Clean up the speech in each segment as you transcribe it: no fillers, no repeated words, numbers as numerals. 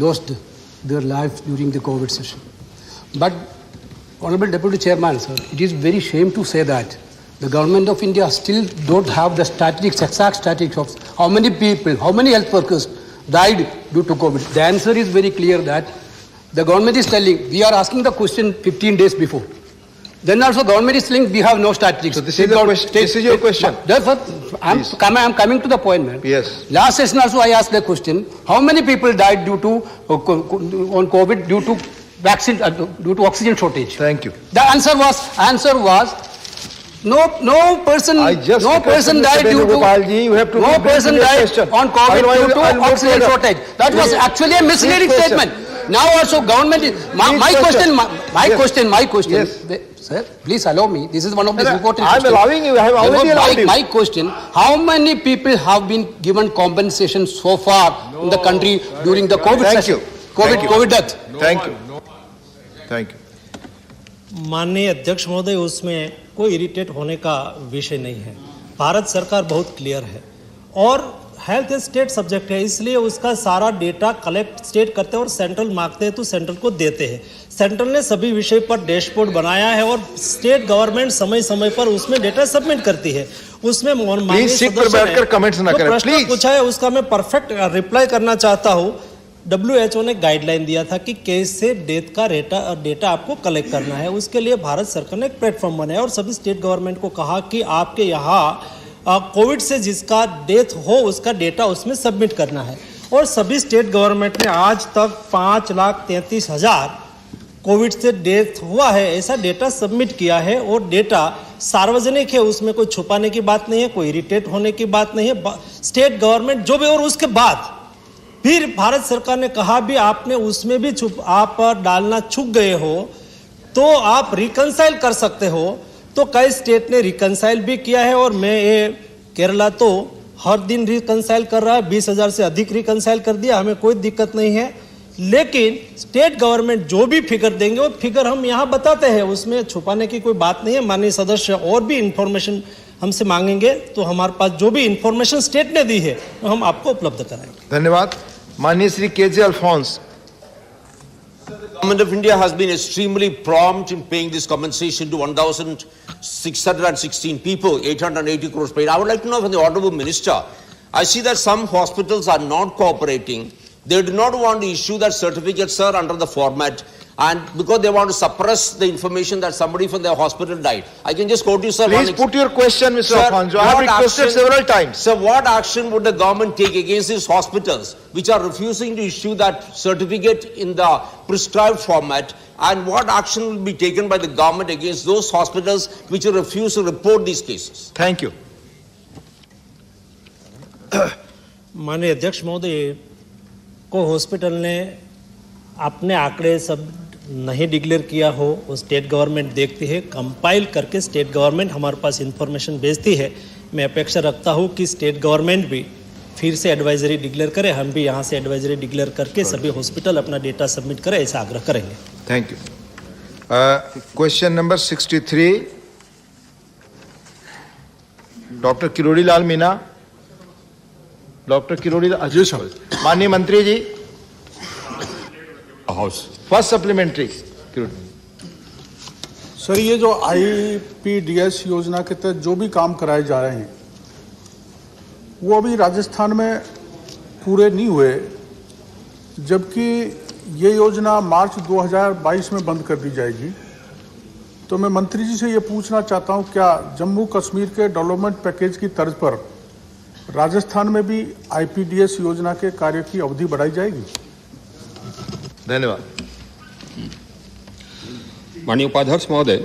lost their life during the COVID session. But, Honorable Deputy Chairman, sir, it is very shame to say that the government of India still don't have the statistics, exact statistics of how many people, how many health workers died due to COVID. The answer is very clear that the government is telling, we are asking the question 15 days before. Then also government is saying we have no statistics. So this is the question. This is your question. Therefore, I'm coming to the point, man. Yes. Last session also I asked the question, how many people died due to on COVID due to vaccine, due to oxygen shortage? Thank you. The answer was no person died due to no person died on COVID due to oxygen shortage. That was actually a misleading statement. Now also government is my question. Yes. Sir, please allow me. This is one of the important questions. I'm allowing you. I have already allowed you. My question: how many people have been given compensation so far in the country during the COVID session? COVID death. Thank you. Thank you. माननीय अध्यक्ष महोदय, उसमें कोई irritate होने का विषय नहीं है। भारत सरकार बहुत क्लियर है और हेल्थ स्टेट सब्जेक्ट है, इसलिए उसका सारा डेटा कलेक्ट स्टेट करते हैं और सेंट्रल मांगते हैं तो सेंट्रल को देते हैं। सेंट्रल ने सभी विषय पर डैशबोर्ड बनाया है और स्टेट गवर्नमेंट समय समय पर उसमें डेटा सबमिट करती है। उसमें प्रश्न पूछा है, उसका मैं परफेक्ट रिप्लाई करना चाहता हूँ। WHO ने गाइडलाइन दिया था कि कैसे डेथ का डेटा आपको कलेक्ट करना है। उसके लिए भारत सरकार ने एक प्लेटफॉर्म बनाया और सभी स्टेट गवर्नमेंट को कहा कि आपके यहाँ कोविड से जिसका डेथ हो उसका डेटा उसमें सबमिट करना है। और सभी स्टेट गवर्नमेंट ने आज तक 5,33,000 कोविड से डेथ हुआ है ऐसा डेटा सबमिट किया है और डेटा सार्वजनिक है, उसमें कोई छुपाने की बात नहीं है, कोई इरिटेट होने की बात नहीं है। स्टेट गवर्नमेंट जो भी, और उसके बाद फिर भारत सरकार ने कहा भी आपने उसमें भी आप डालना चूक गए हो तो आप रिकंसाइल कर सकते हो। तो कई स्टेट ने रिकंसाइल भी किया है और मैं ये केरला तो हर दिन रिकंसाइल कर रहा है, 20,000 से अधिक रिकंसाइल कर दिया, हमें कोई दिक्कत नहीं है। लेकिन स्टेट गवर्नमेंट जो भी फिगर देंगे वो फिगर हम यहाँ बताते हैं, उसमें छुपाने की कोई बात नहीं है। माननीय सदस्य और भी इंफॉर्मेशन हमसे मांगेंगे तो हमारे पास जो भी इंफॉर्मेशन स्टेट ने दी है तो हम आपको उपलब्ध कराएंगे। धन्यवाद। माननीय Shri KJ Alphons. Government of India has been extremely prompt in paying this compensation to 1,616 people, 880 crores paid. I would like to know from the Honorable Minister, I see that some hospitals are not cooperating. They do not want to issue that certificate, sir, under the format, and because they want to suppress the information that somebody from their hospital died. I can just quote you, sir. Please put your question, Mr. Alfonso. I have requested several times. Sir, what action would the government take against these hospitals which are refusing to issue that certificate in the prescribed format? And what action will be taken by the government against those hospitals which refuse to report these cases? Thank you. माननीय अध्यक्ष महोदय को hospital ने अपने आंकड़े सब नहीं declare किया हो, वो स्टेट गवर्नमेंट देखती है, कंपाइल करके स्टेट गवर्नमेंट हमारे पास इंफॉर्मेशन भेजती है। मैं अपेक्षा रखता हूँ कि स्टेट गवर्नमेंट भी फिर से एडवाइजरी डिक्लेयर करे, हम भी यहाँ से एडवाइजरी डिक्लेयर करके सभी हॉस्पिटल अपना डेटा सबमिट करें, ऐसा आग्रह करेंगे। Thank you. Question number 63, doctor Kirodi Lal Meena. Doctor Kirodi Lal, माननीय मंत्री ji, house first supplementary. Sir, ये जो IPDS योजना के तहत जो भी काम कराए जा रहे हैं वो अभी राजस्थान में पूरे नहीं हुए, जबकि ये योजना मार्च 2022 में बंद कर दी जाएगी। तो मैं मंत्री जी से ये पूछना चाहता हूँ, क्या जम्मू कश्मीर के डेवलपमेंट पैकेज की तर्ज पर राजस्थान में भी IPDS योजना के कार्य की अवधि बढ़ाई जाएगी? धन्यवाद। माननीय उपाध्यक्ष महोदय,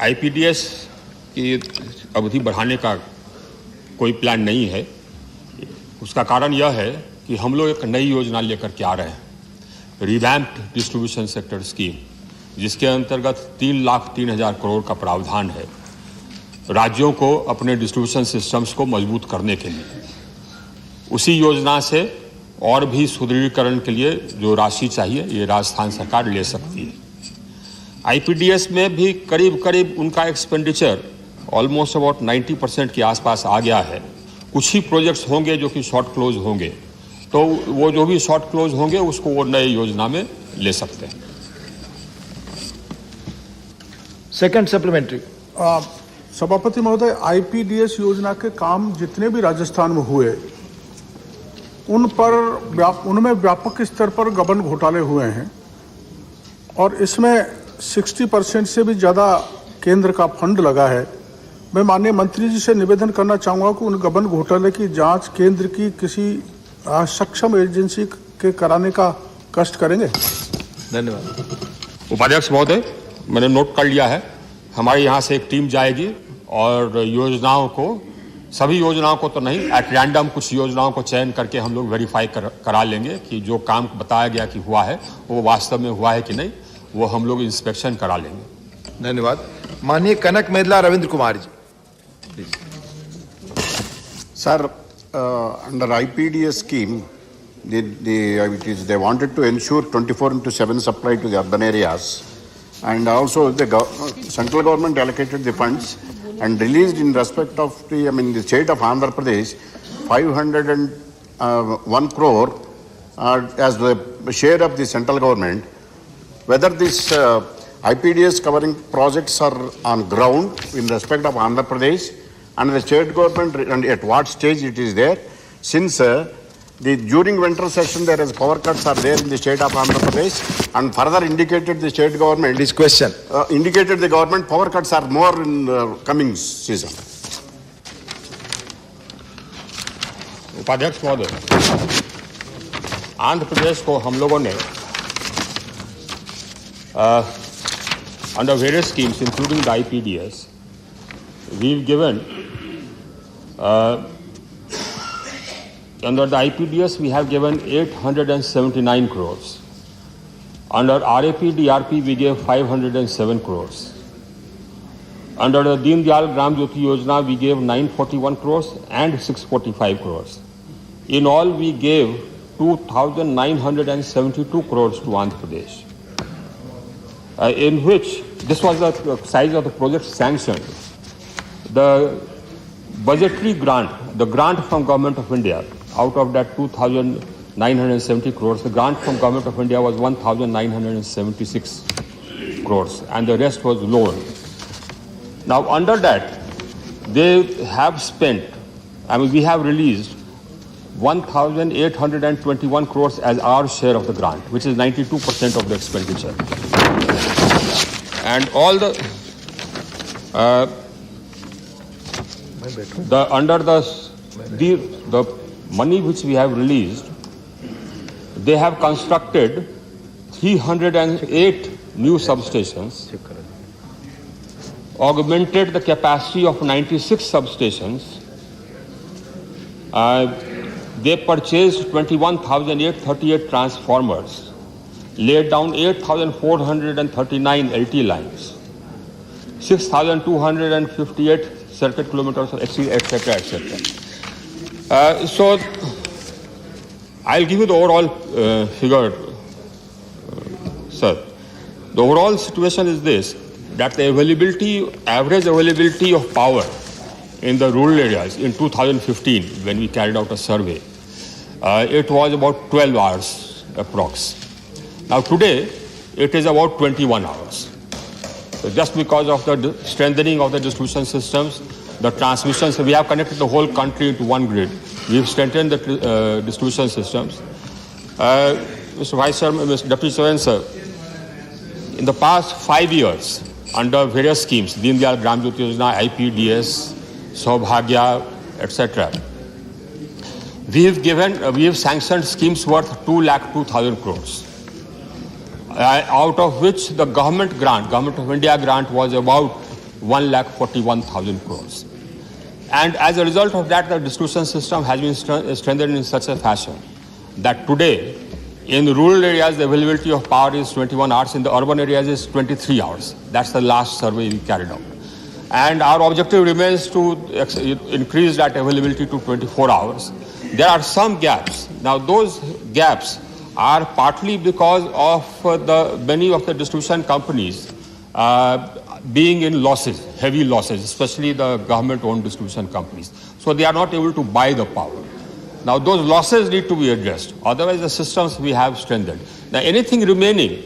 IPDS की अवधि बढ़ाने का कोई प्लान नहीं है। उसका कारण यह है कि हम लोग एक नई योजना लेकर के आ रहे हैं, रिवैम्प्ड डिस्ट्रीब्यूशन सेक्टर स्कीम, जिसके अंतर्गत 3,03,000 करोड़ का प्रावधान है राज्यों को अपने डिस्ट्रीब्यूशन सिस्टम्स को मजबूत करने के लिए। उसी योजना से और भी सुदृढ़ीकरण के लिए जो राशि चाहिए ये राजस्थान सरकार ले सकती है। IPDS में भी करीब करीब उनका एक्सपेंडिचर ऑलमोस्ट अबाउट 90% के आसपास आ गया है। कुछ ही प्रोजेक्ट्स होंगे जो कि शॉर्ट क्लोज होंगे, तो वो जो भी शॉर्ट क्लोज होंगे उसको वो नए योजना में ले सकते हैं। Second supplementary. सभापति महोदय, आईपीडीएस योजना के काम जितने भी राजस्थान में हुए उनमें व्यापक स्तर पर गबन घोटाले हुए हैं और इसमें 60% से भी ज़्यादा केंद्र का फंड लगा है। मैं माननीय मंत्री जी से निवेदन करना चाहूँगा कि उन गबन घोटाले की जांच केंद्र की किसी सक्षम एजेंसी के कराने का कष्ट करेंगे। धन्यवाद। उपाध्यक्ष महोदय, मैंने नोट कर लिया है। हमारे यहाँ से एक टीम जाएगी और योजनाओं को, सभी योजनाओं को तो नहीं, एट रैंडम कुछ योजनाओं को चयन करके हम लोग वेरीफाई करा लेंगे कि जो काम बताया गया कि हुआ है वो वास्तव में हुआ है कि नहीं, वो हम लोग इंस्पेक्शन करा लेंगे। धन्यवाद। माननीय कनक मेदला Ravindra Kumar ji. Sir, under IPDS scheme, they wanted to ensure 24/7 supply to the urban areas, and also the central government allocated the funds and released in respect of the state of Andhra Pradesh 501 crore as the share of the central government. Whether this IPDS covering projects are on ground in respect of Andhra Pradesh and the state government, and at what stage it is there, since during winter session there is power cuts are there in the state of Andhra Pradesh, and further indicated the state government, This question. indicated the government power cuts are more in coming season. उपाध्यक्ष महोदय, आंध्र प्रदेश को हम लोगों ने under various schemes, including the IPDS, we've given under the IPDS we have given 879 crores. Under RAP-DRP we gave 507 crores. Under the Deen Dayal Gram Jyoti Yojana we gave 941 crores and 645 crores. In all we gave 2,972 crores to Andhra Pradesh. In which, this was the size of the project sanctioned. The budgetary grant, the grant from Government of India, out of that 2,970 crores, the grant from Government of India was 1,976 crores, and the rest was loan. Now, under that, they have spent, we have released 1,821 crores as our share of the grant, which is 92% of the expenditure. And all under the money which we have released, they have constructed 308 new substations, augmented the capacity of 96 substations. They purchased 21,838 transformers, laid down 8,439 LT lines, 6,258 circuit kilometers, etc., etc. So, I'll give you the overall figure, sir. The overall situation is this, that the average availability of power in the rural areas in 2015, when we carried out a survey, it was about 12 hours approx. Now today, it is about 21 hours. So just because of the strengthening of the distribution systems, the transmissions, we have connected the whole country into one grid. We've strengthened the distribution systems. Mr. Vice Chairman, Mr. Deputy Chairman, sir, in the past 5 years, under various schemes, Deen Dayal Gram Jyoti Yojana, IPDS, Saubhagya, etc., we have sanctioned schemes worth 2,02,000 crores. Out of which the Government of India grant was about 1,41,000 crores. And as a result of that, the distribution system has been strengthened in such a fashion that today, in rural areas, the availability of power is 21 hours, in the urban areas is 23 hours. That's the last survey we carried out. And our objective remains to increase that availability to 24 hours. There are some gaps. Now, those gaps are partly because of many of the distribution companies being in losses, heavy losses, especially the government-owned distribution companies. So they are not able to buy the power. Now those losses need to be addressed. Otherwise the systems we have strengthened. Now anything remaining,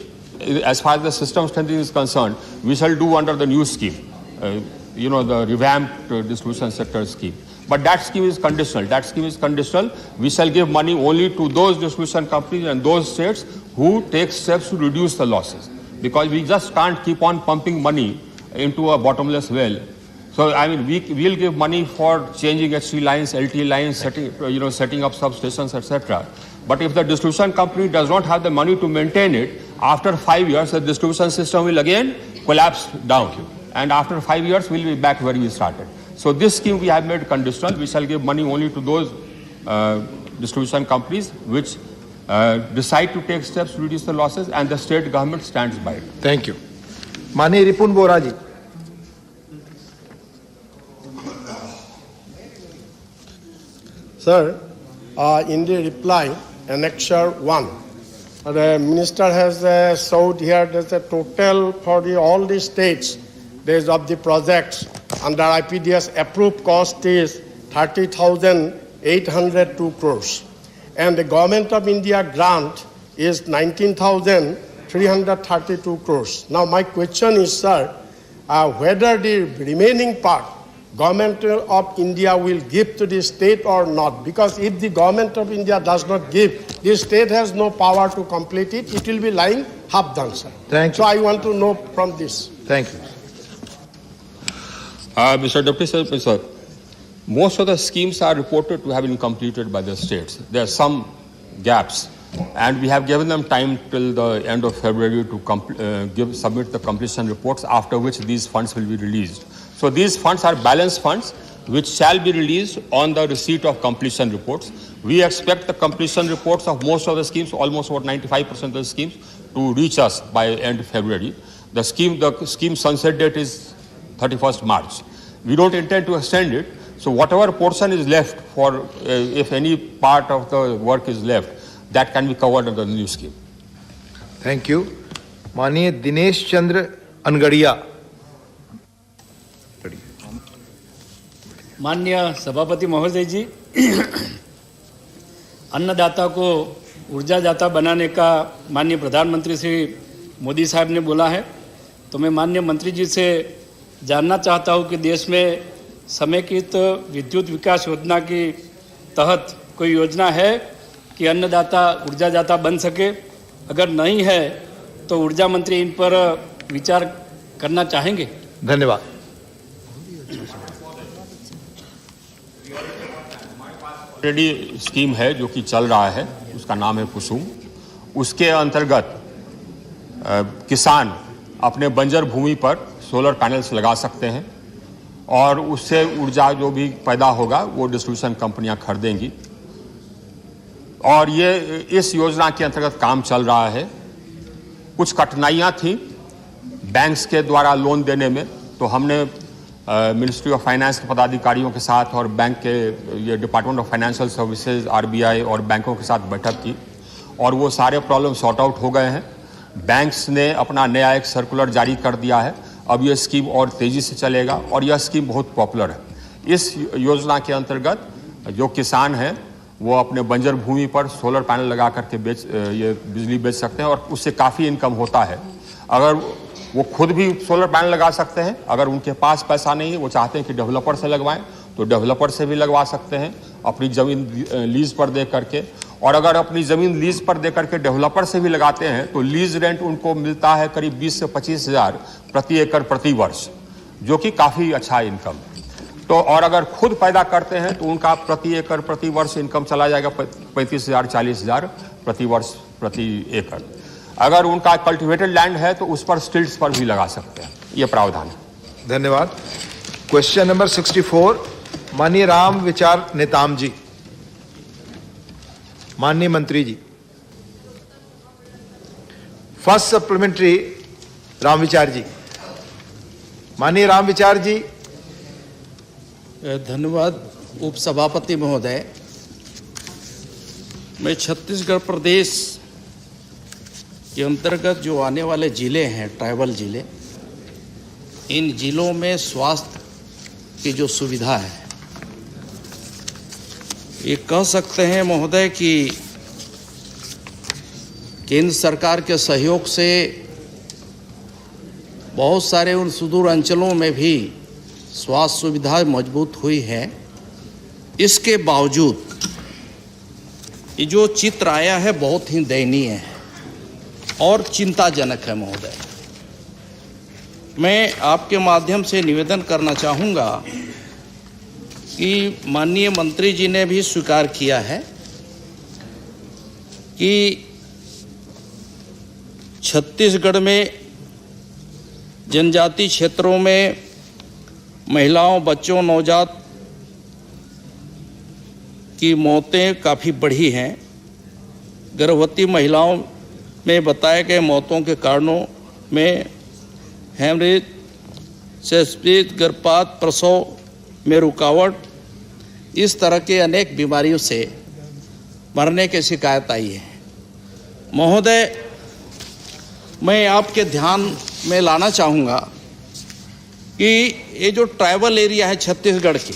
as far as the system strengthening is concerned, we shall do under the new scheme, the revamped distribution sector scheme. But that scheme is conditional. We shall give money only to those distribution companies and those states who take steps to reduce the losses. Because we just can't keep on pumping money into a bottomless well. So, I mean, we'll give money for changing HT lines, LT lines, setting up substations, etc. But if the distribution company does not have the money to maintain it, after 5 years, the distribution system will again collapse down. And after 5 years, we'll be back where we started. So this scheme we have made conditional. We shall give money only to those distribution companies which decide to take steps to reduce the losses, and the state government stands by it. Thank you. Mani Ripun Bora ji. Sir, in the reply, Annexure 1, the minister has showed here there's a total for all the states of the projects under IPDS approved cost is 30,802 crores. And the Government of India grant is 19,332 crores. Now my question is, sir, whether the remaining part Government of India will give to the state or not. Because if the Government of India does not give, the state has no power to complete it. It will be lying half done, sir. Thank you. So I want to know from this. Thank you. Mr. Deputy Sir, most of the schemes are reported to have been completed by the states. There are some gaps, and we have given them time till the end of February to submit the completion reports, after which these funds will be released. So these funds are balanced funds which shall be released on the receipt of completion reports. We expect the completion reports of most of the schemes, almost about 95% of the schemes, to reach us by end of February. The scheme sunset date is 31st March. We don't intend to extend it. So whatever portion is left for, if any part of the work is left, that can be covered under the new scheme. Thank you. Mani Dinesh Chandra Angadiya. माननीय सभापति महोदय जी, अन्नदाता को ऊर्जादाता बनाने का माननीय प्रधानमंत्री श्री मोदी साहब ने बोला है, तो मैं माननीय मंत्री जी से जानना चाहता हूं कि देश में समेकित विद्युत विकास योजना के तहत कोई योजना है कि अन्नदाता ऊर्जादाता बन सके। अगर नहीं है तो ऊर्जा मंत्री इन पर विचार करना चाहेंगे। धन्यवाद। ऑलरेडी स्कीम है जो कि चल रहा है, उसका नाम है कुसुम। उसके अंतर्गत किसान अपने बंजर भूमि पर सोलर पैनल्स लगा सकते हैं और उससे ऊर्जा जो भी पैदा होगा वो डिस्ट्रीब्यूशन कंपनियां खरीदेंगी। और ये इस योजना के अंतर्गत काम चल रहा है। कुछ कठिनाइयां थी बैंक्स के द्वारा लोन देने में, तो हमने मिनिस्ट्री ऑफ फाइनेंस के पदाधिकारियों के साथ और बैंक के ये department of financial services RBI और बैंकों के साथ बैठक की और वो सारे प्रॉब्लम सॉर्ट आउट हो गए हैं। बैंक्स ने अपना नया एक सर्कुलर जारी कर दिया है। अब ये स्कीम और तेज़ी से चलेगा और यह स्कीम बहुत पॉपुलर है। इस योजना के अंतर्गत जो किसान हैं वो अपने बंजर भूमि पर सोलर पैनल लगा करके ये बिजली बेच सकते हैं और उससे काफ़ी इनकम होता है। अगर वो खुद भी सोलर पैनल लगा सकते हैं, अगर उनके पास पैसा नहीं है, वो चाहते हैं कि डेवलपर से लगवाएं तो डेवलपर से भी लगवा सकते हैं अपनी ज़मीन लीज पर दे करके। और अगर अपनी ज़मीन लीज पर दे करके डेवलपर से भी लगाते हैं तो लीज रेंट उनको मिलता है करीब 20 से 25 हज़ार प्रति एकड़ प्रति वर्ष, जो कि काफ़ी अच्छा इनकम है। तो और अगर खुद पैदा करते हैं तो उनका प्रति एकड़ प्रति वर्ष इनकम चला जाएगा 35,000 40,000 प्रति वर्ष प्रति एकड़। अगर उनका कल्टिवेटेड लैंड है तो उस पर स्टिल्ट्स पर भी लगा सकते हैं। ये प्रावधान है। धन्यवाद। क्वेश्चन नंबर 64, माननीय राम विचार नेताम जी। माननीय मंत्री जी, फर्स्ट सप्लीमेंट्री राम विचार जी। माननीय राम विचार जी। धन्यवाद उपसभापति महोदय। मैं छत्तीसगढ़ प्रदेश के अंतर्गत जो आने वाले ज़िले हैं, ट्राइबल ज़िले, इन ज़िलों में स्वास्थ्य की जो सुविधा है ये कह सकते हैं महोदय कि केंद्र सरकार के सहयोग से बहुत सारे उन सुदूर अंचलों में भी स्वास्थ्य सुविधा मजबूत हुई है। इसके बावजूद ये जो चित्र आया है बहुत ही दयनीय है और चिंताजनक है महोदय। मैं आपके माध्यम से निवेदन करना चाहूँगा कि माननीय मंत्री जी ने भी स्वीकार किया है कि छत्तीसगढ़ में जनजाति क्षेत्रों में महिलाओं, बच्चों, नवजात की मौतें काफ़ी बढ़ी हैं। गर्भवती महिलाओं में बताए गए मौतों के कारणों में हेमरेज, सेप्सिस, गर्भपात, प्रसव में रुकावट, इस तरह के अनेक बीमारियों से मरने की शिकायत आई है। महोदय, मैं आपके ध्यान में लाना चाहूँगा कि ये जो ट्राइबल एरिया है छत्तीसगढ़ के,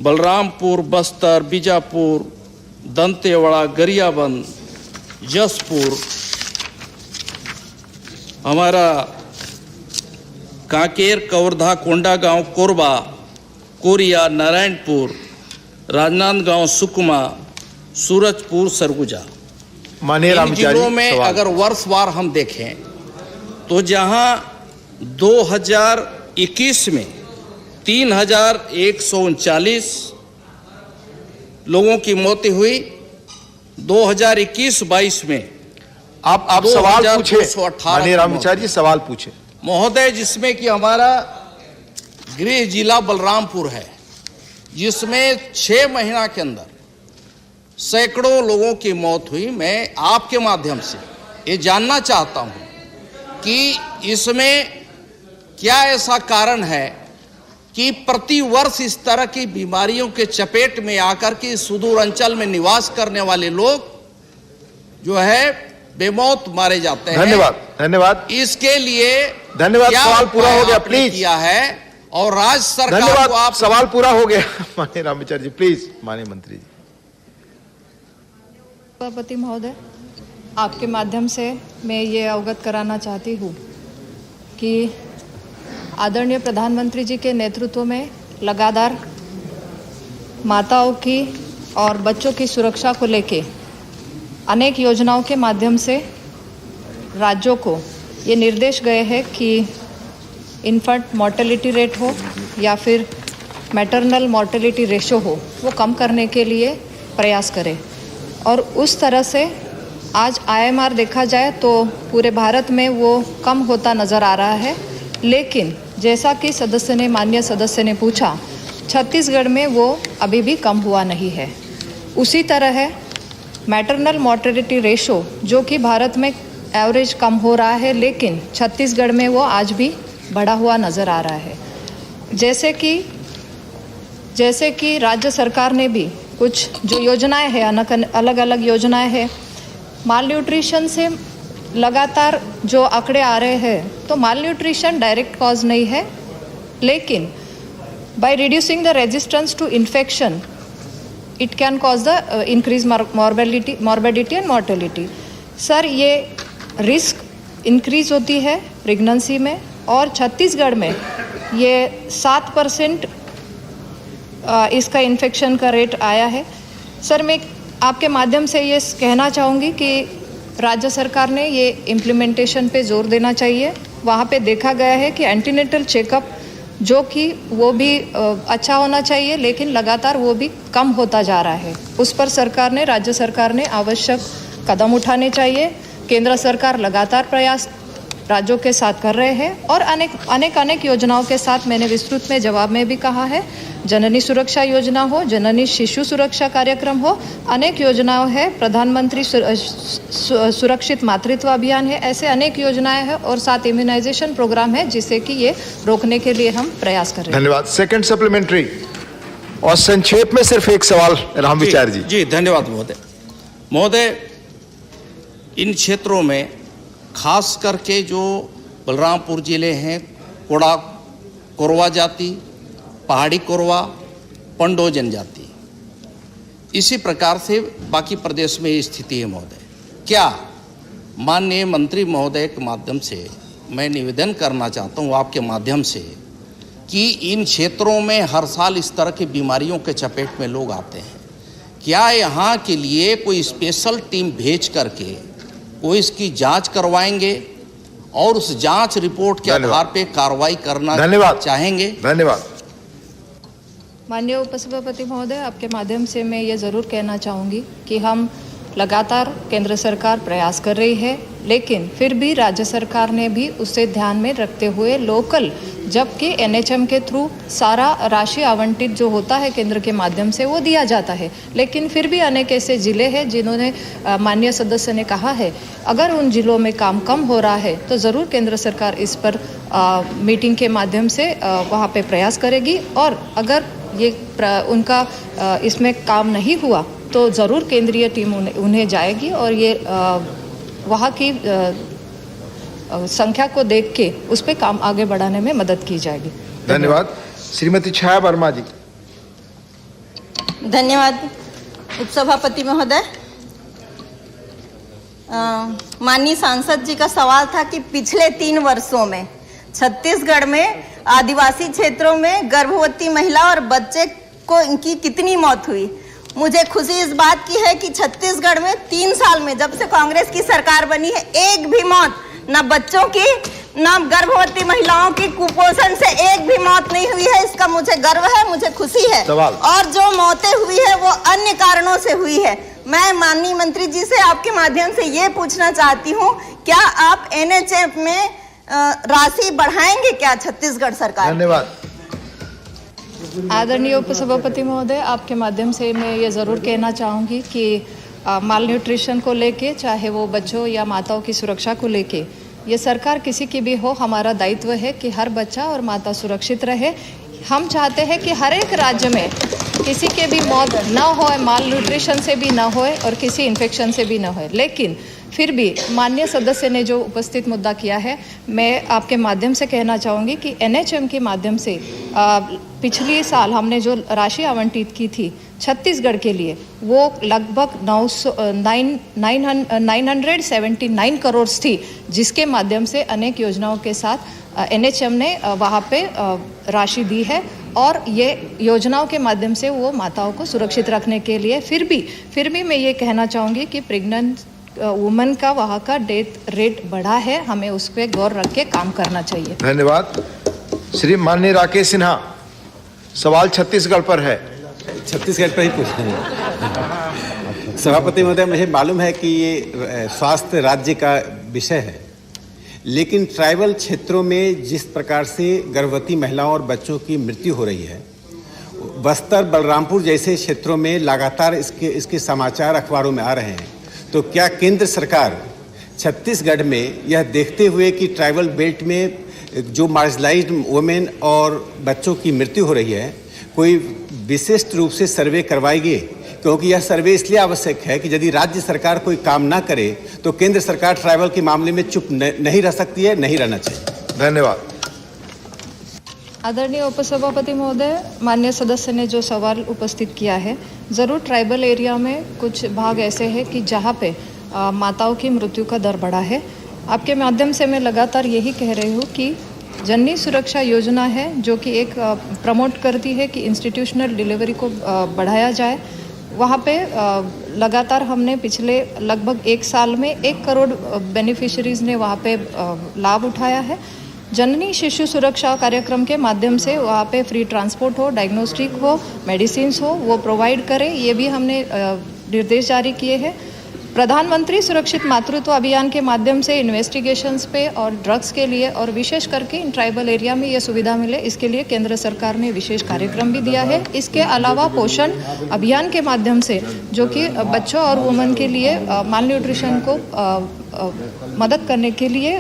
बलरामपुर, बस्तर, बीजापुर, दंतेवाड़ा, गरियाबंद, जसपुर, हमारा कांकेर, कवर्धा, कोंडागांव, कोरबा, कोरिया, नारायणपुर, राजनांदगांव, सुकमा, सूरजपुर, सरगुजा, इन जिलों में अगर वर्षवार हम देखें तो जहां 2021 में 3139 लोगों की मौत हुई, 2021-22 में आप सवाल पूछे माननीय रामचारी जी, सवाल पूछे महोदय, जिसमें कि हमारा गृह जिला बलरामपुर है, जिसमें 6 महीना के अंदर सैकड़ों लोगों की मौत हुई। मैं आपके माध्यम से ये जानना चाहता हूं कि इसमें क्या ऐसा कारण है कि प्रति वर्ष इस तरह की बीमारियों के चपेट में आकर के सुदूर अंचल में निवास करने वाले लोग जो है बेमौत मारे जाते हैं। धन्यवाद। इसके लिए धन्यवाद। सवाल पूरा हो गया, प्लीज। किया है और राज्य सरकार को आप सवाल पूरा हो गया। माननीय रामचारी जी, प्लीज। माननीय मंत्री जी। सभापति महोदय, आपके माध्यम से मैं ये अवगत कराना चाहती हूँ कि आदरणीय प्रधानमंत्री जी के नेतृत्व में लगातार माताओं की और बच्चों की सुरक्षा को लेके अनेक योजनाओं के माध्यम से राज्यों को ये निर्देश गए हैं कि इन्फेंट मॉर्टेलिटी रेट हो या फिर मैटरनल मॉर्टेलिटी रेशो हो, वो कम करने के लिए प्रयास करें। और उस तरह से आज IMR देखा जाए तो पूरे भारत में वो कम होता नज़र आ रहा है, लेकिन जैसा कि माननीय सदस्य ने पूछा, छत्तीसगढ़ में वो अभी भी कम हुआ नहीं है। उसी तरह है मैटरनल मॉर्टेलिटी रेशो, जो कि भारत में एवरेज कम हो रहा है, लेकिन छत्तीसगढ़ में वो आज भी बढ़ा हुआ नज़र आ रहा है। जैसे कि राज्य सरकार ने भी कुछ जो योजनाएं हैं, अलग अलग योजनाएं हैं, माल न्यूट्रिशन से लगातार जो आंकड़े आ रहे हैं, तो माल न्यूट्रिशन डायरेक्ट कॉज नहीं है, लेकिन by reducing the resistance to infection it can cause the increase morbidity and mortality. Sir, ये रिस्क इंक्रीज होती है प्रेगनेंसी में, और छत्तीसगढ़ में ये 7% इसका इन्फेक्शन का रेट आया है। सर, मैं आपके माध्यम से ये कहना चाहूँगी कि राज्य सरकार ने ये इम्प्लीमेंटेशन पे जोर देना चाहिए। वहाँ पे देखा गया है कि एंटीनेटल चेकअप जो कि वो भी अच्छा होना चाहिए, लेकिन लगातार वो भी कम होता जा रहा है। उस पर राज्य सरकार ने आवश्यक कदम उठाने चाहिए। केंद्र सरकार लगातार प्रयास राज्यों के साथ कर रहे हैं और अनेक योजनाओं के साथ, मैंने विस्तृत में जवाब में भी कहा है, जननी सुरक्षा योजना हो, जननी शिशु सुरक्षा कार्यक्रम हो, अनेक योजनाएं हैं, प्रधानमंत्री सुरक्षित मातृत्व अभियान है, ऐसे अनेक योजनाएं हैं और साथ इम्यूनाइजेशन प्रोग्राम है, जिससे कि ये रोकने के लिए हम प्रयास कर रहे हैं। धन्यवाद। सेकंड सप्लीमेंट्री और संक्षेप में सिर्फ एक सवाल रामविचार जी। जी धन्यवाद महोदय। इन क्षेत्रों में खास करके जो बलरामपुर जिले हैं, कोरवा जाति, पहाड़ी कोरवा, पंडो जनजाति, इसी प्रकार से बाकी प्रदेश में ये स्थिति है महोदय। क्या माननीय मंत्री महोदय के माध्यम से मैं निवेदन करना चाहता हूँ आपके माध्यम से कि इन क्षेत्रों में हर साल इस तरह की बीमारियों के चपेट में लोग आते हैं, क्या यहाँ के लिए कोई स्पेशल टीम भेज करके कोई इसकी जांच करवाएंगे और उस जांच रिपोर्ट के आधार पे कार्रवाई करना चाहेंगे? धन्यवाद। माननीय उपसभापति महोदय, आपके माध्यम से मैं ये ज़रूर कहना चाहूँगी कि हम लगातार केंद्र सरकार प्रयास कर रही है, लेकिन फिर भी राज्य सरकार ने भी उसे ध्यान में रखते हुए लोकल, जबकि एनएचएम के थ्रू सारा राशि आवंटित जो होता है केंद्र के माध्यम से वो दिया जाता है, लेकिन फिर भी अनेक ऐसे ज़िले हैं जिन्होंने माननीय सदस्य ने कहा है अगर उन ज़िलों में काम कम हो रहा है तो ज़रूर केंद्र सरकार इस पर मीटिंग के माध्यम से वहाँ पे प्रयास करेगी, और अगर ये उनका इसमें काम नहीं हुआ तो ज़रूर केंद्रीय टीम उन्हें जाएगी और ये वहाँ की संख्या को देख के उस पर काम आगे बढ़ाने में मदद की जाएगी। धन्यवाद। श्रीमती छाया वर्मा जी। धन्यवाद उपसभापति महोदय। माननीय सांसद जी का सवाल था कि पिछले 3 वर्षों में छत्तीसगढ़ में आदिवासी क्षेत्रों में गर्भवती महिला और बच्चे को इनकी कितनी मौत हुई। मुझे खुशी इस बात की है कि छत्तीसगढ़ में 3 साल में जब से कांग्रेस की सरकार बनी है एक भी मौत, न बच्चों की न गर्भवती महिलाओं की कुपोषण से एक भी मौत नहीं हुई है। इसका मुझे गर्व है, मुझे खुशी है। और जो मौतें हुई है वो अन्य कारणों से हुई है। मैं माननीय मंत्री जी से आपके माध्यम से ये पूछना चाहती हूँ, क्या आप एनएचएम में राशि बढ़ाएंगे क्या छत्तीसगढ़ सरकार? धन्यवाद। आदरणीय उपसभापति महोदय, आपके माध्यम से मैं ये ज़रूर कहना चाहूँगी कि माल न्यूट्रिशन को लेके, चाहे वो बच्चों या माताओं की सुरक्षा को लेके, ये सरकार किसी की भी हो, हमारा दायित्व है कि हर बच्चा और माता सुरक्षित रहे। हम चाहते हैं कि हर एक राज्य में किसी के भी मौत ना हो, माल न्यूट्रिशन से भी ना होए और किसी इन्फेक्शन से भी ना होए। लेकिन फिर भी माननीय सदस्य ने जो उपस्थित मुद्दा किया है, मैं आपके माध्यम से कहना चाहूँगी कि एनएचएम के माध्यम से पिछले साल हमने जो राशि आवंटित की थी छत्तीसगढ़ के लिए, वो लगभग 979 करोड़ थी, जिसके माध्यम से अनेक योजनाओं के साथ एनएचएम ने वहाँ पे राशि दी है, और ये योजनाओं के माध्यम से वो माताओं को सुरक्षित रखने के लिए फिर भी मैं ये कहना चाहूँगी कि प्रेग्नेंट वुमेन का वहाँ का डेथ रेट बढ़ा है, हमें उस पर गौर रख के काम करना चाहिए। धन्यवाद। श्री माननीय राकेश सिन्हा, सवाल छत्तीसगढ़ पर है। छत्तीसगढ़ पर ही पूछना है। सभापति महोदय, मुझे मालूम है कि ये स्वास्थ्य राज्य का विषय है, लेकिन ट्राइबल क्षेत्रों में जिस प्रकार से गर्भवती महिलाओं और बच्चों की मृत्यु हो रही है, बस्तर बलरामपुर जैसे क्षेत्रों में लगातार इसके समाचार अखबारों में आ रहे हैं, तो क्या केंद्र सरकार छत्तीसगढ़ में यह देखते हुए कि ट्राइबल बेल्ट में जो मार्जिनलाइज्ड वुमेन और बच्चों की मृत्यु हो रही है, कोई विशिष्ट रूप से सर्वे करवाएगी? क्योंकि यह सर्वे इसलिए आवश्यक है कि यदि राज्य सरकार कोई काम ना करे तो केंद्र सरकार ट्राइबल के मामले में चुप नहीं रह सकती है, नहीं रहना चाहिए। धन्यवाद। आदरणीय उपसभापति महोदय, माननीय सदस्य ने जो सवाल उपस्थित किया है, ज़रूर ट्राइबल एरिया में कुछ भाग ऐसे हैं कि जहाँ पे माताओं की मृत्यु का दर बढ़ा है। आपके माध्यम से मैं लगातार यही कह रही हूँ कि जननी सुरक्षा योजना है जो कि एक प्रमोट करती है कि इंस्टीट्यूशनल डिलीवरी को बढ़ाया जाए। वहाँ पे लगातार हमने पिछले लगभग 1 साल में 1 करोड़ बेनिफिशरीज ने वहाँ पे लाभ उठाया है। जननी शिशु सुरक्षा कार्यक्रम के माध्यम से वहाँ पे फ्री ट्रांसपोर्ट हो, डायग्नोस्टिक हो, मेडिसिन्स हो, वो प्रोवाइड करें, ये भी हमने निर्देश जारी किए हैं। प्रधानमंत्री सुरक्षित मातृत्व अभियान के माध्यम से इन्वेस्टिगेशंस पे और ड्रग्स के लिए और विशेष करके इन ट्राइबल एरिया में ये सुविधा मिले, इसके लिए केंद्र सरकार ने विशेष कार्यक्रम भी दिया है। इसके अलावा पोषण अभियान के माध्यम से जो कि बच्चों और वुमेन के लिए माल न्यूट्रिशन को मदद करने के लिए,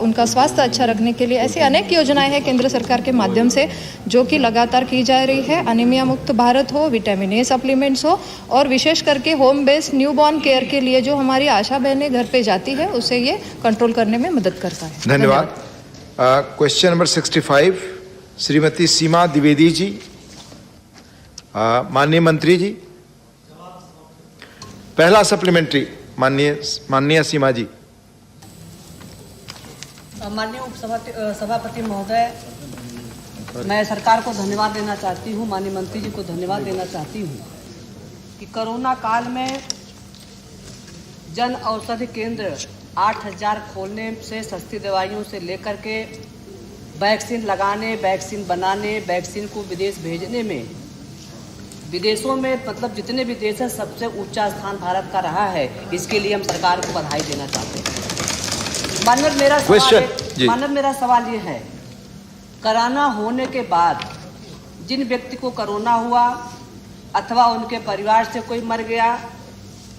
उनका स्वास्थ्य अच्छा रखने के लिए ऐसी अनेक योजनाएं हैं केंद्र सरकार के माध्यम से जो कि लगातार की जा रही है। अनीमिया मुक्त भारत हो, विटामिन ए सप्लीमेंट्स हो, और विशेष करके होम बेस्ड न्यूबॉर्न केयर के लिए जो हमारी आशा बहनें घर पे जाती है, उसे ये कंट्रोल करने में मदद करता है। धन्यवाद। क्वेश्चन नंबर 65, श्रीमती सीमा द्विवेदी जी। माननीय मंत्री जी। पहला सप्लीमेंट्री माननीय सीमा जी। माननीय सभापति महोदय, मैं सरकार को धन्यवाद देना चाहती हूँ, माननीय मंत्री जी को धन्यवाद देना चाहती हूँ कि कोरोना काल में जन औषधि केंद्र 8000 खोलने से सस्ती दवाइयों से लेकर के वैक्सीन लगाने, वैक्सीन बनाने, वैक्सीन को विदेश भेजने में, विदेशों में मतलब जितने भी देश हैं सबसे ऊंचा स्थान भारत का रहा है। इसके लिए हम सरकार को बधाई देना चाहते हैं। मानव मेरा सवाल ये है, कोरोना होने के बाद जिन व्यक्ति को कोरोना हुआ अथवा उनके परिवार से कोई मर गया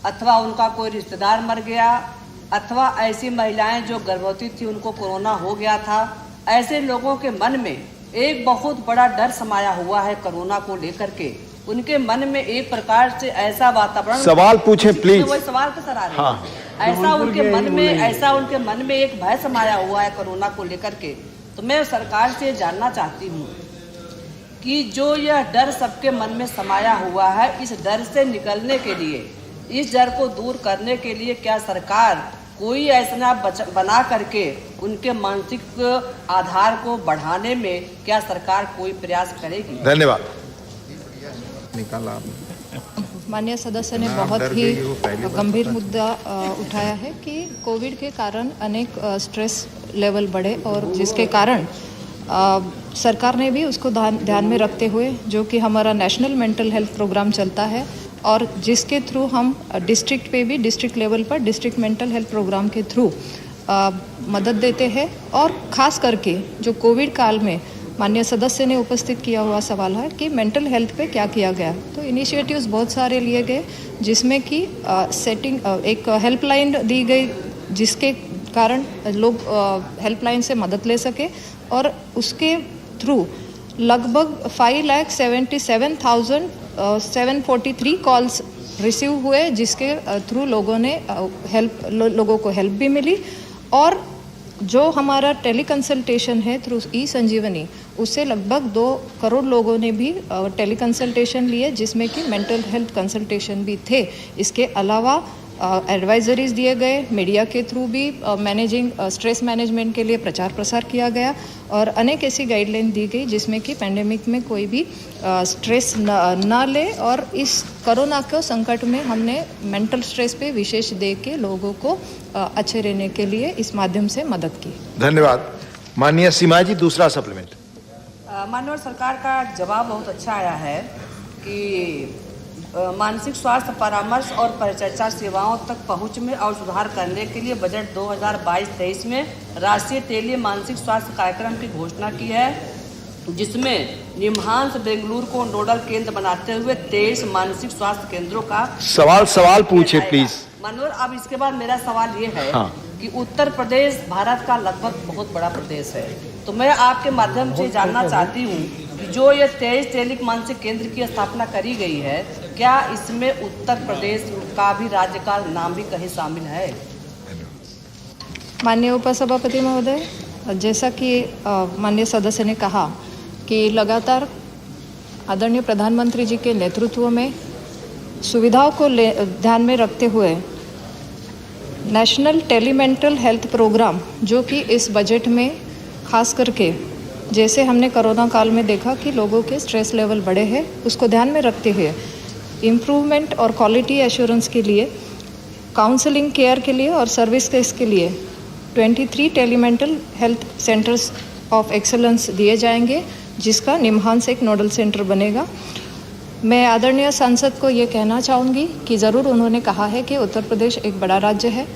अथवा उनका कोई रिश्तेदार मर गया अथवा ऐसी महिलाएं जो गर्भवती थी उनको कोरोना हो गया था, ऐसे लोगों के मन में एक बहुत बड़ा डर समाया हुआ है कोरोना को लेकर के। उनके मन में एक प्रकार से ऐसा वातावरण, सवाल पूछें प्लीज। वही सवाल के सर आ रहे हैं। हाँ। ऐसा उनके मन में एक भय समाया हुआ है कोरोना को लेकर के। तो मैं सरकार से जानना चाहती हूँ कि जो यह डर सबके मन में समाया हुआ है, इस डर से निकलने के लिए, इस डर को दूर करने के लिए क्या सरकार कोई ऐसा बना करके उनके मानसिक आधार को बढ़ाने में क्या सरकार कोई प्रयास करेगी? धन्यवाद। माननीय सदस्य ने बहुत ही गंभीर मुद्दा उठाया है कि कोविड के कारण अनेक स्ट्रेस लेवल बढ़े और जिसके कारण सरकार ने भी उसको ध्यान में रखते हुए जो कि हमारा नेशनल मेंटल हेल्थ प्रोग्राम चलता है और जिसके थ्रू हम डिस्ट्रिक्ट पे भी, डिस्ट्रिक्ट लेवल पर डिस्ट्रिक्ट मेंटल हेल्थ प्रोग्राम के थ्रू मदद देते हैं। और ख़ास करके जो कोविड काल में माननीय सदस्य ने उपस्थित किया हुआ सवाल है कि मेंटल हेल्थ पे क्या किया गया, तो इनिशिएटिव्स बहुत सारे लिए गए जिसमें कि एक हेल्पलाइन दी गई जिसके कारण लोग हेल्पलाइन से मदद ले सके और उसके थ्रू लगभग 5,77,743 कॉल्स रिसीव हुए जिसके थ्रू लोगों को हेल्प भी मिली। और जो हमारा टेली कंसल्टेशन है थ्रू ई संजीवनी, उससे लगभग 2 करोड़ लोगों ने भी टेली कंसल्टेशन लिए जिसमें कि मेंटल हेल्थ कंसल्टेशन भी थे। इसके अलावा एडवाइजरीज दिए गए, मीडिया के थ्रू भी स्ट्रेस मैनेजमेंट के लिए प्रचार प्रसार किया गया और अनेक ऐसी गाइडलाइन दी गई जिसमें कि पैंडेमिक में कोई भी स्ट्रेस ना ले। और इस कोरोना के संकट में हमने मेंटल स्ट्रेस पे विशेष दे के लोगों को अच्छे रहने के लिए इस माध्यम से मदद की। धन्यवाद। माननीय सीमा जी, दूसरा सप्लीमेंट। माननीय सरकार का जवाब बहुत अच्छा आया है कि मानसिक स्वास्थ्य परामर्श और परिचर्चा सेवाओं तक पहुंच में और सुधार करने के लिए बजट 2022-23 में राष्ट्रीय टेली मानसिक स्वास्थ्य कार्यक्रम की घोषणा की है, जिसमें निम्हांस बेंगलुरु को नोडल केंद्र बनाते हुए 23 मानसिक स्वास्थ्य केंद्रों का सवाल पूछे प्लीज। मनोहर, अब इसके बाद मेरा सवाल ये है कि उत्तर प्रदेश भारत का लगभग बहुत बड़ा प्रदेश है, तो मैं आपके माध्यम से जानना चाहती हूँ कि जो ये 23 टेली मानसिक केंद्र की स्थापना करी गई है, क्या इसमें उत्तर प्रदेश का भी राज्य का नाम भी कहीं शामिल है? माननीय उपसभापति महोदय, जैसा कि माननीय सदस्य ने कहा कि लगातार आदरणीय प्रधानमंत्री जी के नेतृत्व में सुविधाओं को ध्यान में रखते हुए नेशनल टेलीमेंटल हेल्थ प्रोग्राम जो कि इस बजट में खास करके जैसे हमने कोरोना काल में देखा कि लोगों के स्ट्रेस लेवल बढ़े हैं, उसको ध्यान में रखते हुए इम्प्रूवमेंट और क्वालिटी एश्योरेंस के लिए, काउंसलिंग केयर के लिए और सर्विसेज के लिए 23 टेलीमेंटल हेल्थ सेंटर्स ऑफ एक्सेलेंस दिए जाएंगे, जिसका निम्हांस एक नोडल सेंटर बनेगा। मैं आदरणीय सांसद को ये कहना चाहूँगी कि ज़रूर उन्होंने कहा है कि उत्तर प्रदेश एक बड़ा राज्य है।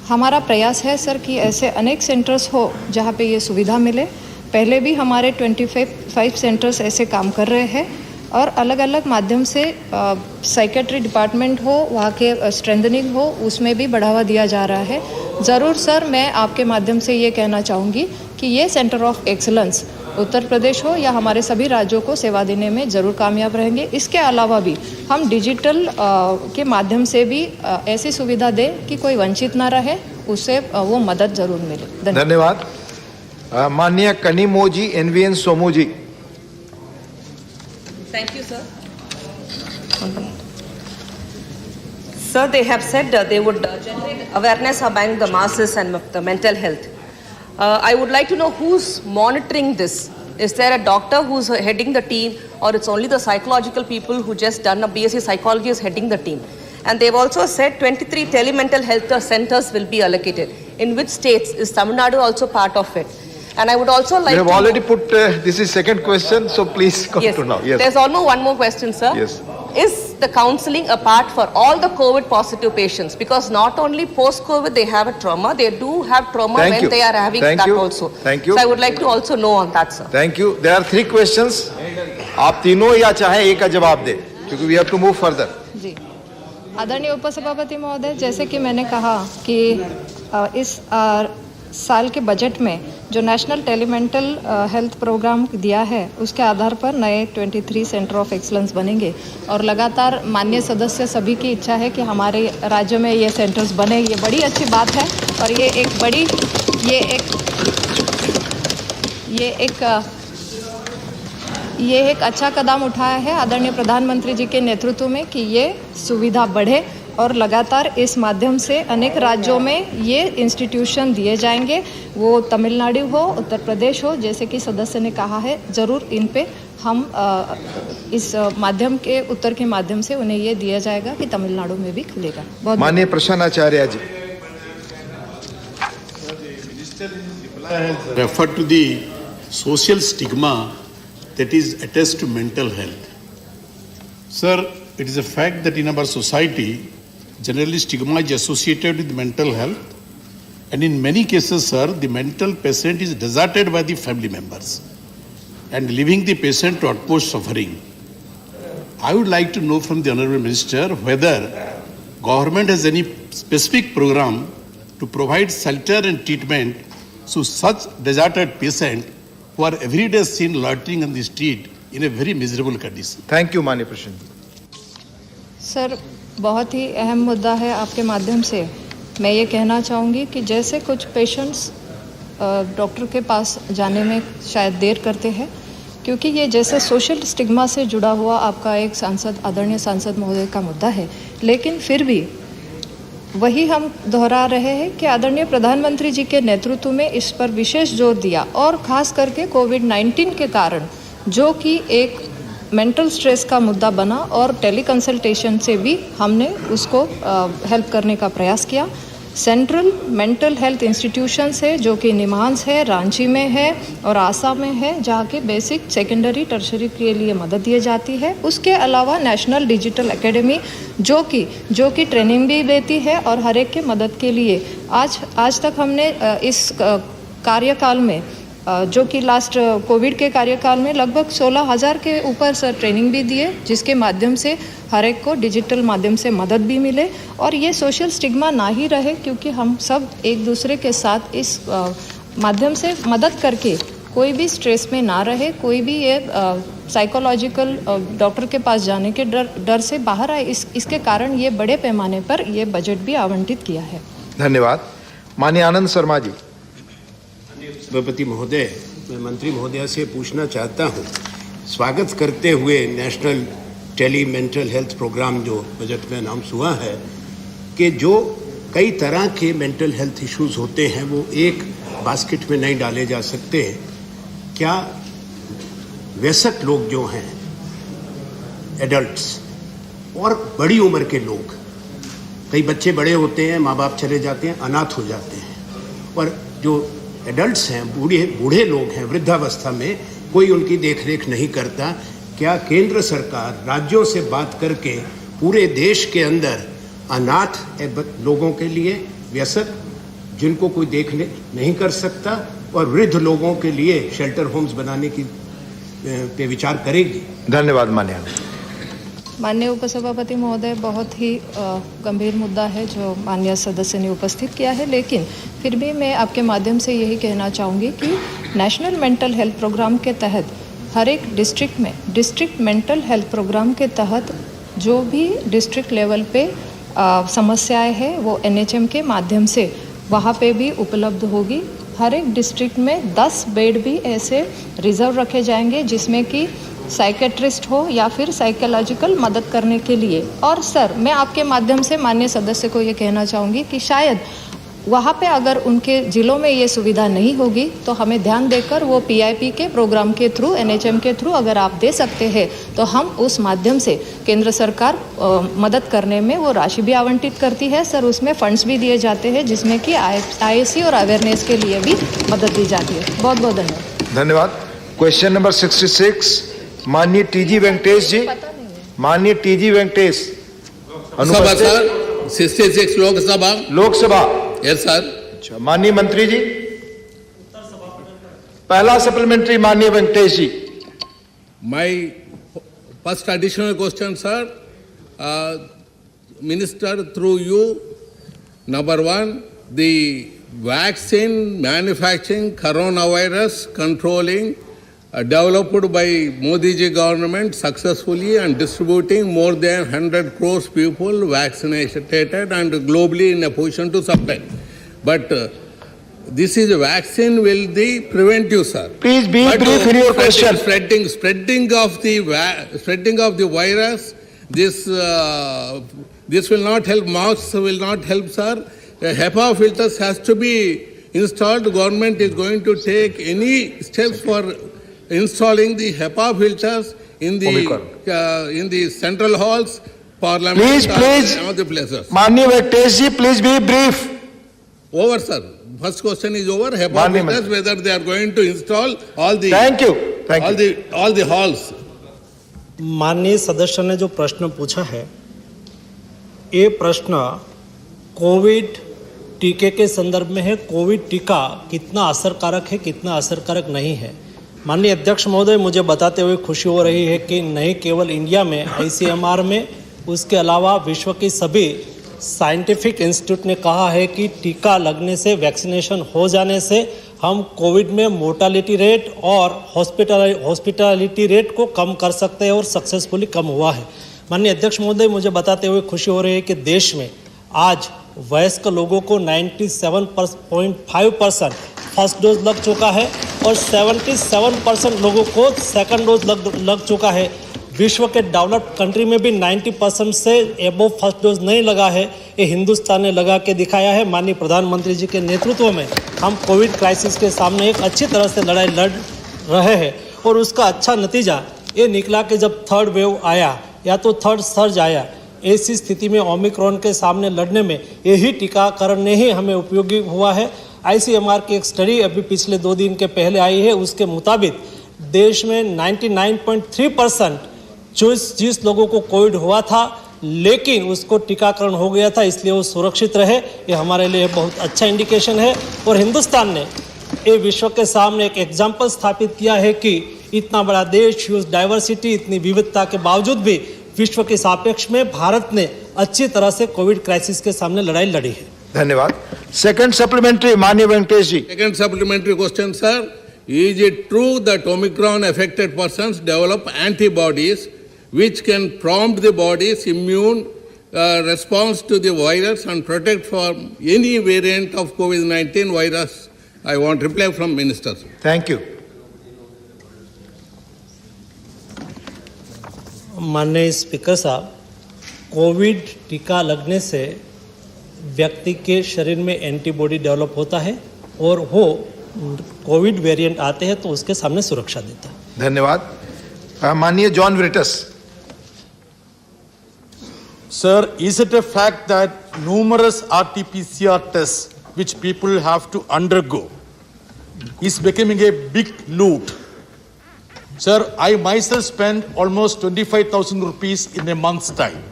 हमारा प्रयास है सर कि ऐसे अनेक सेंटर्स हो जहाँ पे ये सुविधा मिले। पहले भी हमारे 25 सेंटर्स ऐसे काम कर रहे हैं और अलग अलग माध्यम से साइकेट्री डिपार्टमेंट हो, वहाँ के स्ट्रेंथनिंग हो, उसमें भी बढ़ावा दिया जा रहा है। ज़रूर सर, मैं आपके माध्यम से ये कहना चाहूँगी कि ये centre of excellence Uttar Pradesh हो या हमारे सभी राज्यों को सेवा देने में ज़रूर कामयाब रहेंगे। इसके अलावा भी हम डिजिटल के माध्यम से भी ऐसी सुविधा दें कि कोई वंचित ना रहे, उससे वो मदद ज़रूर मिले। धन्यवाद। माननीय Kanimozhi NVN Somu ji. Thank you sir. Sir, they have said they would generate awareness among the masses and the mental health. I would like to know who's monitoring this. Is there a doctor who's heading the team, or it's only the psychological people who just done a BSc psychology is heading the team? And they've also said 23 telemental health centers will be allocated. In which states is Tamil Nadu also part of it? And I would also like You have to already put, this is second question, so please come yes, to now. Yes. There's almost one more question, sir. Yes. Is the counseling a part for all the COVID positive patients? Because not only post-COVID they have a trauma, they do have trauma when they are having that also. Thank you. So I would like to also know on that, sir. Thank you. There are 3 questions. आप तीनों या चाहे एक का जवाब दे, क्योंकि we have to move further. जी, आदरणीय उपसभापति महोदय, जैसे कि मैंने कहा कि इस साल के बजट में जो नेशनल टेलीमेंटल हेल्थ प्रोग्राम दिया है उसके आधार पर नए 23 सेंटर ऑफ एक्सीलेंस बनेंगे और लगातार माननीय सदस्य सभी की इच्छा है कि हमारे राज्य में ये सेंटर्स बने। ये बड़ी अच्छी बात है और ये एक अच्छा कदम उठाया है आदरणीय प्रधानमंत्री जी के नेतृत्व में कि ये सुविधा बढ़े और लगातार इस माध्यम से अनेक राज्यों में ये इंस्टीट्यूशन दिए जाएंगे। वो तमिलनाडु हो, उत्तर प्रदेश हो, जैसे कि सदस्य ने कहा है, ज़रूर इन पे हम इस माध्यम के उत्तर के माध्यम से उन्हें ये दिया जाएगा कि तमिलनाडु में भी खुलेगा। बहुत माननीय प्रश्नाचार्य जी। Refer to the social stigma that is attached to mental health. Sir, it is a fact that in our society, generally stigma is associated with mental health, and in many cases, sir, the mental patient is deserted by the family members and leaving the patient to utmost suffering. I would like to know from the Honourable Minister whether government has any specific program to provide shelter and treatment to such deserted patients who are every day seen loitering on the street in a very miserable condition. Thank you, माननीय प्रश्न। Sir, बहुत ही अहम मुद्दा है। आपके माध्यम से मैं ये कहना चाहूँगी कि जैसे कुछ पेशेंट्स डॉक्टर के पास जाने में शायद देर करते हैं, क्योंकि ये जैसे सोशल स्टिग्मा से जुड़ा हुआ आपका एक आदरणीय सांसद महोदय का मुद्दा है, लेकिन फिर भी वही हम दोहरा रहे हैं कि आदरणीय प्रधानमंत्री जी के नेतृत्व में इस पर विशेष जोर दिया और ख़ास करके कोविड-19 के कारण जो कि एक मेंटल स्ट्रेस का मुद्दा बना और टेली कंसल्टेशन से भी हमने उसको हेल्प करने का प्रयास किया। सेंट्रल मेंटल हेल्थ इंस्टीट्यूशंस है जो कि निमांस है, रांची में है और आसाम में है, जहाँ के बेसिक सेकेंडरी टर्शरी के लिए मदद दी जाती है। उसके अलावा नेशनल डिजिटल एकेडमी जो कि ट्रेनिंग भी देती है और हर एक के मदद के लिए आज तक हमने इस कार्यकाल में जो कि लास्ट कोविड के कार्यकाल में लगभग 16,000 के ऊपर सर ट्रेनिंग भी दिए, जिसके माध्यम से हर एक को डिजिटल माध्यम से मदद भी मिले और ये सोशल स्टिग्मा ना ही रहे, क्योंकि हम सब एक दूसरे के साथ इस माध्यम से मदद करके कोई भी स्ट्रेस में ना रहे, कोई भी ये साइकोलॉजिकल डॉक्टर के पास जाने के डर से बाहर आए। इसके कारण ये बड़े पैमाने पर ये बजट भी आवंटित किया है। धन्यवाद। माननीय आनंद शर्मा जी। सभापति महोदय, मैं मंत्री महोदय से पूछना चाहता हूं, स्वागत करते हुए national tele mental health program जो बजट में अनाउंस हुआ है कि जो कई तरह के मेंटल हेल्थ इश्यूज होते हैं वो एक बास्केट में नहीं डाले जा सकते। क्या वयस्क लोग जो हैं, एडल्ट्स और बड़ी उम्र के लोग, कई बच्चे बड़े होते हैं, माँ बाप चले जाते हैं, अनाथ हो जाते हैं, और जो एडल्ट्स हैं, बूढ़े लोग हैं, वृद्धावस्था में कोई उनकी देखरेख नहीं करता। क्या केंद्र सरकार राज्यों से बात करके पूरे देश के अंदर अनाथ लोगों के लिए, वयस्क जिनको कोई देखने नहीं कर सकता, और वृद्ध लोगों के लिए शेल्टर होम्स बनाने की पे विचार करेगी? धन्यवाद। माननीय उपसभापति महोदय, बहुत ही गंभीर मुद्दा है जो माननीय सदस्य ने उपस्थित किया है, लेकिन फिर भी मैं आपके माध्यम से यही कहना चाहूँगी कि नेशनल मेंटल हेल्थ प्रोग्राम के तहत हर एक डिस्ट्रिक्ट में डिस्ट्रिक्ट मेंटल हेल्थ प्रोग्राम के तहत जो भी डिस्ट्रिक्ट लेवल पे समस्याएं हैं वो NHM के माध्यम से वहाँ पे भी उपलब्ध होगी। हर एक डिस्ट्रिक्ट में 10 बेड भी ऐसे रिजर्व रखे जाएंगे जिसमें कि साइकेट्रिस्ट हो या फिर साइकोलॉजिकल मदद करने के लिए। और सर, मैं आपके माध्यम से माननीय सदस्य को ये कहना चाहूँगी कि शायद वहाँ पे अगर उनके ज़िलों में ये सुविधा नहीं होगी तो हमें ध्यान देकर वो PIP के प्रोग्राम के थ्रू, NHM के थ्रू अगर आप दे सकते हैं तो हम उस माध्यम से केंद्र सरकार मदद करने में वो राशि भी आवंटित करती है। सर, उसमें फंड्स भी दिए जाते हैं जिसमें कि IAC और अवेयरनेस के लिए भी मदद दी जाती है। बहुत बहुत धन्यवाद। धन्यवाद। क्वेश्चन नंबर 66, माननीय TG वेंकटेश जी। माननीय TG वेंकटेश, अनुपस्थित। 66 लोकसभा। Yes sir. अच्छा, माननीय मंत्री जी। पहला सप्लीमेंट्री, माननीय वेंकटेश जी। My first additional question, sir. Minister, through you, number one, the vaccine manufacturing, coronavirus controlling, developed by Modi ji government successfully and distributing more than 100 crores people vaccinated and globally in a position to supply. But this is a vaccine will prevent you, sir. Please be brief in your question. Spreading of the virus. This will not help. Masks will not help, sir. HEPA filters has to be installed. Government is going to take any steps for installing the HEPA filters in the central halls, parliament, please. and other places. माननीय वेंकटेश जी, please be brief. Over, sir. First question is over. HEPA filters, whether they are going to install all the Thank you. all the halls. माननीय सदस्य ने जो प्रश्न पूछा है, ये प्रश्न कोविड टीके के संदर्भ में है। कोविड टीका कितना असरकारक है, कितना असरकारक नहीं है। माननीय अध्यक्ष महोदय, मुझे बताते हुए खुशी हो रही है कि नहीं केवल इंडिया में, ICMR में, उसके अलावा विश्व की सभी साइंटिफिक इंस्टीट्यूट ने कहा है कि टीका लगने से, वैक्सीनेशन हो जाने से हम कोविड में मोर्टालिटी रेट और हॉस्पिटलिटी रेट को कम कर सकते हैं और सक्सेसफुली कम हुआ है। माननीय अध्यक्ष महोदय, मुझे बताते हुए खुशी हो रही है कि देश में आज वयस्क लोगों को 97.5% फर्स्ट डोज लग चुका है और 77% लोगों को सेकंड डोज लग चुका है। विश्व के डेवलप्ड कंट्री में भी 90% से एबोव फर्स्ट डोज नहीं लगा है। ये हिंदुस्तान ने लगा के दिखाया है। माननीय प्रधानमंत्री जी के नेतृत्व में हम कोविड क्राइसिस के सामने एक अच्छी तरह से लड़ाई लड़ रहे हैं और उसका अच्छा नतीजा ये निकला कि जब थर्ड वेव आया या तो थर्ड सर्ज आया, ऐसी स्थिति में ओमिक्रॉन के सामने लड़ने में यही टीकाकरण ने ही हमें उपयोगी हुआ है। ICMR की एक स्टडी अभी पिछले 2 दिन के पहले आई है, उसके मुताबिक देश में 99.3% जिस लोगों को कोविड हुआ था लेकिन उसको टीकाकरण हो गया था, इसलिए वो सुरक्षित रहे। ये हमारे लिए बहुत अच्छा इंडिकेशन है और हिंदुस्तान ने ये विश्व के सामने एक एग्जाम्पल स्थापित किया है कि इतना बड़ा देश, ह्यूज डाइवर्सिटी, इतनी विविधता के बावजूद भी विश्व के सापेक्ष में भारत ने अच्छी तरह से कोविड क्राइसिस के सामने लड़ाई लड़ी है। धन्यवाद। सेकंड सप्लीमेंट्री, माननीय वेंकटेश जी। Second supplementary question, sir. Is it true that Omicron affected persons develop antibodies which can prompt the body's immune response to the virus and protect from any variant of COVID-19 virus? I want reply from Minister. Thank you. माननीय speaker साहब, Covid टीका लगने से व्यक्ति के शरीर में antibody develop होता है और वो कोविड वेरिएंट आते हैं तो उसके सामने सुरक्षा देता है। धन्यवाद। माननीय John ब्रिटस। Sir, is it a fact that numerous RT-PCR tests which people have to undergo is becoming a big loot? Sir, I myself spend almost 25,000 rupees in a month's time.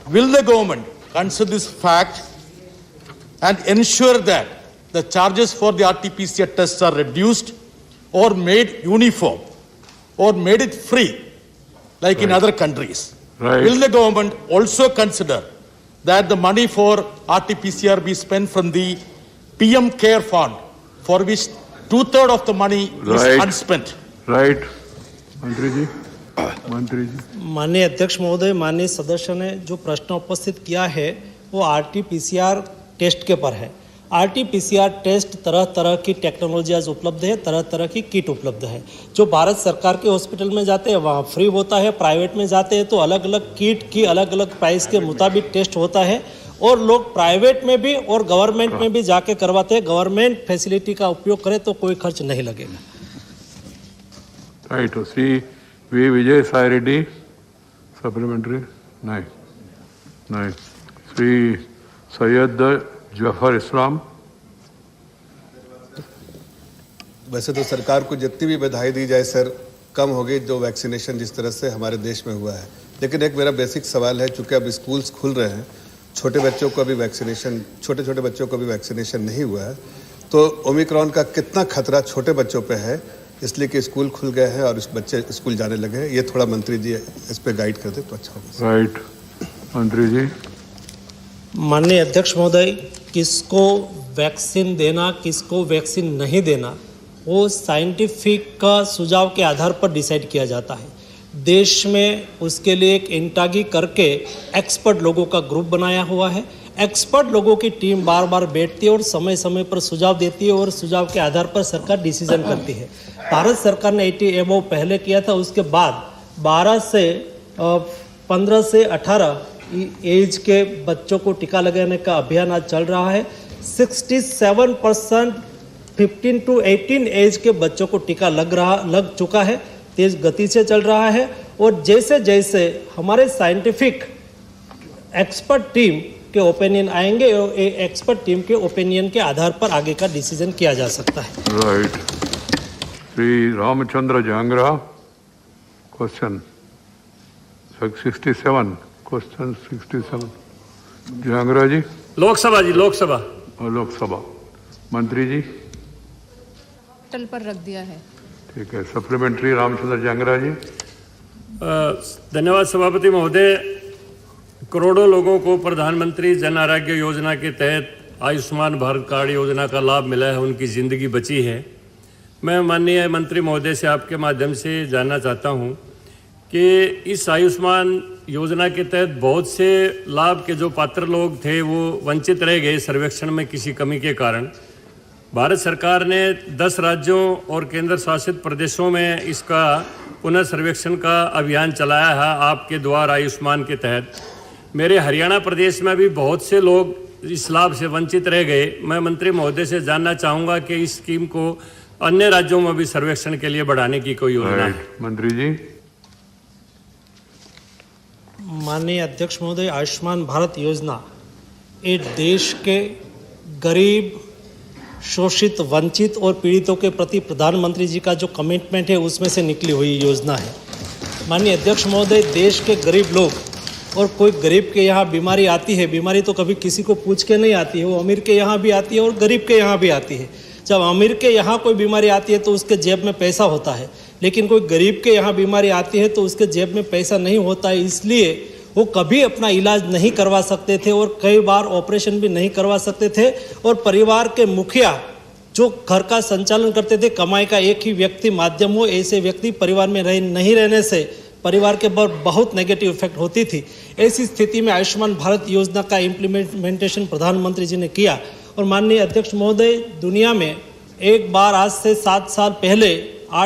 Will the government consider this fact and ensure that the charges for the RT-PCR tests are reduced or made uniform or made it free like in other countries? Right. Will the government also consider that the money for RT-PCR be spent from the PM Care Fund, for which 2/3 of the money is unspent? Right. मंत्री जी। माननीय अध्यक्ष महोदय, माननीय सदस्य ने जो प्रश्न उपस्थित किया है वो RT-PCR टेस्ट के पर है। RT-PCR टेस्ट तरह तरह की टेक्नोलॉजी आज उपलब्ध है, तरह तरह की किट उपलब्ध है। जो भारत सरकार के हॉस्पिटल में जाते हैं वहाँ फ्री होता है, प्राइवेट में जाते हैं तो अलग अलग किट की अलग अलग प्राइस के मुताबिक टेस्ट होता है और लोग प्राइवेट में भी और गवर्नमेंट में भी जाके करवाते हैं। गवर्नमेंट फैसिलिटी का उपयोग करें तो कोई खर्च नहीं लगेगा। Right. Sri V. Vijay Sai Reddy, supplementary. Nice. Nice. Sri Syed Jafar Islam. वैसे तो सरकार को जितनी भी बधाई दी जाए सर, कम हो गई जो वैक्सीनेशन जिस तरह से हमारे देश में हुआ है। लेकिन एक मेरा बेसिक सवाल है, चूंकि अब स्कूल्स खुल रहे हैं, छोटे छोटे बच्चों को अभी वैक्सीनेशन नहीं हुआ है, तो ओमिक्रॉन का कितना खतरा छोटे बच्चों पे है, इसलिए कि स्कूल खुल गए हैं और इस बच्चे स्कूल जाने लगे हैं। ये थोड़ा मंत्री जी इस पे गाइड कर दे तो अच्छा होगा। राइट, मंत्री जी। माननीय अध्यक्ष महोदय, किसको वैक्सीन देना किसको वैक्सीन नहीं देना वो साइंटिफिक का सुझाव के आधार पर डिसाइड किया जाता है। देश में उसके लिए एक इंटागी करके एक्सपर्ट लोगों का ग्रुप बनाया हुआ है। एक्सपर्ट लोगों की टीम बार बार बैठती है और समय समय पर सुझाव देती है और सुझाव के आधार पर सरकार डिसीजन करती है। भारत सरकार ने 80 एबव पहले किया था, उसके बाद 15 से 18 एज के बच्चों को टीका लगाने का अभियान आज चल रहा है। 67% 15 to 18 एज के बच्चों को टीका लग चुका है, तेज गति से चल रहा है। और जैसे जैसे हमारे साइंटिफिक एक्सपर्ट टीम के ओपिनियन आएंगे, एक्सपर्ट टीम के ओपिनियन के आधार पर आगे का डिसीजन किया जा सकता है। Right. Shri Ramchandra Jangra, question 67, question 67। Jangra ji. Lok Sabha ji, Lok Sabha. और लोकसभा मंत्री जी टल पर रख दिया है। ठीक है। सप्लीमेंट्री रामचंद्र जांगरा जी। धन्यवाद सभापति महोदय। करोड़ों लोगों को प्रधानमंत्री जन आरोग्य योजना के तहत आयुष्मान भारत कार्ड योजना का लाभ मिला है, उनकी ज़िंदगी बची है। मैं माननीय मंत्री महोदय से आपके माध्यम से जानना चाहता हूं कि इस आयुष्मान योजना के तहत बहुत से लाभ के जो पात्र लोग थे वो वंचित रह गए सर्वेक्षण में किसी कमी के कारण। भारत सरकार ने 10 राज्यों और केंद्र शासित प्रदेशों में इसका पुनः सर्वेक्षण का अभियान चलाया है आपके द्वारा आयुष्मान के तहत। मेरे हरियाणा प्रदेश में भी बहुत से लोग इस लाभ से वंचित रह गए। मैं मंत्री महोदय से जानना चाहूँगा कि इस स्कीम को अन्य राज्यों में भी सर्वेक्षण के लिए बढ़ाने की कोई योजना है? मंत्री जी। माननीय अध्यक्ष महोदय, आयुष्मान भारत योजना एक देश के गरीब, शोषित, वंचित और पीड़ितों के प्रति प्रधानमंत्री जी का जो कमिटमेंट है उसमें से निकली हुई योजना है। माननीय अध्यक्ष महोदय, देश के गरीब लोग, और कोई गरीब के यहाँ बीमारी आती है, बीमारी तो कभी किसी को पूछ के नहीं आती है, वो अमीर के यहाँ भी आती है और गरीब के यहाँ भी आती है। जब अमीर के यहाँ कोई बीमारी आती है तो उसके जेब में पैसा होता है, लेकिन कोई गरीब के यहाँ बीमारी आती है तो उसके जेब में पैसा नहीं होता है, इसलिए वो कभी अपना इलाज नहीं करवा सकते थे और कई बार ऑपरेशन भी नहीं करवा सकते थे। और परिवार के मुखिया जो घर का संचालन करते थे, कमाई का एक ही व्यक्ति माध्यम हो, ऐसे व्यक्ति परिवार में नहीं रहने से परिवार के पर बहुत नेगेटिव इफेक्ट होती थी। ऐसी स्थिति में आयुष्मान भारत योजना का इम्प्लीमेंटेशन प्रधानमंत्री जी ने किया। और माननीय अध्यक्ष महोदय, दुनिया में एक बार आज से 8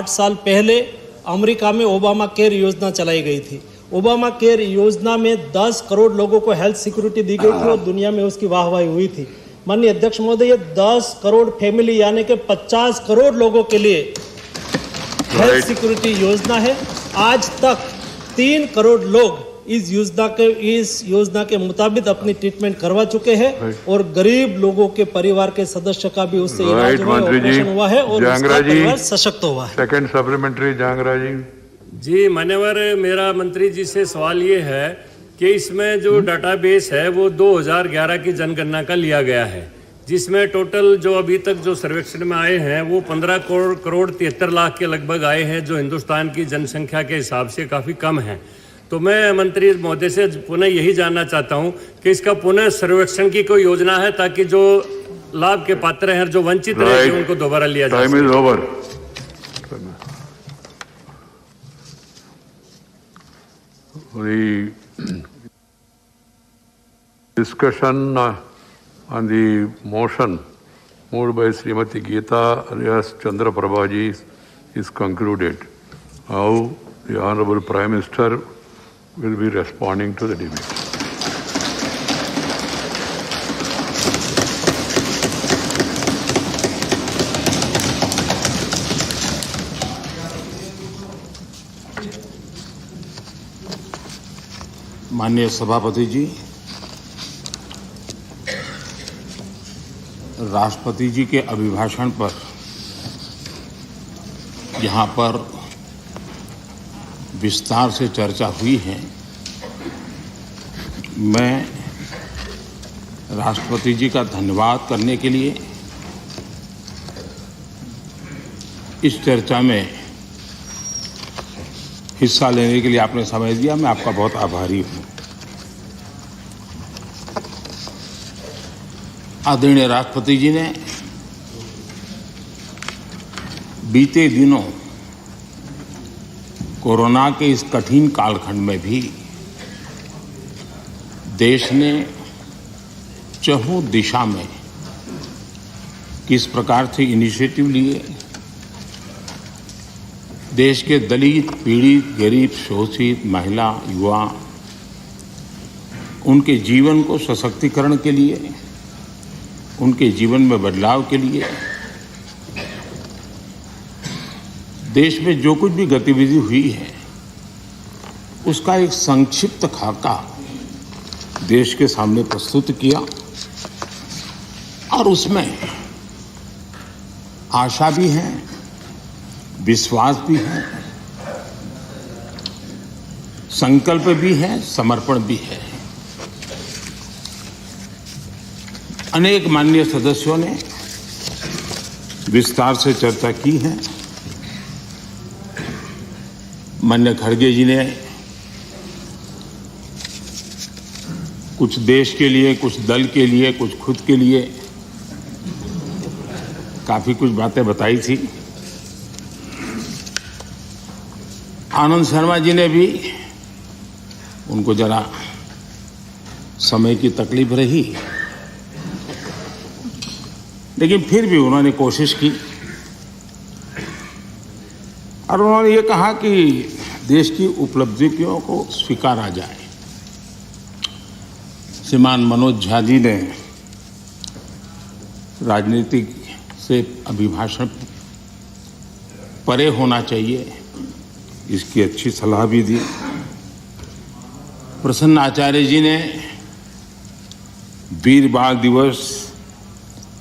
साल पहले अमेरिका में ओबामा केयर योजना चलाई गई थी। ओबामा केयर योजना में 10 करोड़ लोगों को हेल्थ सिक्योरिटी दी गई थी और दुनिया में उसकी वाहवाही हुई थी। माननीय अध्यक्ष महोदय, ये 10 करोड़ फैमिली यानी कि 50 करोड़ लोगों के लिए हेल्थ सिक्योरिटी योजना है। आज तक 3 करोड़ लोग इस योजना के मुताबिक अपनी ट्रीटमेंट करवा चुके हैं और गरीब लोगों के परिवार के सदस्य का भी उससे इलाज हुआ, ऑपरेशन हुआ है और उसका परिवार सशक्त हुआ है। सेकंड सप्लीमेंट्री जांगरा जी। जी मान्यवर, मेरा मंत्री जी से सवाल ये है कि इसमें जो डाटाबेस है वो 2011 की जनगणना का लिया गया है, जिसमें टोटल जो अभी तक जो सर्वेक्षण में आए हैं वो 15 करोड़ 73 लाख के लगभग आए हैं, जो हिंदुस्तान की जनसंख्या के हिसाब से काफ़ी कम है। तो मैं मंत्री महोदय से पुनः यही जानना चाहता हूं कि इसका पुनः सर्वेक्षण की कोई योजना है ताकि जो लाभ के पात्र हैं, जो वंचित रहे, उनको दोबारा लिया जाए। Time is over. Discussion on the motion moved by Srimati Geeta Reyes Chandra Prabhaji is concluded. Now the Honorable Prime Minister will be responding to the debate. माननीय सभापति जी, राष्ट्रपति जी के अभिभाषण पर यहाँ पर विस्तार से चर्चा हुई है। मैं राष्ट्रपति जी का धन्यवाद करने के लिए इस चर्चा में हिस्सा लेने के लिए आपने समय दिया, मैं आपका बहुत आभारी हूँ। आदरणीय राष्ट्रपति जी ने बीते दिनों कोरोना के इस कठिन कालखंड में भी देश ने चहुं दिशा में किस प्रकार से इनिशिएटिव लिए, देश के दलित, पीड़ित, गरीब, शोषित, महिला, युवा, उनके जीवन को सशक्तिकरण के लिए, उनके जीवन में बदलाव के लिए देश में जो कुछ भी गतिविधि हुई है उसका एक संक्षिप्त खाका देश के सामने प्रस्तुत किया और उसमें आशा भी है, विश्वास भी है, संकल्प भी है, समर्पण भी है। अनेक माननीय सदस्यों ने विस्तार से चर्चा की है। माननीय खड़गे जी ने कुछ देश के लिए, कुछ दल के लिए, कुछ खुद के लिए काफी कुछ बातें बताई थी। आनंद शर्मा जी ने भी, उनको जरा समय की तकलीफ रही, लेकिन फिर भी उन्होंने कोशिश की और उन्होंने ये कहा कि देश की उपलब्धियों को स्वीकारा जाए। श्रीमान मनोज झा जी ने राजनीतिक से अभिभाषण परे होना चाहिए, इसकी अच्छी सलाह भी दी। प्रसन्न आचार्य जी ने वीर बाल दिवस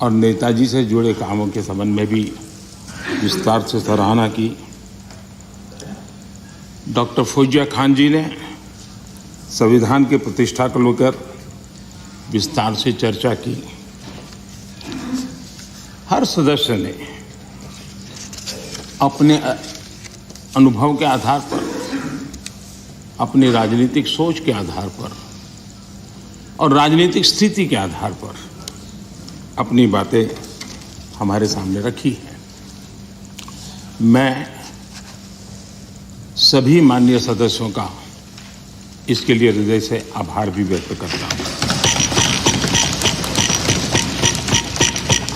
और नेताजी से जुड़े कामों के संबंध में भी विस्तार से सराहना की। डॉक्टर फौजिया खान जी ने संविधान की प्रतिष्ठा को लेकर विस्तार से चर्चा की। हर सदस्य ने अपने अनुभव के आधार पर, अपनी राजनीतिक सोच के आधार पर और राजनीतिक स्थिति के आधार पर अपनी बातें हमारे सामने रखी हैं। मैं सभी माननीय सदस्यों का इसके लिए हृदय से आभार भी व्यक्त करता हूं।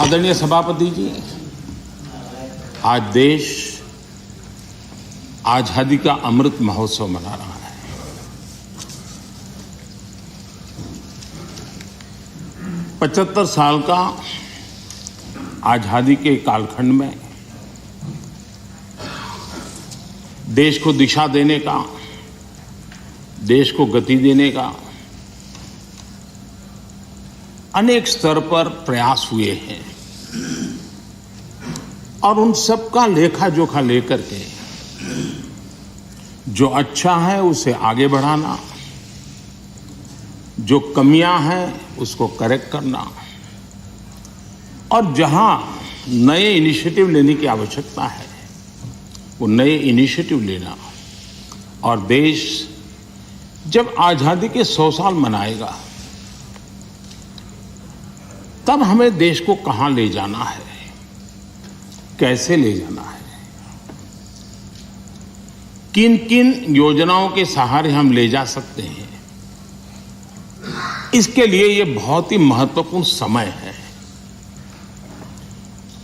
आदरणीय सभापति जी, आज देश आजादी का अमृत महोत्सव मना रहा है। पचहत्तर साल का आजादी के कालखंड में देश को दिशा देने का, देश को गति देने का अनेक स्तर पर प्रयास हुए हैं और उन सब का लेखा जोखा लेकर के जो अच्छा है उसे आगे बढ़ाना, जो कमियां हैं उसको करेक्ट करना और जहां नए इनिशिएटिव लेने की आवश्यकता है वो नए इनिशिएटिव लेना। और देश जब आजादी के 100 साल मनाएगा तब हमें देश को कहां ले जाना है, कैसे ले जाना है, किन किन योजनाओं के सहारे हम ले जा सकते हैं, इसके लिए ये बहुत ही महत्वपूर्ण समय है।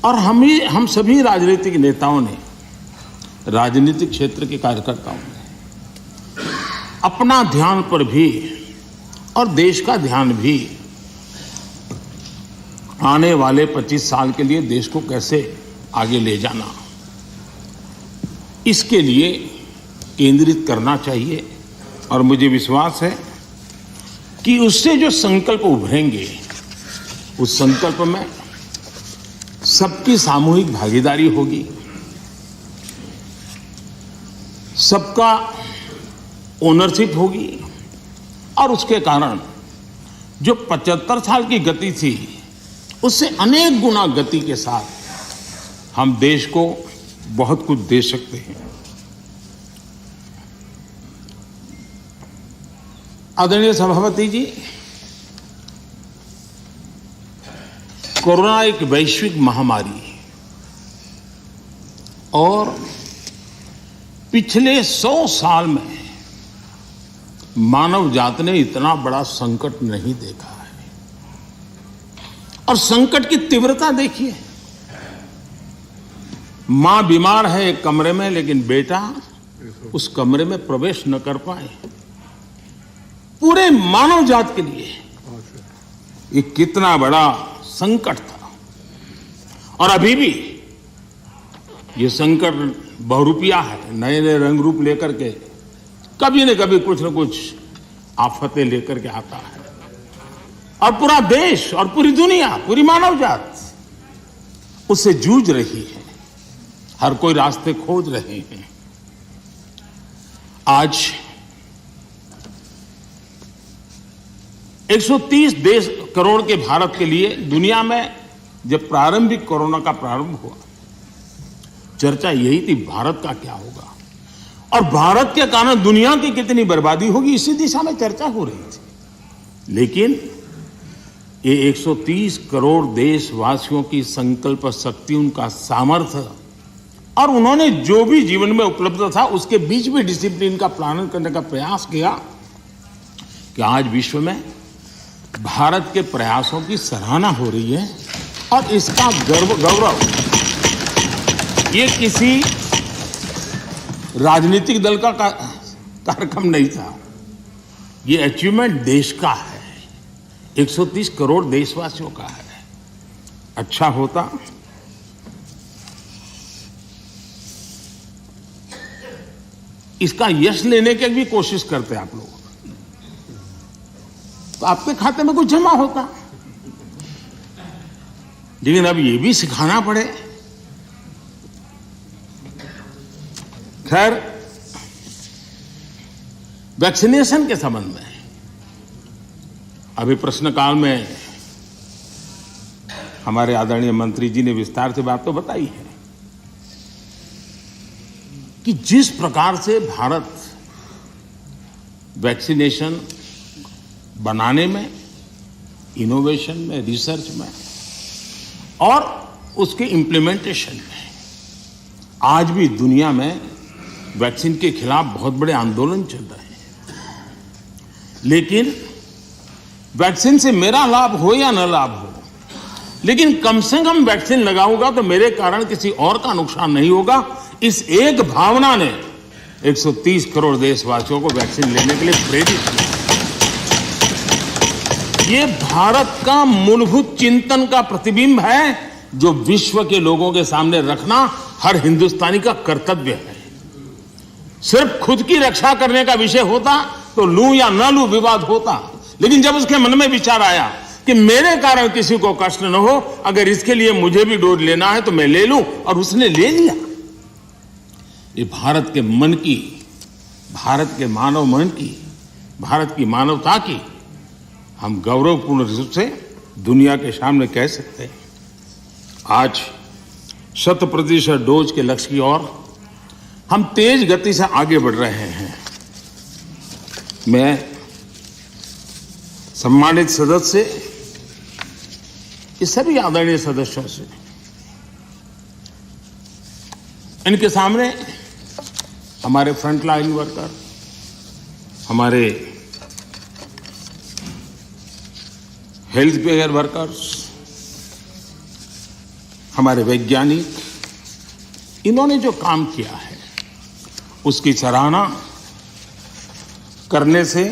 और हम सभी राजनीतिक नेताओं ने, राजनीतिक क्षेत्र के कार्यकर्ताओं ने अपना ध्यान पर भी और देश का ध्यान भी आने वाले 25 साल के लिए देश को कैसे आगे ले जाना, इसके लिए केंद्रित करना चाहिए। और मुझे विश्वास है कि उससे जो संकल्प उभरेंगे, उस संकल्प में सबकी सामूहिक भागीदारी होगी, सबका ओनरशिप होगी, और उसके कारण जो 75 साल की गति थी उससे अनेक गुना गति के साथ हम देश को बहुत कुछ दे सकते हैं। आदरणीय सभापति जी, कोरोना एक वैश्विक महामारी और पिछले 100 साल में मानव जात ने इतना बड़ा संकट नहीं देखा है। और संकट की तीव्रता देखिए, मां बीमार है एक कमरे में, लेकिन बेटा उस कमरे में प्रवेश न कर पाए। पूरे मानव जात के लिए ये कितना बड़ा संकट था। और अभी भी ये संकट बहुरूपिया है, नए नए रंग रूप लेकर के कभी न कभी कुछ न कुछ आफतें लेकर के आता है। और पूरा देश और पूरी दुनिया, पूरी मानव जात उससे जूझ रही है। हर कोई रास्ते खोज रहे हैं। आज 130 करोड़ के भारत के लिए दुनिया में जब प्रारंभिक कोरोना का प्रारंभ हुआ, चर्चा यही थी भारत का क्या होगा और भारत के कारण दुनिया की कितनी बर्बादी होगी, इसी दिशा में चर्चा हो रही थी। लेकिन ये 130 करोड़ देशवासियों की संकल्प शक्ति, उनका सामर्थ्य और उन्होंने जो भी जीवन में उपलब्ध था उसके बीच में डिसिप्लिन का पालन करने का प्रयास किया कि आज विश्व में भारत के प्रयासों की सराहना हो रही है। और इसका गौरव ये किसी राजनीतिक दल का कार्यक्रम नहीं था, ये अचीवमेंट देश का है, 130 करोड़ देशवासियों का है। अच्छा होता इसका यश लेने की भी कोशिश करते आप लोग, तो आपके खाते में कुछ जमा होता। लेकिन अब ये भी सिखाना पड़े। खैर, वैक्सीनेशन के संबंध में अभी प्रश्नकाल में हमारे आदरणीय मंत्री जी ने विस्तार से बात तो बताई है कि जिस प्रकार से भारत वैक्सीनेशन बनाने में, इनोवेशन में, रिसर्च में और उसके इम्प्लीमेंटेशन में आज भी दुनिया में वैक्सीन के खिलाफ बहुत बड़े आंदोलन चल रहे हैं। लेकिन वैक्सीन से मेरा लाभ हो या न लाभ हो, लेकिन कम से कम वैक्सीन लगाऊंगा तो मेरे कारण किसी और का नुकसान नहीं होगा, इस एक भावना ने 130 करोड़ देशवासियों को वैक्सीन लेने के लिए प्रेरित किया। ये भारत का मूलभूत चिंतन का प्रतिबिंब है जो विश्व के लोगों के सामने रखना हर हिंदुस्तानी का कर्तव्य है। सिर्फ खुद की रक्षा करने का विषय होता तो लूं या न लूं विवाद होता, लेकिन जब उसके मन में विचार आया कि मेरे कारण किसी को कष्ट न हो, अगर इसके लिए मुझे भी डोज लेना है तो मैं ले लूं, और उसने ले लिया। ये भारत के मन की, भारत के मानव मन की, भारत की मानवता की हम गौरवपूर्ण रूप से दुनिया के सामने कह सकते हैं। आज 100% डोज के लक्ष्य की ओर हम तेज गति से आगे बढ़ रहे हैं। मैं सम्मानित सदस्य, इस सभी आदरणीय सदस्यों से, इनके सामने हमारे फ्रंटलाइन वर्कर, हमारे हेल्थ केयर वर्कर्स, हमारे वैज्ञानिक, इन्होंने जो काम किया है उसकी सराहना करने से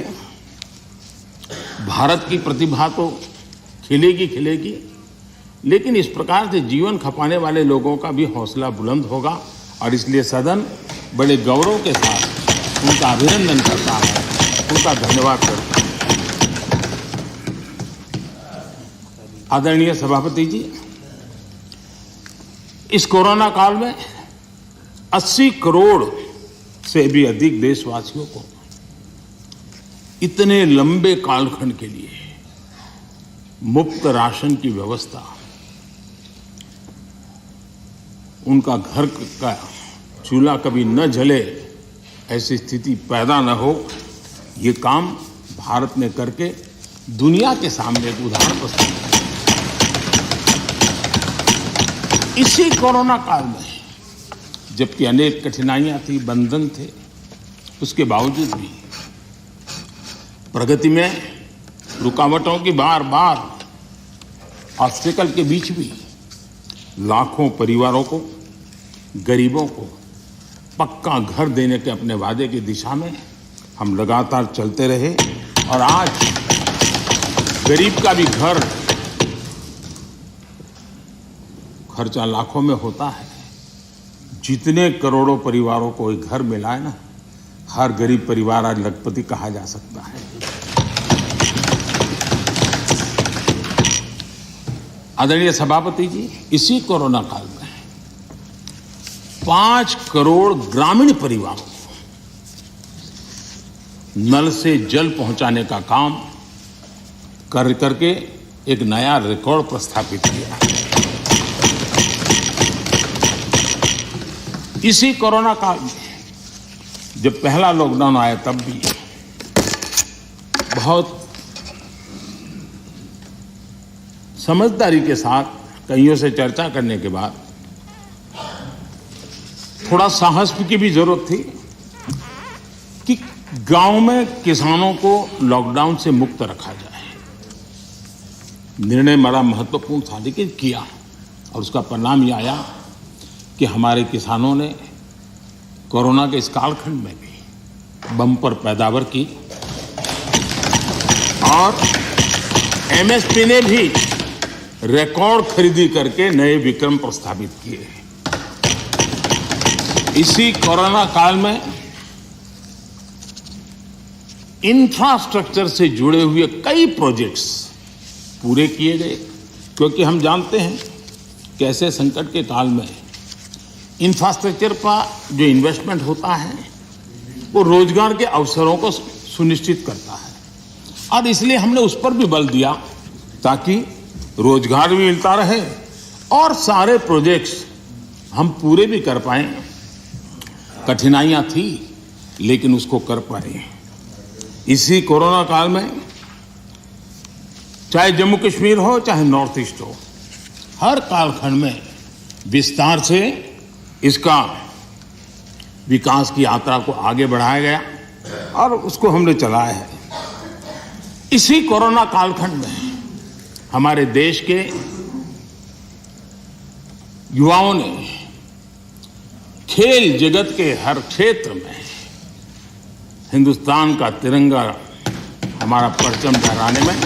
भारत की प्रतिभा तो खिलेगी, लेकिन इस प्रकार से जीवन खपाने वाले लोगों का भी हौसला बुलंद होगा और इसलिए सदन बड़े गौरव के साथ उनका अभिनंदन करता है, उनका धन्यवाद करता है। आदरणीय सभापति जी, इस कोरोना काल में 80 करोड़ से भी अधिक देशवासियों को इतने लंबे कालखंड के लिए मुफ्त राशन की व्यवस्था, उनका घर का चूल्हा कभी न जले, ऐसी स्थिति पैदा न हो, ये काम भारत ने करके दुनिया के सामने एक उदाहरण प्रस्तुत किया। इसी कोरोना काल में जबकि अनेक कठिनाइयां थी, बंधन थे, उसके बावजूद भी प्रगति में रुकावटों की बार ऑब्स्टेकल के बीच भी लाखों परिवारों को, गरीबों को पक्का घर देने के अपने वादे की दिशा में हम लगातार चलते रहे और आज गरीब का भी घर खर्चा लाखों में होता है। जितने करोड़ों परिवारों को एक घर मिला है ना, हर गरीब परिवार आज लखपति कहा जा सकता है। आदरणीय सभापति जी, इसी कोरोना काल में 5 करोड़ ग्रामीण परिवारों को नल से जल पहुंचाने का काम करके एक नया रिकॉर्ड प्रस्थापित किया। इसी कोरोना काल में जब पहला लॉकडाउन आया तब भी बहुत समझदारी के साथ कईयों से चर्चा करने के बाद थोड़ा साहस की भी जरूरत थी कि गांव में किसानों को लॉकडाउन से मुक्त रखा जाए। निर्णय बड़ा महत्वपूर्ण था, लेकिन किया और उसका परिणाम यह आया कि हमारे किसानों ने कोरोना के इस कालखंड में भी बम्पर पैदावार की और एमएसपी ने भी रिकॉर्ड खरीदी करके नए विक्रम प्रस्थापित किए। इसी कोरोना काल में इंफ्रास्ट्रक्चर से जुड़े हुए कई प्रोजेक्ट्स पूरे किए गए, क्योंकि हम जानते हैं कैसे संकट के काल में इंफ्रास्ट्रक्चर का जो इन्वेस्टमेंट होता है वो रोजगार के अवसरों को सुनिश्चित करता है और इसलिए हमने उस पर भी बल दिया ताकि रोजगार भी मिलता रहे और सारे प्रोजेक्ट्स हम पूरे भी कर पाए। कठिनाइयां थी लेकिन उसको कर पाए। इसी कोरोना काल में चाहे जम्मू कश्मीर हो चाहे नॉर्थ ईस्ट हो, हर कालखंड में विस्तार से इसका विकास की यात्रा को आगे बढ़ाया गया और उसको हमने चलाया है। इसी कोरोना कालखंड में हमारे देश के युवाओं ने खेल जगत के हर क्षेत्र में हिंदुस्तान का तिरंगा, हमारा परचम लहराने में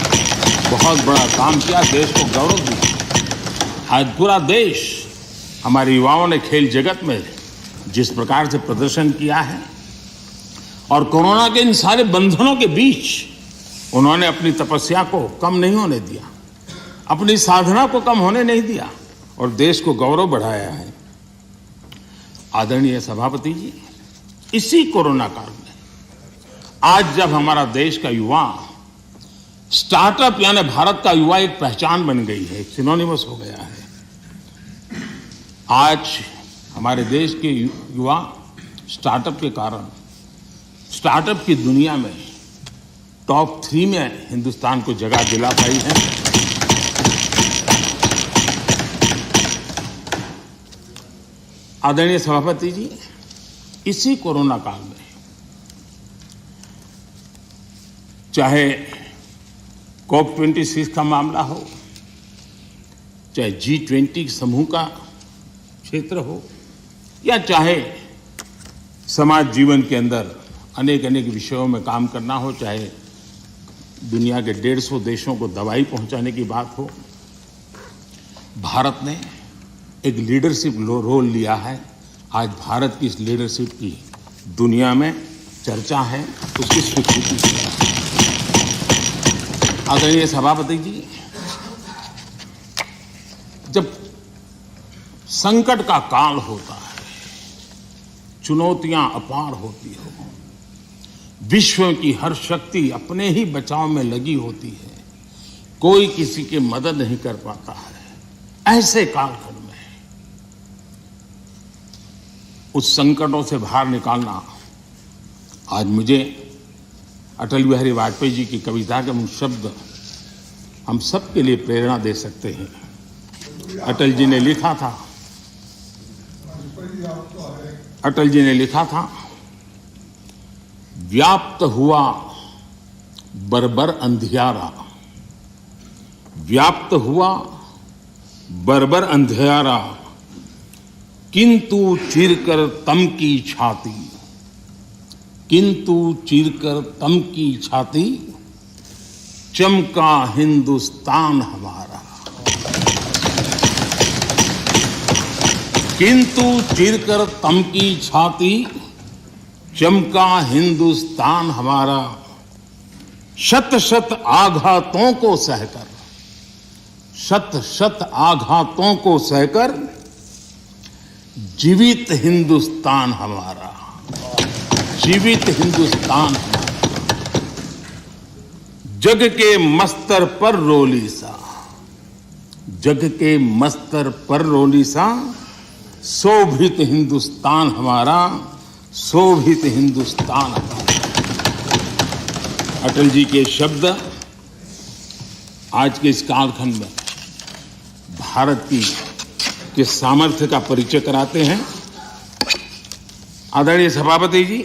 बहुत बड़ा काम किया, देश को गौरव दिया। आज पूरा देश, हमारे युवाओं ने खेल जगत में जिस प्रकार से प्रदर्शन किया है और कोरोना के इन सारे बंधनों के बीच उन्होंने अपनी तपस्या को कम नहीं होने दिया, अपनी साधना को कम होने नहीं दिया और देश को गौरव बढ़ाया है। आदरणीय सभापति जी, इसी कोरोना काल में आज जब हमारा देश का युवा स्टार्टअप यानी भारत का युवा एक पहचान बन गई है, एक सिनोनिमस हो गया है। आज हमारे देश के युवा स्टार्टअप के कारण स्टार्टअप की दुनिया में टॉप 3 में हिंदुस्तान को जगह दिला पाई है। आदरणीय सभापति जी, इसी कोरोना काल में चाहे COP26 का मामला हो, चाहे G20 समूह का क्षेत्र हो, या चाहे समाज जीवन के अंदर अनेक अनेक विषयों में काम करना हो, चाहे दुनिया के 150 देशों को दवाई पहुंचाने की बात हो, भारत ने एक लीडरशिप रोल लिया है। आज भारत की इस लीडरशिप की दुनिया में चर्चा है, उसकी स्वीकृति है। आदरणीय सभापति जी, जब संकट का काल होता है, चुनौतियां अपार होती हो, विश्व की हर शक्ति अपने ही बचाव में लगी होती है, कोई किसी की मदद नहीं कर पाता है, ऐसे कालखंड में उस संकटों से बाहर निकालना, आज मुझे अटल बिहारी वाजपेयी जी की कविता के मुख्य शब्द हम सबके लिए प्रेरणा दे सकते हैं। अटल जी ने लिखा था, व्याप्त हुआ बर्बर अंधियारा, व्याप्त हुआ बर्बर अंधियारा, किंतु चिरकर तम की छाती, किंतु चिरकर तम की छाती, चमका हिंदुस्तान हमारा, किंतु चिरकर तम की छाती, चमका हिंदुस्तान हमारा, शत शत आघातों को सहकर, शत शत आघातों को सहकर, जीवित हिंदुस्तान हमारा, जीवित हिंदुस्तान हमारा, जग के मस्तर पर रोली सा, जग के मस्तर पर रोली सा, शोभित हिंदुस्तान हमारा, शोभित हिंदुस्तान हमारा। अटल जी के शब्द आज के इस कालखंड में भारत के सामर्थ्य का परिचय कराते हैं। आदरणीय सभापति जी,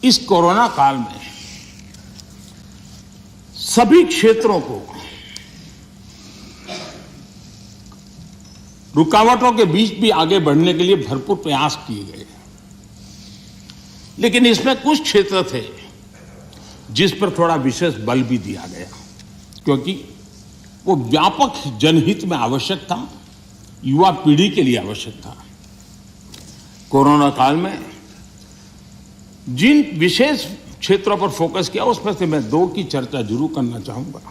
इस कोरोना काल में सभी क्षेत्रों को रुकावटों के बीच भी आगे बढ़ने के लिए भरपूर प्रयास किए गए, लेकिन इसमें कुछ क्षेत्र थे जिस पर थोड़ा विशेष बल भी दिया गया, क्योंकि वो व्यापक जनहित में आवश्यक था, युवा पीढ़ी के लिए आवश्यक था। कोरोना काल में जिन विशेष क्षेत्रों पर फोकस किया, उसमें से मैं दो की चर्चा जरूर करना चाहूंगा।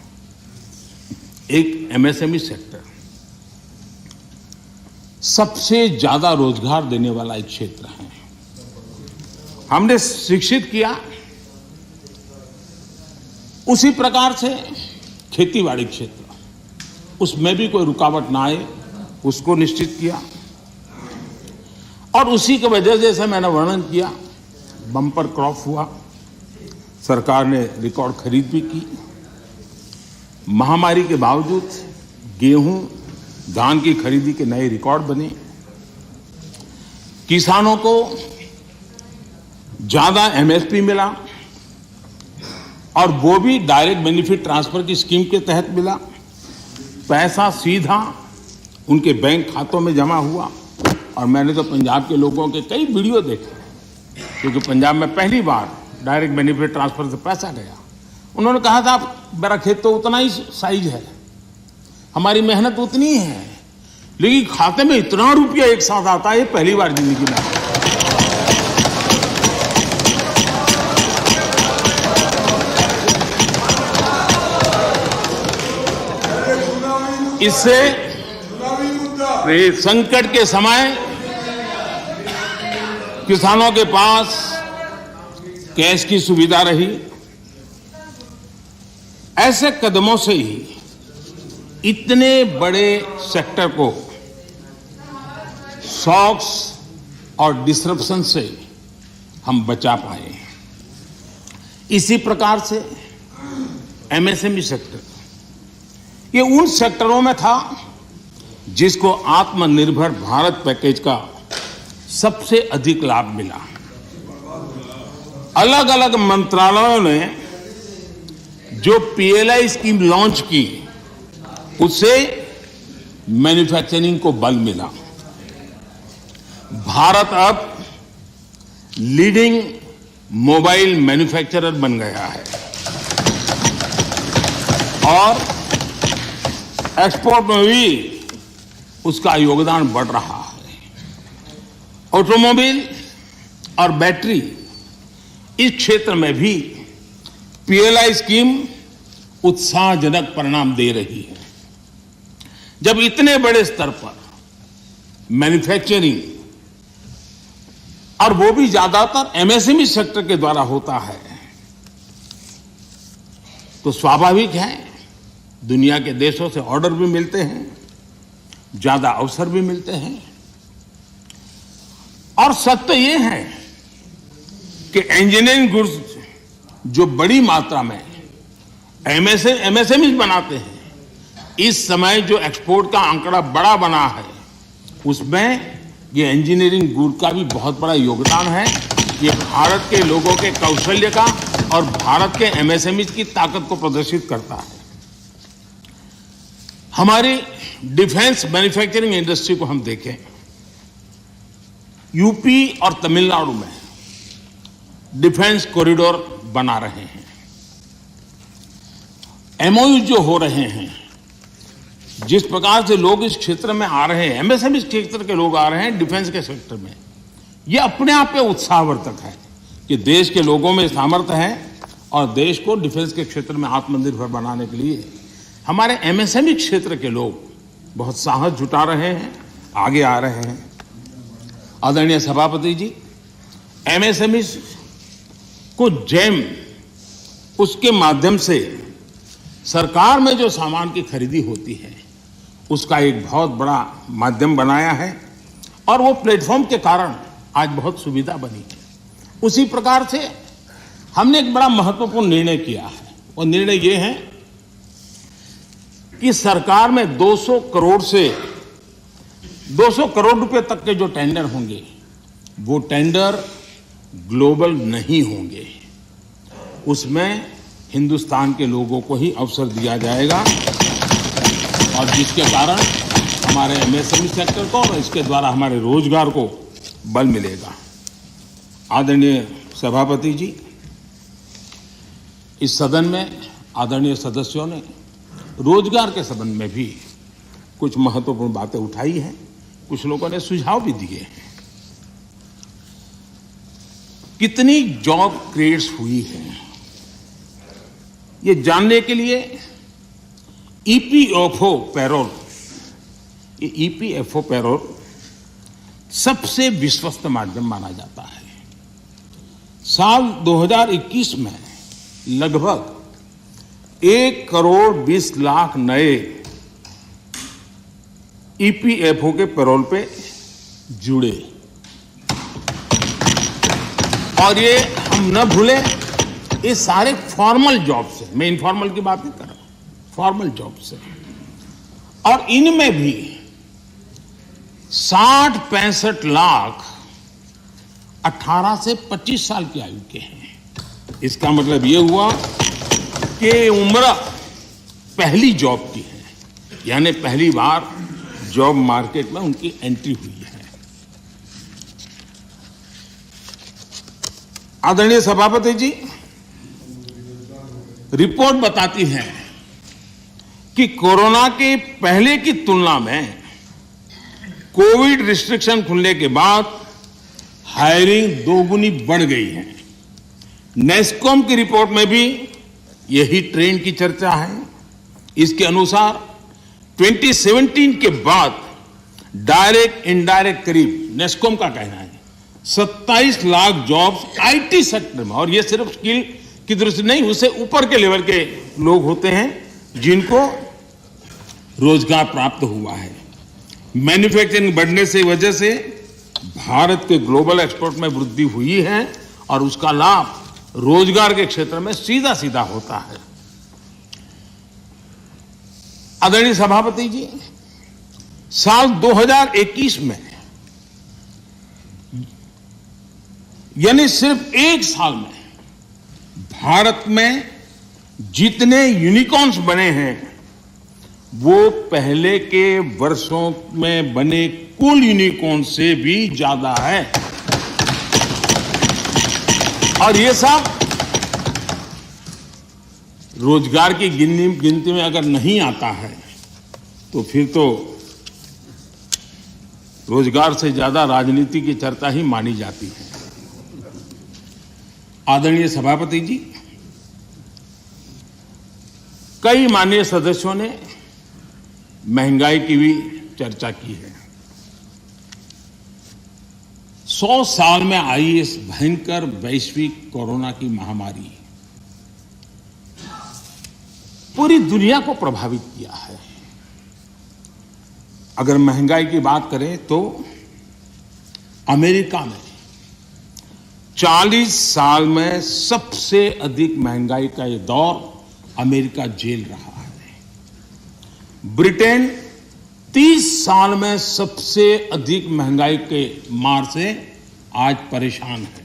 एक एमएसएमई सेक्टर, सबसे ज्यादा रोजगार देने वाला एक क्षेत्र है। हमने शिक्षित किया, उसी प्रकार से खेतीबाड़ी क्षेत्र, उसमें भी कोई रुकावट ना आए उसको निश्चित किया, और उसी की वजह से जैसे मैंने वर्णन किया, बम्पर क्रॉप हुआ, सरकार ने रिकॉर्ड खरीद भी की। महामारी के बावजूद गेहूं, धान की खरीदी के नए रिकॉर्ड बने, किसानों को ज्यादा एमएसपी मिला, और वो भी डायरेक्ट बेनिफिट ट्रांसफर की स्कीम के तहत मिला। पैसा सीधा उनके बैंक खातों में जमा हुआ, और मैंने तो पंजाब के लोगों के कई वीडियो देखे, क्योंकि पंजाब में पहली बार डायरेक्ट बेनिफिट ट्रांसफर से पैसा गया। उन्होंने कहा था, मेरा खेत तो उतना ही साइज है, हमारी मेहनत उतनी ही है, लेकिन खाते में इतना रुपया एक साथ आता है, ये पहली बार जिंदगी में आता है। इससे संकट के समय किसानों के पास कैश की सुविधा रही। ऐसे कदमों से ही इतने बड़े सेक्टर को शॉक्स और डिसरप्शन से हम बचा पाए। इसी प्रकार से एमएसएमई सेक्टर, ये उन सेक्टरों में था जिसको आत्मनिर्भर भारत पैकेज का सबसे अधिक लाभ मिला। अलग अलग मंत्रालयों ने जो पीएलआई स्कीम लॉन्च की, उससे मैन्युफैक्चरिंग को बल मिला। भारत अब लीडिंग मोबाइल मैन्युफैक्चरर बन गया है और एक्सपोर्ट में भी उसका योगदान बढ़ रहा है। ऑटोमोबाइल और बैटरी इस क्षेत्र में भी पीएलआई स्कीम उत्साहजनक परिणाम दे रही है। जब इतने बड़े स्तर पर मैन्युफैक्चरिंग और वो भी ज्यादातर एमएसएमई सेक्टर के द्वारा होता है तो स्वाभाविक है दुनिया के देशों से ऑर्डर भी मिलते हैं, ज्यादा अवसर भी मिलते हैं। और सत्य ये है कि इंजीनियरिंग गुड्स जो बड़ी मात्रा में एमएसएमई बनाते हैं, इस समय जो एक्सपोर्ट का आंकड़ा बड़ा बना है उसमें ये इंजीनियरिंग गुड का भी बहुत बड़ा योगदान है। ये भारत के लोगों के कौशल्य का और भारत के एमएसएमई की ताकत को प्रदर्शित करता है। हमारी डिफेंस मैन्युफैक्चरिंग इंडस्ट्री को हम देखें, यूपी और तमिलनाडु में डिफेंस कॉरिडोर बना रहे हैं। एमओयू जो हो रहे हैं, जिस प्रकार से लोग इस क्षेत्र में आ रहे हैं, एमएसएमई क्षेत्र के लोग आ रहे हैं डिफेंस के सेक्टर में, यह अपने आप में उत्साहवर्धक है कि देश के लोगों में सामर्थ्य है और देश को डिफेंस के क्षेत्र में आत्मनिर्भर बनाने के लिए हमारे एमएसएमई क्षेत्र के लोग बहुत साहस जुटा रहे हैं, आगे आ रहे हैं। आदरणीय सभापति जी, एमएसएमई को जेम उसके माध्यम से सरकार में जो सामान की खरीदी होती है उसका एक बहुत बड़ा माध्यम बनाया है और वो प्लेटफॉर्म के कारण आज बहुत सुविधा बनी है। उसी प्रकार से हमने एक बड़ा महत्वपूर्ण निर्णय किया है और निर्णय ये है कि सरकार में 200 करोड़ रुपए तक के जो टेंडर होंगे वो टेंडर ग्लोबल नहीं होंगे, उसमें हिंदुस्तान के लोगों को ही अवसर दिया जाएगा और जिसके कारण हमारे एमएसएमई सेक्टर को और इसके द्वारा हमारे रोजगार को बल मिलेगा। आदरणीय सभापति जी, इस सदन में आदरणीय सदस्यों ने रोजगार के संबंध में भी कुछ महत्वपूर्ण बातें उठाई हैं, कुछ लोगों ने सुझाव भी दिए हैं। कितनी जॉब क्रिएट्स हुई है ये जानने के लिए ईपीएफओ पैरोल, ये ईपीएफओ पैरोल सबसे विश्वस्त माध्यम माना जाता है। साल 2021 में लगभग 1,20,00,000 नए ईपीएफओ के पैरोल पे जुड़े और ये हम न भूलें ये सारे फॉर्मल जॉब से, मैं इनफॉर्मल की बात नहीं कर रहा, फॉर्मल जॉब से, और इनमें भी 60-65 लाख 18 से 25 साल की आयु के हैं। इसका मतलब ये हुआ कि उम्र पहली जॉब की है, यानी पहली बार जॉब मार्केट में उनकी एंट्री हुई है। आदरणीय सभापति जी, रिपोर्ट बताती है कि कोरोना के पहले की तुलना में कोविड रिस्ट्रिक्शन खुलने के बाद हायरिंग दोगुनी बढ़ गई है। नेस्कॉम की रिपोर्ट में भी यही ट्रेंड की चर्चा है। इसके अनुसार 2017 के बाद डायरेक्ट इनडायरेक्ट करीब, नेस्कॉम का कहना है, 27 लाख जॉब्स आईटी सेक्टर में, और ये सिर्फ स्किल की दृष्टि नहीं, उससे ऊपर के लेवल के लोग होते हैं जिनको रोजगार प्राप्त हुआ है। मैन्युफैक्चरिंग बढ़ने से वजह से भारत के ग्लोबल एक्सपोर्ट में वृद्धि हुई है और उसका लाभ रोजगार के क्षेत्र में सीधा सीधा होता है। आदरणीय सभापति जी, साल 2021 में यानी सिर्फ एक साल में भारत में जितने यूनिकॉर्न्स बने हैं वो पहले के वर्षों में बने कुल यूनिकॉर्न से भी ज्यादा है। और ये सब रोजगार की गिनती में अगर नहीं आता है तो फिर तो रोजगार से ज्यादा राजनीति की चर्चा ही मानी जाती है। आदरणीय सभापति जी, कई माननीय सदस्यों ने महंगाई की भी चर्चा की है। 100 साल में आई इस भयंकर वैश्विक कोरोना की महामारी पूरी दुनिया को प्रभावित किया है। अगर महंगाई की बात करें तो अमेरिका में 40 साल में सबसे अधिक महंगाई का ये दौर अमेरिका झेल रहा है। ब्रिटेन 30 साल में सबसे अधिक महंगाई के मार से आज परेशान है।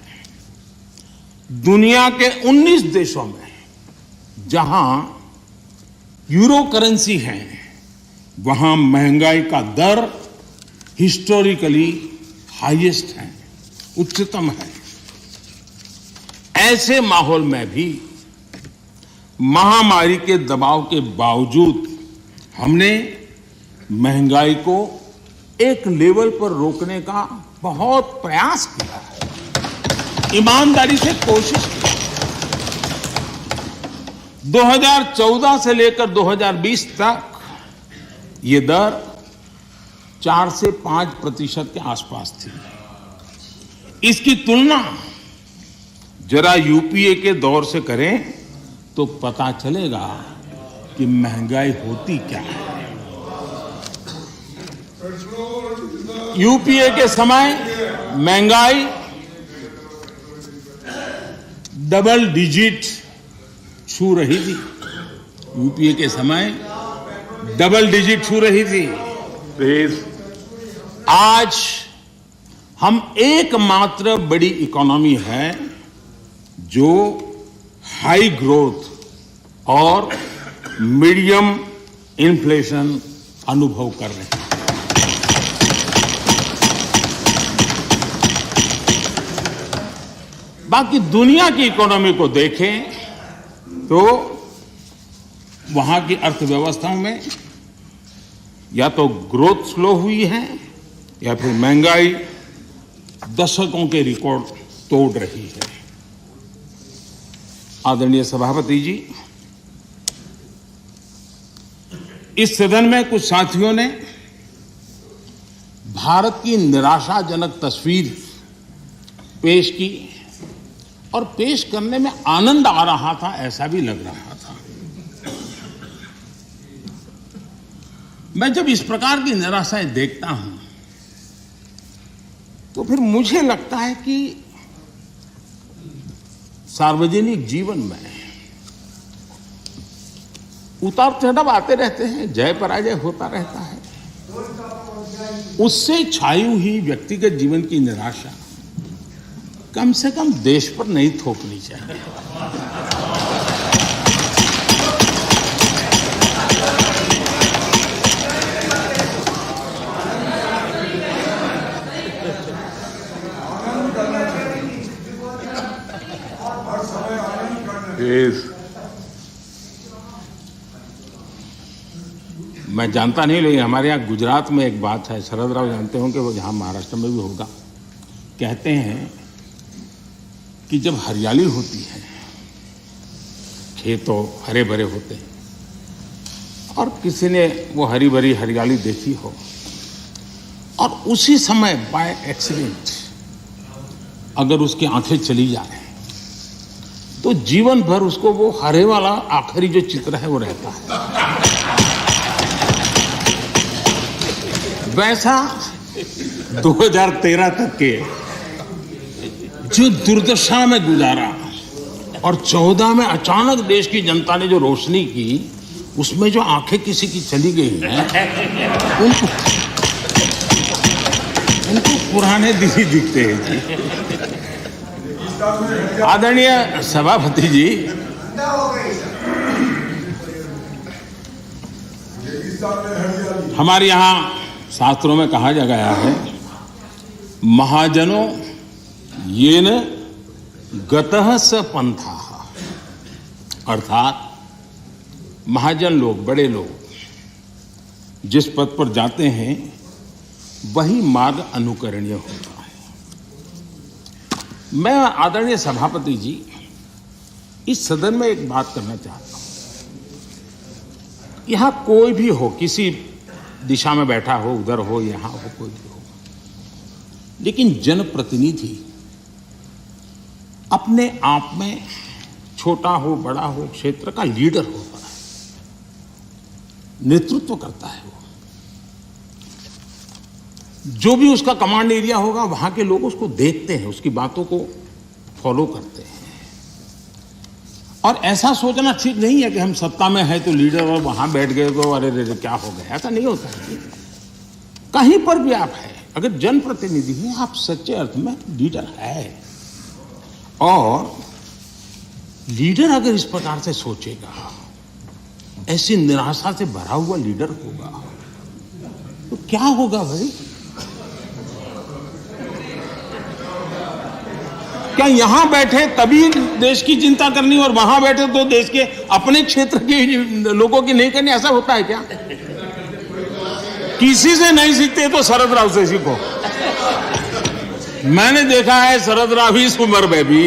दुनिया के 19 देशों में जहां यूरो करेंसी है, वहां महंगाई का दर हिस्टोरिकली हाईएस्ट है, उच्चतम है। ऐसे माहौल में भी महामारी के दबाव के बावजूद हमने महंगाई को एक लेवल पर रोकने का बहुत प्रयास किया है, ईमानदारी से कोशिश की। 2014 से लेकर 2020 तक ये दर 4 से 5% के आसपास थी। इसकी तुलना जरा यूपीए के दौर से करें तो पता चलेगा कि महंगाई होती क्या है। यूपीए के समय महंगाई डबल डिजिट छू रही थी। यूपीए के समय डबल डिजिट छू रही थी। आज हम एकमात्र बड़ी इकोनॉमी है जो हाई ग्रोथ और मीडियम इन्फ्लेशन अनुभव कर रहे हैं। बाकी दुनिया की इकोनॉमी को देखें तो वहां की अर्थव्यवस्थाओं में या तो ग्रोथ स्लो हुई है या फिर महंगाई दशकों के रिकॉर्ड तोड़ रही है। आदरणीय सभापति जी, इस सदन में कुछ साथियों ने भारत की निराशाजनक तस्वीर पेश की और पेश करने में आनंद आ रहा था, ऐसा भी लग रहा था। मैं जब इस प्रकार की निराशाएं देखता हूं तो फिर मुझे लगता है कि सार्वजनिक जीवन में उतार चढ़ाव आते रहते हैं, जय पराजय होता रहता है। उससे छाई हुई व्यक्तिगत जीवन की निराशा कम से कम देश पर नहीं थोपनी चाहिए। मैं जानता नहीं, लेकिन हमारे यहाँ गुजरात में एक बात है, शरद राव जानते होंगे, वो जहाँ महाराष्ट्र में भी होगा। कहते हैं कि जब हरियाली होती है, खेतों हरे भरे होते हैं और किसी ने वो हरी भरी हरियाली देखी हो और उसी समय बाय एक्सीडेंट अगर उसकी आंखें चली जाए तो जीवन भर उसको वो हरे वाला आखिरी जो चित्र है वो रहता है। वैसा 2013 तक के जो दुर्दशा में गुजारा और 14 में अचानक देश की जनता ने जो रोशनी की, उसमें जो आंखें किसी की चली गई हैं, उनको पुराने दिन ही दिखते हैं जी। आदरणीय सभापति जी, हमारे यहाँ शास्त्रों में कहा गया है, महाजनों येन गतः स पंथा, अर्थात महाजन लोग, बड़े लोग जिस पद पर जाते हैं वही मार्ग अनुकरणीय होता है। मैं आदरणीय सभापति जी इस सदन में एक बात करना चाहता हूं। यहां कोई भी हो, किसी दिशा में बैठा हो, उधर हो, यहां हो, कोई भी हो, लेकिन जनप्रतिनिधि अपने आप में छोटा हो, बड़ा हो, क्षेत्र का लीडर होता है, नेतृत्व करता है। वो जो भी उसका कमांड एरिया होगा, वहां के लोग उसको देखते हैं, उसकी बातों को फॉलो करते हैं। और ऐसा सोचना ठीक नहीं है कि हम सत्ता में हैं तो लीडर, और वहां बैठ गए तो अरे रे क्या हो गया, ऐसा नहीं होता है। कहीं पर भी आप हैं, अगर जनप्रतिनिधि हैं, आप सच्चे अर्थ में लीडर है। और लीडर अगर इस प्रकार से सोचेगा, ऐसी निराशा से भरा हुआ लीडर होगा, तो क्या होगा भाई? क्या यहां बैठे तभी देश की चिंता करनी और वहां बैठे तो देश के अपने क्षेत्र के लोगों की नहीं करनी? ऐसा होता है क्या? किसी से नहीं सीखते तो शरद राव से सीखो। मैंने देखा है शरद राव इस उम्र में भी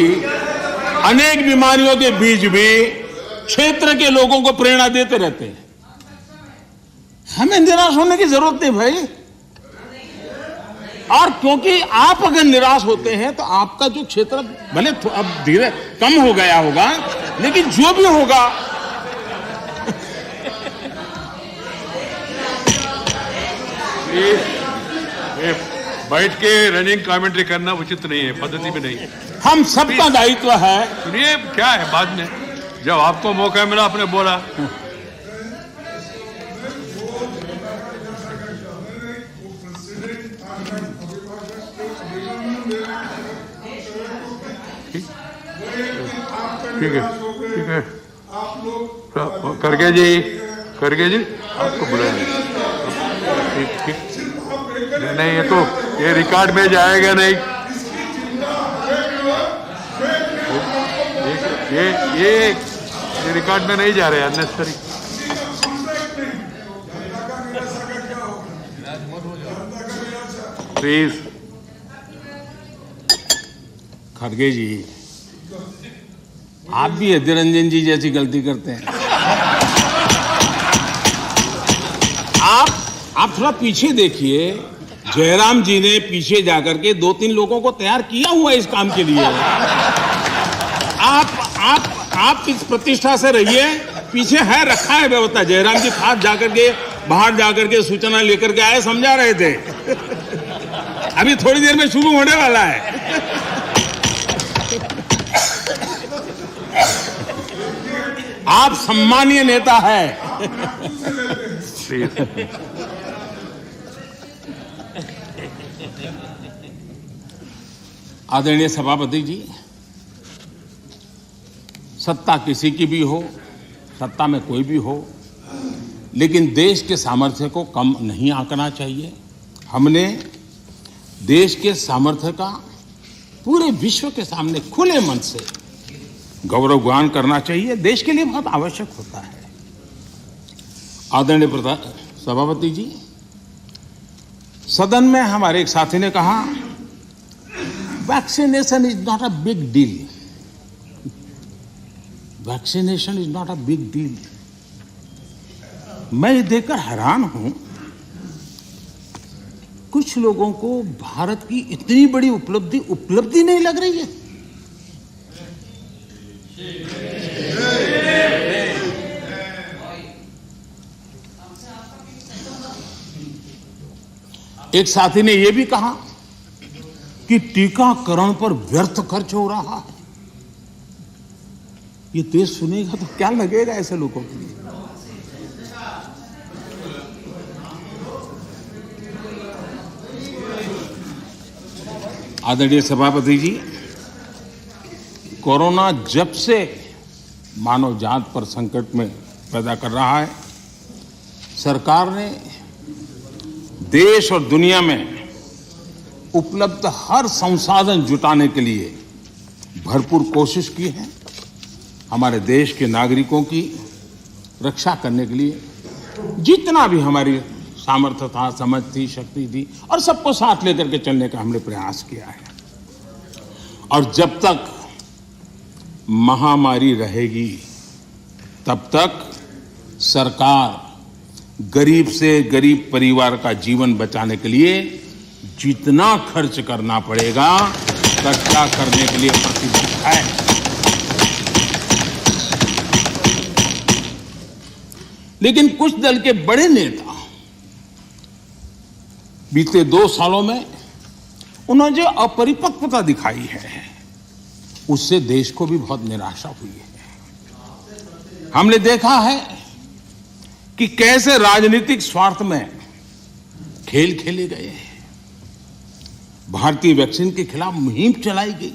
अनेक बीमारियों के बीच भी क्षेत्र के लोगों को प्रेरणा देते रहते हैं। हमें निराश होने की जरूरत नहीं भाई। और क्योंकि आप अगर निराश होते हैं तो आपका जो क्षेत्र भले अब धीरे कम हो गया होगा, लेकिन जो भी होगा ये बैठ के रनिंग कमेंट्री करना उचित नहीं है, पद्धति में नहीं है। हम सबका दायित्व है। सुनिए क्या है, बाद में जब आपको मौका मिला आपने बोला। ठीक है, ठीक है। करके जी आपको बुलाया। ठीक, नहीं ये तो ये रिकॉर्ड में जाएगा नहीं। ये रिकॉर्ड में नहीं जा रहे, अननेसेसरी। प्लीज। खड़गे जी, आप भी अधीर रंजन जी जैसी गलती करते हैं। आप थोड़ा पीछे देखिए, जयराम जी ने पीछे जाकर के 2-3 लोगों को तैयार किया हुआ इस काम के लिए। आप इस प्रतिष्ठा से रहिए, पीछे है, रखा है व्यवस्था। जयराम जी खास जाकर के बाहर जाकर के सूचना लेकर के आए, समझा रहे थे। अभी थोड़ी देर में शुरू होने वाला है। आप सम्मानीय नेता है। आदरणीय सभापति जी, सत्ता किसी की भी हो, सत्ता में कोई भी हो, लेकिन देश के सामर्थ्य को कम नहीं आंकना चाहिए। हमने देश के सामर्थ्य का पूरे विश्व के सामने खुले मन से गौरवगान करना चाहिए, देश के लिए बहुत आवश्यक होता है। आदरणीय सभापति जी, सदन में हमारे एक साथी ने कहा vaccination is not a big deal. Vaccination is not a big deal. मैं ये देखकर हैरान हूं, कुछ लोगों को भारत की इतनी बड़ी उपलब्धि नहीं लग रही है। एक साथी ने यह भी कहा कि टीकाकरण पर व्यर्थ खर्च हो रहा है। ये देश सुनेगा तो क्या लगेगा ऐसे लोगों को? आदरणीय सभापति जी, कोरोना जब से मानव जात पर संकट में पैदा कर रहा है, सरकार ने देश और दुनिया में उपलब्ध हर संसाधन जुटाने के लिए भरपूर कोशिश की है। हमारे देश के नागरिकों की रक्षा करने के लिए जितना भी हमारी सामर्थ्य था, समझ थी, शक्ति थी, और सबको साथ लेकर के चलने का हमने प्रयास किया है। और जब तक महामारी रहेगी तब तक सरकार गरीब से गरीब परिवार का जीवन बचाने के लिए जितना खर्च करना पड़ेगा इकट्ठा करने के लिए प्रतिबद्ध है। लेकिन कुछ दल के बड़े नेता बीते 2 सालों में उन्होंने जो अपरिपक्वता दिखाई है उससे देश को भी बहुत निराशा हुई है। हमने देखा है कि कैसे राजनीतिक स्वार्थ में खेल खेले गए हैं। भारतीय वैक्सीन के खिलाफ मुहिम चलाई गई।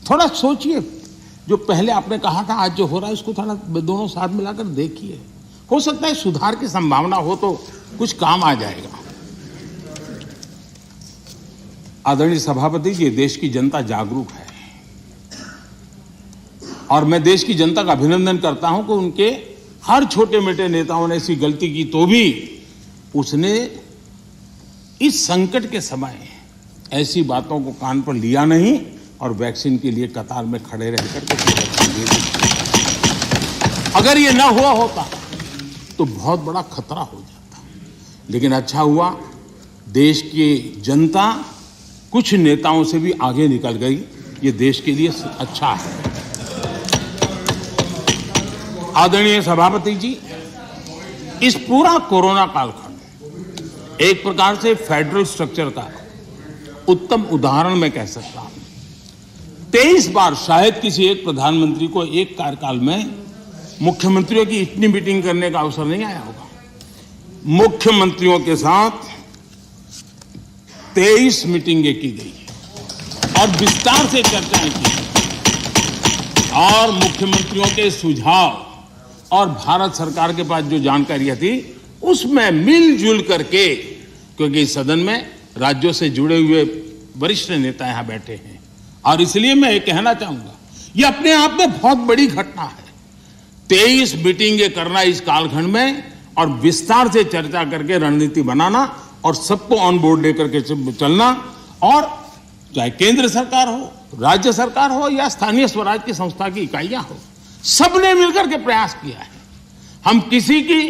थोड़ा सोचिए, जो पहले आपने कहा था आज जो हो रहा है उसको थोड़ा दोनों साथ मिलाकर देखिए। हो सकता है सुधार की संभावना हो तो कुछ काम आ जाएगा। आदरणीय सभापति जी, देश की जनता जागरूक है और मैं देश की जनता का अभिनंदन करता हूं कि उनके हर छोटे मोटे नेताओं ने ऐसी गलती की तो भी उसने इस संकट के समय ऐसी बातों को कान पर लिया नहीं और वैक्सीन के लिए कतार में खड़े रहकर के अगर ये ना हुआ होता तो बहुत बड़ा खतरा हो जाता। लेकिन अच्छा हुआ, देश की जनता कुछ नेताओं से भी आगे निकल गई। ये देश के लिए अच्छा है। आदरणीय सभापति जी, इस पूरा कोरोना कालखंड एक प्रकार से फेडरल स्ट्रक्चर का उत्तम उदाहरण मैं कह सकता हूं। 23 बार शायद किसी एक प्रधानमंत्री को एक कार्यकाल में मुख्यमंत्रियों की इतनी मीटिंग करने का अवसर नहीं आया होगा। मुख्यमंत्रियों के साथ 23 मीटिंगें की गई और विस्तार से चर्चाएं की और मुख्यमंत्रियों के सुझाव और भारत सरकार के पास जो जानकारियां थी उसमें मिलजुल करके, क्योंकि इस सदन में राज्यों से जुड़े हुए वरिष्ठ नेता यहां बैठे हैं और इसलिए मैं ये कहना चाहूंगा, ये अपने आप में बहुत बड़ी घटना है। 23 मीटिंगें करना इस कालखंड में और विस्तार से चर्चा करके रणनीति बनाना और सबको ऑन बोर्ड लेकर के चलना, और चाहे केंद्र सरकार हो, राज्य सरकार हो या स्थानीय स्वराज की संस्था की इकाइयां हो, सबने मिलकर के प्रयास किया है। हम किसी की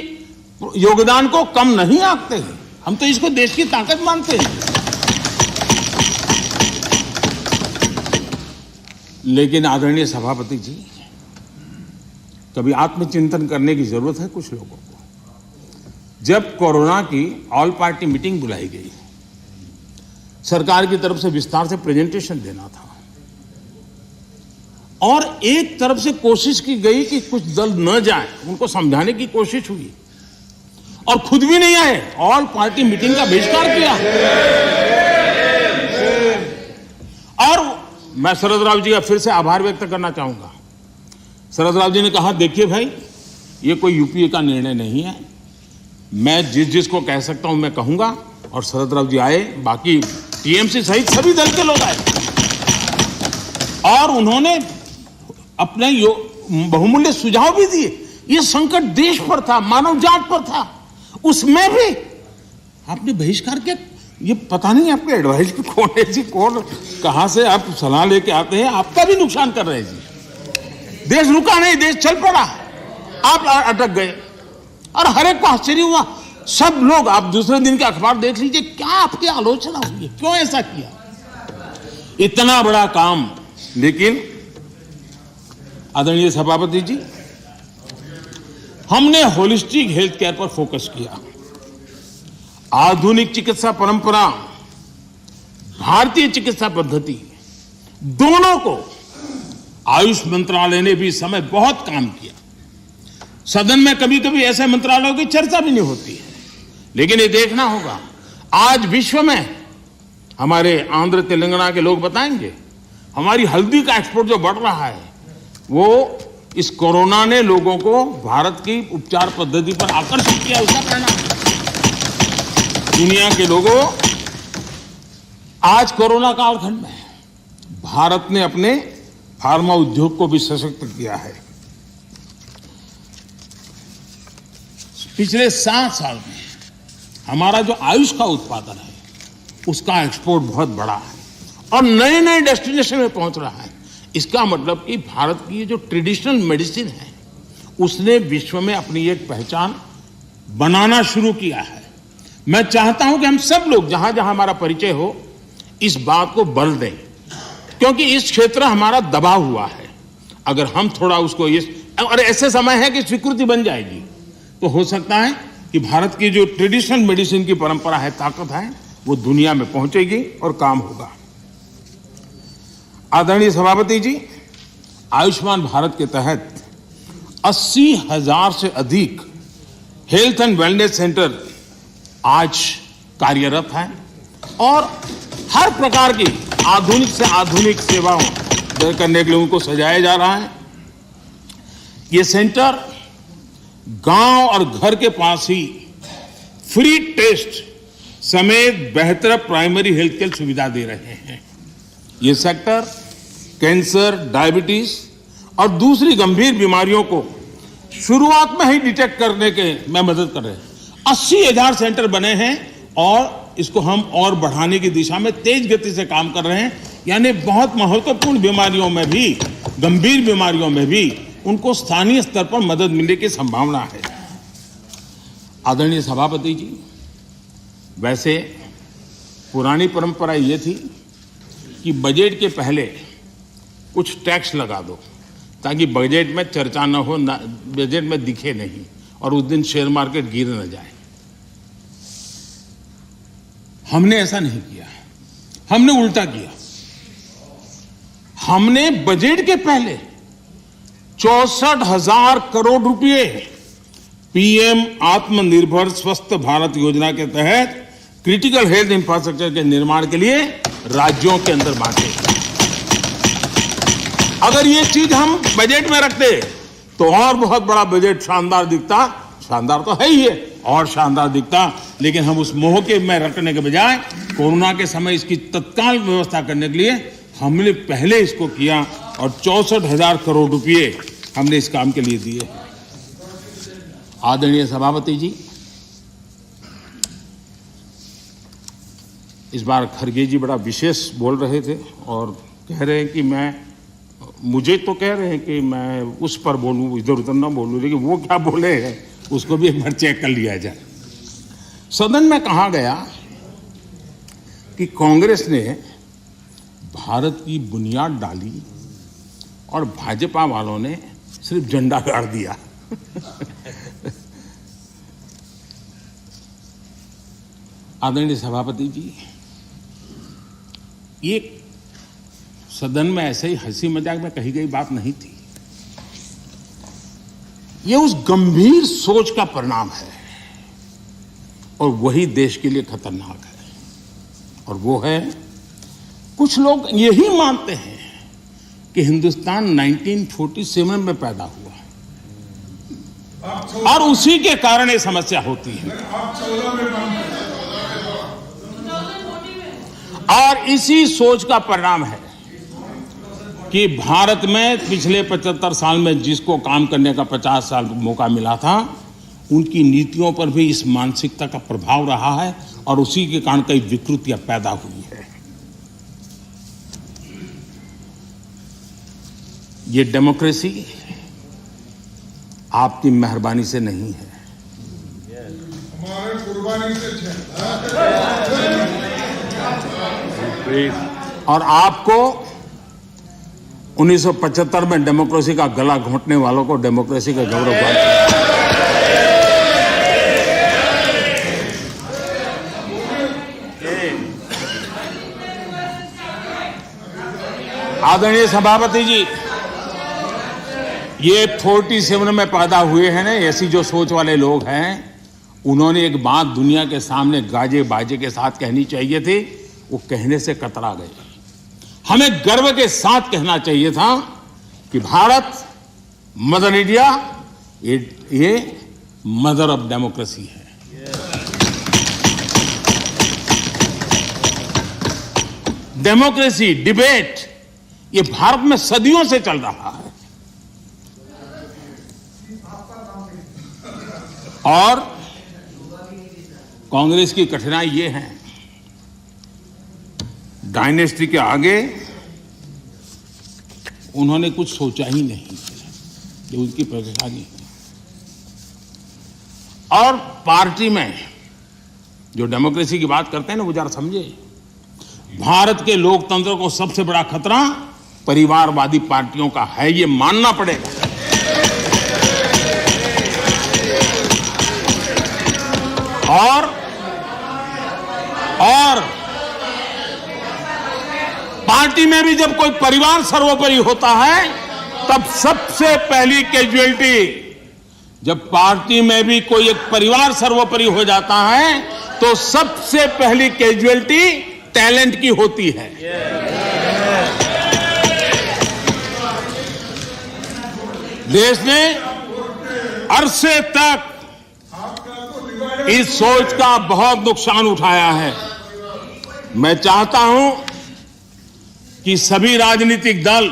योगदान को कम नहीं आंकते हैं, हम तो इसको देश की ताकत मानते हैं। लेकिन आदरणीय सभापति जी, कभी आत्मचिंतन करने की जरूरत है कुछ लोगों को। जब कोरोना की ऑल पार्टी मीटिंग बुलाई गई, सरकार की तरफ से विस्तार से प्रेजेंटेशन देना था और एक तरफ से कोशिश की गई कि कुछ दल न जाए, उनको समझाने की कोशिश हुई और खुद भी नहीं आए, ऑल पार्टी मीटिंग का बहिष्कार किया। और मैं शरद राव जी का फिर से आभार व्यक्त करना चाहूंगा। शरद राव जी ने कहा, देखिए भाई, ये कोई यूपीए का निर्णय नहीं है, मैं जिसको कह सकता हूं मैं कहूंगा। और शरद राव जी आए, बाकी टीएमसी सहित सभी दल के लोग आए और उन्होंने अपने बहुमूल्य सुझाव भी दिए। ये संकट देश पर था, मानव जात पर था, उसमें भी आपने बहिष्कार किया। ये पता नहीं आपके एडवाइस पे कौन है जी, कौन कहां से आप सलाह लेके आते हैं, आपका भी नुकसान कर रहे हैं जी। देश रुका नहीं, देश चल पड़ा, आप अटक गए और हर एक को आश्चर्य हुआ। सब लोग, आप दूसरे दिन के अखबार देख लीजिए, क्या आपकी आलोचना हुई, क्यों ऐसा किया, इतना बड़ा काम। लेकिन आदरणीय सभापति जी, हमने होलिस्टिक हेल्थ केयर पर फोकस किया। आधुनिक चिकित्सा परंपरा, भारतीय चिकित्सा पद्धति, दोनों को आयुष मंत्रालय ने भी इस समय बहुत काम किया। सदन में कभी कभी ऐसे मंत्रालयों की चर्चा भी नहीं होती है, लेकिन ये देखना होगा, आज विश्व में हमारे आंध्र तेलंगाना के लोग बताएंगे, हमारी हल्दी का एक्सपोर्ट जो बढ़ रहा है वो इस कोरोना ने लोगों को भारत की उपचार पद्धति पर आकर्षित किया, उसका परिणाम है। दुनिया के लोगों, आज कोरोना कालखंड में भारत ने अपने फार्मा उद्योग को भी सशक्त किया है। पिछले 7 साल में हमारा जो आयुष का उत्पादन है उसका एक्सपोर्ट बहुत बड़ा है और नए नए डेस्टिनेशन में पहुंच रहा है। इसका मतलब कि भारत की जो ट्रेडिशनल मेडिसिन है उसने विश्व में अपनी एक पहचान बनाना शुरू किया है। मैं चाहता हूं कि हम सब लोग जहां जहां हमारा परिचय हो इस बात को बल दें, क्योंकि इस क्षेत्र हमारा दबा हुआ है। अगर हम थोड़ा उसको और ऐसे समय है कि स्वीकृति बन जाएगी तो हो सकता है कि भारत की जो ट्रेडिशनल मेडिसिन की परंपरा है, ताकत है, वो दुनिया में पहुंचेगी और काम होगा। आदरणीय सभापति जी, आयुष्मान भारत के तहत 80,000 से अधिक हेल्थ एंड वेलनेस सेंटर आज कार्यरत हैं और हर प्रकार की आधुनिक से आधुनिक सेवाओं करने के लिए उनको सजाया जा रहा है। ये सेंटर गांव और घर के पास ही फ्री टेस्ट समेत बेहतर प्राइमरी हेल्थ केयर सुविधा दे रहे हैं। ये सेक्टर कैंसर, डायबिटीज और दूसरी गंभीर बीमारियों को शुरुआत में ही डिटेक्ट करने के में मदद कर रहे हैं। 80,000 सेंटर बने हैं और इसको हम और बढ़ाने की दिशा में तेज गति से काम कर रहे हैं। यानी बहुत महत्वपूर्ण बीमारियों में भी, गंभीर बीमारियों में भी उनको स्थानीय स्तर पर मदद मिलने की संभावना है। आदरणीय सभापति जी, वैसे पुरानी परंपरा ये थी कि बजट के पहले कुछ टैक्स लगा दो ताकि बजट में चर्चा न हो, बजट में दिखे नहीं और उस दिन शेयर मार्केट गिर न जाए। हमने ऐसा नहीं किया, हमने उल्टा किया। हमने बजट के पहले 64,000 करोड़ रुपए पीएम आत्मनिर्भर स्वस्थ भारत योजना के तहत क्रिटिकल हेल्थ इंफ्रास्ट्रक्चर के निर्माण के लिए राज्यों के अंदर बांटे। अगर ये चीज हम बजट में रखते तो और बहुत बड़ा बजट शानदार दिखता, शानदार तो है ही है और शानदार दिखता, लेकिन हम उस मोह के में रखने के बजाय कोरोना के समय इसकी तत्काल व्यवस्था करने के लिए हमने पहले इसको किया और 64,000 करोड़ रुपए हमने इस काम के लिए दिए। आदरणीय सभापति जी, इस बार खरगे जी बड़ा विशेष बोल रहे थे और कह रहे हैं कि मुझे तो कह रहे हैं कि मैं उस पर बोलूं, इधर उधर ना बोलूं, लेकिन वो क्या बोले हैं उसको भी एक बार चेक कर लिया जाए। सदन में कहा गया कि कांग्रेस ने भारत की बुनियाद डाली और भाजपा वालों ने सिर्फ झंडा गाड़ दिया। आदरणीय सभापति जी, ये सदन में ऐसे ही हंसी मजाक में कही गई बात नहीं थी। ये उस गंभीर सोच का परिणाम है और वही देश के लिए खतरनाक है। और वो है, कुछ लोग यही मानते हैं कि हिंदुस्तान 1947 में पैदा हुआ और उसी के कारण ये समस्या होती है। और इसी सोच का परिणाम है कि भारत में पिछले 75 साल में जिसको काम करने का 50 साल मौका मिला था, उनकी नीतियों पर भी इस मानसिकता का प्रभाव रहा है और उसी के कारण कई विकृतियां पैदा हुई है। ये डेमोक्रेसी आपकी मेहरबानी से नहीं है, हमारे कुर्बानी से और आपको 1975 में डेमोक्रेसी का गला घोंटने वालों को डेमोक्रेसी का गौरव आदरणीय सभापति जी, ये 47 में पैदा हुए हैं ना, ऐसी जो सोच वाले लोग हैं, उन्होंने एक बात दुनिया के सामने गाजे बाजे के साथ कहनी चाहिए थी, वो कहने से कतरा गए। हमें गर्व के साथ कहना चाहिए था कि भारत मदर इंडिया ये मदर ऑफ डेमोक्रेसी है। डेमोक्रेसी, डिबेट, ये भारत में सदियों से चल रहा है। और कांग्रेस की कठिनाई ये है, डायनेस्टी के आगे उन्होंने कुछ सोचा ही नहीं, ये उनकी परेशानी है। और पार्टी में जो डेमोक्रेसी की बात करते हैं ना, वो जरा समझे, भारत के लोकतंत्र को सबसे बड़ा खतरा परिवारवादी पार्टियों का है, ये मानना पड़ेगा। और पार्टी में भी जब कोई परिवार सर्वोपरि होता है, तब सबसे पहली कैजुअलिटी, जब पार्टी में भी कोई एक परिवार सर्वोपरि हो जाता है, तो सबसे पहली कैजुअलिटी टैलेंट की होती है। देश ने अरसे तक इस सोच का बहुत नुकसान उठाया है। मैं चाहता हूं कि सभी राजनीतिक दल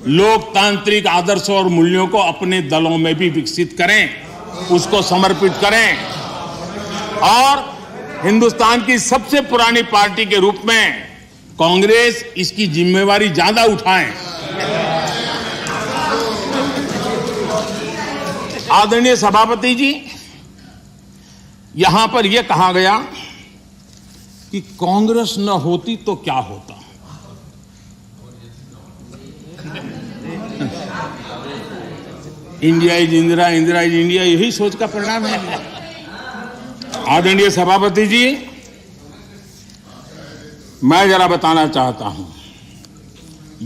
लोकतांत्रिक आदर्शों और मूल्यों को अपने दलों में भी विकसित करें, उसको समर्पित करें और हिंदुस्तान की सबसे पुरानी पार्टी के रूप में कांग्रेस इसकी जिम्मेवारी ज्यादा उठाए। आदरणीय सभापति जी, यहां पर यह कहा गया कि कांग्रेस न होती तो क्या होता। India is Indira, Indira is India, यही सोच का परिणाम है। आदरणीय सभापति जी, मैं जरा बताना चाहता हूं,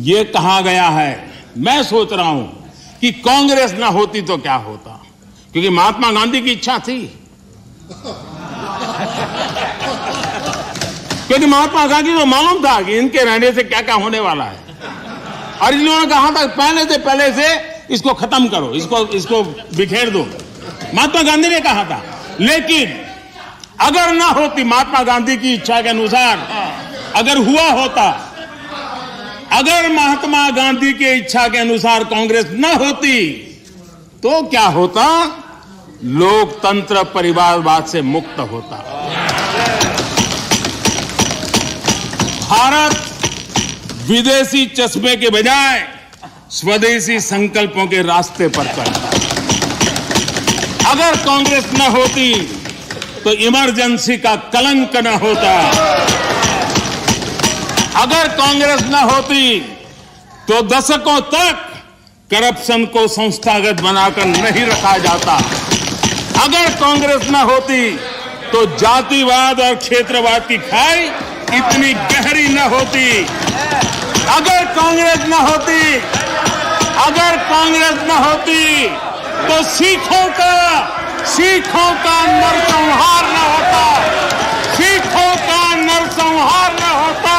यह कहा गया है, मैं सोच रहा हूं कि कांग्रेस ना होती तो क्या होता, क्योंकि महात्मा गांधी की इच्छा थी। क्योंकि महात्मा गांधी को मालूम था कि इनके रहने से क्या क्या होने वाला है, और इन्होंने कहा था पहले से इसको खत्म करो, इसको बिखेर दो। महात्मा गांधी ने कहा था। लेकिन अगर ना होती महात्मा गांधी की इच्छा के अनुसार, अगर हुआ होता, अगर महात्मा गांधी की इच्छा के अनुसार कांग्रेस ना होती तो क्या होता? लोकतंत्र परिवारवाद से मुक्त होता। भारत विदेशी चश्मे के बजाय स्वदेशी संकल्पों के रास्ते पर चलता। अगर कांग्रेस न होती तो इमरजेंसी का कलंक न होता। अगर कांग्रेस न होती तो दशकों तक करप्शन को संस्थागत बनाकर नहीं रखा जाता। अगर कांग्रेस न होती तो जातिवाद और क्षेत्रवाद की खाई इतनी गहरी न होती। अगर कांग्रेस न होती तो सिखों का नरसंहार न होता। सिखों का नरसंहार न होता।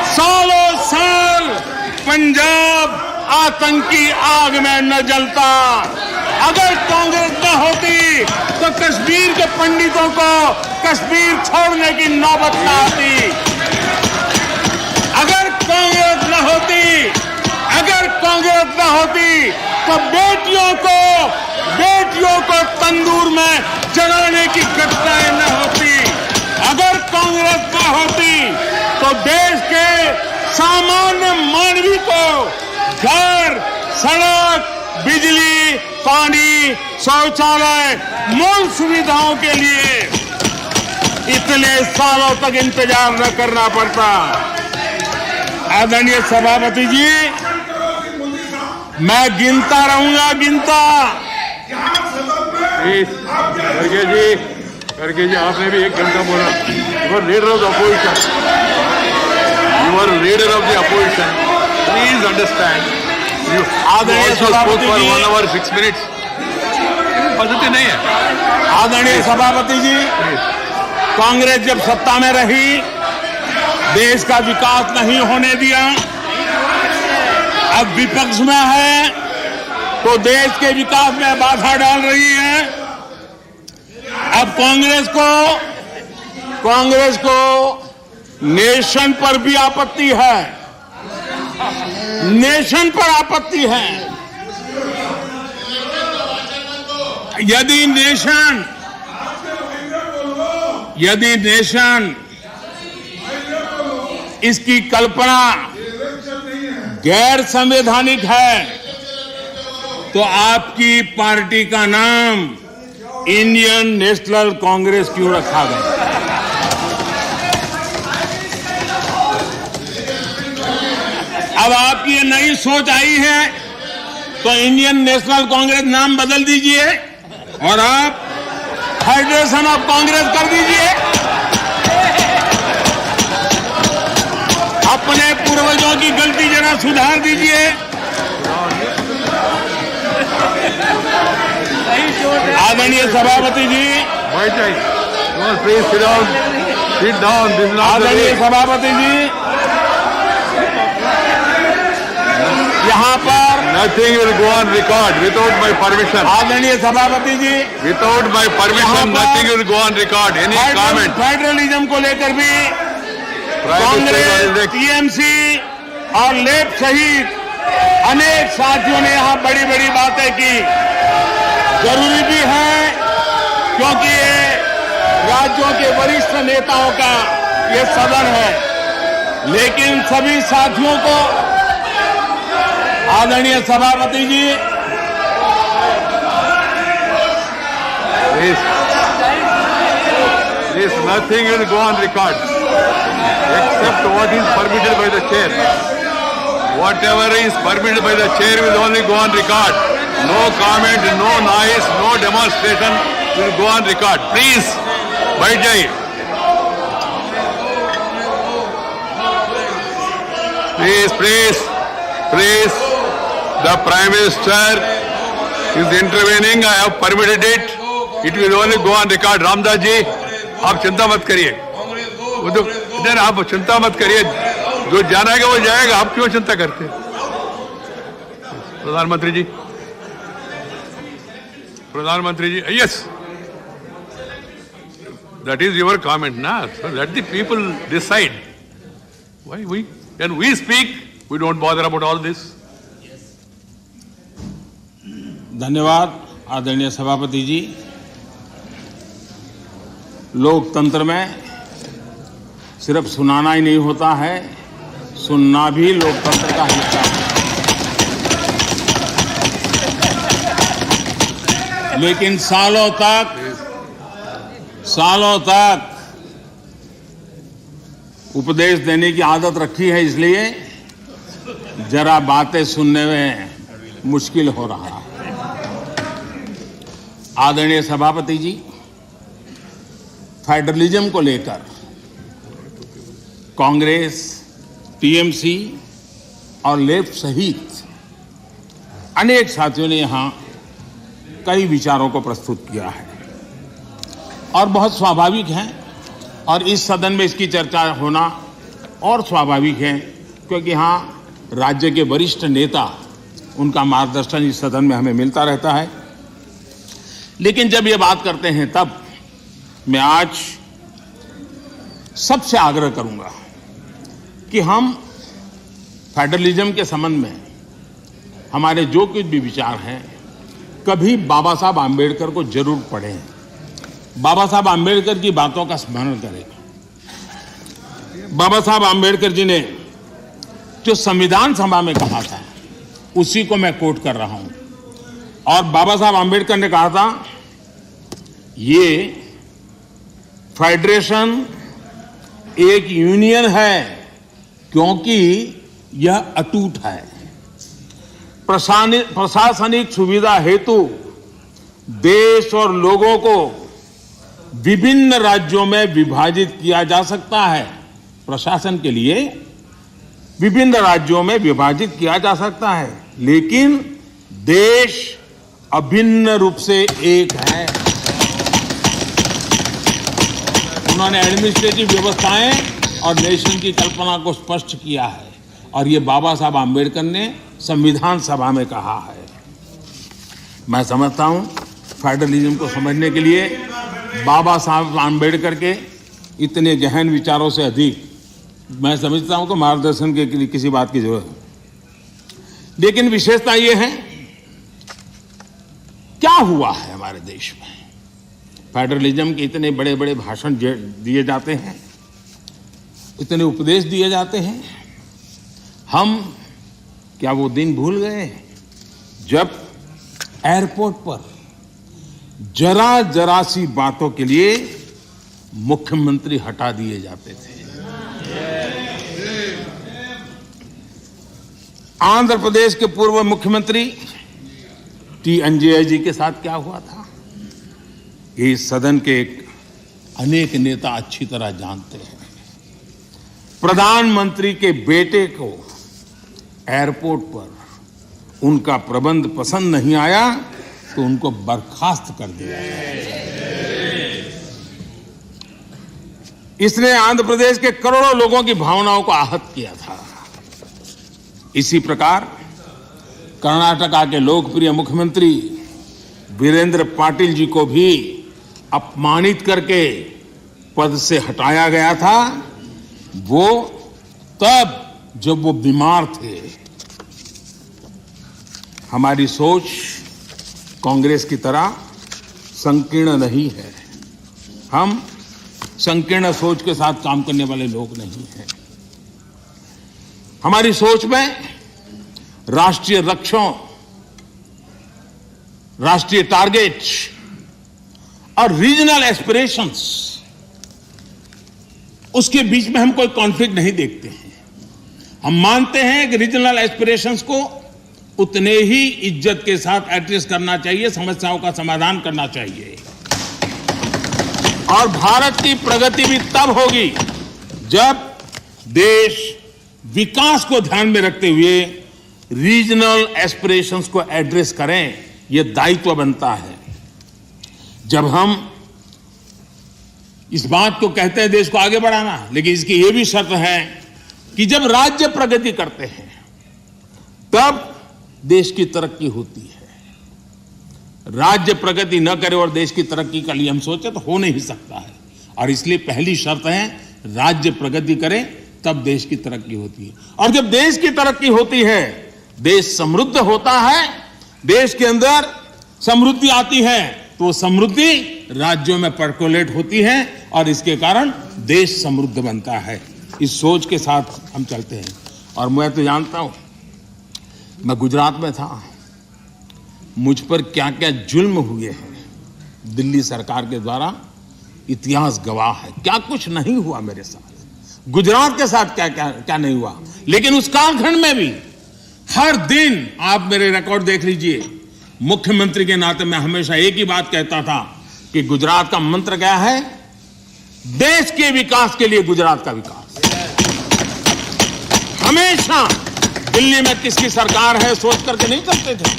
सालों साल पंजाब आतंकी आग में न जलता। अगर कांग्रेस न होती तो कश्मीर के पंडितों को कश्मीर छोड़ने की नौबत न आती। अगर कांग्रेस न होती तो बेटियों को तंदूर में जलाने की घटनाएं न होती। अगर कांग्रेस न होती तो देश के सामान्य मानवी को घर, सड़क, बिजली, पानी, शौचालय, मूल सुविधाओं के लिए इतने सालों तक इंतजार न करना पड़ता। आदरणीय सभापति जी, मैं गिनता रहूंगा। खड़गे जी आपने भी 1 घंटा बोला। You are leader of the opposition. Please understand. आदरणीय सभापति जी, 1 hour 6 minutes पद्धति नहीं है। आदरणीय सभापति जी, कांग्रेस जब सत्ता में रही, देश का विकास नहीं होने दिया। अब विपक्ष में है तो देश के विकास में बाधा डाल रही है। अब कांग्रेस को नेशन पर भी आपत्ति है, नेशन पर आपत्ति है। यदि नेशन इसकी कल्पना गैर संवैधानिक है तो आपकी पार्टी का नाम इंडियन नेशनल कांग्रेस क्यों रखा गया? अब आपकी ये नई सोच आई है तो इंडियन नेशनल कांग्रेस नाम बदल दीजिए और आप फेडरेशन ऑफ कांग्रेस कर दीजिए। अपने पूर्वजों की गलती जरा सुधार दीजिए। आदरणीय सभापति जी, आदरणीय सभापति जी, यहाँ पर Nothing will go on record without my permission. आदरणीय सभापति जी, Without my permission, nothing will go on record. Any comment? Federalism को लेकर भी कांग्रेस, टीएमसी और लेफ्ट सहित अनेक साथियों ने यहाँ बड़ी बड़ी बातें की। जरूरी भी है क्योंकि ये राज्यों के वरिष्ठ नेताओं का ये सदन है, लेकिन सभी साथियों को आदरणीय सभापति जी, This nothing will go on record except what is permitted by the chair. Whatever is permitted by the chair will only go on record. No comment, no noise, no demonstration will go on record. Please, बैठ जाइए. Please. The Prime Minister is intervening. I have permitted it. It will only go on record. Ramdas ji, आप चिंता मत करिए. वो तो इधर आप चिंता मत करिए. जो जाना है वो जाएगा. आप क्यों चिंता करते हैं? प्रधानमंत्री जी, yes. That is your comment, na? So let the people decide. Why when we speak, we don't bother about all this. धन्यवाद आदरणीय सभापति जी। लोकतंत्र में सिर्फ सुनाना ही नहीं होता है, सुनना भी लोकतंत्र का हिस्सा है। लेकिन सालों तक उपदेश देने की आदत रखी है, इसलिए जरा बातें सुनने में मुश्किल हो रहा है। आदरणीय सभापति जी, फेडरलिज्म को लेकर कांग्रेस, टीएमसी और लेफ्ट सहित अनेक साथियों ने यहां कई विचारों को प्रस्तुत किया है और बहुत स्वाभाविक है, और इस सदन में इसकी चर्चा होना और स्वाभाविक है क्योंकि यहां राज्य के वरिष्ठ नेता, उनका मार्गदर्शन इस सदन में हमें मिलता रहता है। लेकिन जब ये बात करते हैं तब मैं आज सबसे आग्रह करूंगा कि हम फेडरलिज्म के संबंध में हमारे जो कुछ भी विचार हैं, कभी बाबा साहब आम्बेडकर को जरूर पढ़ें, बाबा साहब आम्बेडकर की बातों का स्मरण करें। बाबा साहब आम्बेडकर जी ने जो संविधान सभा में कहा था, उसी को मैं कोट कर रहा हूं। और बाबा साहब आम्बेडकर ने कहा था, ये फेडरेशन एक यूनियन है क्योंकि यह अटूट है। प्रशासनिक सुविधा हेतु देश और लोगों को विभिन्न राज्यों में विभाजित किया जा सकता है। प्रशासन के लिए विभिन्न राज्यों में विभाजित किया जा सकता है, लेकिन देश अभिन्न रूप से एक है। उन्होंने एडमिनिस्ट्रेटिव व्यवस्थाएं और नेशन की कल्पना को स्पष्ट किया है, और ये बाबा साहब आम्बेडकर ने संविधान सभा में कहा है। मैं समझता हूं फेडरलिज्म को समझने के लिए बाबा साहब आम्बेडकर के इतने गहन विचारों से अधिक मैं समझता हूं कि मार्गदर्शन के लिए किसी बात की जरूरत है। लेकिन विशेषता ये है, क्या हुआ है हमारे देश में? फेडरलिज्म के इतने बड़े बड़े भाषण दिए जाते हैं, इतने उपदेश दिए जाते हैं, हम क्या वो दिन भूल गए जब एयरपोर्ट पर जरा जरा सी बातों के लिए मुख्यमंत्री हटा दिए जाते थे? आंध्र प्रदेश के पूर्व मुख्यमंत्री टी अंजय जी के साथ क्या हुआ था, इस सदन के अनेक नेता अच्छी तरह जानते हैं। प्रधानमंत्री के बेटे को एयरपोर्ट पर उनका प्रबंध पसंद नहीं आया तो उनको बर्खास्त कर दिया। इसने आंध्र प्रदेश के करोड़ों लोगों की भावनाओं को आहत किया था। इसी प्रकार कर्नाटका के लोकप्रिय मुख्यमंत्री वीरेंद्र पाटिल जी को भी अपमानित करके पद से हटाया गया था, वो तब जब वो बीमार थे। हमारी सोच कांग्रेस की तरह संकीर्ण नहीं है। हम संकीर्ण सोच के साथ काम करने वाले लोग नहीं हैं। हमारी सोच में राष्ट्रीय लक्ष्यों, राष्ट्रीय टारगेट और रीजनल एस्पिरेशंस, उसके बीच में हम कोई कॉन्फ्लिक्ट नहीं देखते हैं। हम मानते हैं कि रीजनल एस्पिरेशंस को उतने ही इज्जत के साथ एड्रेस करना चाहिए, समस्याओं का समाधान करना चाहिए। और भारत की प्रगति भी तब होगी जब देश विकास को ध्यान में रखते हुए रीजनल एस्पिरेशंस को एड्रेस करें। यह दायित्व बनता है। जब हम इस बात को कहते हैं देश को आगे बढ़ाना, लेकिन इसकी यह भी शर्त है कि जब राज्य प्रगति करते हैं तब देश की तरक्की होती है। राज्य प्रगति न करे और देश की तरक्की के लिए हम सोचे तो हो नहीं सकता है। और इसलिए पहली शर्त है राज्य प्रगति करे तब देश की तरक्की होती है। और जब देश की तरक्की होती है, देश समृद्ध होता है, देश के अंदर समृद्धि आती है, तो वो समृद्धि राज्यों में पर्कोलेट होती है और इसके कारण देश समृद्ध बनता है। इस सोच के साथ हम चलते हैं। और मैं तो जानता हूं, मैं गुजरात में था, मुझ पर क्या क्या जुल्म हुए हैं दिल्ली सरकार के द्वारा, इतिहास गवाह है। क्या कुछ नहीं हुआ मेरे साथ, गुजरात के साथ क्या क्या क्या नहीं हुआ। लेकिन उस कालखंड में भी हर दिन, आप मेरे रिकॉर्ड देख लीजिए, मुख्यमंत्री के नाते मैं हमेशा एक ही बात कहता था कि गुजरात का मंत्र क्या है, देश के विकास के लिए गुजरात का विकास। हमेशा दिल्ली में किसकी सरकार है सोच करके नहीं चलते थे,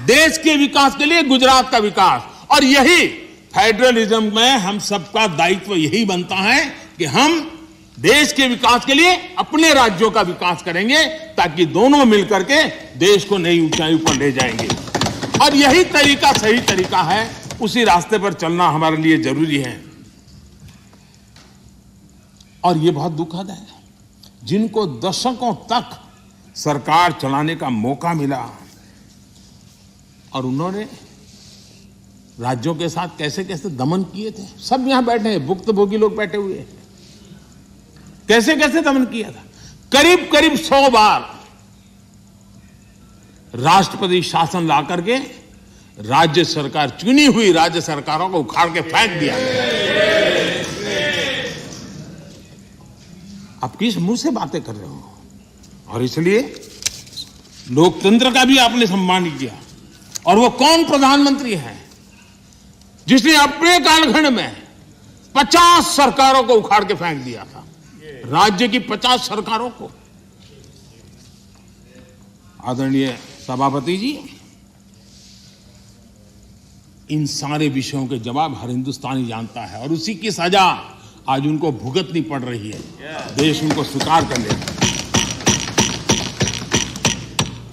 देश के विकास के लिए गुजरात का विकास। और यही फेडरलिज्म में हम सबका दायित्व यही बनता है कि हम देश के विकास के लिए अपने राज्यों का विकास करेंगे, ताकि दोनों मिलकर के देश को नई ऊंचाई पर ले जाएंगे। और यही तरीका सही तरीका है, उसी रास्ते पर चलना हमारे लिए जरूरी है। और यह बहुत दुखद है, जिनको दशकों तक सरकार चलाने का मौका मिला और उन्होंने राज्यों के साथ कैसे कैसे दमन किए थे। सब यहां बैठे हैं, भुक्तभोगी लोग बैठे हुए हैं। कैसे कैसे दमन किया था, करीब करीब 100 बार राष्ट्रपति शासन ला करके राज्य सरकार, चुनी हुई राज्य सरकारों को उखाड़ के फेंक दिया। आप किस मुंह से बातें कर रहे हो? और इसलिए लोकतंत्र का भी आपने सम्मान किया। और वो कौन प्रधानमंत्री है जिसने अपने कालखंड में 50 सरकारों को उखाड़ के फेंक दिया था, राज्य की 50 सरकारों को। आदरणीय सभापति जी, इन सारे विषयों के जवाब हर हिंदुस्तानी जानता है और उसी की सजा आज उनको भुगतनी पड़ रही है। देश उनको स्वीकार कर लेता है।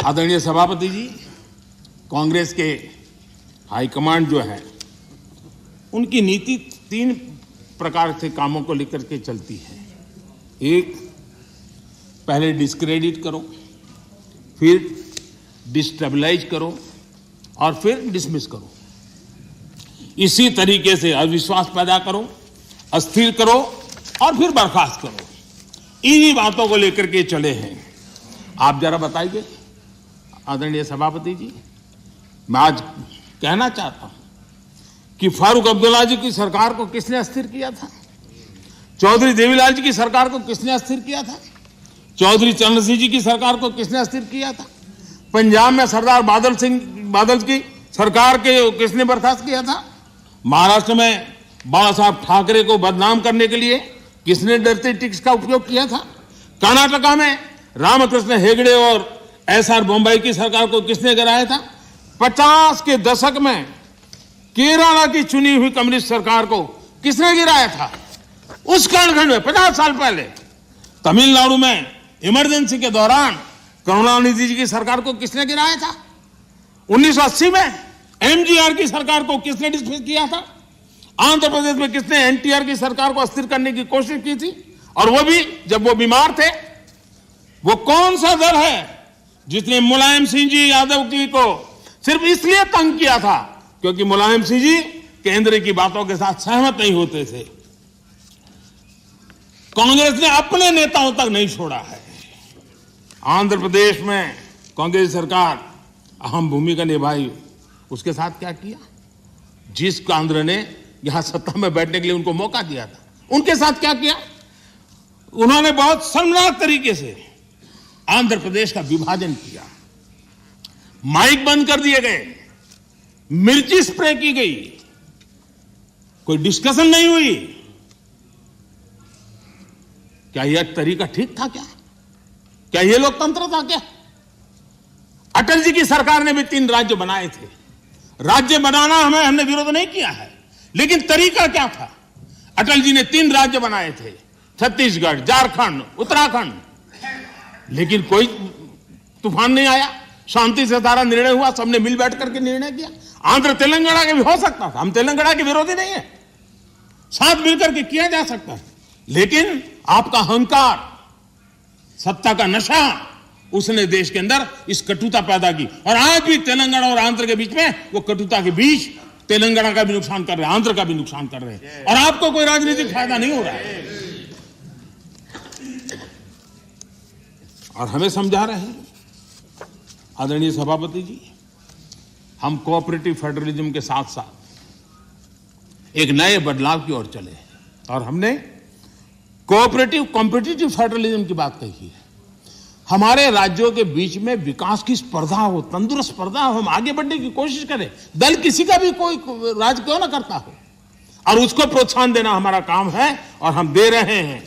आदरणीय सभापति जी, कांग्रेस के हाईकमांड जो है उनकी नीति 3 प्रकार से कामों को लेकर के चलती है। एक, पहले डिस्क्रेडिट करो, फिर डिस्टेबलाइज करो और फिर डिसमिस करो। इसी तरीके से अविश्वास पैदा करो, अस्थिर करो और फिर बर्खास्त करो। इन्हीं बातों को लेकर के चले हैं। आप जरा बताइए आदरणीय सभापति जी, मैं आज कहना चाहता हूं कि फारूक अब्दुल्ला जी की सरकार को किसने अस्थिर किया था? चौधरी देवीलाल जी की सरकार को किसने अस्थिर किया था? चौधरी चरण सिंह जी की सरकार को किसने अस्थिर किया था? पंजाब में सरदार बादल की सरकार के किसने बर्खास्त किया था? महाराष्ट्र में बाला साहब ठाकरे को बदनाम करने के लिए किसने डरते टिक्स का उपयोग किया था? कर्नाटका में रामकृष्ण हेगड़े और एसआर बॉम्बे की सरकार को किसने गिराया था? 50 के दशक में केरला की चुनी हुई कम्युनिस्ट सरकार को किसने गिराया था? उस कालखंड में 50 साल पहले तमिलनाडु में इमरजेंसी के दौरान करुणानिधि जी की सरकार को किसने गिराया था? 1980 में एमजीआर की सरकार को किसने डिसमिस किया था? आंध्र प्रदेश में किसने एनटीआर की सरकार को अस्थिर करने की कोशिश की थी, और वो भी जब वो बीमार थे? वो कौन सा दल है जिसने मुलायम सिंह जी यादव जी को सिर्फ इसलिए तंग किया था क्योंकि मुलायम सिंह जी केंद्र की बातों के साथ सहमत नहीं होते थे? कांग्रेस ने अपने नेताओं तक नहीं छोड़ा है। आंध्र प्रदेश में कांग्रेस सरकार अहम भूमिका निभाई, उसके साथ क्या किया? जिस केंद्र ने यहां सत्ता में बैठने के लिए उनको मौका दिया था, उनके साथ क्या किया? उन्होंने बहुत शर्मनाक तरीके से आंध्र प्रदेश का विभाजन किया। माइक बंद कर दिए गए, मिर्ची स्प्रे की गई, कोई डिस्कशन नहीं हुई। क्या यह तरीका ठीक था? क्या यह लोकतंत्र था? क्या अटल जी की सरकार ने भी 3 राज्य बनाए थे। राज्य बनाना हमने विरोध नहीं किया है, लेकिन तरीका क्या था? अटल जी ने 3 राज्य बनाए थे, छत्तीसगढ़, झारखंड, उत्तराखंड, लेकिन कोई तूफान नहीं आया। शांति से सारा निर्णय हुआ, सबने मिल बैठ करके निर्णय किया। आंध्र तेलंगाना के भी हो सकता था, हम तेलंगाना के विरोधी नहीं है, साथ मिलकर के किया जा सकता है, लेकिन आपका अहंकार, सत्ता का नशा, उसने देश के अंदर इस कटुता पैदा की। और आज भी तेलंगाना और आंध्र के बीच में वो कटुता के बीच तेलंगाना का भी नुकसान कर रहे हैं, आंध्र का भी नुकसान कर रहे हैं, और आपको कोई राजनीतिक फायदा नहीं हो रहा है। और हमें समझा रहे हैं आदरणीय सभापति जी, हम कोऑपरेटिव फेडरलिज्म के साथ साथ एक नए बदलाव की ओर चले और हमने कोऑपरेटिव कॉम्पिटिटिव फेडरलिज्म की बात कही है। हमारे राज्यों के बीच में विकास की स्पर्धा हो, तंदुरुस्त स्पर्धा हो, हम आगे बढ़ने की कोशिश करें। दल किसी का भी कोई राज क्यों ना करता हो, और उसको प्रोत्साहन देना हमारा काम है और हम दे रहे हैं।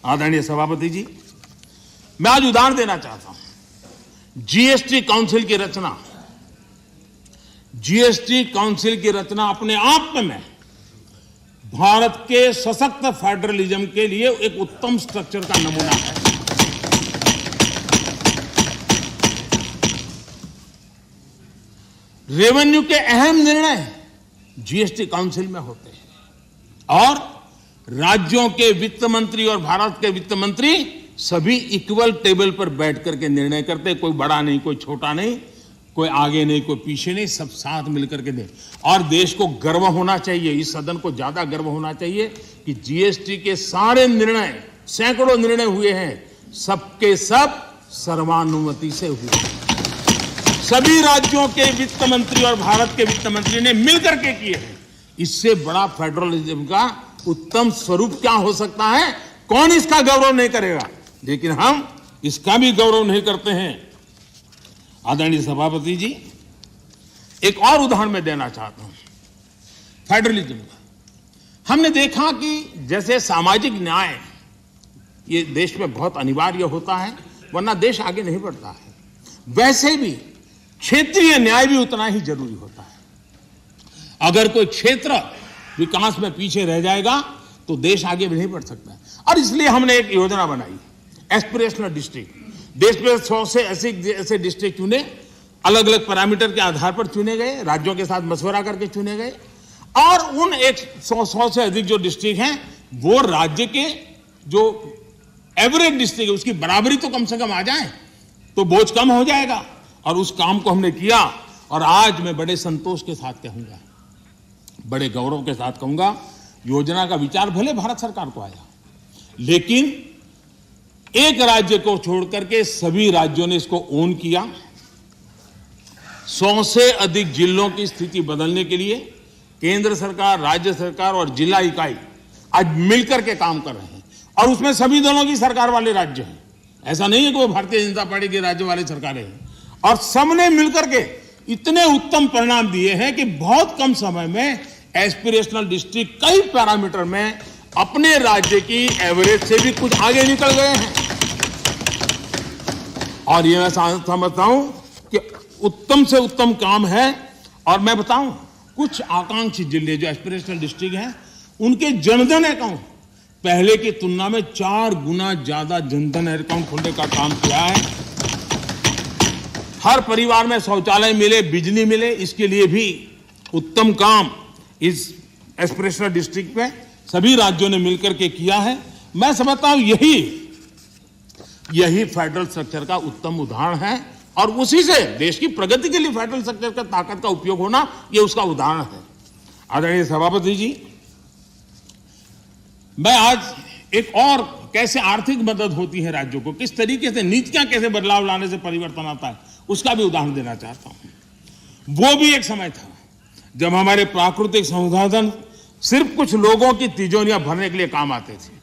आदरणीय सभापति जी, मैं आज उदाहरण देना चाहता हूं। जीएसटी काउंसिल की रचना, जीएसटी काउंसिल की रचना अपने आप में भारत के सशक्त फेडरलिज्म के लिए एक उत्तम स्ट्रक्चर का नमूना है। रेवेन्यू के अहम निर्णय जीएसटी काउंसिल में होते हैं और राज्यों के वित्त मंत्री और भारत के वित्त मंत्री सभी इक्वल टेबल पर बैठ करके निर्णय करते, कोई बड़ा नहीं, कोई छोटा नहीं, कोई आगे नहीं, कोई पीछे नहीं, सब साथ मिलकर के दे। और देश को गर्व होना चाहिए, इस सदन को ज्यादा गर्व होना चाहिए कि जीएसटी के सारे निर्णय, सैकड़ों निर्णय हुए हैं, सबके सब सर्वानुमति से हुए। सभी राज्यों के वित्त मंत्री और भारत के वित्त मंत्री ने मिलकर के किए हैं। इससे बड़ा फेडरलिज्म का उत्तम स्वरूप क्या हो सकता है? कौन इसका गौरव नहीं करेगा? लेकिन हम इसका भी गौरव नहीं करते हैं। आदरणीय सभापति जी, एक और उदाहरण मैं देना चाहता हूं फेडरलिज्म का। हमने देखा कि जैसे सामाजिक न्याय ये देश में बहुत अनिवार्य होता है, वरना देश आगे नहीं बढ़ता है, वैसे भी क्षेत्रीय न्याय भी उतना ही जरूरी होता है। अगर कोई क्षेत्र विकास में पीछे रह जाएगा तो देश आगे भी नहीं बढ़ सकता। और इसलिए हमने एक योजना बनाई, एस्पिरेशनल डिस्ट्रिक्ट, देश में 100 से ऐसे डिस्ट्रिक्ट चुने, अलग अलग पैरामीटर के आधार पर चुने गए, राज्यों के साथ मशवरा करके चुने गए, और उन 100 से अधिक जो डिस्ट्रिक्ट हैं वो राज्य के जो एवरेज डिस्ट्रिक्ट है उसकी बराबरी तो कम से कम आ जाए तो बोझ कम हो जाएगा। और उस काम को हमने किया, और आज मैं बड़े संतोष के साथ कहूंगा, बड़े गौरव के साथ कहूंगा, योजना का विचार भले भारत सरकार को आया, लेकिन एक राज्य को छोड़कर के सभी राज्यों ने इसको ओन किया। 100 से अधिक जिलों की स्थिति बदलने के लिए केंद्र सरकार, राज्य सरकार और जिला इकाई आज मिलकर के काम कर रहे हैं, और उसमें सभी दलों की सरकार वाले राज्य हैं। ऐसा नहीं है कि वो भारतीय जनता पार्टी के राज्य वाले सरकारें हैं, और सबने मिलकर के इतने उत्तम परिणाम दिए हैं कि बहुत कम समय में एस्पिरेशनल डिस्ट्रिक्ट कई पैरामीटर में अपने राज्य की एवरेज से भी कुछ आगे निकल गए हैं। और ये मैं समझता हूं कि उत्तम से उत्तम काम है। और मैं बताऊं, कुछ आकांक्षी जिले जो एस्पिरेशनल डिस्ट्रिक्ट हैं उनके जनधन अकाउंट पहले की तुलना में 4 गुना ज्यादा जनधन अकाउंट खोलने का काम किया है। हर परिवार में शौचालय मिले, बिजली मिले, इसके लिए भी उत्तम काम इस एस्पिरेशनल डिस्ट्रिक्ट में सभी राज्यों ने मिलकर के किया है। मैं समझता हूं यही फेडरल स्ट्रक्चर का उत्तम उदाहरण है, और उसी से देश की प्रगति के लिए फेडरल स्ट्रक्चर का ताकत का उपयोग होना ये उसका उदाहरण है। आदरणीय सभापति जी, मैं आज एक और कैसे आर्थिक मदद होती है राज्यों को, किस तरीके से नीतियां कैसे बदलाव लाने से परिवर्तन आता है, उसका भी उदाहरण देना चाहता हूं। वो भी एक समय था जब हमारे प्राकृतिक संसाधन सिर्फ कुछ लोगों की तिजोरियां भरने के लिए काम आते थे।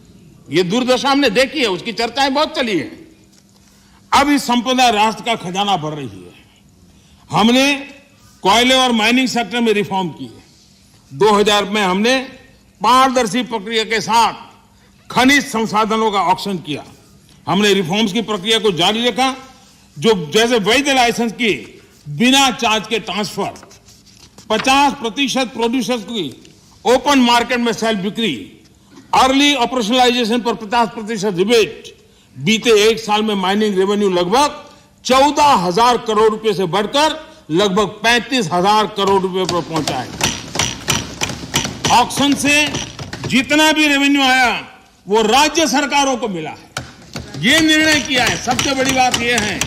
ये दुर्दशा हमने देखी है, उसकी चर्चाएं बहुत चली है। अब इस संपदा राष्ट्र का खजाना भर रही है। हमने कोयले और माइनिंग सेक्टर में रिफॉर्म किए। 2000 में हमने पारदर्शी प्रक्रिया के साथ खनिज संसाधनों का ऑक्शन किया। हमने रिफॉर्म्स की प्रक्रिया को जारी रखा, जो जैसे वैध लाइसेंस की बिना चार्ज के ट्रांसफर, 50% प्रोड्यूसर्स की ओपन मार्केट में सेल बिक्री, अर्ली ऑपरेशनलाइजेशन पर 50% रिबेट। बीते एक साल में माइनिंग रेवेन्यू लगभग 14,000 करोड़ रुपए से बढ़कर लगभग 35,000 करोड़ रुपए पर पहुंचा है। ऑक्शन से जितना भी रेवेन्यू आया वो राज्य सरकारों को मिला है। ये निर्णय किया है। सबसे बड़ी बात यह है,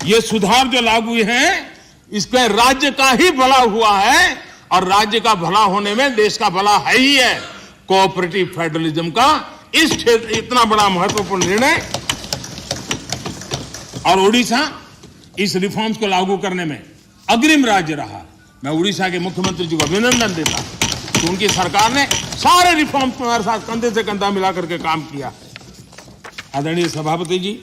ये सुधार जो लागू हुए हैं इसके राज्य का ही भला हुआ है, और राज्य का भला होने में देश का भला है ही है। कोऑपरेटिव फेडरलिज्म का इस क्षेत्र इतना बड़ा महत्वपूर्ण निर्णय, और उड़ीसा इस रिफॉर्म्स को लागू करने में अग्रिम राज्य रहा। मैं उड़ीसा के मुख्यमंत्री जी को अभिनंदन देता हूं कि उनकी सरकार ने सारे रिफॉर्म्स में हमारे साथ कंधे से कंधा मिलाकर के काम किया है। आदरणीय सभापति जी,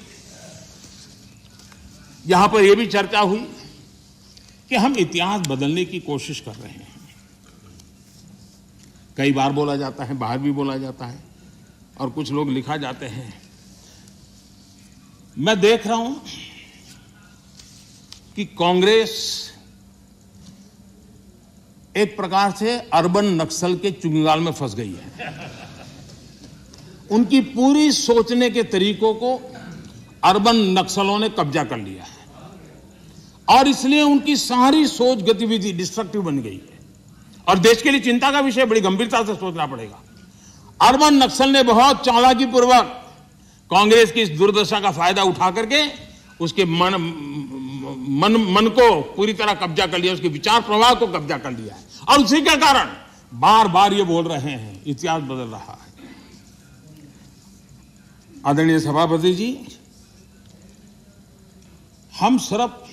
यहां पर यह भी चर्चा हुई कि हम इतिहास बदलने की कोशिश कर रहे हैं। कई बार बोला जाता है, बाहर भी बोला जाता है, और कुछ लोग लिखा जाते हैं। मैं देख रहा हूं कि कांग्रेस एक प्रकार से अर्बन नक्सल के चुंगाल में फंस गई है। उनकी पूरी सोचने के तरीकों को अर्बन नक्सलों ने कब्जा कर लिया है, और इसलिए उनकी सारी सोच गतिविधि डिस्ट्रक्टिव बन गई है, और देश के लिए चिंता का विषय, बड़ी गंभीरता से सोचना पड़ेगा। अर्बन नक्सल ने बहुत चालाकी पूर्वक कांग्रेस की इस दुर्दशा का फायदा उठा करके उसके मन को पूरी तरह कब्जा कर लिया, उसके विचार प्रवाह को कब्जा कर लिया है, और उसी के कारण बार बार ये बोल रहे हैं इतिहास बदल रहा है। आदरणीय सभापति जी, हम सिर्फ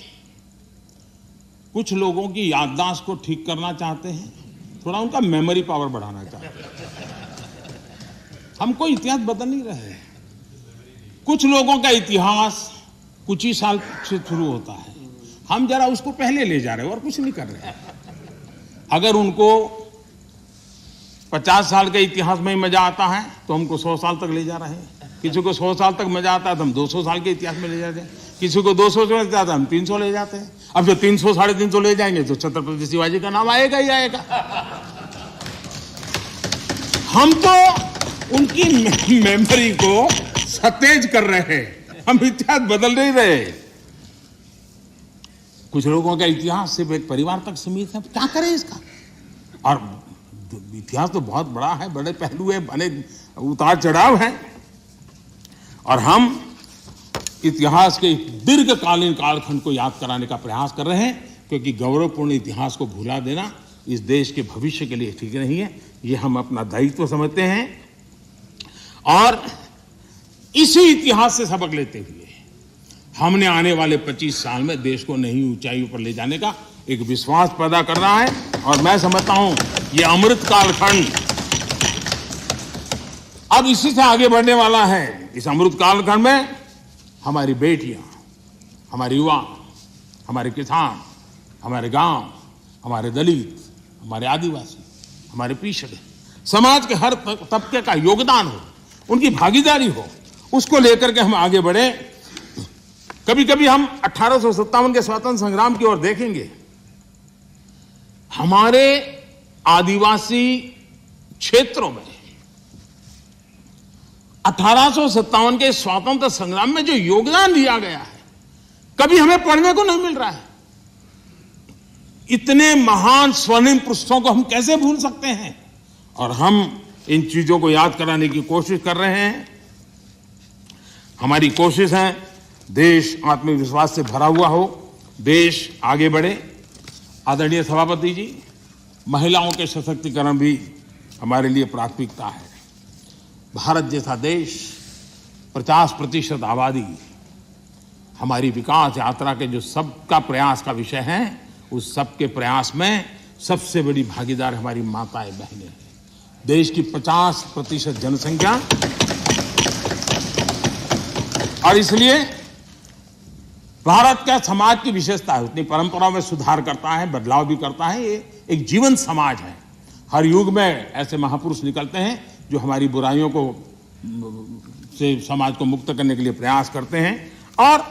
कुछ लोगों की याददाश्त को ठीक करना चाहते हैं, थोड़ा उनका मेमोरी पावर बढ़ाना चाहते हैं। हम कोई इतिहास बदल नहीं रहे। कुछ लोगों का इतिहास कुछ ही साल से शुरू होता है, हम जरा उसको पहले ले जा रहे हैं और कुछ नहीं कर रहे। अगर उनको 50 साल के इतिहास में ही मजा आता है तो हमको 100 साल तक ले जा रहे हैं। किसी को 100 साल तक मजा आता है तो हम 200 साल के इतिहास में ले जाते हैं। किसी को 200 से मजा आता है हम 300 ले जाते हैं। अब जो 300 साढ़े 300 ले जाएंगे तो छत्रपति शिवाजी का नाम आएगा ही आएगा। हम तो उनकी मेमोरी को सतेज कर रहे हैं, हम इतिहास बदल नहीं रहे। कुछ लोगों का इतिहास सिर्फ एक परिवार तक सीमित है, क्या करें इसका? और इतिहास तो बहुत बड़ा है, बड़े पहलू है, बड़े उतार चढ़ाव है, और हम इतिहास के दीर्घकालीन कालखंड को याद कराने का प्रयास कर रहे हैं, क्योंकि गौरवपूर्ण इतिहास को भुला देना इस देश के भविष्य के लिए ठीक नहीं है। ये हम अपना दायित्व समझते हैं और इसी इतिहास से सबक लेते हुए हमने आने वाले 25 साल में देश को नई ऊंचाई पर ले जाने का एक विश्वास पैदा कर रहा है। और मैं समझता हूं ये अमृत कालखंड अब इसी से आगे बढ़ने वाला है। इस अमृत कालखंड में हमारी बेटियां, हमारे युवा, हमारे किसान, हमारे गांव, हमारे दलित, हमारे आदिवासी, हमारे पिछड़े समाज के हर तबके का योगदान हो, उनकी भागीदारी हो, उसको लेकर के हम आगे बढ़े। कभी कभी हम 1857 के स्वतंत्र संग्राम की ओर देखेंगे। हमारे आदिवासी क्षेत्रों में 1857 के स्वतंत्र संग्राम में जो योगदान दिया गया है, कभी हमें पढ़ने को नहीं मिल रहा है। इतने महान स्वर्णिम पुरुषों को हम कैसे भूल सकते हैं? और हम इन चीजों को याद कराने की कोशिश कर रहे हैं। हमारी कोशिश है देश आत्मविश्वास से भरा हुआ हो, देश आगे बढ़े। आदरणीय सभापति जी, महिलाओं के सशक्तिकरण भी हमारे लिए प्राथमिकता है। भारत जैसा देश 50% आबादी, हमारी विकास यात्रा के जो सबका प्रयास का विषय है, उस सबके प्रयास में सबसे बड़ी भागीदार हमारी माताएं बहनें हैं। देश की 50% जनसंख्या, और इसलिए भारत का समाज की विशेषता है, अपनी परंपराओं में सुधार करता है, बदलाव भी करता है। ये एक जीवन समाज है। हर युग में ऐसे महापुरुष निकलते हैं जो हमारी बुराइयों को से समाज को मुक्त करने के लिए प्रयास करते हैं। और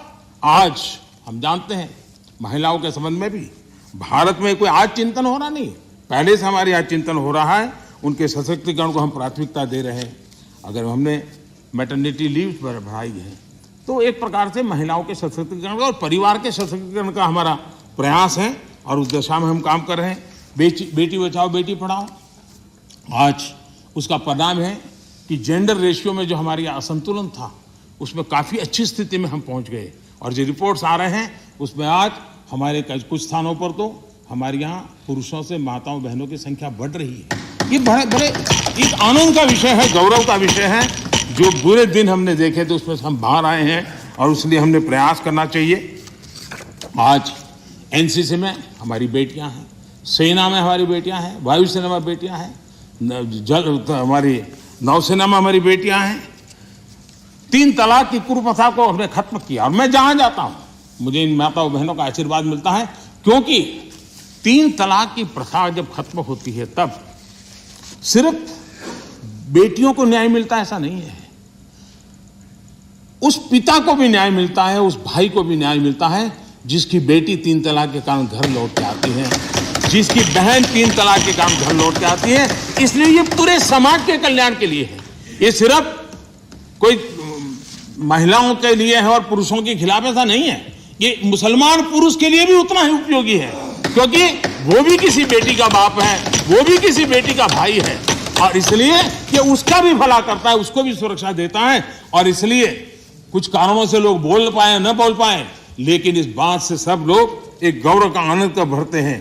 आज हम जानते हैं महिलाओं के संबंध में भी भारत में कोई आज चिंतन हो रहा नहीं, पहले से हमारे आज चिंतन हो रहा है। उनके सशक्तिकरण को हम प्राथमिकता दे रहे हैं। अगर हमने मैटरनिटी लीव बढ़ाई है तो एक प्रकार से महिलाओं के सशक्तिकरण और परिवार के सशक्तिकरण का हमारा प्रयास है, और उस दिशा में हम काम कर रहे हैं। बेटी बचाओ बेटी पढ़ाओ, आज उसका परिणाम है कि जेंडर रेशियो में जो हमारी असंतुलन था, उसमें काफ़ी अच्छी स्थिति में हम पहुंच गए। और जो रिपोर्ट्स आ रहे हैं उसमें आज हमारे कुछ स्थानों पर तो हमारे यहाँ पुरुषों से माताओं बहनों की संख्या बढ़ रही है। ये बड़े एक आनंद का विषय है, गौरव का विषय है। जो बुरे दिन हमने देखे तो उसमें से हम बाहर आए हैं, और इसलिए हमने प्रयास करना चाहिए। आज एनसीसी में हमारी बेटियां हैं, सेना में हमारी बेटियां हैं, वायुसेना में बेटियां हैं, हमारी नौसेना में हमारी बेटियां हैं। 3 तलाक की कुप्रथा को हमने खत्म किया, और मैं जहां जाता हूं मुझे इन माताओं बहनों का आशीर्वाद मिलता है, क्योंकि 3 तलाक की प्रथा जब खत्म होती है तब सिर्फ बेटियों को न्याय मिलता है ऐसा नहीं है, उस पिता को भी न्याय मिलता है, उस भाई को भी न्याय मिलता है जिसकी बेटी 3 तलाक के कारण घर लौट के आती है, जिसकी बहन 3 तलाक के कारण घर लौट के आती है। इसलिए ये पूरे समाज के कल्याण के लिए है। ये सिर्फ कोई महिलाओं के लिए है और पुरुषों के खिलाफ ऐसा नहीं है। ये मुसलमान पुरुष के लिए भी उतना ही उपयोगी है, क्योंकि वो भी किसी बेटी का बाप है, वो भी किसी बेटी का भाई है, और इसलिए ये उसका भी भला करता है, उसको भी सुरक्षा देता है। और इसलिए कुछ कारणों से लोग बोल पाए न बोल पाए, लेकिन इस बात से सब लोग एक गौरव का आनंद का भरते हैं।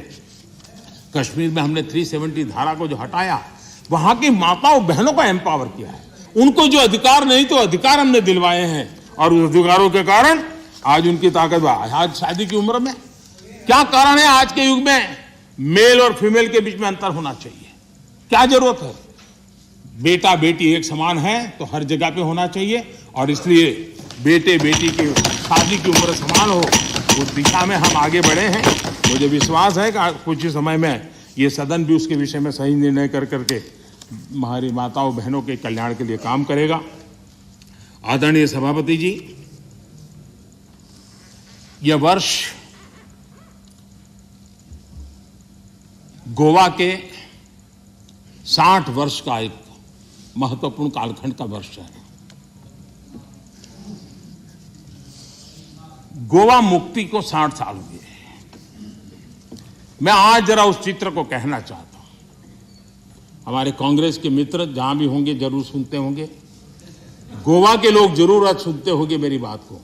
कश्मीर में हमने 370 धारा को जो हटाया, वहां की माताओं बहनों को एम्पावर किया है। उनको जो अधिकार नहीं तो अधिकार हमने दिलवाए हैं, और उस अधिकारों के कारण आज उनकी ताकत बढ़ी। आज शादी की उम्र में क्या कारण है? आज के युग में मेल और फीमेल के बीच में अंतर होना चाहिए, क्या जरूरत है? बेटा बेटी एक समान है तो हर जगह पे होना चाहिए, और इसलिए बेटे बेटी की शादी की उम्र समान हो, उस दिशा में हम आगे बढ़े हैं। मुझे विश्वास है कि कुछ ही समय में ये सदन भी उसके विषय में सही निर्णय कर करके हमारी माताओं बहनों के कल्याण के लिए काम करेगा। आदरणीय सभापति जी, यह वर्ष गोवा के 60 वर्ष का एक महत्वपूर्ण कालखंड का वर्ष है। गोवा मुक्ति को 60 साल हुए। मैं आज जरा उस चित्र को कहना चाहता हूं। हमारे कांग्रेस के मित्र जहां भी होंगे जरूर सुनते होंगे, गोवा के लोग जरूर आज सुनते होंगे मेरी बात को।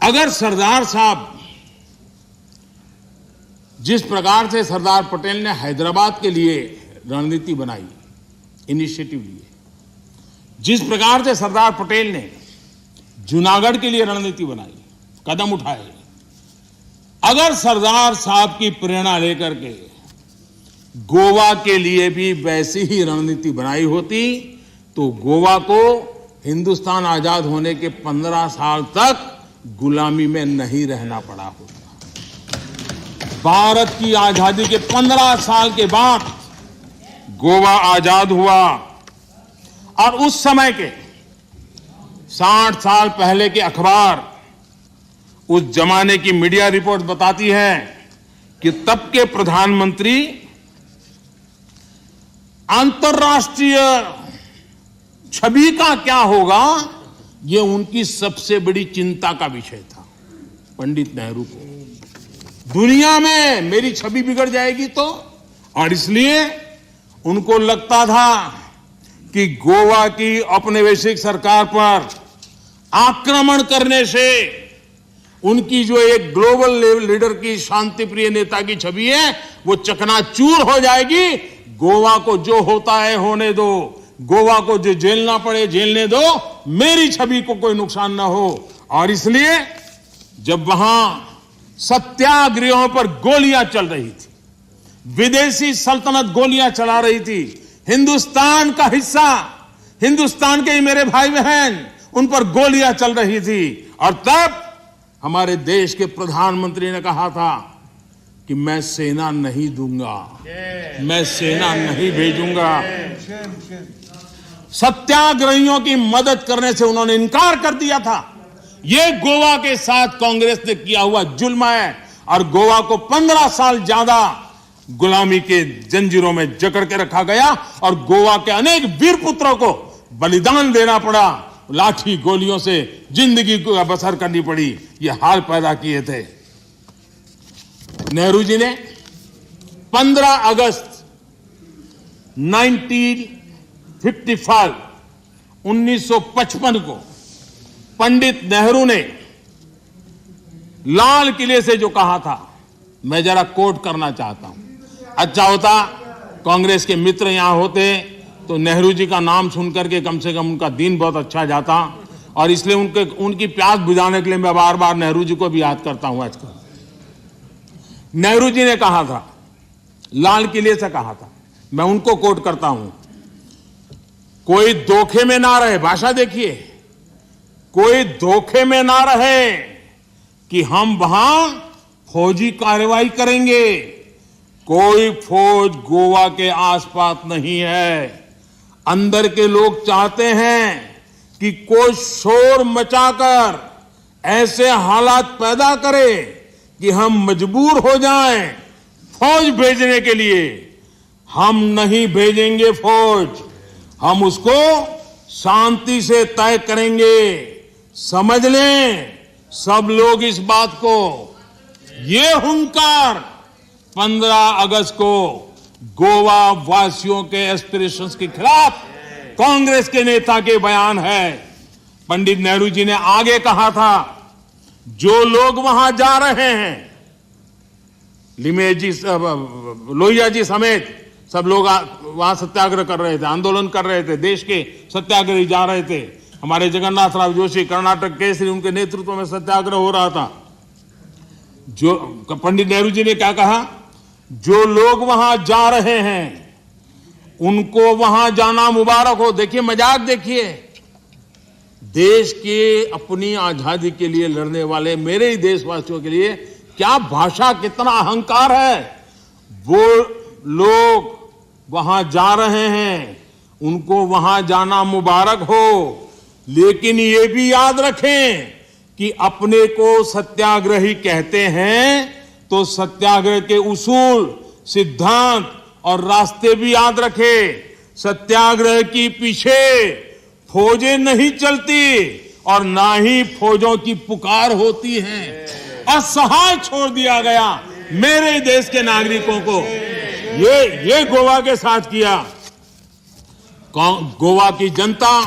अगर सरदार साहब जिस प्रकार से सरदार पटेल ने हैदराबाद के लिए रणनीति बनाई, इनिशिएटिव लिए, जिस प्रकार से सरदार पटेल ने जूनागढ़ के लिए रणनीति बनाई, कदम उठाए, अगर सरदार साहब की प्रेरणा लेकर के गोवा के लिए भी वैसी ही रणनीति बनाई होती तो गोवा को हिंदुस्तान आजाद होने के 15 साल तक गुलामी में नहीं रहना पड़ा होता। भारत की आजादी के 15 साल के बाद गोवा आजाद हुआ और उस समय के 60 साल पहले के अखबार, उस जमाने की मीडिया रिपोर्ट बताती है कि तब के प्रधानमंत्री अंतर्राष्ट्रीय छवि का क्या होगा, ये उनकी सबसे बड़ी चिंता का विषय था। पंडित नेहरू को दुनिया में मेरी छवि बिगड़ जाएगी तो, और इसलिए उनको लगता था कि गोवा की औपनिवेशिक सरकार पर आक्रमण करने से उनकी जो एक ग्लोबल लीडर की शांतिप्रिय नेता की छवि है वो चकनाचूर हो जाएगी। गोवा को जो होता है होने दो, गोवा को जो झेलना पड़े झेलने दो, मेरी छवि को कोई नुकसान ना हो। और इसलिए जब वहां सत्याग्रहों पर गोलियां चल रही थी, विदेशी सल्तनत गोलियां चला रही थी, हिंदुस्तान का हिस्सा, हिंदुस्तान के ही मेरे भाई बहन, उन पर गोलियां चल रही थी, और तब हमारे देश के प्रधानमंत्री ने कहा था कि मैं सेना नहीं दूंगा, मैं सेना नहीं भेजूंगा। सत्याग्रहियों की मदद करने से उन्होंने इनकार कर दिया था। यह गोवा के साथ कांग्रेस ने किया हुआ जुल्म है, और गोवा को 15 साल ज्यादा गुलामी के जंजीरों में जकड़ के रखा गया, और गोवा के अनेक वीर पुत्रों को बलिदान देना पड़ा, लाठी गोलियों से जिंदगी को बसर करनी पड़ी। ये हाल पैदा किए थे। नेहरू जी ने 15 अगस्त 1955 को पंडित नेहरू ने लाल किले से जो कहा था, मैं जरा कोट करना चाहता हूं। अच्छा होता कांग्रेस के मित्र यहां होते तो नेहरू जी का नाम सुनकर के कम से कम उनका दिन बहुत अच्छा जाता, और इसलिए उनकी प्यास बुझाने के लिए मैं बार बार नेहरू जी को भी याद करता हूं। आजकल नेहरू जी ने कहा था, लाल किले से कहा था, मैं उनको कोट करता हूं, कोई धोखे में ना रहे, भाषा देखिए, कोई धोखे में ना रहे कि हम वहां फौजी कार्रवाई करेंगे। कोई फौज गोवा के आसपास नहीं है। अंदर के लोग चाहते हैं कि कोई शोर मचाकर ऐसे हालात पैदा करे कि हम मजबूर हो जाएं फौज भेजने के लिए। हम नहीं भेजेंगे फौज, हम उसको शांति से तय करेंगे। समझ लें सब लोग इस बात को। ये हुंकार 15 अगस्त को गोवा वासियों के एस्पिरेशंस के खिलाफ कांग्रेस के नेता के बयान है। पंडित नेहरू जी ने आगे कहा था, जो लोग वहां जा रहे हैं, लिमेज जी, लोहिया जी समेत सब लोग वहां सत्याग्रह कर रहे थे, आंदोलन कर रहे थे, देश के सत्याग्रही जा रहे थे। हमारे जगन्नाथ राव जोशी कर्नाटक केसरी, उनके नेतृत्व में सत्याग्रह हो रहा था। जो पंडित नेहरू जी ने क्या कहा, जो लोग वहां जा रहे हैं उनको वहां जाना मुबारक हो। देखिए मजाक देखिए, देश के अपनी आजादी के लिए लड़ने वाले मेरे ही देशवासियों के लिए क्या भाषा, कितना अहंकार है। वो लोग वहां जा रहे हैं, उनको वहां जाना मुबारक हो, लेकिन ये भी याद रखें कि अपने को सत्याग्रही कहते हैं तो सत्याग्रह के उसूल, सिद्धांत और रास्ते भी याद रखें। सत्याग्रह की पीछे फौजें नहीं चलती, और ना ही फौजों की पुकार होती है। असहाय छोड़ दिया गया मेरे देश के नागरिकों को। ये गोवा के साथ किया। गोवा की जनता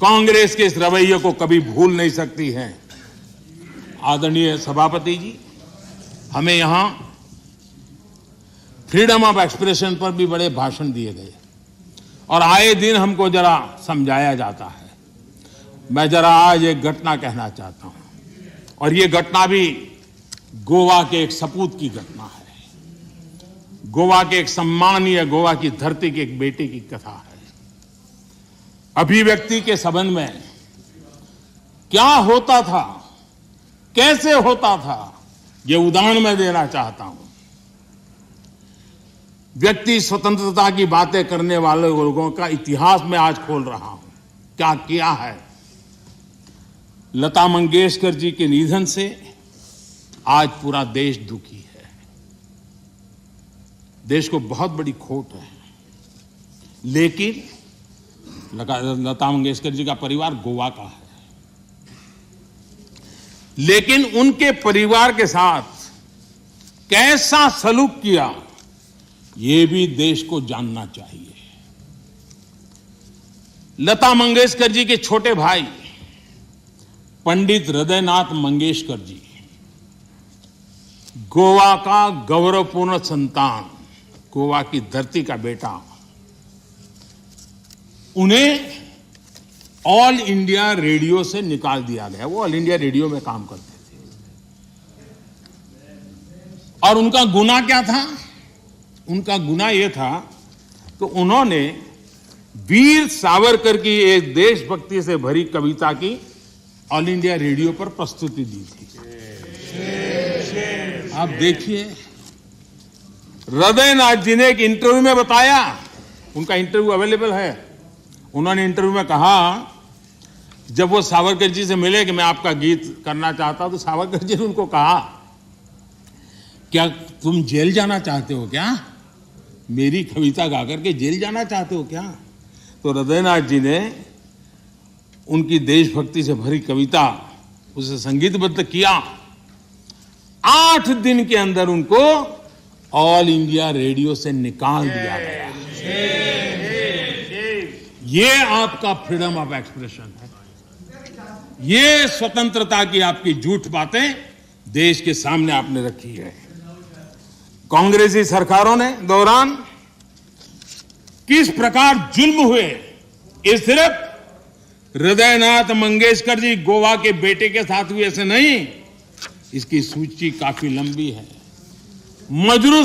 कांग्रेस के इस रवैये को कभी भूल नहीं सकती है। आदरणीय सभापति जी, हमें यहां फ्रीडम ऑफ एक्सप्रेशन पर भी बड़े भाषण दिए गए और आए दिन हमको जरा समझाया जाता है। मैं जरा आज एक घटना कहना चाहता हूं और ये घटना भी गोवा के एक सपूत की घटना है। गोवा के एक सम्मानीय गोवा की धरती के एक बेटे की कथा है। अभिव्यक्ति के संबंध में क्या होता था, कैसे होता था, ये उदाहरण मैं देना चाहता हूं। व्यक्ति स्वतंत्रता की बातें करने वाले लोगों का इतिहास मैं आज खोल रहा हूं। क्या किया है। लता मंगेशकर जी के निधन से आज पूरा देश दुखी है। देश को बहुत बड़ी खोट है। लेकिन लता मंगेशकर जी का परिवार गोवा का है, लेकिन उनके परिवार के साथ कैसा सलूक किया ये भी देश को जानना चाहिए। लता मंगेशकर जी के छोटे भाई पंडित हृदयनाथ मंगेशकर जी, गोवा का गौरवपूर्ण संतान, गोवा की धरती का बेटा, उन्हें ऑल इंडिया रेडियो से निकाल दिया गया। वो ऑल इंडिया रेडियो में काम करते थे और उनका गुनाह क्या था। उनका गुनाह यह था कि उन्होंने वीर सावरकर की एक देशभक्ति से भरी कविता की ऑल इंडिया रेडियो पर प्रस्तुति दी थी। आप देखिए, हृदयनाथ जी ने एक इंटरव्यू में बताया, उनका इंटरव्यू अवेलेबल है। उन्होंने इंटरव्यू में कहा, जब वो सावरकर जी से मिले कि मैं आपका गीत करना चाहता हूं, तो सावरकर जी ने उनको कहा, क्या तुम जेल जाना चाहते हो क्या? मेरी कविता गा करके जेल जाना चाहते हो क्या? तो हृदयनाथ जी ने उनकी देशभक्ति से भरी कविता उसे संगीतबद्ध किया। 8 दिन के अंदर उनको ऑल इंडिया रेडियो से निकाल दिया गया। ये आपका फ्रीडम ऑफ एक्सप्रेशन है। ये स्वतंत्रता की आपकी झूठ बातें देश के सामने आपने रखी है। कांग्रेसी सरकारों ने दौरान किस प्रकार जुल्म हुए, ये सिर्फ हृदयनाथ मंगेशकर जी गोवा के बेटे के साथ हुए ऐसे नहीं, इसकी सूची काफी लंबी है। मजरू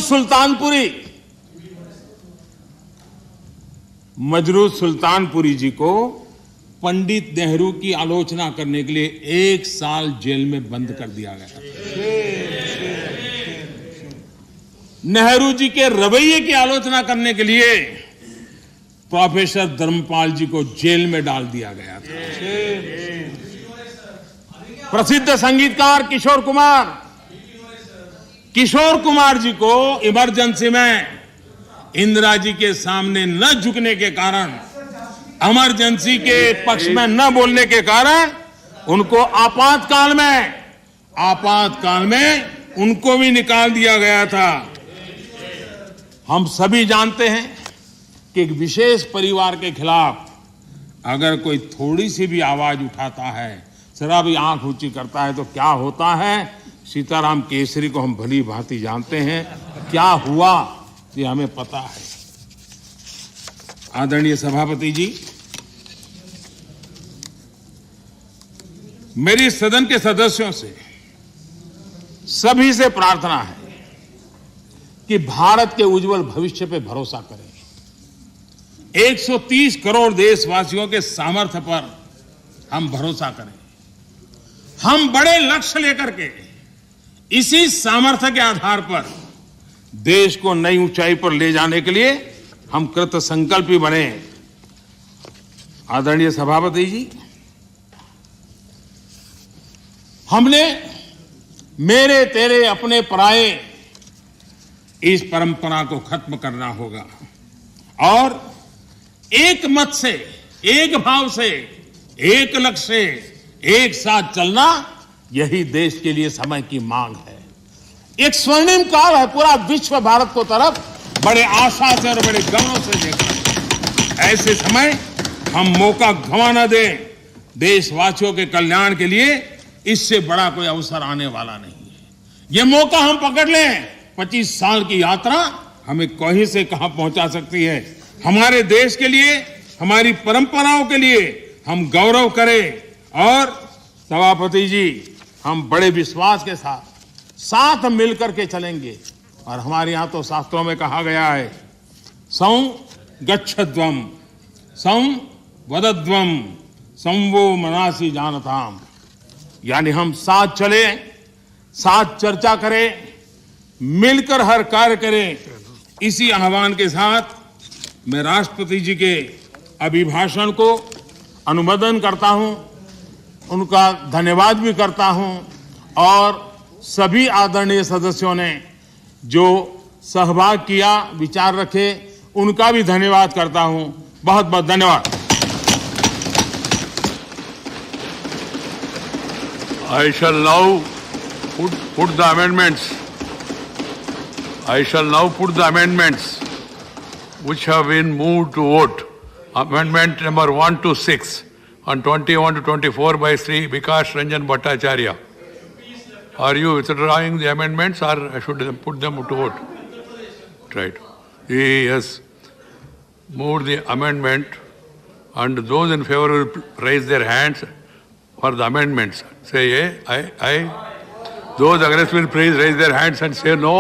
सुल्तानपुरी जी को पंडित नेहरू की आलोचना करने के लिए 1 साल जेल में बंद कर दिया गया। नेहरू जी के रवैये की आलोचना करने के लिए प्रोफेसर धर्मपाल जी को जेल में डाल दिया गया था। प्रसिद्ध संगीतकार किशोर कुमार जी को इमरजेंसी में इंदिरा जी के सामने न झुकने के कारण, इमरजेंसी के पक्ष में न बोलने के कारण उनको आपातकाल में उनको भी निकाल दिया गया था। हम सभी जानते हैं कि एक विशेष परिवार के खिलाफ अगर कोई थोड़ी सी भी आवाज उठाता है, जरा भी आंख ऊंची करता है, तो क्या होता है। सीताराम केसरी को हम भली भांति जानते हैं, क्या हुआ ये हमें पता है। आदरणीय सभापति जी, मेरी सदन के सदस्यों से सभी से प्रार्थना है कि भारत के उज्जवल भविष्य पे भरोसा करें। 130 करोड़ देशवासियों के सामर्थ्य पर हम भरोसा करें। हम बड़े लक्ष्य लेकर के इसी सामर्थ्य के आधार पर देश को नई ऊंचाई पर ले जाने के लिए हम कृत संकल्पी बने। आदरणीय सभापति जी, हमने मेरे तेरे अपने पराये इस परंपरा को खत्म करना होगा और एक मत से, एक भाव से एक लक्ष्य से एक साथ चलना, यही देश के लिए समय की मांग है। एक स्वर्णिम काल है, पूरा विश्व भारत को तरफ बड़े आशा से और बड़े गौरव से देखा है। ऐसे समय हम मौका गंवा न दें। देशवासियों के कल्याण के लिए इससे बड़ा कोई अवसर आने वाला नहीं है। ये मौका हम पकड़ लें। 25 साल की यात्रा हमें कहीं से कहां पहुंचा सकती है। हमारे देश के लिए, हमारी परंपराओं के लिए हम गौरव करें। और सभापति जी, हम बड़े विश्वास के साथ मिलकर के चलेंगे। और हमारे यहां तो शास्त्रों में कहा गया है, सं गच्छध्वम, सं वदध्वम, संवो मनासी जानताम। यानी हम साथ चले, साथ चर्चा करें, मिलकर हर कार्य करें। इसी आह्वान के साथ मैं राष्ट्रपति जी के अभिभाषण को अनुमोदन करता हूं, उनका धन्यवाद भी करता हूं और सभी आदरणीय सदस्यों ने जो सहभाग किया, विचार रखे, उनका भी धन्यवाद करता हूं। बहुत बहुत धन्यवाद। I shall now put the amendments. I shall now put the amendments which have been moved to vote. Amendment number 1 to 6 on 21 to 24 by Sri Vikas Ranjan Bhattacharya. Are you withdrawing the amendments or I should put them to vote? Right. He has moved the amendment and those in favor will raise their hands for the amendments. Say aye. Those against will please raise their hands and say no.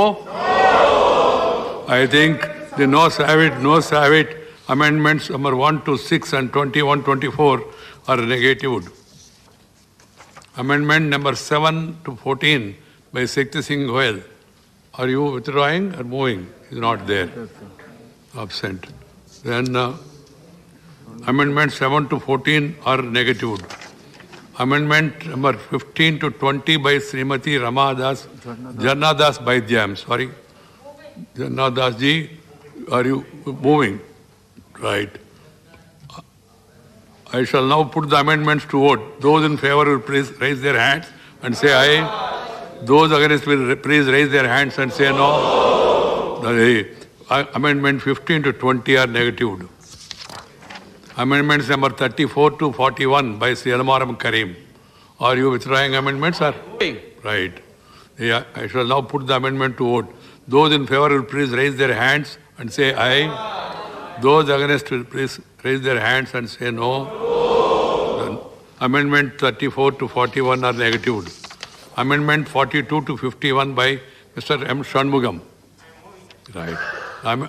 I think the noes have it, noes have it. Amendments number 1 to 6 and 21, 24 are negatived. Amendment number 7 to 14 by Shakti Singh Goyal. Are you withdrawing or moving? He is not there. Absent. Then amendments 7 to 14 are negatived. Amendment number 15 to 20 by Srimati Ramadas, Jannadas Baidyam. Sorry. Jannadas ji, are you moving? Right. I shall now put the amendments to vote. Those in favor will please raise their hands and say aye. Those against will please raise their hands and say no. Amendment 15 to 20 are negatived. Amendments number 34 to 41 by Sri Almaram Karim. Are you withdrawing amendments, sir? Right. Yeah, I shall now put the amendment to vote. Those in favor will please raise their hands and say aye. Those against will please raise their hands and say no. Then amendment 34 to 41 are negatived. Amendment 42 to 51 by Mr. M. Shanmugam. Right.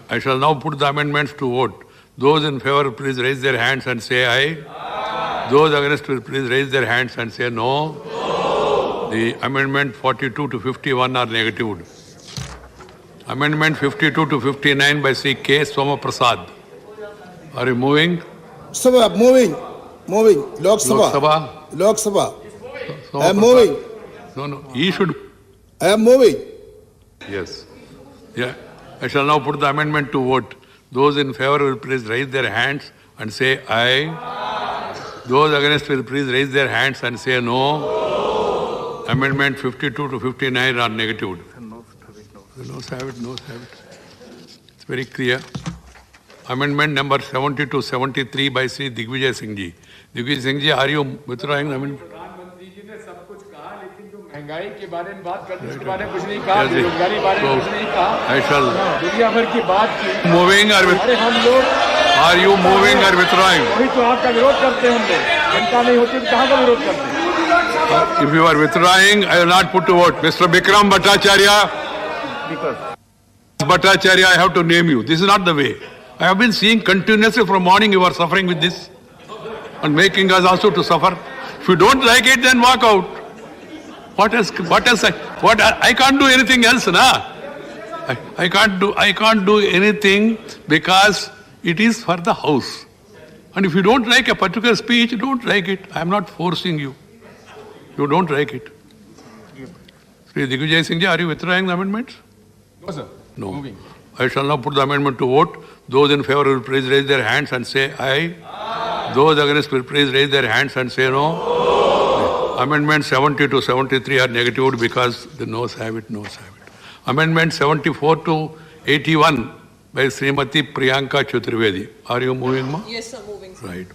I shall now put the amendments to vote. Those in favor please raise their hands and say aye. Those against will please raise their hands and say no. The amendment 42 to 51 are negatived. Amendment 52 to 59 by Sri K. Soma Prasad. Are you moving? Sabha, moving. Lok Sabha. Lok Sabha. I am moving. No. He should. I am moving. Yes. Yeah. I shall now put the amendment to vote. Those in favor will please raise their hands and say aye. Those against will please raise their hands and say no. Amendment 52 to 59 are negatived. Noes have it. It's very clear. Amendment number 70 to 73 by Sri Digvijay Singh Ji. Digvijay Singh Ji, are you withdrawing amendment? प्रधानमंत्री जी ने सब कुछ कहा, लेकिन जो महंगाई के बारे में बात करते उसके बारे में कुछ नहीं कहा, बेरोजगारी के बारे में कुछ नहीं कहा। I shall. दुनिया भर की बात की। Moving or अरे हम लोग। Are you moving or withdrawing? वही तो आपका विरोध करते हैं हम लोग। जनता नहीं होती तो कहाँ का विरोध करते हैं? If you are withdrawing, I will not put to vote. Mr. Bikram Bhattacharya. Bhattacharya, I have to name you. This is not the way. I have been seeing continuously from morning you are suffering with this and making us also to suffer. If you don't like it, then walk out. What else? I can't do anything else, na? I can't do anything because it is for the house. And if you don't like a particular speech, don't like it. I am not forcing you. You don't like it. Sri Digvijay Singh Ji, are you withdrawing the amendments? No, sir. No. Moving. I shall now put the amendment to vote. Those in favor will please raise their hands and say aye. Those against will please raise their hands and say no. Amendments 70 to 73 are negatived because the noes have it, noes have it. Amendment 74 to 81 by Srimati Priyanka Chaturvedi. Are you moving, ma? Yes, sir, moving. Right.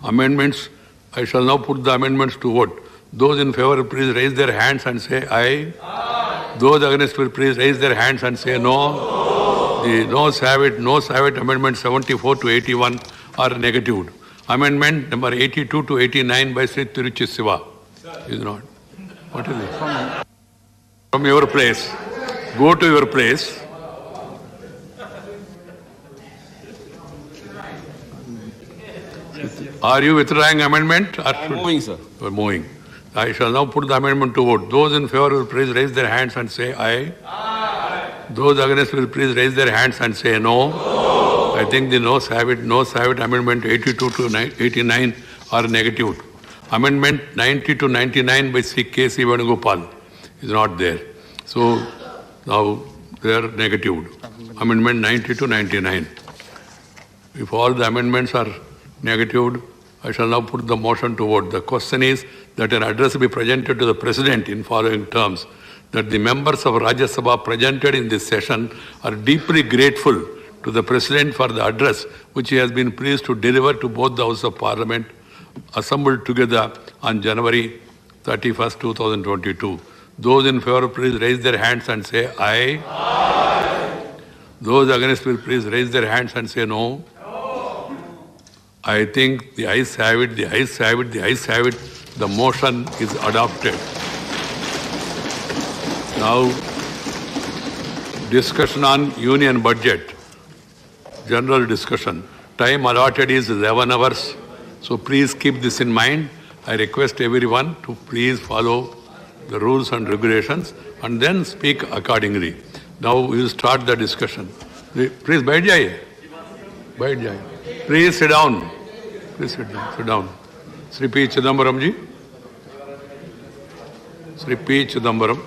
Amendments, I shall now put the amendments to vote. Those in favor, please raise their hands and say aye. Aye. Those against will please raise their hands and say no. The noes have it, noes have it. Amendment 74 to 81 are negatived. Amendment number 82 to 89 by Sri Tiruchi Siva is not. What is it? From your place. Go to your place. Are you withdrawing amendment? I am moving, sir. You are moving. I shall now put the amendment to vote. Those in favor will please raise their hands and say aye. Aye. Those against will please raise their hands and say no. No. I think the noes have it. Noes have it. Amendment 82 to 89 are negative. Amendment 90 to 99 by Sri K.C. Venugopal is not there. So now they are negative. Amendment 90 to 99. If all the amendments are negative, I shall now put the motion to vote. The question is that an address be presented to the President in following terms: that the members of Rajya Sabha presented in this session are deeply grateful to the President for the address which he has been pleased to deliver to both the Houses of Parliament assembled together on January 31st, 2022. Those in favor, please raise their hands and say aye. Aye. Those against will please raise their hands and say no. I think the ayes have it, the ayes have it, the ayes have it. The motion is adopted. Now, discussion on union budget. General discussion. Time allotted is 11 hours. So please keep this in mind. I request everyone to please follow the rules and regulations and then speak accordingly. Now we will start the discussion. Please, baith jaiye. Baith jaiye. Please sit down. Please sit down. Sit down. Sri P. Chidambaram ji. Sri P. Chidambaram.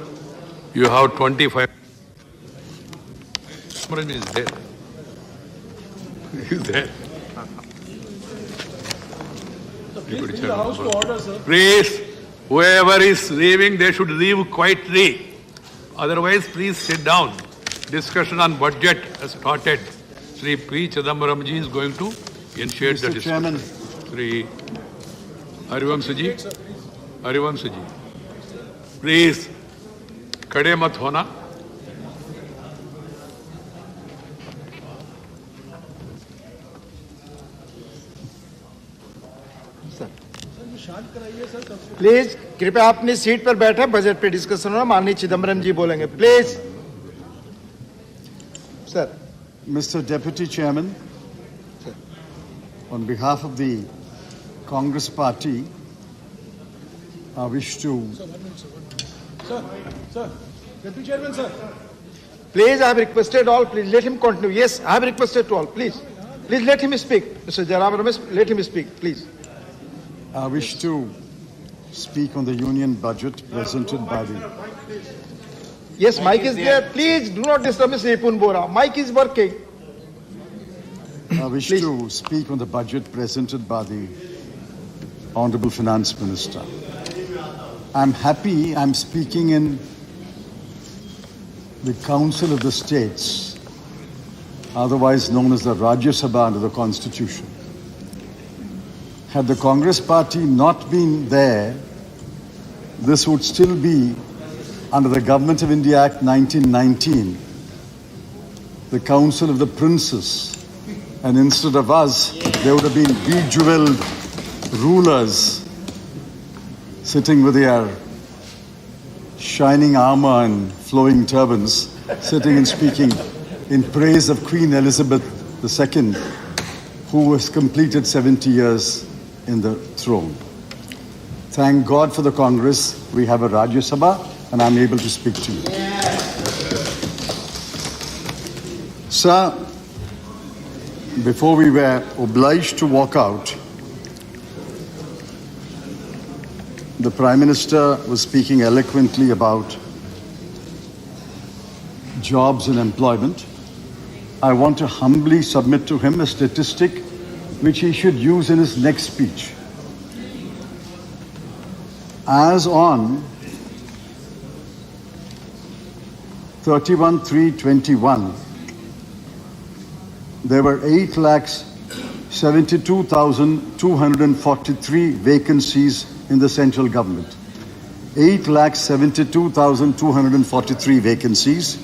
You have 25. Chidambaram is there. He is there. Please, whoever is leaving, they should leave quietly. Otherwise, please sit down. Discussion on budget has started. Sri P. Chidambaram ji is going to initiate the discussion. Sri Harivamsa ji. Harivamsa ji. Please, kade mat hona. Please कृपया अपनी seat पर बैठे. Budget पे discussion हो रहा. माननीय चिदम्बरम जी बोलेंगे. Please sir. Mr. Deputy Chairman, on behalf of the Congress Party, I wish to... Sir, Deputy Chairman, sir. Please, I have requested all, please let him continue. Yes, I have requested to all, please. Please let him speak. Mr. Jairam Ramesh, let him speak, please. I wish to speak on the union budget presented by the... Yes, mic is there. Please do not disturb Mr. Ipun Bora. Mic is working. I wish to speak on the budget presented by the Honorable Finance Minister. I'm happy I'm speaking in the Council of the States, otherwise known as the Rajya Sabha under the Constitution. Had the Congress Party not been there, this would still be under the Government of India Act 1919, the Council of the Princes, and instead of us, there would have been bejeweled rulers sitting with their shining armor and flowing turbans, sitting and speaking in praise of Queen Elizabeth II, who has completed 70 years in the throne. Thank God for the Congress. We have a Rajya Sabha, and I'm able to speak to you. Sir, before we were obliged to walk out, the Prime Minister was speaking eloquently about jobs and employment. I want to humbly submit to him a statistic which he should use in his next speech. As on 31/3/21, there were 8,72,243 vacancies in the central government. 8,72,243 vacancies.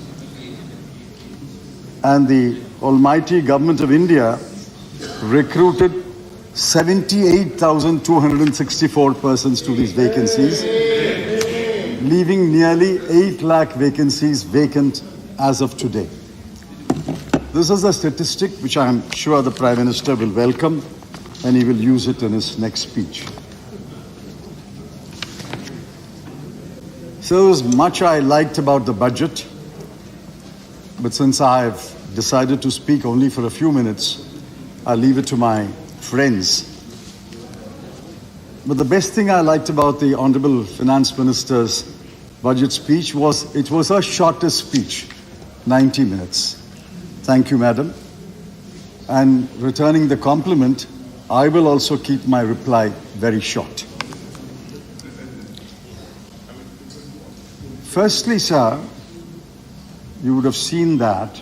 And the almighty government of India recruited 78,264 persons to these vacancies, leaving nearly 8 lakh vacancies vacant as of today. This is a statistic which I am sure the Prime Minister will welcome, and he will use it in his next speech. So there was much I liked about the budget, but since I have decided to speak only for a few minutes, I'll leave it to my friends. But the best thing I liked about the Honorable Finance Minister's budget speech was it was her shortest speech, 90 minutes. Thank you, Madam. And returning the compliment, I will also keep my reply very short. Firstly, sir, you would have seen that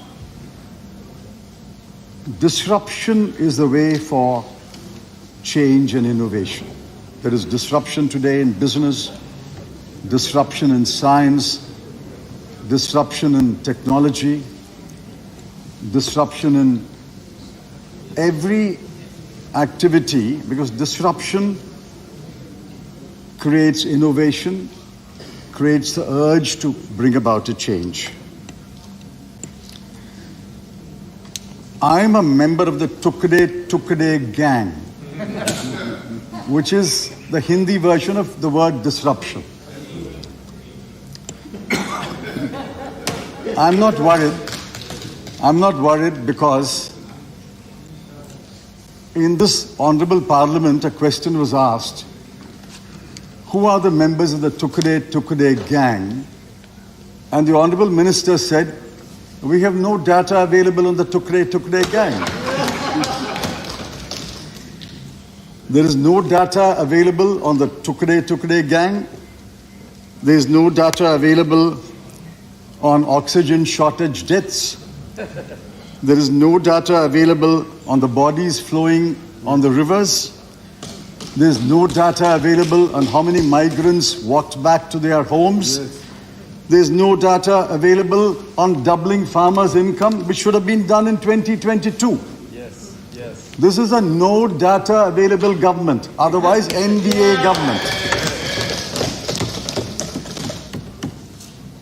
disruption is the way for change and innovation. There is disruption today in business, disruption in science, disruption in technology, disruption in every activity, because disruption creates innovation, creates the urge to bring about a change. I'm a member of the Tukde gang, which is the Hindi version of the word disruption. I'm not worried because in this honorable parliament a question was asked, who are the members of the Tukde gang? And the honorable minister said, we have no data available on the Tukde gang. There is no data available on the Tukde gang. There is no data available on oxygen shortage deaths. There is no data available on the bodies flowing on the rivers. There is no data available on how many migrants walked back to their homes. Yes. There is no data available on doubling farmers' income, which should have been done in 2022. Yes, yes. This is a no data available government, otherwise NDA government.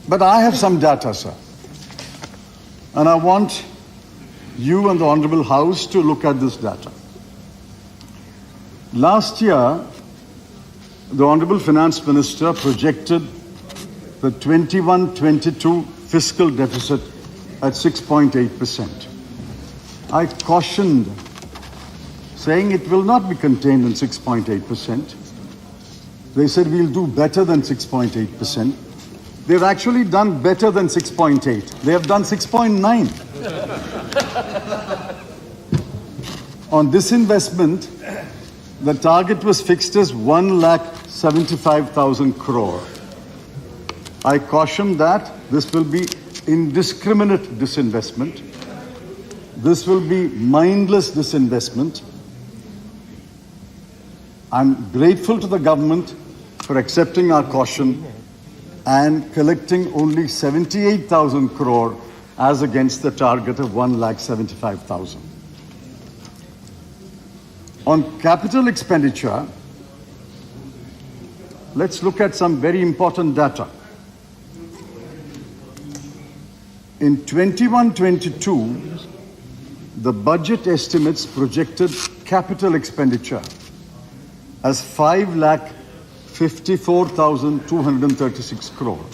But I have some data, sir. And I want you and the Honorable House to look at this data. Last year, the Honorable Finance Minister projected the 21-22 fiscal deficit at 6.8%. I cautioned, saying it will not be contained in 6.8%. They said we'll do better than 6.8%. They've actually done better than 6.8. They have done 6.9. On disinvestment, the target was fixed as 1,75,000 crore. I caution that this will be indiscriminate disinvestment. This will be mindless disinvestment. I'm grateful to the government for accepting our caution and collecting only 78,000 crore as against the target of 1,75,000. On capital expenditure, let's look at some very important data. In 21-22, the budget estimates projected capital expenditure as 5,54,236 crore.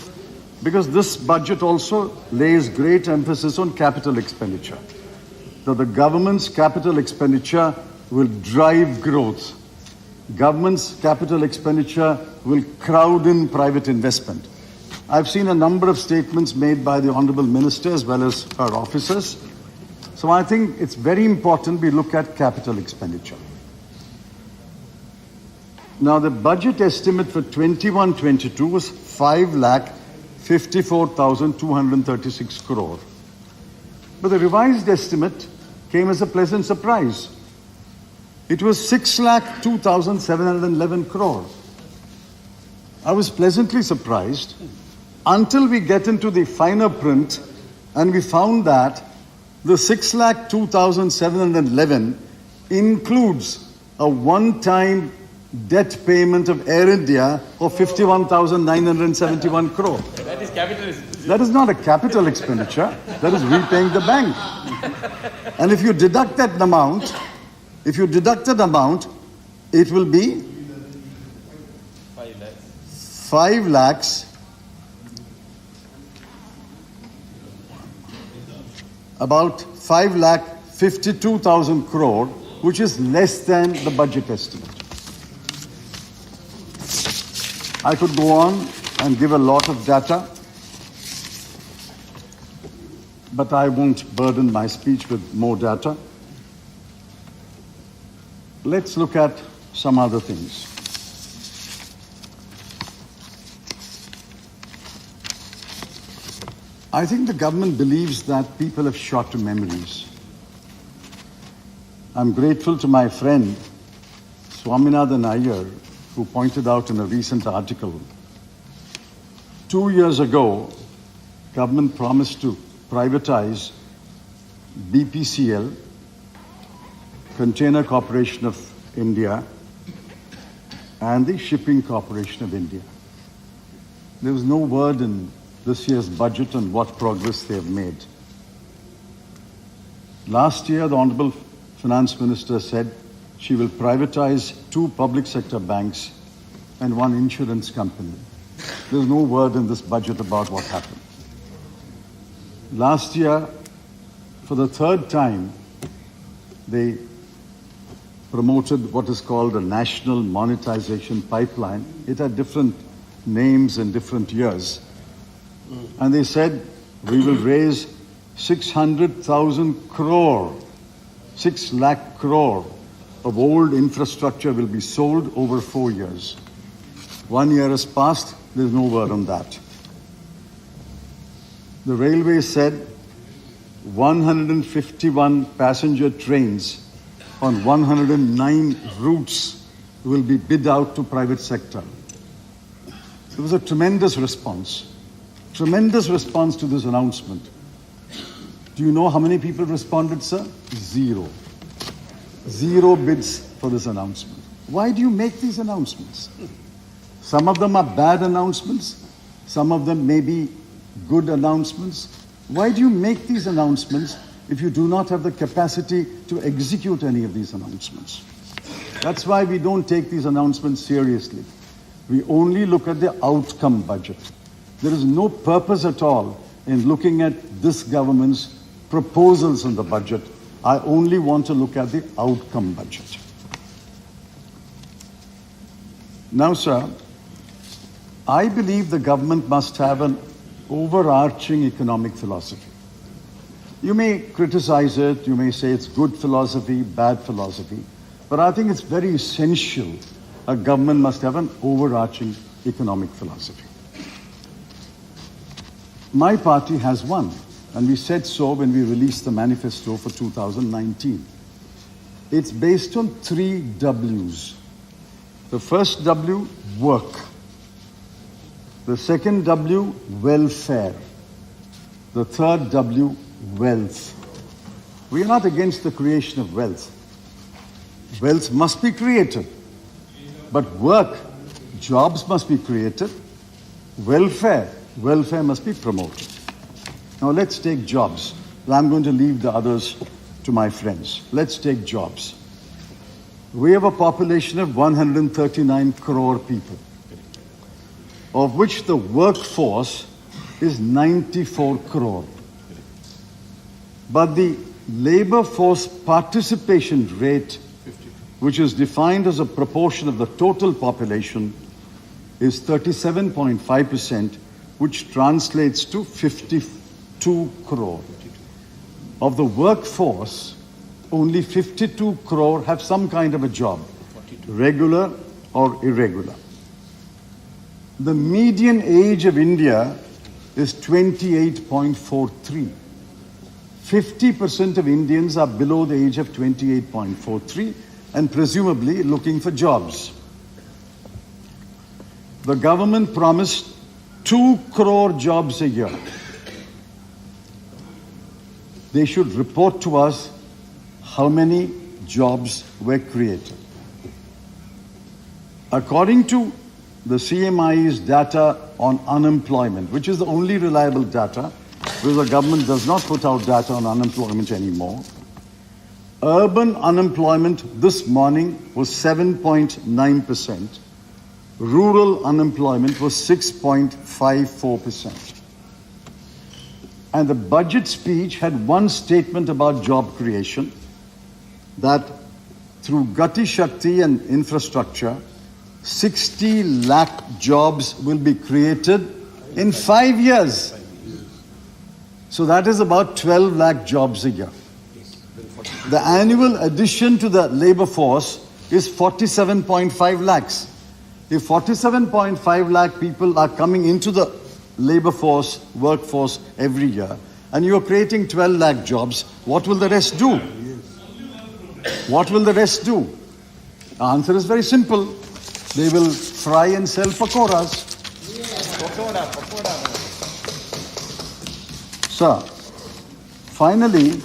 Because this budget also lays great emphasis on capital expenditure. That the government's capital expenditure will drive growth. Government's capital expenditure will crowd in private investment. I've seen a number of statements made by the Honorable Minister as well as her officers. So I think it's very important we look at capital expenditure. Now the budget estimate for 21-22 was 5,54,236 crore. But the revised estimate came as a pleasant surprise. It was 6,02,711 crore. I was pleasantly surprised until we get into the finer print and we found that the 6,02,711 includes a one-time debt payment of Air India of 51,971 crore. That is capital. That is not a capital expenditure. That is repaying the bank. And if you deduct that amount, it will be 5 lakhs. About 5,52,000 crore, which is less than the budget estimate. I could go on and give a lot of data, but I won't burden my speech with more data. Let's look at some other things. I think the government believes that people have short memories. I'm grateful to my friend Swaminathan Iyer, who pointed out in a recent article, 2 years ago, government promised to privatize BPCL, Container Corporation of India, and the Shipping Corporation of India. There was no word in this year's budget on what progress they have made. Last year, the Honorable Finance Minister said she will privatize 2 public sector banks and 1 insurance company. There's no word in this budget about what happened. Last year, for the 3rd time, they promoted what is called a national monetization pipeline. It had different names in different years. And they said, we will raise 600,000 crore, 6 lakh crore of old infrastructure will be sold over 4 years. 1 year has passed, there's no word on that. The railway said 151 passenger trains on 109 routes will be bid out to private sector. There was a tremendous response to this announcement. Do you know how many people responded, sir? 0. 0 bids for this announcement. Why do you make these announcements? Some of them are bad announcements. Some of them may be good announcements. Why do you make these announcements if you do not have the capacity to execute any of these announcements? That's why we don't take these announcements seriously. We only look at the outcome budget. There is no purpose at all in looking at this government's proposals in the budget. I only want to look at the outcome budget. Now, sir, I believe the government must have an overarching economic philosophy. You may criticize it, you may say it's good philosophy, bad philosophy, but I think it's very essential a government must have an overarching economic philosophy. My party has one, and we said so when we released the manifesto for 2019. It's based on 3 W's. The first W, work. The second W, welfare. The third W, wealth. We are not against the creation of wealth. Wealth must be created. But work, jobs must be created. Welfare must be promoted. Now let's take jobs. I'm going to leave the others to my friends. Let's take jobs. We have a population of 139 crore people, of which the workforce is 94 crore. But the labor force participation rate, which is defined as a proportion of the total population, is 37.5%, which translates to 52 crore. of the workforce, only 52 crore have some kind of a job, regular or irregular. The median age of India is 28.43. 50% of Indians are below the age of 28.43 and presumably looking for jobs. The government promised 2 crore jobs a year. They should report to us how many jobs were created. According to the CMI's data on unemployment, which is the only reliable data, because the government does not put out data on unemployment anymore, urban unemployment this morning was 7.9%. Rural unemployment was 6.54%. And the budget speech had one statement about job creation, that through Gati Shakti and infrastructure, 60 lakh jobs will be created in 5 years. So that is about 12 lakh jobs a year. The annual addition to the labor force is 47.5 lakhs. If 47.5 lakh people are coming into the labor force, workforce every year, and you are creating 12 lakh jobs, what will the rest do? What will the rest do? The answer is very simple. They will fry and sell pakoras. Sir, finally,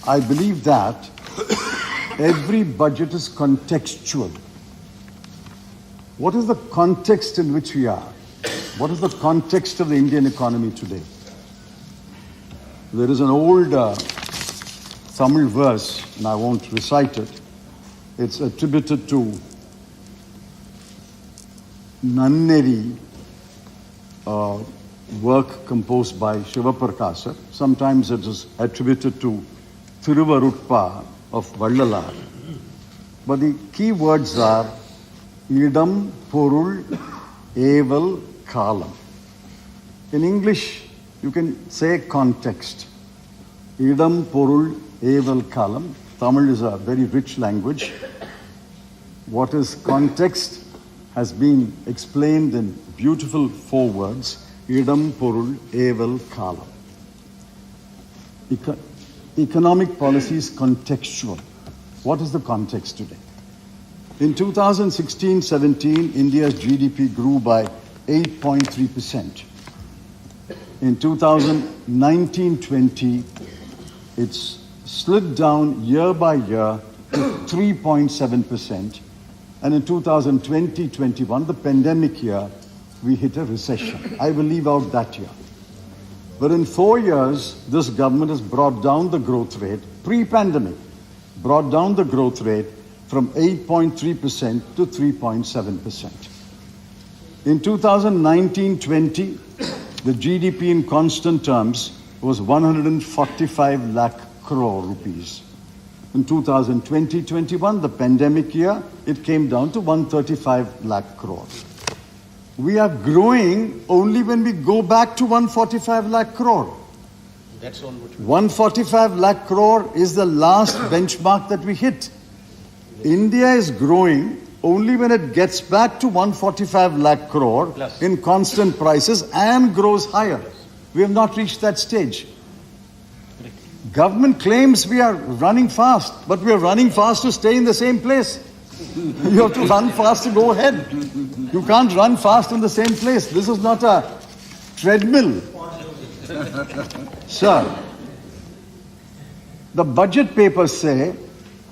I believe that every budget is contextual. What is the context in which we are? What is the context of the Indian economy today? There is an old Tamil verse, and I won't recite it. It's attributed to Nanneri, work composed by Shivaprakaša. Sometimes it is attributed to Thiruvarutpa of Vallalar. But the key words are Idam, Porul, Eval, Kalam. In English, you can say context. Idam, Porul, Eval, Kalam. Tamil is a very rich language. What is context has been explained in beautiful 4 words. Idam, Porul, Eval, Kalam. Economic policy is contextual. What is the context today? In 2016-17, India's GDP grew by 8.3%. In 2019-20, it's slid down year by year to 3.7%. And in 2020-21, the pandemic year, we hit a recession. I will leave out that year. But in 4 years, this government has brought down the growth rate, pre-pandemic, brought down the growth rate from 8.3% to 3.7%. In 2019-20, the GDP in constant terms was 145 lakh crore rupees. In 2020-21, the pandemic year, it came down to 135 lakh crore. We are growing only when we go back to 145 lakh crore. That's all what 145 lakh crore is the last benchmark that we hit. India is growing only when it gets back to 145 lakh crore in constant prices and grows higher. We have not reached that stage. Government claims we are running fast, but we are running fast to stay in the same place. You have to run fast to go ahead. You can't run fast in the same place. This is not a treadmill. Sir, the budget papers say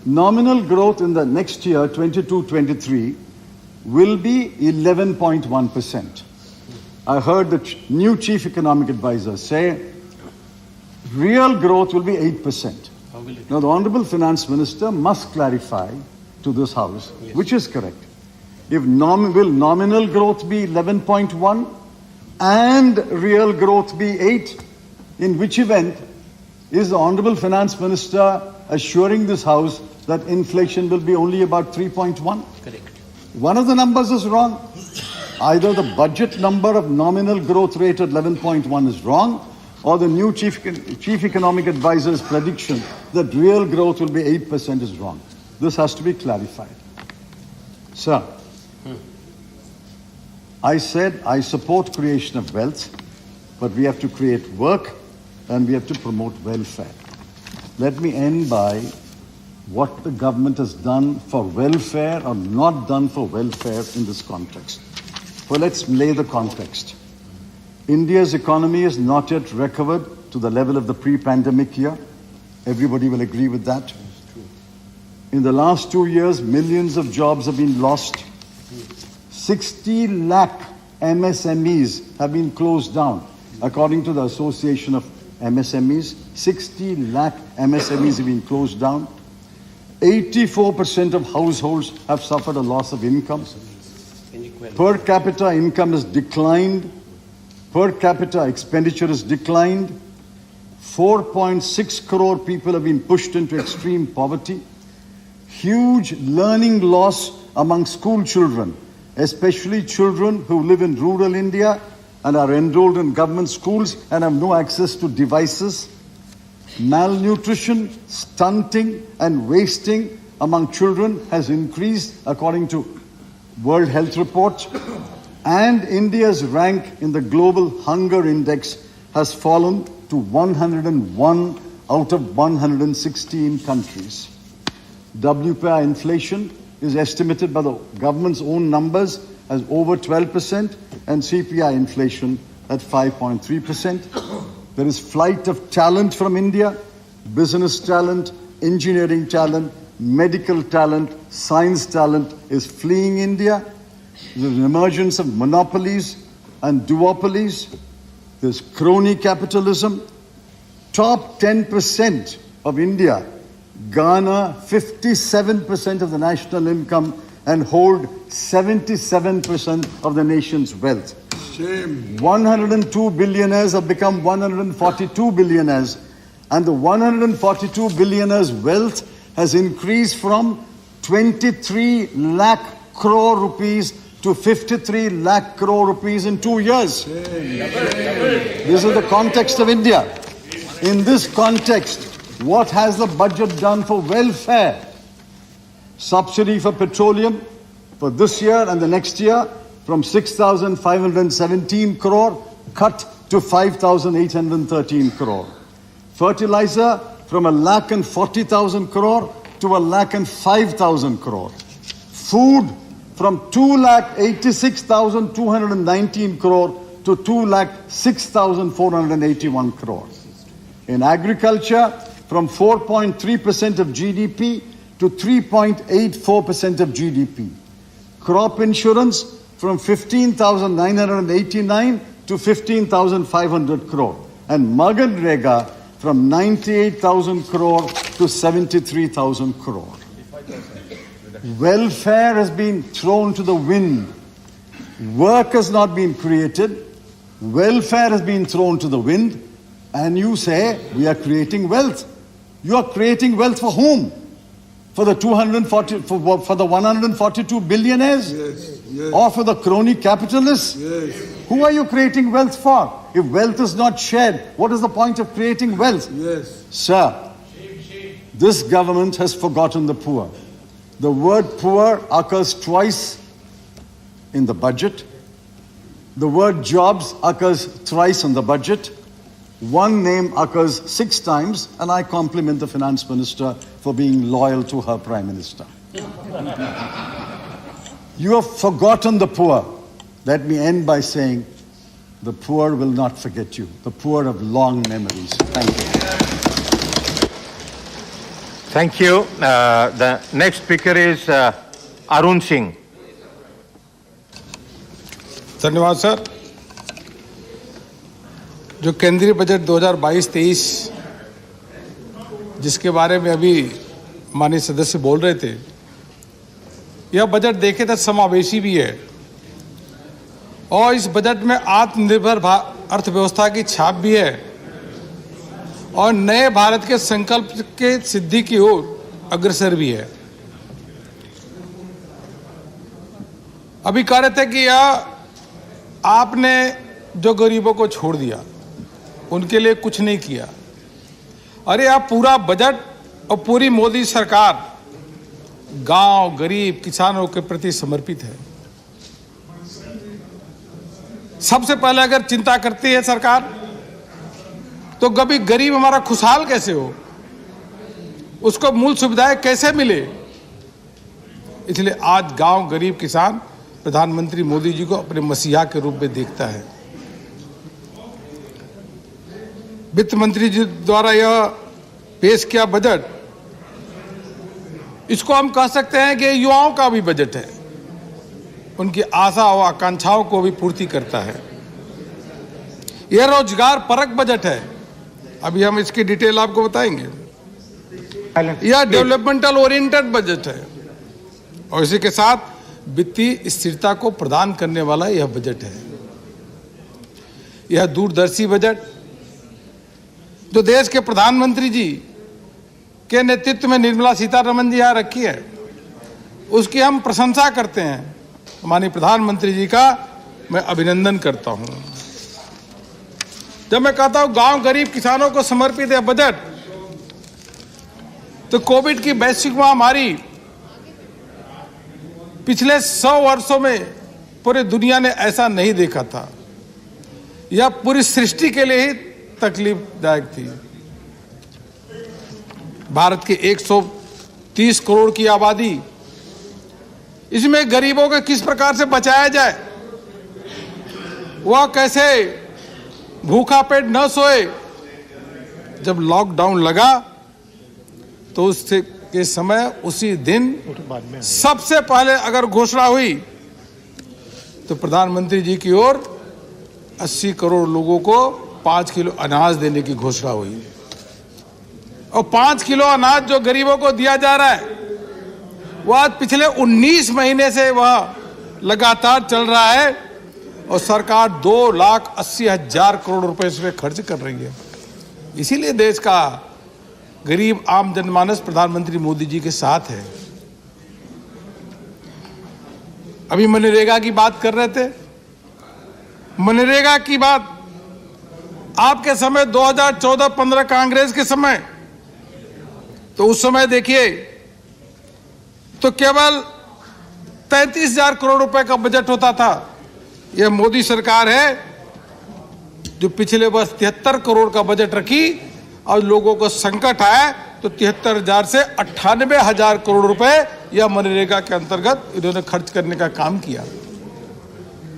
nominal growth in the next year, 22-23, will be 11.1%. I heard the new chief economic advisor say real growth will be 8%. Now, the Honorable Finance Minister must clarify to this House, which is correct. If will nominal growth be 11.1 and real growth be 8? In which event is the Honorable Finance Minister assuring this House that inflation will be only about 3.1? Correct. One of the numbers is wrong. Either the budget number of nominal growth rate at 11.1 is wrong, or the new chief economic advisor's prediction that real growth will be 8% is wrong. This has to be clarified. Sir, I said I support creation of wealth, but we have to create work and we have to promote welfare. Let me end by what the government has done for welfare or not done for welfare in this context. Well, let's lay the context. India's economy is not yet recovered to the level of the pre-pandemic year. Everybody will agree with that. In the last 2 years, millions of jobs have been lost. 60 lakh MSMEs have been closed down, according to the Association of MSMEs. 60 lakh MSMEs have been closed down. 84% of households have suffered a loss of income. Per capita income has declined. Per capita expenditure has declined. 4.6 crore people have been pushed into extreme poverty. Huge learning loss among school children, especially children who live in rural India and are enrolled in government schools and have no access to devices. Malnutrition, stunting and wasting among children has increased according to World Health Report, and India's rank in the Global Hunger Index has fallen to 101 out of 116 countries. WPI inflation is estimated by the government's own numbers as over 12% and CPI inflation at 5.3%. There is flight of talent from India, business talent, engineering talent, medical talent, science talent is fleeing India. There's an emergence of monopolies and duopolies. There's crony capitalism. Top 10% of India garner 57% of the national income and hold 77% of the nation's wealth. Shame. 102 billionaires have become 142 billionaires, and the 142 billionaires' wealth has increased from 23 lakh crore rupees to 53 lakh crore rupees in 2 years. This is the context of India. In this context, what has the budget done for welfare? Subsidy for petroleum for this year and the next year from 6,517 crore cut to 5,813 crore. Fertilizer from 1,40,000 crore to 1,05,000 crore. Food from 2,86,219 crore to 2,06,481 crore. In agriculture, from 4.3% of GDP to 3.84% of GDP. Crop insurance from 15,989 to 15,500 crore. And Maganrega from 98,000 crore to 73,000 crore. Welfare has been thrown to the wind. Work has not been created. Welfare has been thrown to the wind. And you say, we are creating wealth. You are creating wealth for whom? For the 142 billionaires? Yes, yes. Or for the crony capitalists? Yes. Who are you creating wealth for? If wealth is not shared, what is the point of creating wealth? Yes. Sir, this government has forgotten the poor. The word poor occurs twice in the budget. The word jobs occurs thrice in the budget. One name occurs 6 times, and I compliment the finance minister for being loyal to her prime minister. You have forgotten the poor. Let me end by saying, the poor will not forget you. The poor have long memories. Thank you. Thank you. The next speaker is Arun Singh. धन्यवाद sir. जो केंद्रीय budget 2022-23 जिसके बारे में अभी माननीय सदस्य बोल रहे थे, यह बजट देखे तो समावेशी भी है और इस बजट में आत्मनिर्भर अर्थव्यवस्था की छाप भी है और नए भारत के संकल्प के सिद्धि की ओर अग्रसर भी है। अभी कह रहे थे कि यह आपने जो गरीबों को छोड़ दिया, उनके लिए कुछ नहीं किया। अरे आप पूरा बजट और पूरी मोदी सरकार गांव, गरीब, किसानों के प्रति समर्पित है। सबसे पहले अगर चिंता करती है सरकार, तो कभी गरीब हमारा खुशहाल कैसे हो, उसको मूल सुविधाएं कैसे मिले। इसलिए आज गांव, गरीब, किसान प्रधानमंत्री मोदी जी को अपने मसीहा के रूप में देखता है। वित्त मंत्री जी द्वारा यह पेश किया बजट, इसको हम कह सकते हैं कि युवाओं का भी बजट है, उनकी आशा और आकांक्षाओं को भी पूर्ति करता है। यह रोजगार परक बजट है, अभी हम इसकी डिटेल आपको बताएंगे। यह डेवलपमेंटल ओरिएंटेड बजट है और इसी के साथ वित्तीय स्थिरता को प्रदान करने वाला यह बजट है। यह दूरदर्शी बजट जो देश के प्रधानमंत्री जी के नेतृत्व में निर्मला सीतारमण जी यहाँ रखी है, उसकी हम प्रशंसा करते हैं। माननीय प्रधानमंत्री जी का मैं अभिनंदन करता हूं। जब मैं कहता हूं गांव, गरीब, किसानों को समर्पित है बजट, तो कोविड की वैश्विक महामारी पिछले 100 वर्षों में पूरी दुनिया ने ऐसा नहीं देखा था। यह पूरी सृष्टि के लिए ही तकलीफदायक थी। भारत के 130 करोड़ की आबादी, इसमें गरीबों को किस प्रकार से बचाया जाए, वह कैसे भूखा पेट न सोए। जब लॉकडाउन लगा तो उससे के समय उसी दिन सबसे पहले अगर घोषणा हुई तो प्रधानमंत्री जी की ओर 80 करोड़ लोगों को 5 किलो अनाज देने की घोषणा हुई। और 5 किलो अनाज जो गरीबों को दिया जा रहा है, वह आज पिछले 19 महीने से वह लगातार चल रहा है और सरकार 2,80,000 करोड़ रुपए इसमें खर्च कर रही है। इसीलिए देश का गरीब आम जनमानस प्रधानमंत्री मोदी जी के साथ है। अभी मनरेगा की बात कर रहे थे। मनरेगा की बात आपके समय 2014-15 कांग्रेस के समय, तो उस समय देखिए तो केवल 33,000 करोड़ रुपए का बजट होता था। यह मोदी सरकार है जो पिछले वर्ष 73 करोड़ का बजट रखी और लोगों को संकट आया तो 73,000 से 98,000 करोड़ रुपए यह मनरेगा के अंतर्गत इन्होंने खर्च करने का काम किया।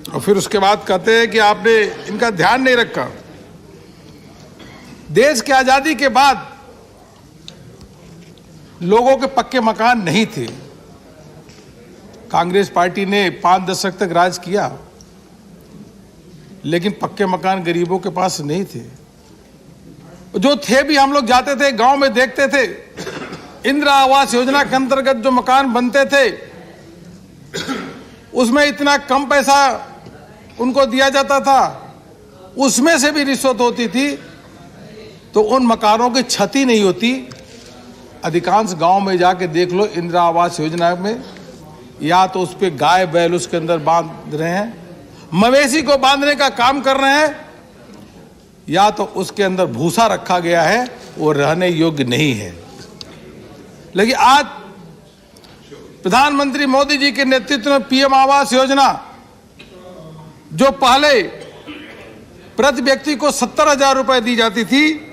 और फिर उसके बाद कहते हैं कि आपने इनका ध्यान नहीं रखा। देश की आजादी के बाद लोगों के पक्के मकान नहीं थे। कांग्रेस पार्टी ने 5 दशक तक राज किया, लेकिन पक्के मकान गरीबों के पास नहीं थे। जो थे भी, हम लोग जाते थे गांव में देखते थे, इंदिरा आवास योजना के अंतर्गत जो मकान बनते थे उसमें इतना कम पैसा उनको दिया जाता था, उसमें से भी रिश्वत होती थी, तो उन मकानों की क्षति नहीं होती। अधिकांश गांव में जाके देख लो, इंदिरा आवास योजना में या तो उस पर गाय बैल उसके अंदर बांध रहे हैं, मवेशी को बांधने का काम कर रहे हैं, या तो उसके अंदर भूसा रखा गया है, वो रहने योग्य नहीं है। लेकिन आज प्रधानमंत्री मोदी जी के नेतृत्व में पीएम आवास योजना, जो पहले प्रति व्यक्ति को 70,000 रुपए दी जाती थी,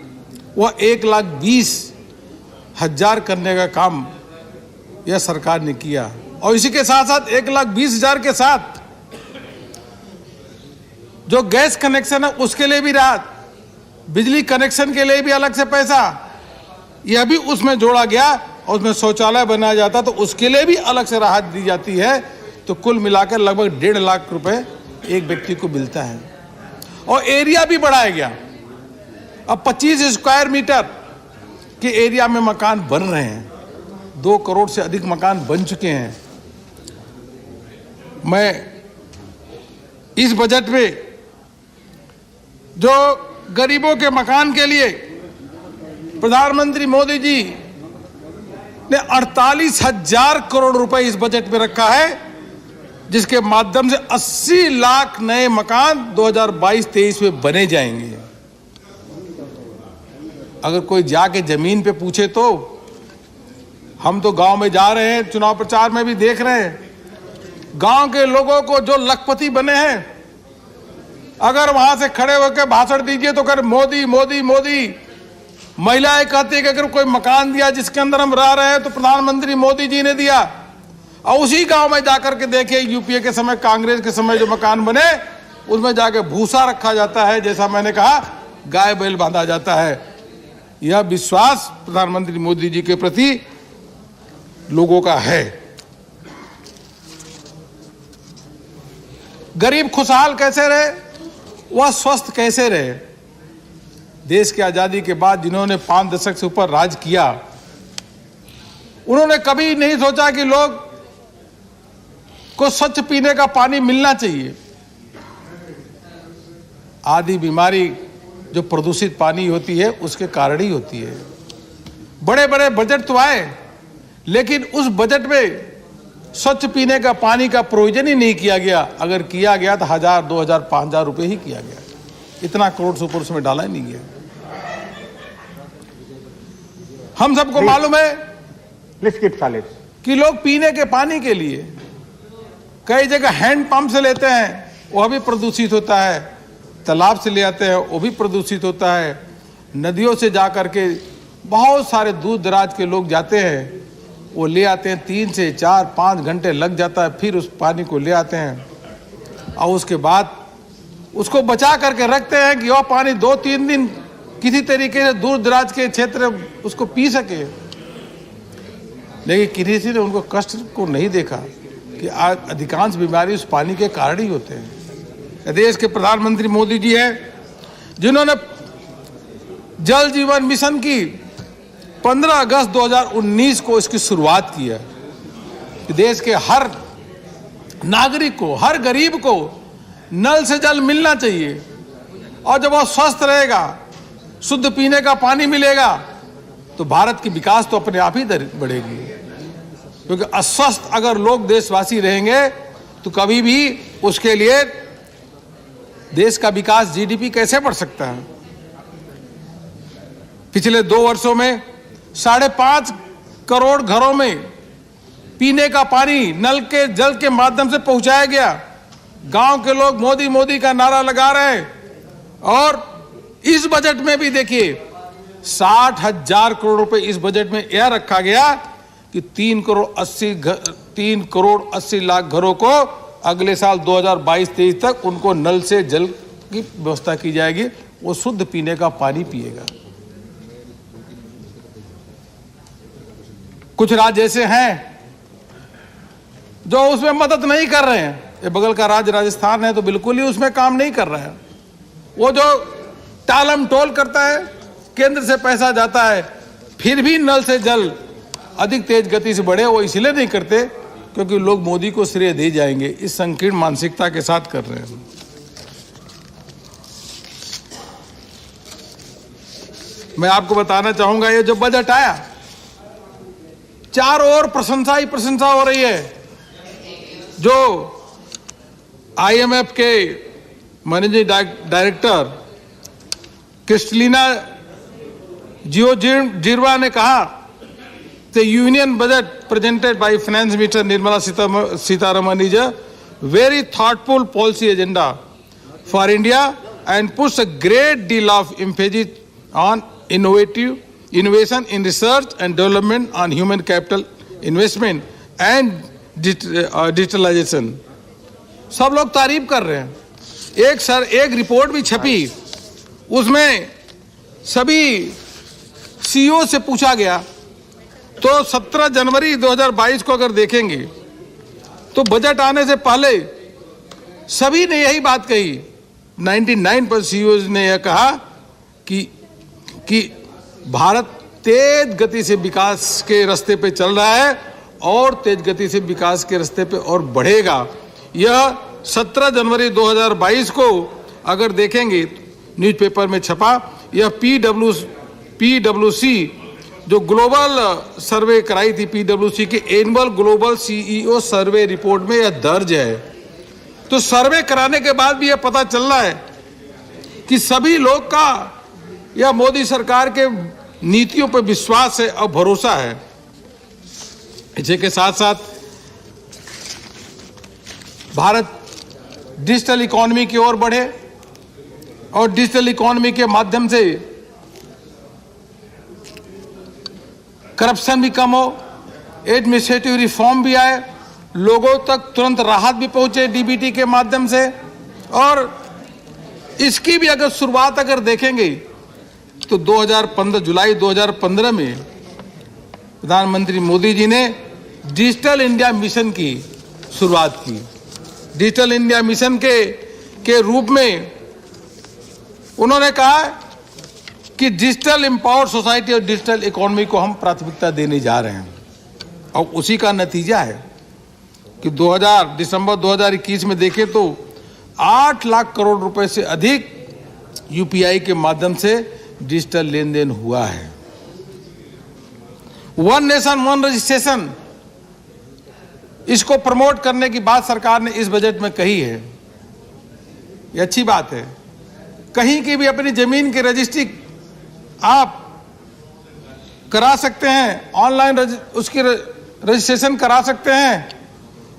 वह 1,20,000 करने का काम यह सरकार ने किया। और इसी के साथ साथ 1,20,000 के साथ जो गैस कनेक्शन है उसके लिए भी राहत, बिजली कनेक्शन के लिए भी अलग से पैसा, यह भी उसमें जोड़ा गया। और उसमें शौचालय बनाया जाता तो उसके लिए भी अलग से राहत दी जाती है। तो कुल मिलाकर लगभग 1.5 लाख रुपए एक व्यक्ति को मिलता है। और एरिया भी बढ़ाया गया। अब 25 स्क्वायर मीटर के एरिया में मकान बन रहे हैं। 2 करोड़ से अधिक मकान बन चुके हैं। मैं इस बजट में जो गरीबों के मकान के लिए प्रधानमंत्री मोदी जी ने 48,000 करोड़ रुपए इस बजट में रखा है, जिसके माध्यम से 80 लाख नए मकान 2022-23 में बने जाएंगे। अगर कोई जाके जमीन पे पूछे तो हम तो गांव में जा रहे हैं, चुनाव प्रचार में भी देख रहे हैं, गांव के लोगों को जो लखपति बने हैं, अगर वहां से खड़े होकर भाषण दीजिए तो कर मोदी मोदी मोदी। महिलाएं कहती है कि अगर कोई मकान दिया जिसके अंदर हम रह रहे हैं तो प्रधानमंत्री मोदी जी ने दिया। और उसी गांव में जाकर के देखिए, यूपीए के समय, कांग्रेस के समय जो मकान बने उसमें जाके भूसा रखा जाता है, जैसा मैंने कहा गाय बैल बांधा जाता है। यह विश्वास प्रधानमंत्री मोदी जी के प्रति लोगों का है। गरीब खुशहाल कैसे रहे, वह स्वस्थ कैसे रहे। देश की आजादी के बाद जिन्होंने 5 दशक से ऊपर राज किया, उन्होंने कभी नहीं सोचा कि लोग को स्वच्छ पीने का पानी मिलना चाहिए। आधी बीमारी जो प्रदूषित पानी होती है उसके कारण ही होती है। बड़े बड़े बजट तो आए, लेकिन उस बजट में स्वच्छ पीने का पानी का प्रोविजन ही नहीं किया गया। अगर किया गया तो 1000, 2000, 5000 रुपए ही किया गया, इतना करोड़ से ऊपर उसमें डाला ही नहीं गया। हम सबको मालूम है कि लोग पीने के पानी के लिए कई जगह हैंड पंप से लेते हैं, वह भी प्रदूषित होता है। तालाब से ले आते हैं, वो भी प्रदूषित होता है। नदियों से जाकर के बहुत सारे दूर दराज के लोग जाते हैं, वो ले आते हैं, 3 से 4, 5 घंटे लग जाता है, फिर उस पानी को ले आते हैं और उसके बाद उसको बचा करके रखते हैं कि वह पानी 2-3 दिन किसी तरीके से दूर दराज के क्षेत्र उसको पी सके। लेकिन किसी ने उनको कष्ट को नहीं देखा कि अधिकांश बीमारी उस पानी के कारण ही होते हैं। देश के प्रधानमंत्री मोदी जी हैं जिन्होंने जल जीवन मिशन की 15 अगस्त 2019 को इसकी शुरुआत की है कि देश के हर नागरिक को, हर गरीब को नल से जल मिलना चाहिए। और जब वो स्वस्थ रहेगा, शुद्ध पीने का पानी मिलेगा, तो भारत की विकास तो अपने आप ही बढ़ेगी। क्योंकि अस्वस्थ अगर लोग देशवासी रहेंगे तो कभी भी उसके लिए देश का विकास, जीडीपी कैसे बढ़ सकता है। पिछले 2 वर्षों में 5.5 करोड़ घरों में पीने का पानी नल के जल के माध्यम से पहुंचाया गया। गांव के लोग मोदी मोदी का नारा लगा रहे हैं। और इस बजट में भी देखिए 60,000 करोड़ रुपए इस बजट में यह रखा गया कि 3 करोड़ 80 लाख घरों को अगले साल 2022-23 तक उनको नल से जल की व्यवस्था की जाएगी, वो शुद्ध पीने का पानी पिएगा। कुछ राज्य ऐसे हैं जो उसमें मदद नहीं कर रहे हैं। ये बगल का राज्य राजस्थान है तो बिल्कुल ही उसमें काम नहीं कर रहा है। वो जो टालम टोल करता है, केंद्र से पैसा जाता है, फिर भी नल से जल अधिक तेज गति से बढ़े, वो इसलिए नहीं करते क्योंकि लोग मोदी को श्रेय दे जाएंगे। इस संकीर्ण मानसिकता के साथ कर रहे हैं। मैं आपको बताना चाहूंगा, ये जो बजट आया, चारों ओर प्रशंसा ही प्रशंसा हो रही है। जो आईएमएफ के मैनेजिंग डायरेक्टर क्रिस्टलिना जियोर्जिवा ने कहा, The union budget presented by Finance Minister Nirmala Sitharaman is a very thoughtful policy agenda for India and puts a great deal of emphasis on innovation in research and development, on human capital investment and digitalization. सब लोग तारीफ कर रहे हैं। एक report भी छपी, उसमें सभी सीईओ से पूछा गया तो 17 जनवरी 2022 को अगर देखेंगे तो बजट आने से पहले सभी ने यही बात कही। 99% सीईओ ने यह कहा कि भारत तेज गति से विकास के रास्ते पे चल रहा है और तेज गति से विकास के रास्ते पे और बढ़ेगा। यह 17 जनवरी 2022 को अगर देखेंगे, न्यूज़पेपर में छपा, यह पीडब्ल्यूसी जो ग्लोबल सर्वे कराई थी, पीडब्ल्यूसी की annual global CEO survey report में यह दर्ज है। तो सर्वे कराने के बाद भी यह पता चल रहा है कि सभी लोग का या मोदी सरकार के नीतियों पर विश्वास है और भरोसा है। इसी के साथ साथ भारत डिजिटल इकोनॉमी की ओर बढ़े और डिजिटल इकोनॉमी के माध्यम से करप्शन भी कम हो, एडमिनिस्ट्रेटिव रिफॉर्म भी आए, लोगों तक तुरंत राहत भी पहुंचे डीबीटी के माध्यम से। और इसकी भी अगर शुरुआत अगर देखेंगे तो 2015 जुलाई 2015 में प्रधानमंत्री मोदी जी ने डिजिटल इंडिया मिशन की शुरुआत की। डिजिटल इंडिया मिशन के रूप में उन्होंने कहा कि डिजिटल एम्पावर्ड सोसाइटी और डिजिटल इकोनॉमी को हम प्राथमिकता देने जा रहे हैं। और उसी का नतीजा है कि दिसंबर 2021 में देखें तो 8 लाख करोड़ रुपए से अधिक यूपीआई के माध्यम से डिजिटल लेन देन हुआ है। वन नेशन वन रजिस्ट्रेशन, इसको प्रमोट करने की बात सरकार ने इस बजट में कही है। ये अच्छी बात है। कहीं की भी अपनी जमीन की रजिस्ट्री आप करा सकते हैं, ऑनलाइन उसकी रजिस्ट्रेशन करा सकते हैं।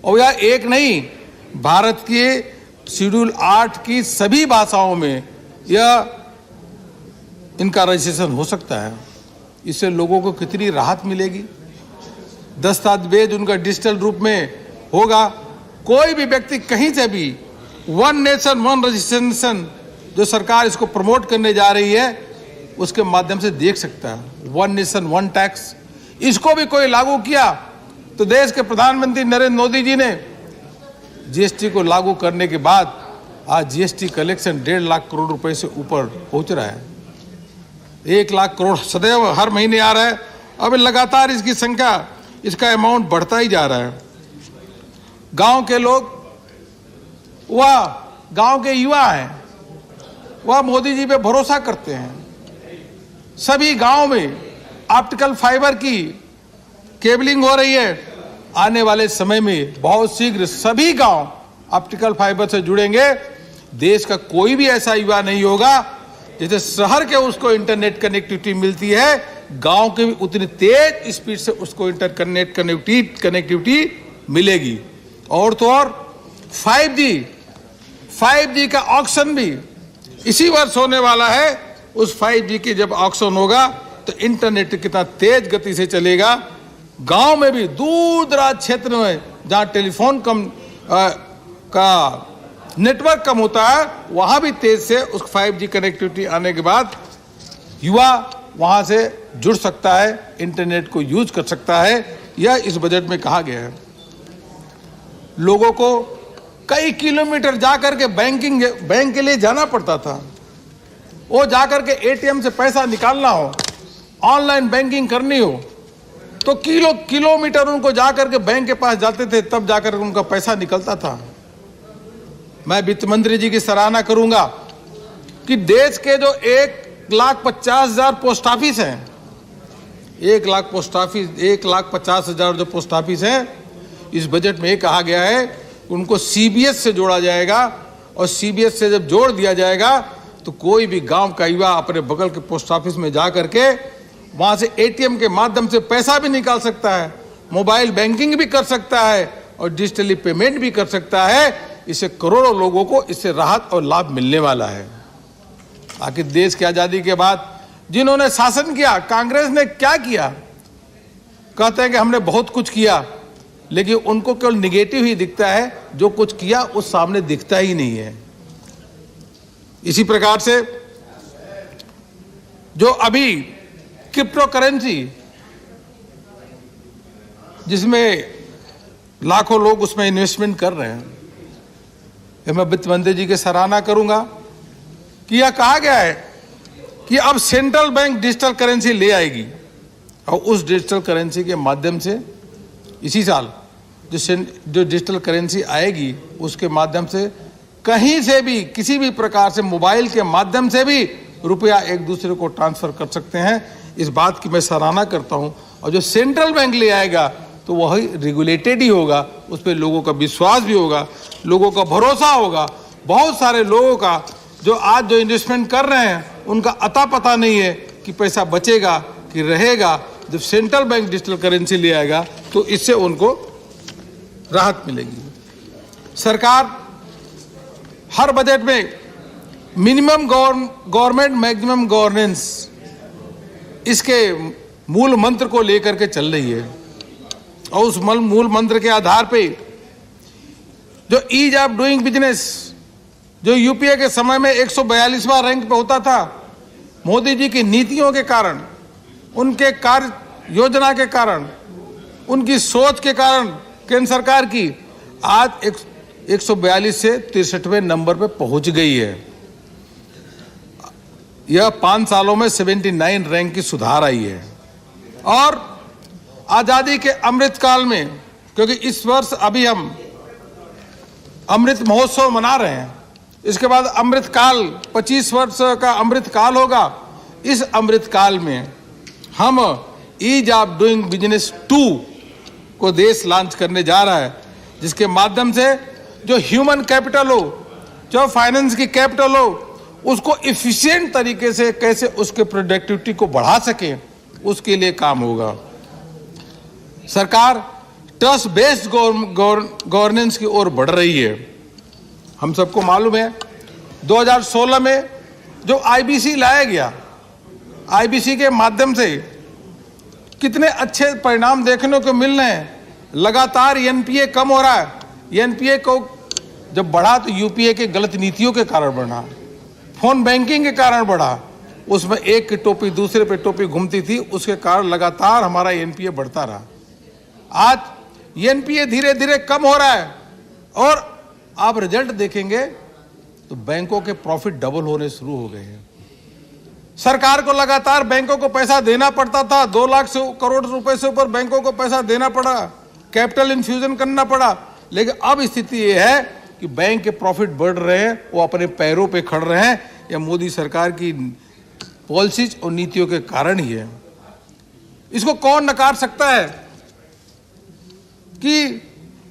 और यह एक नहीं, भारत के शेड्यूल 8 की सभी भाषाओं में यह इनका रजिस्ट्रेशन हो सकता है। इससे लोगों को कितनी राहत मिलेगी। दस्तावेज उनका डिजिटल रूप में होगा। कोई भी व्यक्ति कहीं से भी वन नेशन वन रजिस्ट्रेशन जो सरकार इसको प्रमोट करने जा रही है उसके माध्यम से देख सकता है। वन नेशन वन टैक्स, इसको भी कोई लागू किया तो देश के प्रधानमंत्री नरेंद्र मोदी जी ने जीएसटी को लागू करने के बाद आज जीएसटी कलेक्शन 1.5 लाख करोड़ रुपए से ऊपर पहुंच रहा है। 1 लाख करोड़ सदैव हर महीने आ रहा है। अब लगातार इसकी संख्या, इसका अमाउंट बढ़ता ही जा रहा है। गांव के लोग, वह गांव के युवा हैं, वह मोदी जी पे भरोसा करते हैं। सभी गांव में ऑप्टिकल फाइबर की केबलिंग हो रही है। आने वाले समय में बहुत शीघ्र सभी गांव ऑप्टिकल फाइबर से जुड़ेंगे। देश का कोई भी ऐसा युवा नहीं होगा जैसे शहर के उसको इंटरनेट कनेक्टिविटी मिलती है, गांव के भी उतनी तेज स्पीड से उसको इंटरनेट कनेक्टिविटी मिलेगी। और तो और 5G का ऑक्शन भी इसी वर्ष होने वाला है। उस 5G की जब ऑक्शन होगा तो इंटरनेट कितना तेज गति से चलेगा। गांव में भी दूर दराज क्षेत्र में जहां टेलीफोन का नेटवर्क कम होता है, वहां भी तेज से उस 5G कनेक्टिविटी आने के बाद युवा वहां से जुड़ सकता है, इंटरनेट को यूज कर सकता है। यह इस बजट में कहा गया है। लोगों को कई किलोमीटर जाकर के बैंक के लिए जाना पड़ता था। वो जाकर के एटीएम से पैसा निकालना हो, ऑनलाइन बैंकिंग करनी हो तो किलोमीटर उनको जाकर के बैंक के पास जाते थे, तब जाकर उनका पैसा निकलता था। मैं वित्त मंत्री जी की सराहना करूंगा कि देश के जो 1,50,000 पोस्ट ऑफिस हैं, 1,50,000 जो पोस्ट ऑफिस हैं, इस बजट में कहा गया है उनको सीबीएस से जोड़ा जाएगा। और सीबीएस से जब जोड़ दिया जाएगा तो कोई भी गांव का युवा अपने बगल के पोस्ट ऑफिस में जा करके वहां से एटीएम के माध्यम से पैसा भी निकाल सकता है, मोबाइल बैंकिंग भी कर सकता है और डिजिटली पेमेंट भी कर सकता है। इससे करोड़ों लोगों को इससे राहत और लाभ मिलने वाला है। आखिर देश की आजादी के बाद जिन्होंने शासन किया, कांग्रेस ने क्या किया? कहते हैं कि हमने बहुत कुछ किया, लेकिन उनको केवल निगेटिव ही दिखता है, जो कुछ किया उस सामने दिखता ही नहीं है। इसी प्रकार से जो अभी क्रिप्टो करेंसी, जिसमें लाखों लोग उसमें इन्वेस्टमेंट कर रहे हैं, मैं वित्त मंत्री जी की सराहना करूंगा कि यह कहा गया है कि अब सेंट्रल बैंक डिजिटल करेंसी ले आएगी और उस डिजिटल करेंसी के माध्यम से इसी साल जो डिजिटल करेंसी आएगी उसके माध्यम से कहीं से भी किसी भी प्रकार से मोबाइल के माध्यम से भी रुपया एक दूसरे को ट्रांसफर कर सकते हैं। इस बात की मैं सराहना करता हूं। और जो सेंट्रल बैंक ले आएगा तो वही रेगुलेटेड ही होगा, उस पर लोगों का विश्वास भी होगा, लोगों का भरोसा होगा। बहुत सारे लोगों का जो आज जो इन्वेस्टमेंट कर रहे हैं उनका अता पता नहीं है कि पैसा बचेगा कि रहेगा। जब सेंट्रल बैंक डिजिटल करेंसी ले आएगा तो इससे उनको राहत मिलेगी। सरकार हर बजट में मिनिमम गवर्नमेंट मैक्सिमम गवर्नेंस, इसके मूल मंत्र को लेकर के चल रही है और उस मूल मंत्र के आधार पे जो ईज ऑफ डूइंग बिजनेस, जो यूपीए के समय में 142वां रैंक पे होता था, मोदी जी की नीतियों के कारण, उनके कार्य योजना के कारण, उनकी सोच के कारण केंद्र सरकार की, आज 142 से 63वें नंबर पे पहुंच गई है। यह 5 सालों में 79 रैंक की सुधार आई है। और आजादी के अमृत काल में, क्योंकि इस वर्ष अभी हम अमृत महोत्सव मना रहे हैं, इसके बाद अमृत काल 25 वर्ष का अमृत काल होगा। इस अमृत काल में हम ईज ऑफ डूइंग बिजनेस 2 को देश लॉन्च करने जा रहा है, जिसके माध्यम से जो ह्यूमन कैपिटल हो, जो फाइनेंस की कैपिटल हो, उसको इफिशिएंट तरीके से कैसे उसके प्रोडक्टिविटी को बढ़ा सके, उसके लिए काम होगा। सरकार ट्रस्ट बेस्ड गवर्नेंस की ओर बढ़ रही है। हम सबको मालूम है 2016 में जो आईबीसी लाया गया, आईबीसी के माध्यम से कितने अच्छे परिणाम देखने को मिल रहे हैं। लगातार एनपीए कम हो रहा है। एनपीए को जब बढ़ा तो यूपीए के गलत नीतियों के कारण बढ़ा, फोन बैंकिंग के कारण बढ़ा, उसमें एक की टोपी दूसरे पे टोपी घूमती थी, उसके कारण लगातार हमारा एनपीए बढ़ता रहा। आज एनपीए धीरे धीरे कम हो रहा है और आप रिजल्ट देखेंगे तो बैंकों के प्रॉफिट डबल होने शुरू हो गए हैं। सरकार को लगातार बैंकों को पैसा देना पड़ता था, 2 लाख करोड़ रुपए से ऊपर बैंकों को पैसा देना पड़ा, कैपिटल इन्फ्यूजन करना पड़ा। लेकिन अब स्थिति ये है कि बैंक के प्रॉफिट बढ़ रहे हैं, वो अपने पैरों पे खड़ रहे हैं। यह मोदी सरकार की पॉलिसीज और नीतियों के कारण ही है। इसको कौन नकार सकता है कि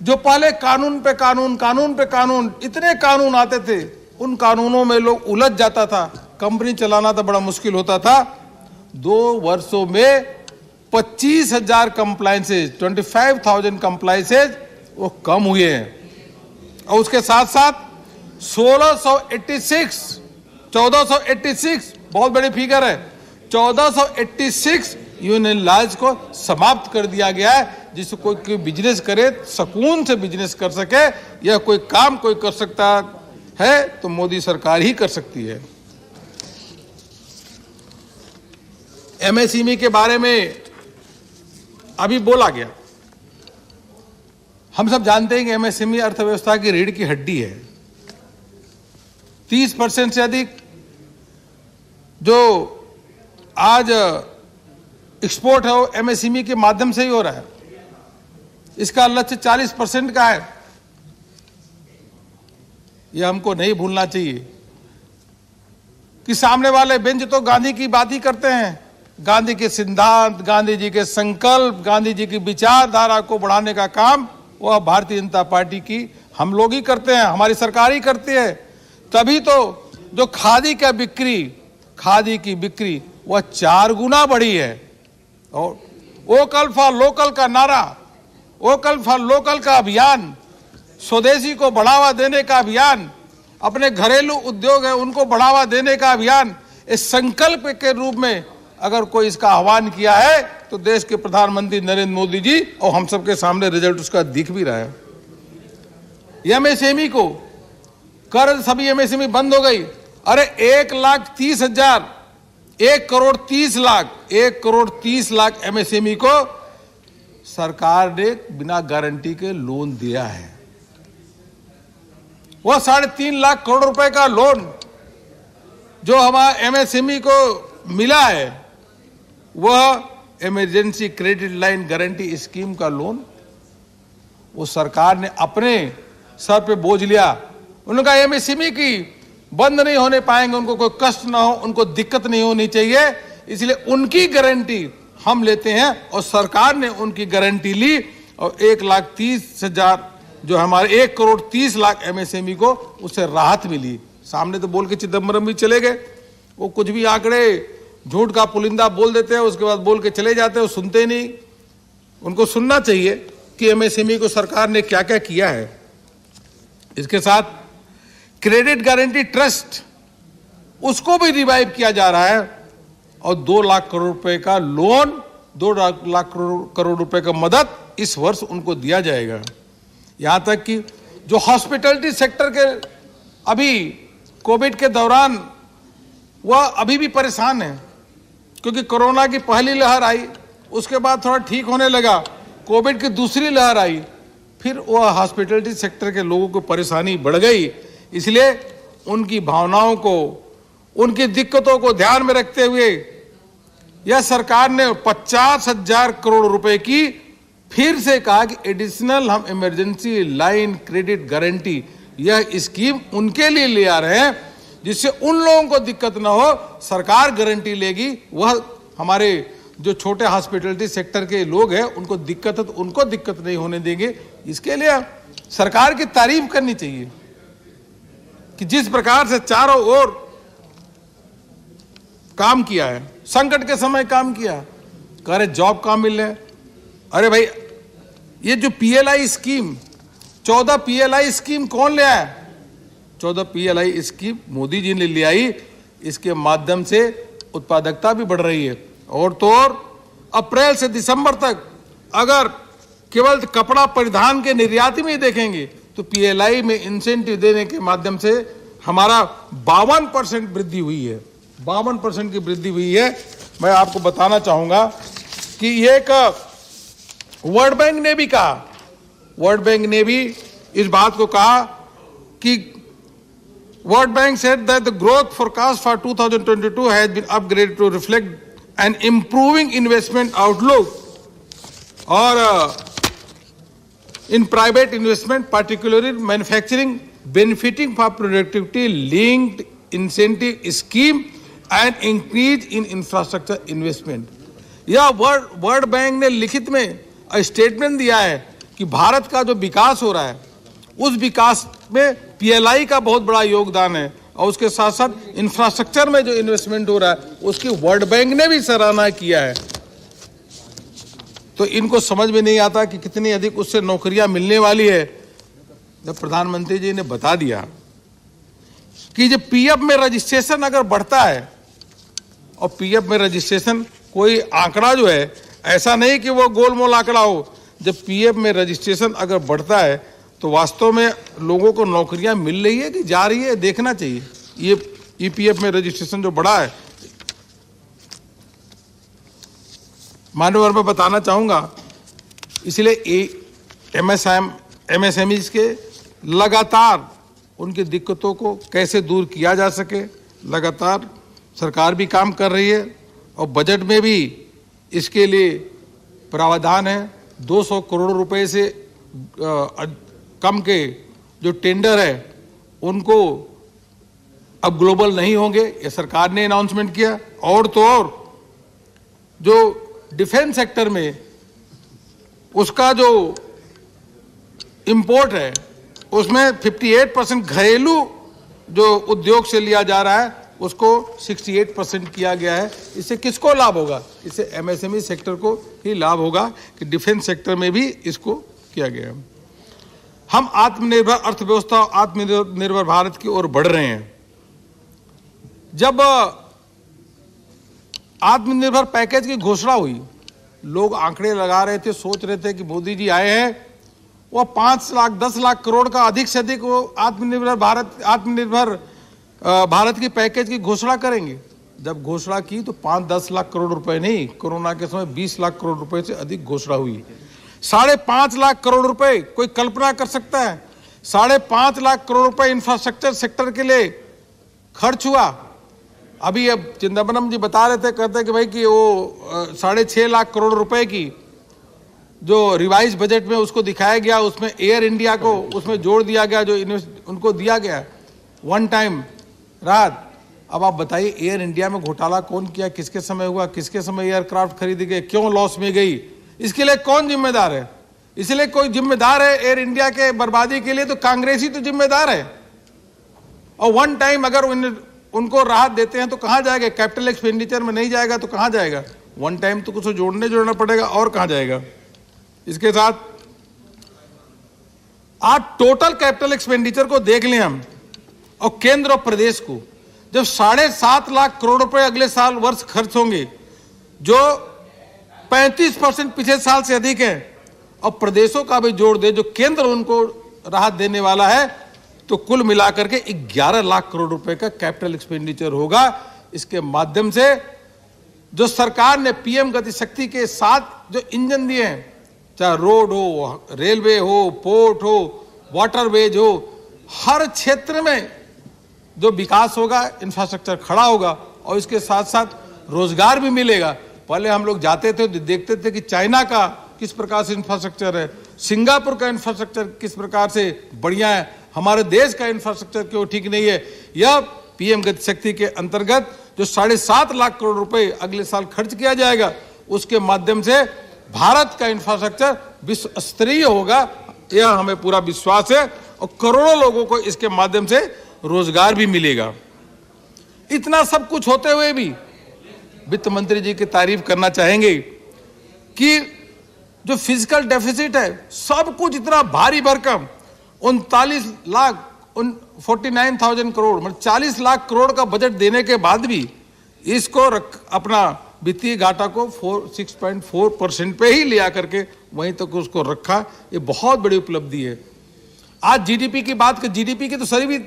जो पहले कानून पे कानून इतने कानून आते थे, उन कानूनों में लोग उलझ जाता था, कंपनी चलाना तो बड़ा मुश्किल होता था। 2 वर्षों में 25,000 कंप्लायंसेज, 25,000 कंप्लायंसेज वो कम हुए हैं। और उसके साथ साथ 1486 बहुत बड़ी फिगर है, 1486 यूनियन लॉज को समाप्त कर दिया गया है, जिससे कोई बिजनेस करे सुकून से बिजनेस कर सके, या कोई काम कोई कर सकता है तो मोदी सरकार ही कर सकती है। एमएसएमई के बारे में अभी बोला गया। हम सब जानते हैं कि एमएसएमई अर्थव्यवस्था की रीढ़ की हड्डी है। 30% से अधिक जो आज एक्सपोर्ट है वो एमएसएमई के माध्यम से ही हो रहा है। इसका लक्ष्य 40% का है। यह हमको नहीं भूलना चाहिए कि सामने वाले बेंच तो गांधी की बात ही करते हैं। गांधी के सिद्धांत, गांधी जी के संकल्प, गांधी जी की विचारधारा को बढ़ाने का काम वह भारतीय जनता पार्टी की हम लोग ही करते हैं, हमारी सरकार ही करती है। तभी तो जो खादी की बिक्री वह 4 गुना बढ़ी है। और वोकल फॉर लोकल का नारा, वोकल फॉर लोकल का अभियान, स्वदेशी को बढ़ावा देने का अभियान, अपने घरेलू उद्योग है उनको बढ़ावा देने का अभियान, इस संकल्प के रूप में अगर कोई इसका आह्वान किया है तो देश के प्रधानमंत्री नरेंद्र मोदी जी, और हम सबके सामने रिजल्ट उसका दिख भी रहा है। एमएसएमई को कर सभी एमएसएमई बंद हो गई। अरे 1,30,000 1 करोड़ 30 लाख एमएसएमई को सरकार ने बिना गारंटी के लोन दिया है। वह 3.5 लाख करोड़ रुपए का लोन जो हमारा एमएसएमई को मिला है, वह emergency credit line guarantee scheme का लोन वो सरकार ने अपने सर पे बोझ लिया। उनका एमएसएमई की बंद नहीं होने पाएंगे, उनको कोई कष्ट ना हो, उनको दिक्कत नहीं होनी चाहिए, इसलिए उनकी गारंटी हम लेते हैं। और सरकार ने उनकी गारंटी ली और 1,30,000 जो हमारे 1 करोड़ 30 लाख एमएसएमई को उससे राहत मिली। सामने तो बोल के चिदम्बरम भी चले गए वो कुछ भी आंकड़े झूठ का पुलिंदा बोल देते हैं, उसके बाद बोल के चले जाते हैं, वो सुनते नहीं। उनको सुनना चाहिए कि एमएसएमई को सरकार ने क्या क्या किया है। इसके साथ क्रेडिट गारंटी ट्रस्ट, उसको भी रिवाइव किया जा रहा है और 2 लाख करोड़ रुपए का लोन, 2 लाख करोड़ रुपए का मदद इस वर्ष उनको दिया जाएगा। यहां तक कि जो हॉस्पिटैलिटी सेक्टर के अभी कोविड के दौरान वह अभी भी परेशान है, क्योंकि कोरोना की पहली लहर आई, उसके बाद थोड़ा ठीक होने लगा, कोविड की दूसरी लहर आई, फिर वह हॉस्पिटैलिटी सेक्टर के लोगों को परेशानी बढ़ गई। इसलिए उनकी भावनाओं को, उनकी दिक्कतों को ध्यान में रखते हुए यह सरकार ने 50,000 करोड़ रुपए की फिर से कहा कि एडिशनल हम इमरजेंसी लाइन क्रेडिट गारंटी, यह स्कीम उनके लिए ले आ रहे हैं जिससे उन लोगों को दिक्कत ना हो, सरकार गारंटी लेगी। वह हमारे जो छोटे हॉस्पिटैलिटी सेक्टर के लोग हैं उनको दिक्कत नहीं होने देंगे। इसके लिए सरकार की तारीफ करनी चाहिए कि जिस प्रकार से चारों ओर काम किया है, संकट के समय काम किया, कह रहे जॉब कहां मिल रहे। अरे भाई, ये जो पीएलआई स्कीम, 14 पीएलआई स्कीम कौन ले आया? 14 पीएलआई स्कीम मोदी जी ने ले आई। इसके माध्यम से उत्पादकता भी बढ़ रही है। और तो और अप्रैल से दिसंबर तक अगर केवल कपड़ा परिधान के निर्यात में ही देखेंगे तो पीएलआई में इंसेंटिव देने के माध्यम से हमारा 52% वृद्धि हुई है, 52% की वृद्धि हुई है। मैं आपको बताना चाहूंगा कि ये वर्ल्ड बैंक ने भी कहा, वर्ल्ड बैंक ने भी इस बात को कहा कि World Bank said that the growth forecast for 2022 has been upgraded to reflect an improving investment outlook or in private investment, particularly manufacturing, benefiting from productivity linked incentive scheme and increase in infrastructure investment. यह world bank ने लिखित में statement दिया है कि भारत का जो विकास हो रहा है उस विकास में पीएलआई का बहुत बड़ा योगदान है और उसके साथ साथ इंफ्रास्ट्रक्चर में जो इन्वेस्टमेंट हो रहा है उसकी वर्ल्ड बैंक ने भी सराहना किया है। तो इनको समझ में नहीं आता कि कितनी अधिक उससे नौकरियां मिलने वाली है। जब प्रधानमंत्री जी ने बता दिया कि जब पीएफ में रजिस्ट्रेशन अगर बढ़ता है, और पीएफ में रजिस्ट्रेशन कोई आंकड़ा जो है ऐसा नहीं कि वो गोलमोल आंकड़ा हो, जब पीएफ में रजिस्ट्रेशन अगर बढ़ता है तो वास्तव में लोगों को नौकरियां मिल रही है कि जा रही है, देखना चाहिए। ये ईपीएफ में रजिस्ट्रेशन जो बढ़ा है, मान्यवर मैं बताना चाहूंगा, इसलिए एमएसएमईज के लगातार उनकी दिक्कतों को कैसे दूर किया जा सके, लगातार सरकार भी काम कर रही है और बजट में भी इसके लिए प्रावधान है। 200 करोड़ रुपए से कम के जो टेंडर है उनको अब ग्लोबल नहीं होंगे, ये सरकार ने अनाउंसमेंट किया। और तो और जो डिफेंस सेक्टर में उसका जो इंपोर्ट है उसमें 58% घरेलू जो उद्योग से लिया जा रहा है उसको 68% किया गया है। इससे किसको लाभ होगा? इससे एमएसएमई सेक्टर को ही लाभ होगा कि डिफेंस सेक्टर में भी इसको किया गया है। हम आत्मनिर्भर अर्थव्यवस्था, आत्मनिर्भर भारत की ओर बढ़ रहे हैं। जब आत्मनिर्भर पैकेज की घोषणा हुई, लोग आंकड़े लगा रहे थे, सोच रहे थे कि मोदी जी आए हैं, वो 5 लाख 10 लाख करोड़ का अधिक से अधिक वो आत्मनिर्भर भारत की पैकेज की घोषणा करेंगे। जब घोषणा की तो 5-10 लाख करोड़ रुपए नहीं, कोरोना के समय 20 लाख करोड़ रुपए से अधिक घोषणा हुई। 5.5 लाख करोड़ रुपए कोई कल्पना कर सकता है? 5.5 लाख करोड़ रुपए इंफ्रास्ट्रक्चर सेक्टर के लिए खर्च हुआ। अभी अब चिदम्बरम जी बता रहे थे, कहते कि भाई कि वो 6.5 लाख करोड़ रुपए की जो रिवाइज बजट में उसको दिखाया गया, उसमें एयर इंडिया को उसमें जोड़ दिया गया, जो उनको दिया गया वन टाइम रात। अब आप बताइए एयर इंडिया में घोटाला कौन किया, किसके समय हुआ, किसके समय एयरक्राफ्ट खरीदी गई, क्यों लॉस में गई, इसके लिए कौन जिम्मेदार है? इसलिए कोई जिम्मेदार है एयर इंडिया के बर्बादी के लिए तो कांग्रेस ही तो जिम्मेदार है। और वन टाइम अगर उनको राहत देते हैं तो कहाँ जाएगा? कैपिटल एक्सपेंडिचर में नहीं जाएगा तो कहाँ जाएगा? वन टाइम तो कुछ जोड़ना पड़ेगा और कहाँ जाएगा? इसके साथ आज टोटल कैपिटल एक्सपेंडिचर को देख लें हम और केंद्र और प्रदेश को, जब 7.5 लाख करोड़ रुपए अगले साल वर्ष खर्च होंगे, जो 35% पिछले साल से अधिक है, और प्रदेशों का भी जोड़ दे जो केंद्र उनको राहत देने वाला है, तो कुल मिलाकर के 11 लाख करोड़ रुपए का कैपिटल एक्सपेंडिचर होगा। इसके माध्यम से जो सरकार ने पीएम गति शक्ति के साथ जो इंजन दिए हैं, चाहे रोड हो, रेलवे हो, पोर्ट हो, वाटरवेज हो, हर क्षेत्र में जो विकास होगा, इंफ्रास्ट्रक्चर खड़ा होगा और इसके साथ साथ रोजगार भी मिलेगा। पहले हम लोग जाते थे तो देखते थे कि चाइना का किस प्रकार से इंफ्रास्ट्रक्चर है, सिंगापुर का इंफ्रास्ट्रक्चर किस प्रकार से बढ़िया है, हमारे देश का इंफ्रास्ट्रक्चर क्यों ठीक नहीं है। यह पीएम गति शक्ति के अंतर्गत जो 7.5 लाख करोड़ रुपए अगले साल खर्च किया जाएगा, उसके माध्यम से भारत का इंफ्रास्ट्रक्चर विश्व स्तरीय होगा, यह हमें पूरा विश्वास है और करोड़ों लोगों को इसके माध्यम से रोजगार भी मिलेगा। इतना सब कुछ होते हुए भी वित्त मंत्री जी की तारीफ करना चाहेंगे कि जो फिजिकल डेफिसिट है, सब कुछ इतना भारी भरकम 49,49,000 करोड़, मतलब 40 लाख करोड़ का बजट देने के बाद भी इसको अपना वित्तीय घाटा को 6.4% पे ही ले आकर के वहीं तक उसको रखा। ये बहुत बड़ी उपलब्धि है। आज जीडीपी की बात कर, जीडीपी की तो सभी भी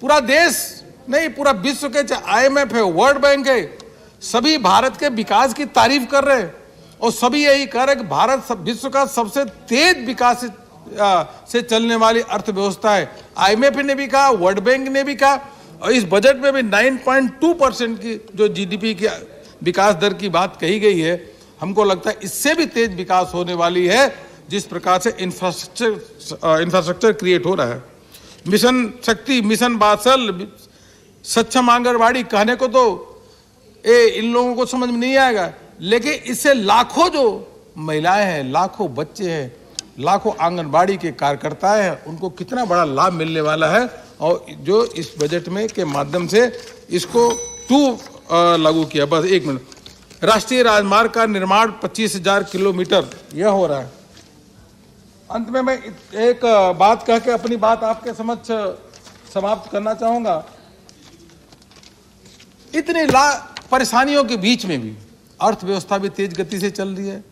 पूरा देश नहीं, पूरा विश्व के, चाहे आईएमएफ है, वर्ल्ड बैंक है, सभी भारत के विकास की तारीफ कर रहे हैं और सभी यही कह रहे हैं कि भारत विश्व का सबसे तेज विकास से चलने वाली अर्थव्यवस्था है। आईएमएफ ने भी कहा, वर्ल्ड बैंक ने भी कहा, और इस बजट में भी 9.2% की जो जीडीपी की विकास दर की बात कही गई है, हमको लगता है इससे भी तेज विकास होने वाली है जिस प्रकार से इंफ्रास्ट्रक्चर क्रिएट हो रहा है। मिशन शक्ति, मिशन बासल, सक्षम आंगनबाड़ी, कहने को तो इन लोगों को समझ में नहीं आएगा, लेकिन इससे लाखों जो महिलाएं हैं, लाखों बच्चे हैं, लाखों आंगनबाड़ी के कार्यकर्ता हैं, उनको कितना बड़ा लाभ मिलने वाला है। और जो इस बजट में के माध्यम से इसको लागू किया। बस एक मिनट, राष्ट्रीय राजमार्ग का निर्माण 25,000 किलोमीटर यह हो रहा है। अंत में मैं एक बात कह के अपनी बात आपके समक्ष समाप्त करना चाहूंगा। इतनी परेशानियों के बीच में भी अर्थव्यवस्था भी तेज गति से चल रही है।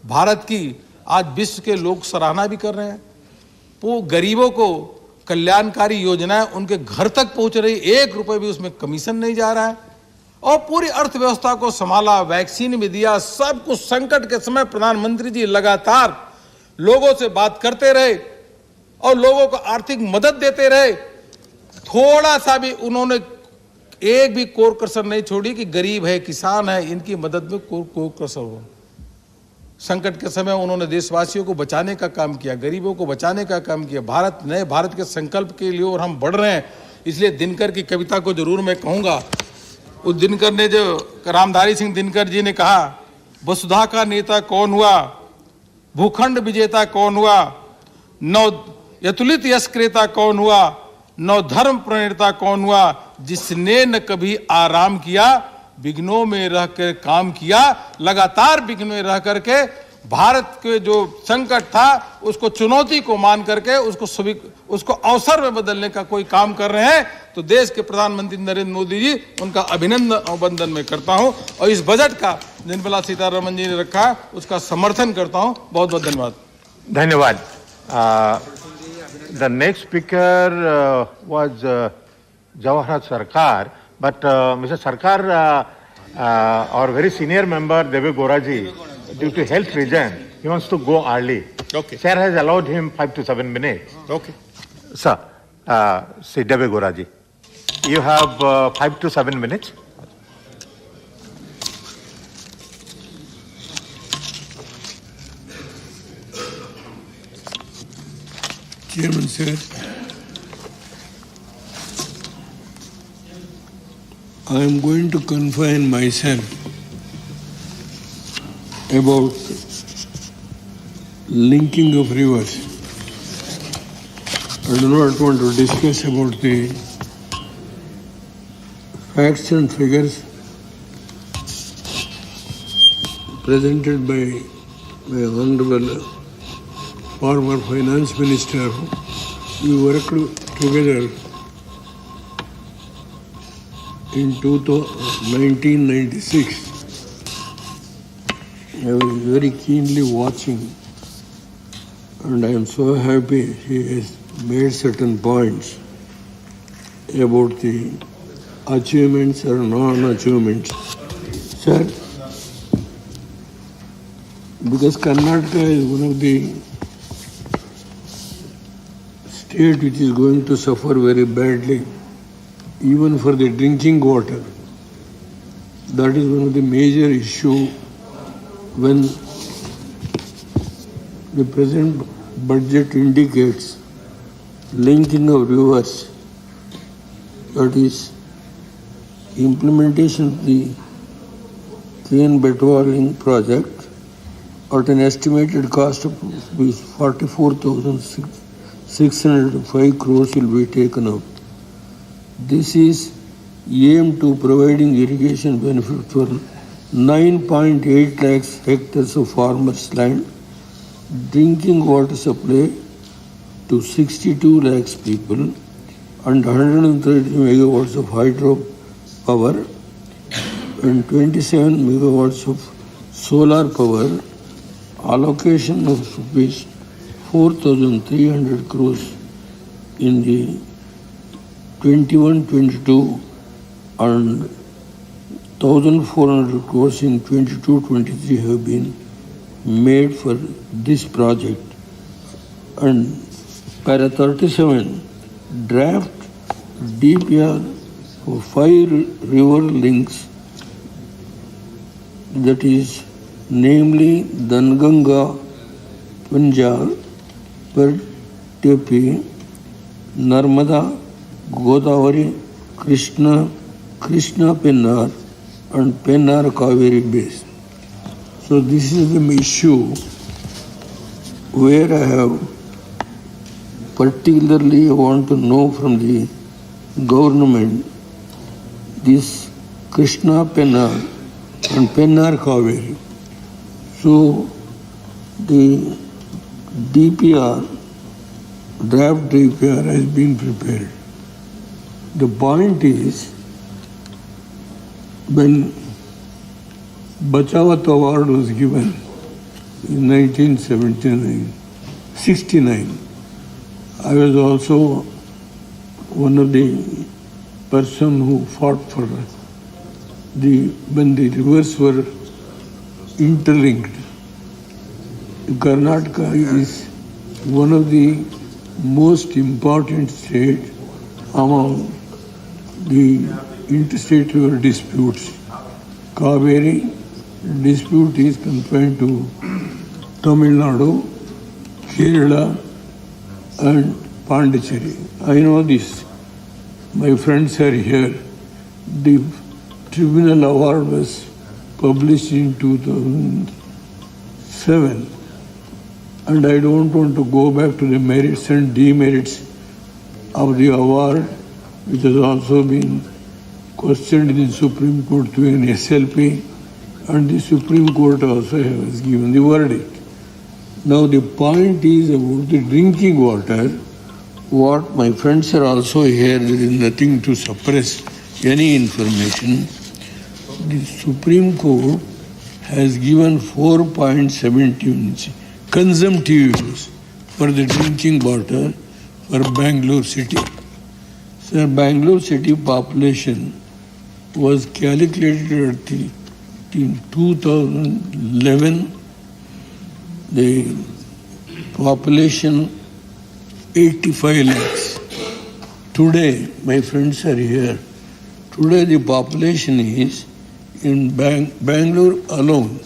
भारत की आज विश्व के लोग सराहना भी कर रहे हैं। वो गरीबों को कल्याणकारी योजनाएं उनके घर तक पहुंच रही, 1 रुपए भी उसमें कमीशन नहीं जा रहा है और पूरी अर्थव्यवस्था को संभाला, वैक्सीन भी दिया, सब कुछ। संकट के समय प्रधानमंत्री जी लगातार लोगों से बात करते रहे और लोगों को आर्थिक मदद देते रहे। थोड़ा सा भी उन्होंने एक भी कोर कसर नहीं छोड़ी कि गरीब है, किसान है, इनकी मदद में कोर कसर हो। संकट के समय उन्होंने देशवासियों को बचाने का काम किया, गरीबों को बचाने का काम किया। नए भारत के संकल्प के लिए और हम बढ़ रहे हैं। इसलिए दिनकर की कविता को जरूर मैं कहूंगा। उस दिनकर ने, जो रामधारी सिंह दिनकर जी ने कहा, वसुधा का नेता कौन हुआ, भूखंड विजेता कौन हुआ, नव यतुलित यश क्रेता कौन हुआ, नव धर्म प्रणेता कौन हुआ, जिसने न कभी आराम किया, विघ्नों में रहकर काम किया। लगातार विघ्न में रह करके भारत के जो संकट था उसको चुनौती को मान करके उसको अवसर में बदलने का कोई काम कर रहे हैं। तो देश के प्रधानमंत्री नरेंद्र मोदी जी, उनका अभिनंदन और वंदन मैं करता हूं और इस बजट का निर्मला सीतारमण जी ने रखा है उसका समर्थन करता हूं। बहुत बहुत धन्यवाद। धन्यवाद। The next speaker was Jawahar Sarkar, but Mr. Sarkar, our very senior member Deve Goraji, due to health reason, he wants to go early. Okay. Chair has allowed him 5 to 7 minutes. Okay. Sir, say Deve Goraji, you have 5 to 7 minutes. Chairman, sir, I am going to confine myself about linking of rivers. I do not want to discuss about the facts and figures presented by my Honorable former Finance Minister. We worked together in 1996. I was very keenly watching, and I am so happy he has made certain points about the achievements or non-achievements. Sir, because Karnataka is one of the state which is going to suffer very badly, even for the drinking water. That is one of the major issues when the present budget indicates linking of rivers, that is implementation of the Cane Betwaling project at an estimated cost of 44,605 crores will be taken up. This is aimed to providing irrigation benefit for 9.8 lakhs hectares of farmers' land, drinking water supply to 62 lakhs people, and 130 megawatts of hydro power and 27 megawatts of solar power, allocation of rupees 4,300 crores in the 21-22 and 1,400 crores in 22-23 have been made for this project. And para 37, draft DPR for 5 river links, that is namely Danganga, Punjab, Tepi, Narmada, Godavari, Krishna Pennar, and Pennar Kaveri Basin. So this is the issue where I have particularly want to know from the government this Krishna Pennar and Pennar Kaveri. So the DPR, draft DPR has been prepared. The point is, when Bachawat Award was given in 1969, I was also one of the person who fought for when the rivers were interlinked. Karnataka is one of the most important states among the interstate river disputes. Kaveri dispute is confined to Tamil Nadu, Kerala, and Pondicherry. I know this. My friends are here. The tribunal award was published in 2007, and I don't want to go back to the merits and demerits of the award, which has also been questioned in the Supreme Court through an SLP, and the Supreme Court also has given the verdict. Now the point is about the drinking water. What my friends are also here, there is nothing to suppress any information. The Supreme Court has given 4.17 consumptive use for the drinking water for Bangalore city. So Bangalore city population was calculated at in 2011, the population 85 lakhs. Today, my friends are here. Today the population is in Bangalore alone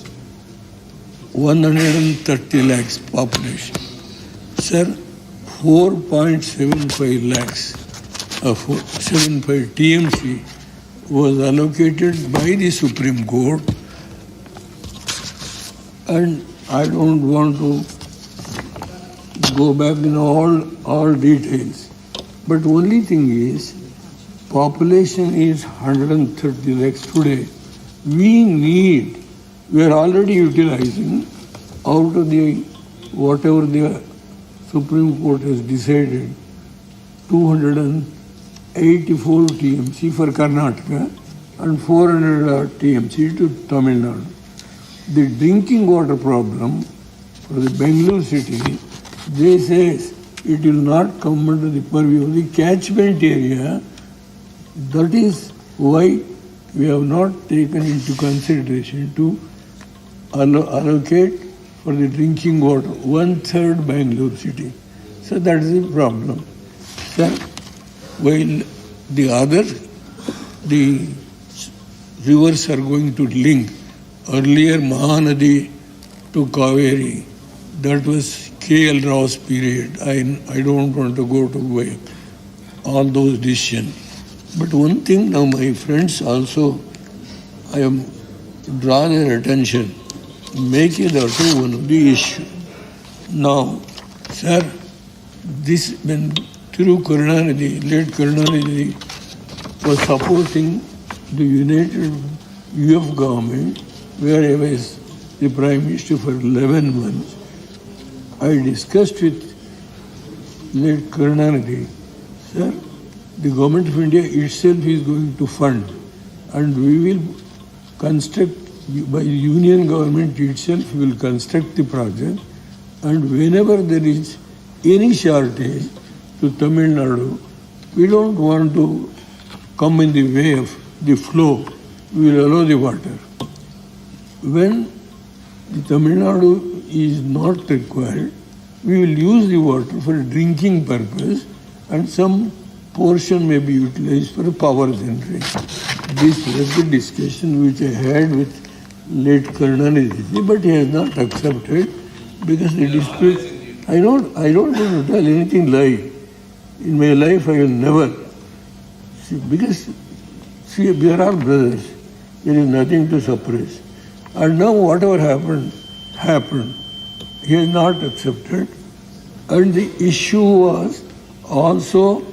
130 lakhs population. Sir, 4.75 lakhs of 75 TMC was allocated by the Supreme Court, and I don't want to go back in all details. But only thing is, population is 130 lakhs today. We are already utilizing out of the whatever the Supreme Court has decided, 284 TMC for Karnataka and 400 TMC to Tamil Nadu. The drinking water problem for the Bangalore city, they say it will not come under the purview of the catchment area. That is why we have not taken into consideration to allocate for the drinking water 1/3 Bangalore city. So that is the problem. So while the rivers are going to link, earlier Mahanadi to Kaveri, that was K.L. Rao's period. I don't want to go to all those decisions. But one thing now, my friends, also, I am draw their attention, make it also one of the issue. Now, sir, this when through Karunanidhi, late Karunanidhi was supporting the United UF government, where I was the Prime Minister for 11 months, I discussed with late Karunanidhi, sir, the government of India itself is going to fund, and we will construct, by the union government itself will construct the project, and whenever there is any shortage to Tamil Nadu, we don't want to come in the way of the flow, we will allow the water. When the Tamil Nadu is not required, we will use the water for drinking purpose and some portion may be utilized for power generation. This was the discussion which I had with late Kannada, but he has not accepted because the dispute. I don't want to tell anything lie. In my life, I will never. Because we are all brothers. There is nothing to suppress. And now whatever happened. He has not accepted. And the issue was also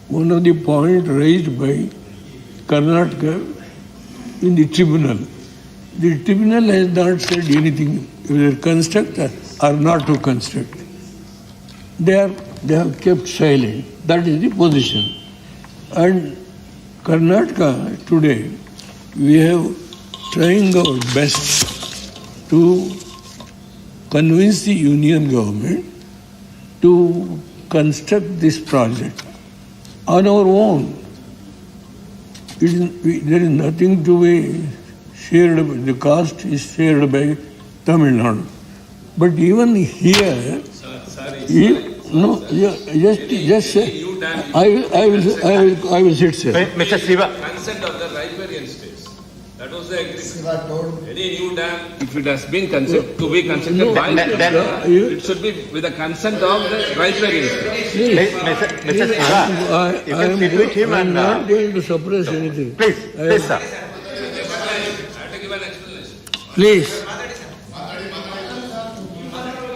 one of the points raised by Karnataka in the tribunal. The tribunal has not said anything whether construct or not to construct. They have kept silent. That is the position. And Karnataka today, we have trying our best to convince the union government to construct this project on our own. There is nothing to be shared, the cost is shared by Tamil Nadu. But even here, just I will sit, sir. Mr. Siva. Consent of the riparian states. That was the agreement. Any new dam, if it has been to be constructed by it should be with the consent of the riparian states. Mr. Siva, you can sit with him I am and not going to suppress anything. Please, sir. I have to give an explanation.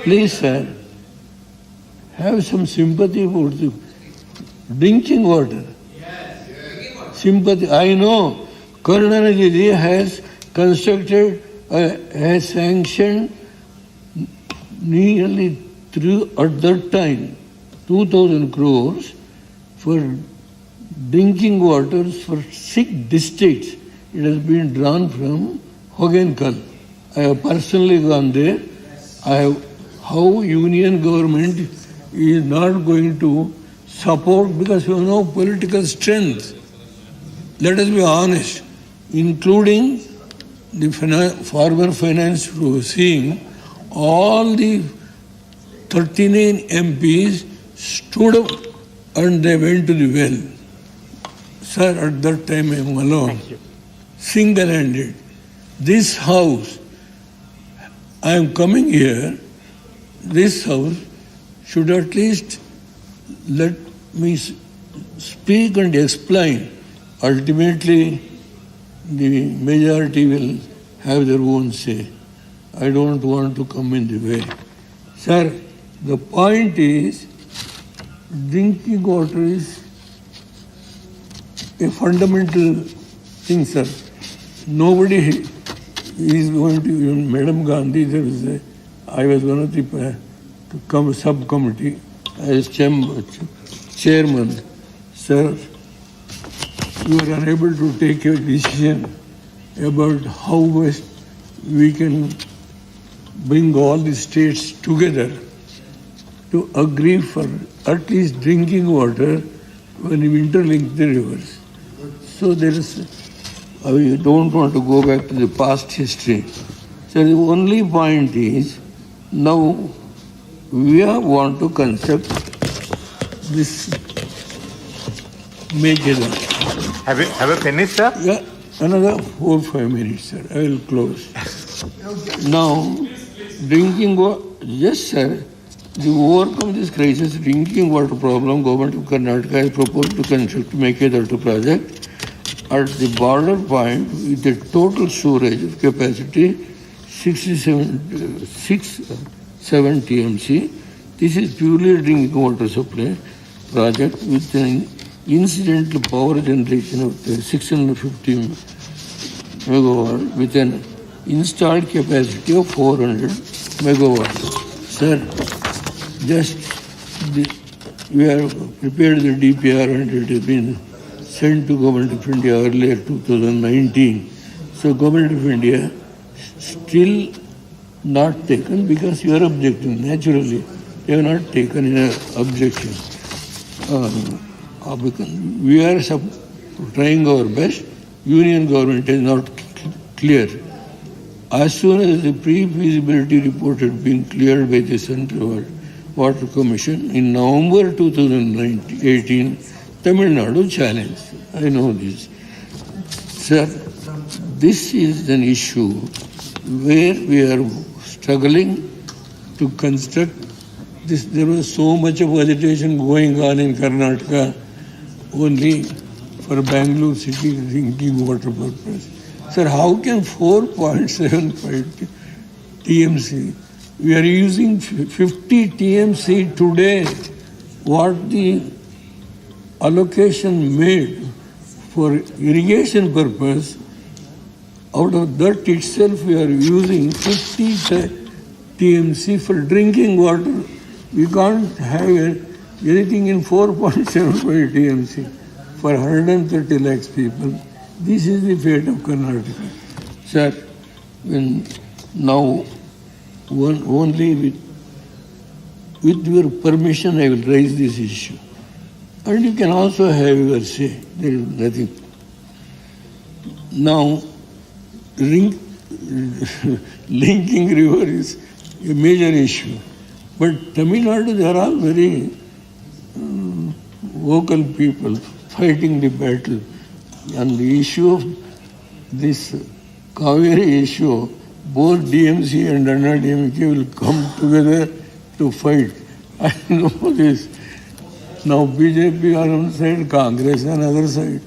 Please, sir, have some sympathy for the drinking water. Sympathy. I know Karunanidhi has constructed, has sanctioned nearly at that time 2,000 crores for drinking waters for 6 districts. It has been drawn from Hogenkal. I have personally gone there. How union government is not going to support because we have no political strength. Let us be honest, including the former finance who was seeing all the 39 MPs stood up and they went to the well. Sir, at that time I am alone, single-handed. This house, I am coming here, this house should at least let me speak and explain. Ultimately, the majority will have their own say. I don't want to come in the way. Sir, the point is, drinking water is a fundamental thing, sir. Nobody is going to, Madam Gandhi, I was one of the subcommittee as chairman. Sir, you are unable to take a decision about how best we can bring all the states together to agree for at least drinking water when we interlink the rivers. So there is, I don't want to go back to the past history. So the only point is, now we want to construct this major. Have you finished, sir? Yeah, another 4 or 5 minutes, sir. I will close. Now, drinking water, yes, sir. To overcome this crisis, drinking water problem, government of Karnataka has proposed to construct Maiden project at the border point with a total storage of capacity 67 TMC. This is purely a drinking water supply project with an incidental power generation of 650 megawatt with an installed capacity of 400 megawatts. Sir, we have prepared the DPR and it has been sent to Government of India earlier 2019. So Government of India still not taken because you are objecting. Naturally, they have not taken in objection. We are trying our best. Union government is not clear. As soon as the pre-feasibility report had been cleared by the Central Water Commission in November 2018, Tamil Nadu challenged. I know this. Sir, this is an issue where we are struggling to construct this. There was so much of agitation going on in Karnataka only for Bangalore city drinking water purpose. Sir, how can 4.75 TMC? We are using 50 TMC today. What the allocation made for irrigation purpose, out of that itself we are using 50 TMC for drinking water. We can't have anything in 4.75 TMC for 130 lakhs people. This is the fate of Karnataka. Sir, now only with your permission I will raise this issue. And you can also have your say. There is nothing. Now, linking river is a major issue. But Tamil Nadu, they are all very vocal people fighting the battle. On the issue of this Kaveri issue, both DMC and DMK will come together to fight. I know this. Now BJP on one side, Congress on the other side.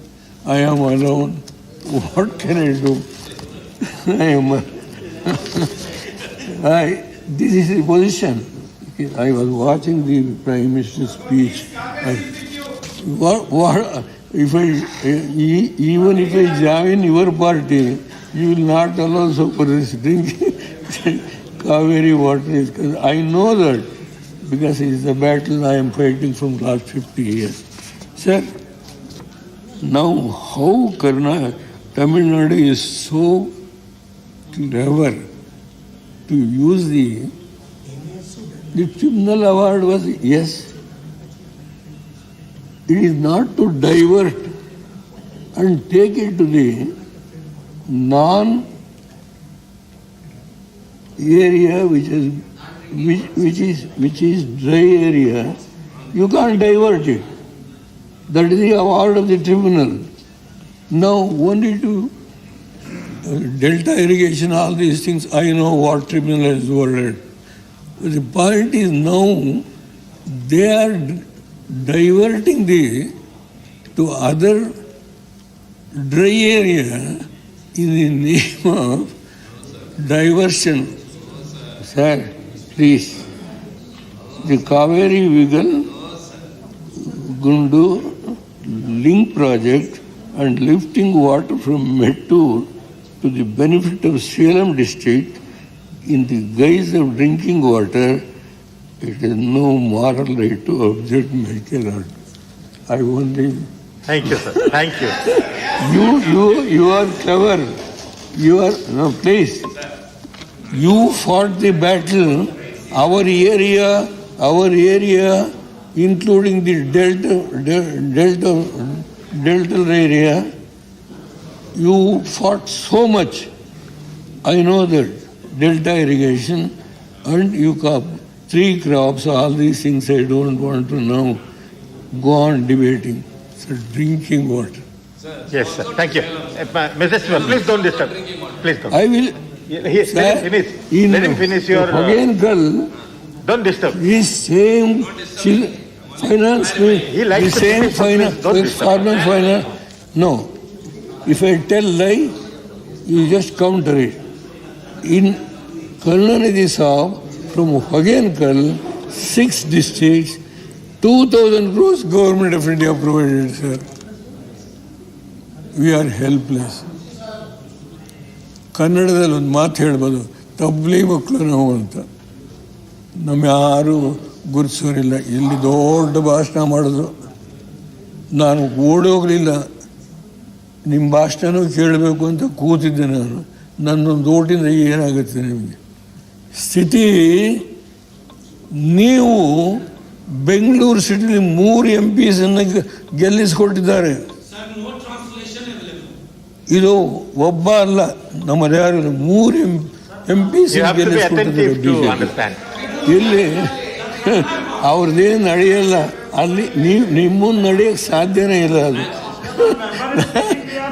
I am alone. What can I do? This is the position. I was watching the Prime Minister's speech. Even if I join your party, you will not allow so for this drinking Kaveri water. I know that because it is a battle I am fighting from last 50 years. Sir, now how Tamil Nadu is so clever to use the tribunal award was, yes, it is not to divert and take it to the non-area which is dry area. You can't divert it. That is the award of the tribunal. Now only to delta irrigation, all these things, I know what tribunal has ordered. The point is now they are diverting to other dry area in the name of diversion. Sir, please. The Kaveri Vigal Gundu link project and lifting water from Mettur to the benefit of Salem district in the guise of drinking water, it is no moral right to object, my lord. I only... Thank you, sir. Thank you. You are clever. You are... No, please. You fought the battle. Our area, including the delta area, you fought so much. I know that. Delta irrigation, and you have 3 crops, all these things I don't want to now go on debating. So drinking water. Yes, sir. Thank you. Mr. Siva, please don't disturb. Please don't. I will... Let him finish. Let him finish your... Don't disturb. This same finance... He likes the same finance... No. If I tell lie, you just counter it. In Kannada Sahab, from Hagenkal, 6 districts, 2,000 crores government of India provided, sir. We are helpless. ಕನ್ನಡದಲ್ಲಿ ಒಂದು ಮಾತು ಹೇಳ್ಬೋದು, ತಬ್ಲಿ ಮಕ್ಕಳು ನಾವು ಅಂತ. ನಮ್ಮ ಯಾರು ಗುರುತಿಸೋರಿಲ್ಲ. ಇಲ್ಲಿ ದೊಡ್ಡ ಭಾಷಣ ಮಾಡಿದ್ರು, ನಾನು ಓಡೋಗಲಿಲ್ಲ. ನಿಮ್ಮ ಭಾಷಣನೂ ಕೇಳಬೇಕು ಅಂತ ಕೂತಿದ್ದೆ ನಾನು. ನನ್ನೊಂದು ಓಟಿಂದ ಏನಾಗುತ್ತೆ ನಿಮಗೆ ಸ್ಥಿತಿ? ನೀವು ಬೆಂಗಳೂರು ಸಿಟಿಲಿ 3 MPs ಗೆಲ್ಲಿಸಿಕೊಟ್ಟಿದ್ದಾರೆ. ಇದು ಒಬ್ಬ ಅಲ್ಲ, ನಮ್ಮದು ಯಾರು 3 MPs ಗೆಲ್ಲಿಸಿಕೊಟ್ಟಿದ್ದಾರೆ. ಇಲ್ಲಿ ಅವ್ರದ್ದೇನು ನಡೆಯಲ್ಲ. ಅಲ್ಲಿ ನಿಮ್ಮನ್ನು ನಡೆಯೋಕ್ಕೆ ಸಾಧ್ಯನೇ ಇಲ್ಲ. ಅದು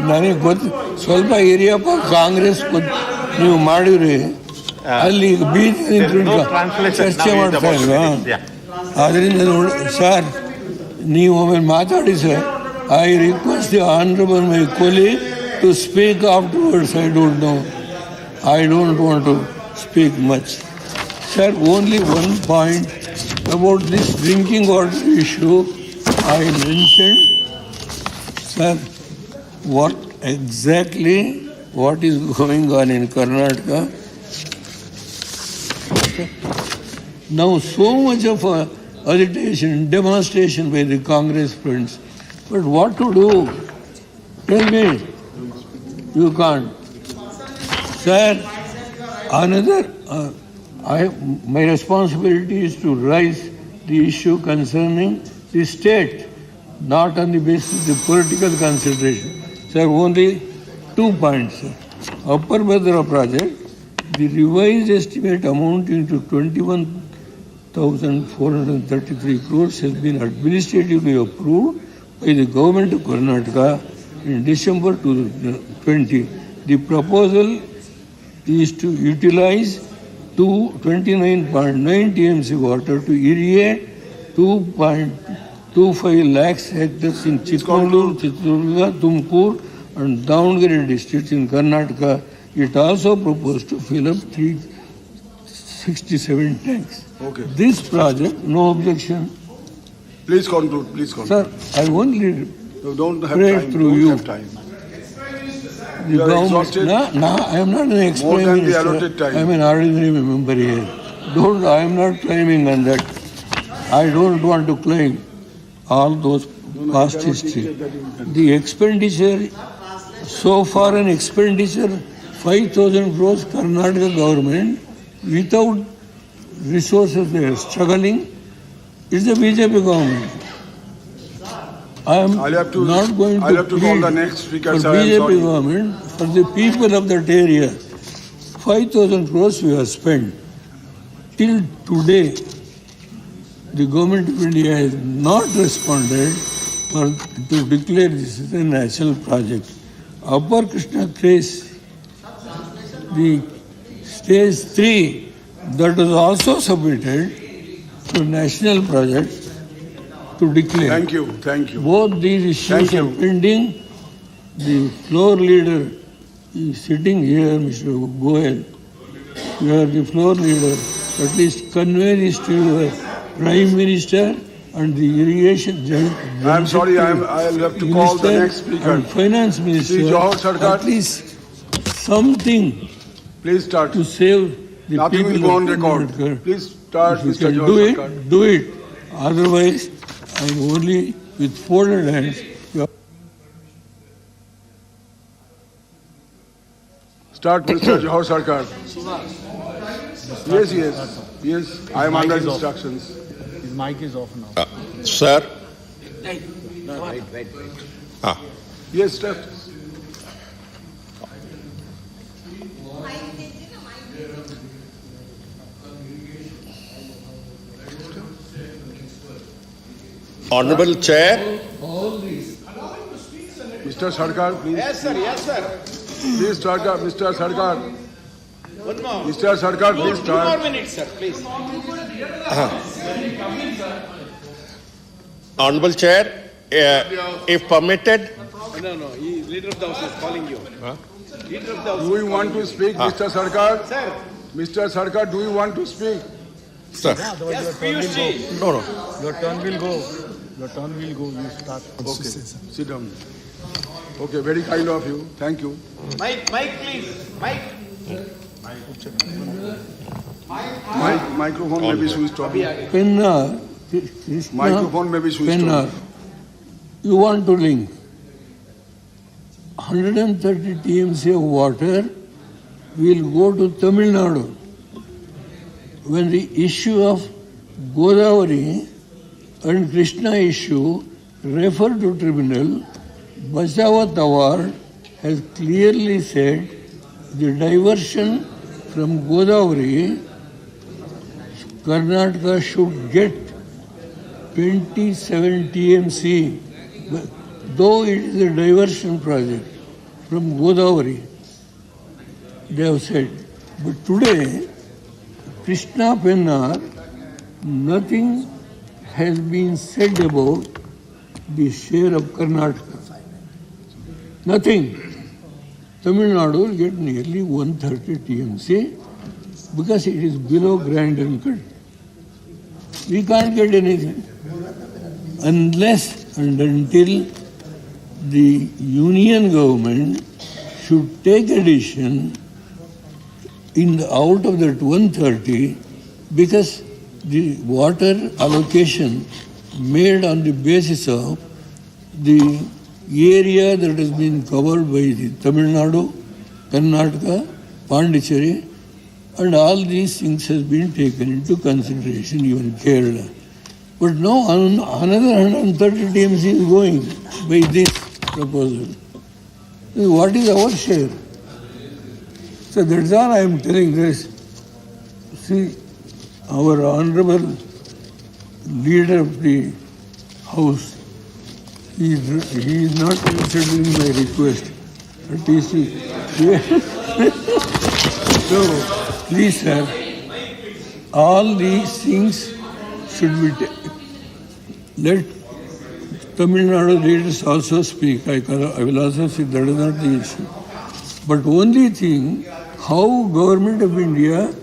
ನನಗೆ ಗೊತ್ತು. ಸ್ವಲ್ಪ ಹಿರಿಯಪ್ಪ ಕಾಂಗ್ರೆಸ್ ನೀವು ಮಾಡಿದ್ರಿ, ಅಲ್ಲಿ ಬೀದಿ ಚರ್ಚೆ ಮಾಡ್ತಾ ಇಲ್ವಾ? ಆದ್ದರಿಂದ ನೋಡಿ ಸರ್, ನೀವು ಆಮೇಲೆ ಮಾತಾಡಿ sir. I request the honourable my colleague to speak afterwards. I don't want to speak much. Sir, only one point about this drinking water issue I mentioned. Sir, what is going on in Karnataka? Now so much of agitation, demonstration by the Congress friends. But what to do? Tell me. You can't. Sir, another... my responsibility is to raise the issue concerning the state, not on the basis of the political consideration. Sir, only 2 points. Sir. Upper Bhadra project, the revised estimate amounting to 21,433 crores has been administratively approved by the government of Karnataka in December 2020. The proposal is to utilize 29.9 TMC water to irrigate 2.25 lakhs hectares in Chikmagalur, Chitradurga, Tumkur and Davangere districts in Karnataka. It also proposed to fill up 367 tanks. Okay. This project, no objection. Please conclude. Sir, I only don't have pray time. through don't you. Have time. The government, no, I am not an ex-prime More than the minister. allotted time. I am an ordinary member here. I am not claiming on that. I don't want to claim all those past history. The expenditure, so far an expenditure, 5,000 crores Karnataka government, without resources they are struggling. It's the BJP government. I am not going to call the next speaker, for sir, BJP government, for the people of that area. 5,000 crores we have spent. Till today, the government of India has not responded to declare this as a national project. Upper Krishna case, the stage 3, that was also submitted to national project to declare. Thank you. Both these issues are pending. The floor leader is sitting here, Mr. Goel. You are the floor leader. At least convey this to the Prime Minister and the irrigation. I'm sorry, I'll have to call the next speaker. And Finance Minister. Shri Johar Sarkar. At least something. Please start. To save the Nothing people. will go on record. Please start, If you Mr. can Johar do Sarkar. it, do it. Otherwise, I'm only with folded hands. Start, Mr. Johar Sarkar. Yes, I am under instructions. His mic is off now. Sir. Wait. Yes, start. Honorable Chair. Mr. Sarkar, please. Yes, sir. Please start, Mr. Sarkar. One more. Mr. Sarkar, please start. 2 more minutes, sir, please. Honorable Chair, if permitted. No. Leader of the House is calling you. Leader of the House. Do you want to speak, Mr. Sarkar? Sir. Mr. Sarkar, do you want to speak? Sir. Yes, Piyushji. No. Your turn will go. You start. Okay, sit down. Okay, very kind of you. Thank you. Mike, please. Mike. Microphone may be switched off. Penna, Microphone may be switched Penna, on. you want to link 130 TMC of water will go to Tamil Nadu. When the issue of Godavari and Krishna issue referred to tribunal, Bachawat Award has clearly said the diversion from Godavari, Karnataka should get 27 TMC, though it is a diversion project from Godavari, they have said. But today, Krishna Pennar, nothing has been said about the share of Karnataka. Nothing. Tamil Nadu will get nearly 130 TMC because it is below Grand Uncut. We can't get anything unless and until the union government should take a decision out of that 130, because the water allocation made on the basis of the area that has been covered by the Tamil Nadu, Karnataka, Pondicherry, and all these things has been taken into consideration, even Kerala. But no, another 130 TMC is going by this proposal. What is our share? So that's all I am telling this. See, our honorable leader of the House, he is not considering my request. But he so, please, sir, all these things should be let Tamil Nadu leaders also speak. I will also say that is not the issue. But only thing, how government of India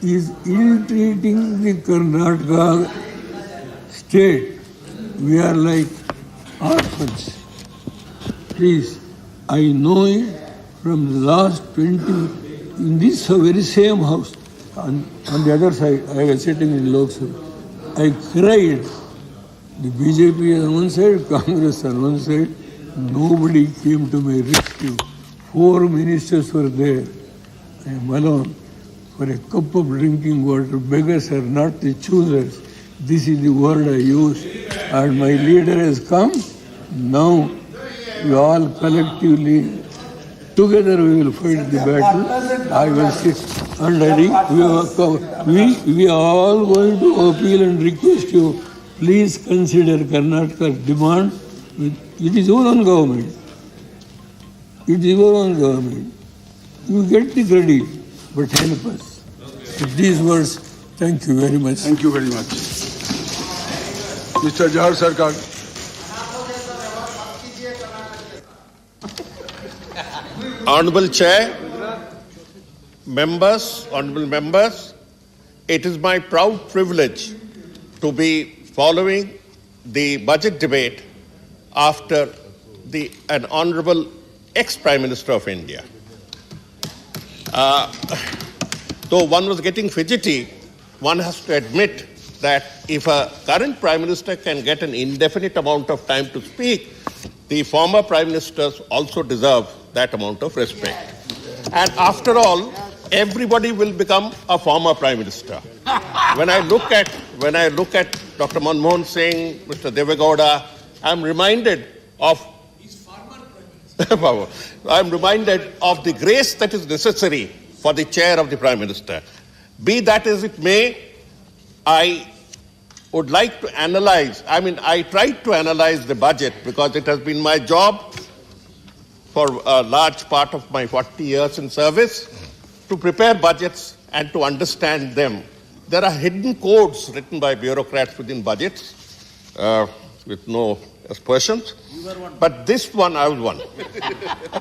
is ill-treating the Karnataka state. We are like orphans. Please, I know it from the last 20, in this very same house, on the other side, I was sitting in Lok Sabha. I cried. The BJP on one side, Congress on one side, nobody came to my rescue. 4 ministers were there. I am alone. For a cup of drinking water, beggars are not the choosers. This is the word I use. And my leader has come. Now, we all collectively, together we will fight the battle. I will sit. And I think we are all going to appeal and request you, please consider Karnataka's demand. It is your own government. It is your own government. You get the credit, but help us. With these words, thank you very much. Thank you very much. Mr. Johar Sarkar. Honorable Chair, honorable members, it is my proud privilege to be following the budget debate after an honorable ex-Prime Minister of India. Though one was getting fidgety, one has to admit that if a current Prime Minister can get an indefinite amount of time to speak, the former Prime Ministers also deserve that amount of respect. And after all, everybody will become a former Prime Minister. When I look at Dr. Manmohan Singh, Mr. Deve Gowda, I'm reminded of I'm reminded of the grace that is necessary for the chair of the Prime Minister. Be that as it may, I would like to analyze, I tried to analyze the budget because it has been my job for a large part of my 40 years in service to prepare budgets and to understand them. There are hidden codes written by bureaucrats within budgets with no aspersions. But this one, I was one.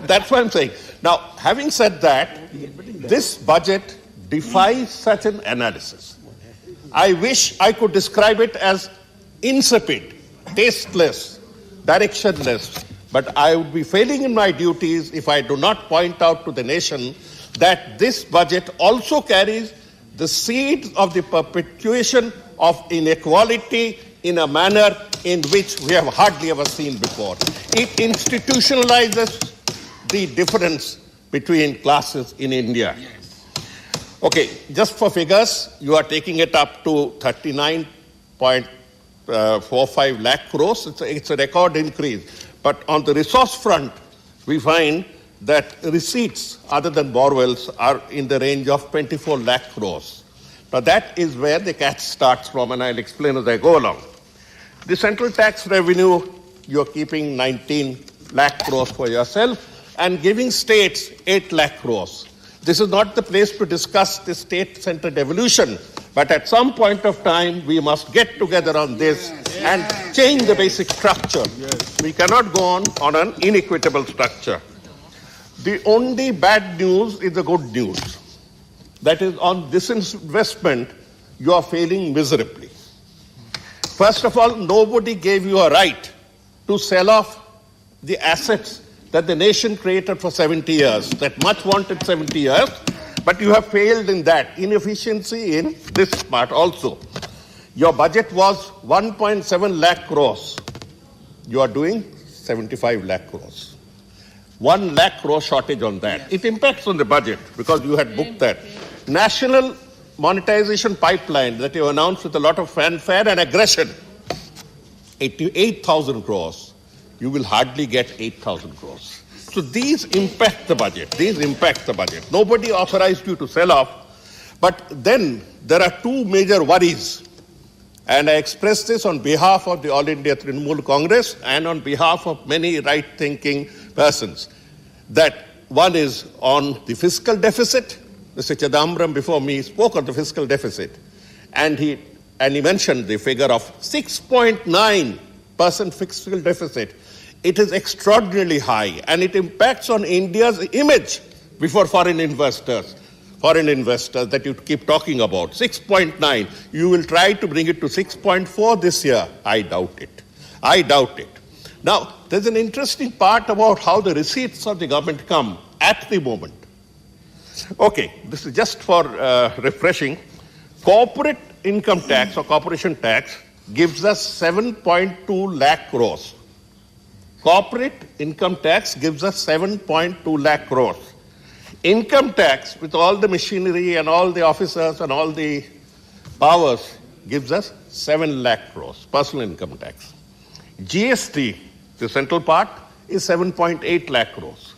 That's what I'm saying. Now, having said that, this budget defies such an analysis. I wish I could describe it as insipid, tasteless, directionless, but I would be failing in my duties if I do not point out to the nation that this budget also carries the seeds of the perpetuation of inequality in a manner in which we have hardly ever seen before. It institutionalizes the difference between classes in India. Okay, just for figures, you are taking it up to 39.45 lakh crores. It's a record increase. But on the resource front, we find that receipts other than borrowals are in the range of 24 lakh crores. Now that is where the catch starts from, and I'll explain as I go along. The central tax revenue, you're keeping 19 lakh crores for yourself and giving states 8 lakh crores. This is not the place to discuss the state-centered devolution, but at some point of time, we must get together on this and change the basic structure. We cannot go on an inequitable structure. The only bad news is the good news. That is, on this investment, you are failing miserably. First of all, nobody gave you a right to sell off the assets that the nation created for 70 years, that much wanted 70 years, but you have failed in that. Inefficiency in this part also. Your budget was 1.7 lakh crores. You are doing 75 lakh crores. 1 lakh crore shortage on that. It impacts on the budget because you had booked that. National monetization pipeline that you announced with a lot of fanfare and aggression, 8,000 crores. You will hardly get 8,000 crores. So these impact the budget. Nobody authorized you to sell off. But then there are two major worries. And I express this on behalf of the All India Trinamool Congress and on behalf of many right-thinking persons. That one is on the fiscal deficit. Mr. Chidambaram before me spoke of the fiscal deficit. And he mentioned the figure of 6.9% fiscal deficit. It is extraordinarily high, and it impacts on India's image before foreign investors that you keep talking about. 6.9. You will try to bring it to 6.4 this year. I doubt it. Now, there's an interesting part about how the receipts of the government come at the moment. Okay, this is just for refreshing. Corporate income tax or corporation tax gives us 7.2 lakh crores. Corporate income tax gives us 7.2 lakh crores. Income tax, with all the machinery and all the officers and all the powers, gives us 7 lakh crores, personal income tax. GST, the central part, is 7.8 lakh crores.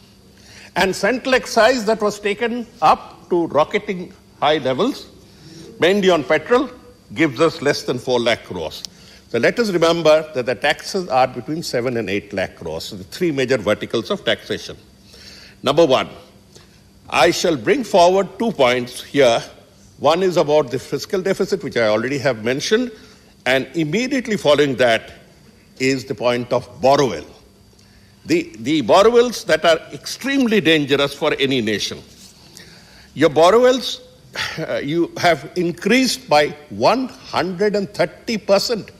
And central excise that was taken up to rocketing high levels, mainly on petrol, gives us less than 4 lakh crores. So let us remember that the taxes are between 7 and 8 lakh crores, so the three major verticals of taxation. Number one, I shall bring forward 2 points here. One is about the fiscal deficit, which I already have mentioned, and immediately following that is the point of borrowal. The borrowals that are extremely dangerous for any nation. Your borrowals, you have increased by 130%.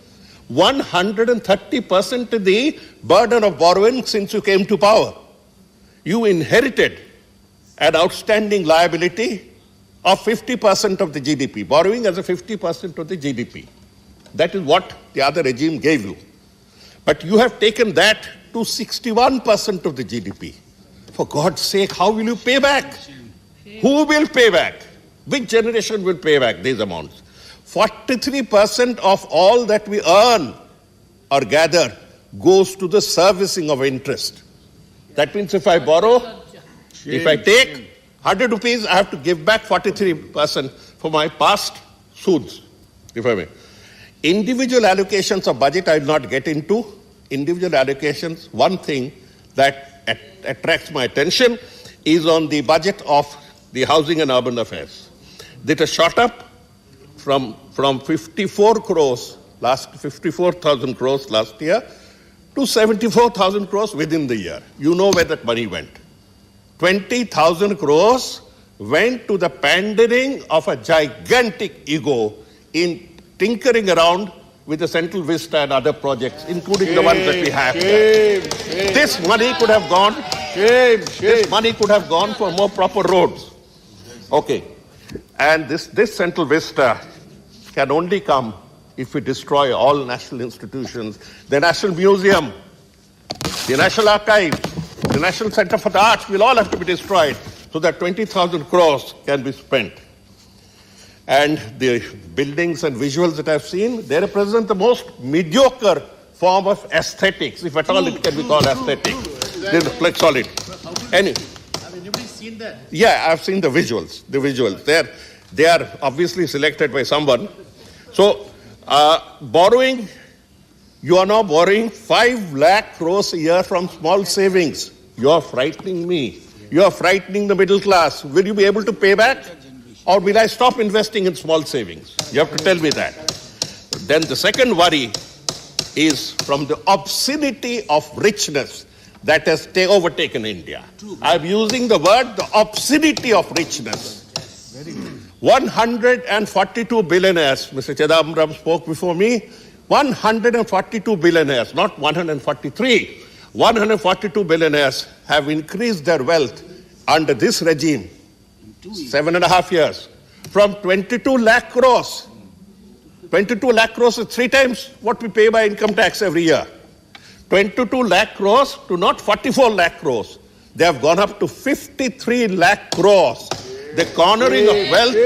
130% the burden of borrowing since you came to power. You inherited an outstanding liability of 50% of the GDP, borrowing as a 50% of the GDP. That is what the other regime gave you. But you have taken that to 61% of the GDP. For God's sake, how will you pay back? Who will pay back? Which generation will pay back these amounts? 43% of all that we earn or gather goes to the servicing of interest. That means if I borrow, if I take 100 rupees, I have to give back 43% for my past suits, if I may. Individual allocations of budget I will not get into. Individual allocations, one thing that attracts my attention is on the budget of the housing and urban affairs. That has shot up from 54,000 crores last year to 74,000 crores within the year. You know where that money went. 20,000 crores went to the pandering of a gigantic ego in tinkering around with the Central Vista and other projects, including the ones that we have. This money could have gone. This money could have gone for more proper roads. Okay, and this Central Vista can only come if we destroy all national institutions, the National Museum, the National Archives, the National Center for the Arts will all have to be destroyed so that 20,000 crores can be spent. And the buildings and visuals that I've seen, they represent the most mediocre form of aesthetics, if at all it can be called aesthetic. They look solid. Anyway. Have anybody seen that? Yeah, I've seen the visuals. The visuals. They are obviously selected by someone. So, borrowing, you are now borrowing 5 lakh crores a year from small savings. You are frightening me. You are frightening the middle class. Will you be able to pay back? Or will I stop investing in small savings? You have to tell me that. Then the second worry is from the obscenity of richness that has overtaken India. I'm using the word the obscenity of richness. 142 billionaires, Mr. Chidambaram spoke before me, 142 billionaires, not 143. 142 billionaires have increased their wealth under this regime. 7.5 years, from 22 lakh crores. 22 lakh crores is 3 times what we pay by income tax every year. 22 lakh crores to not 44 lakh crores. They have gone up to 53 lakh crores. The cornering of wealth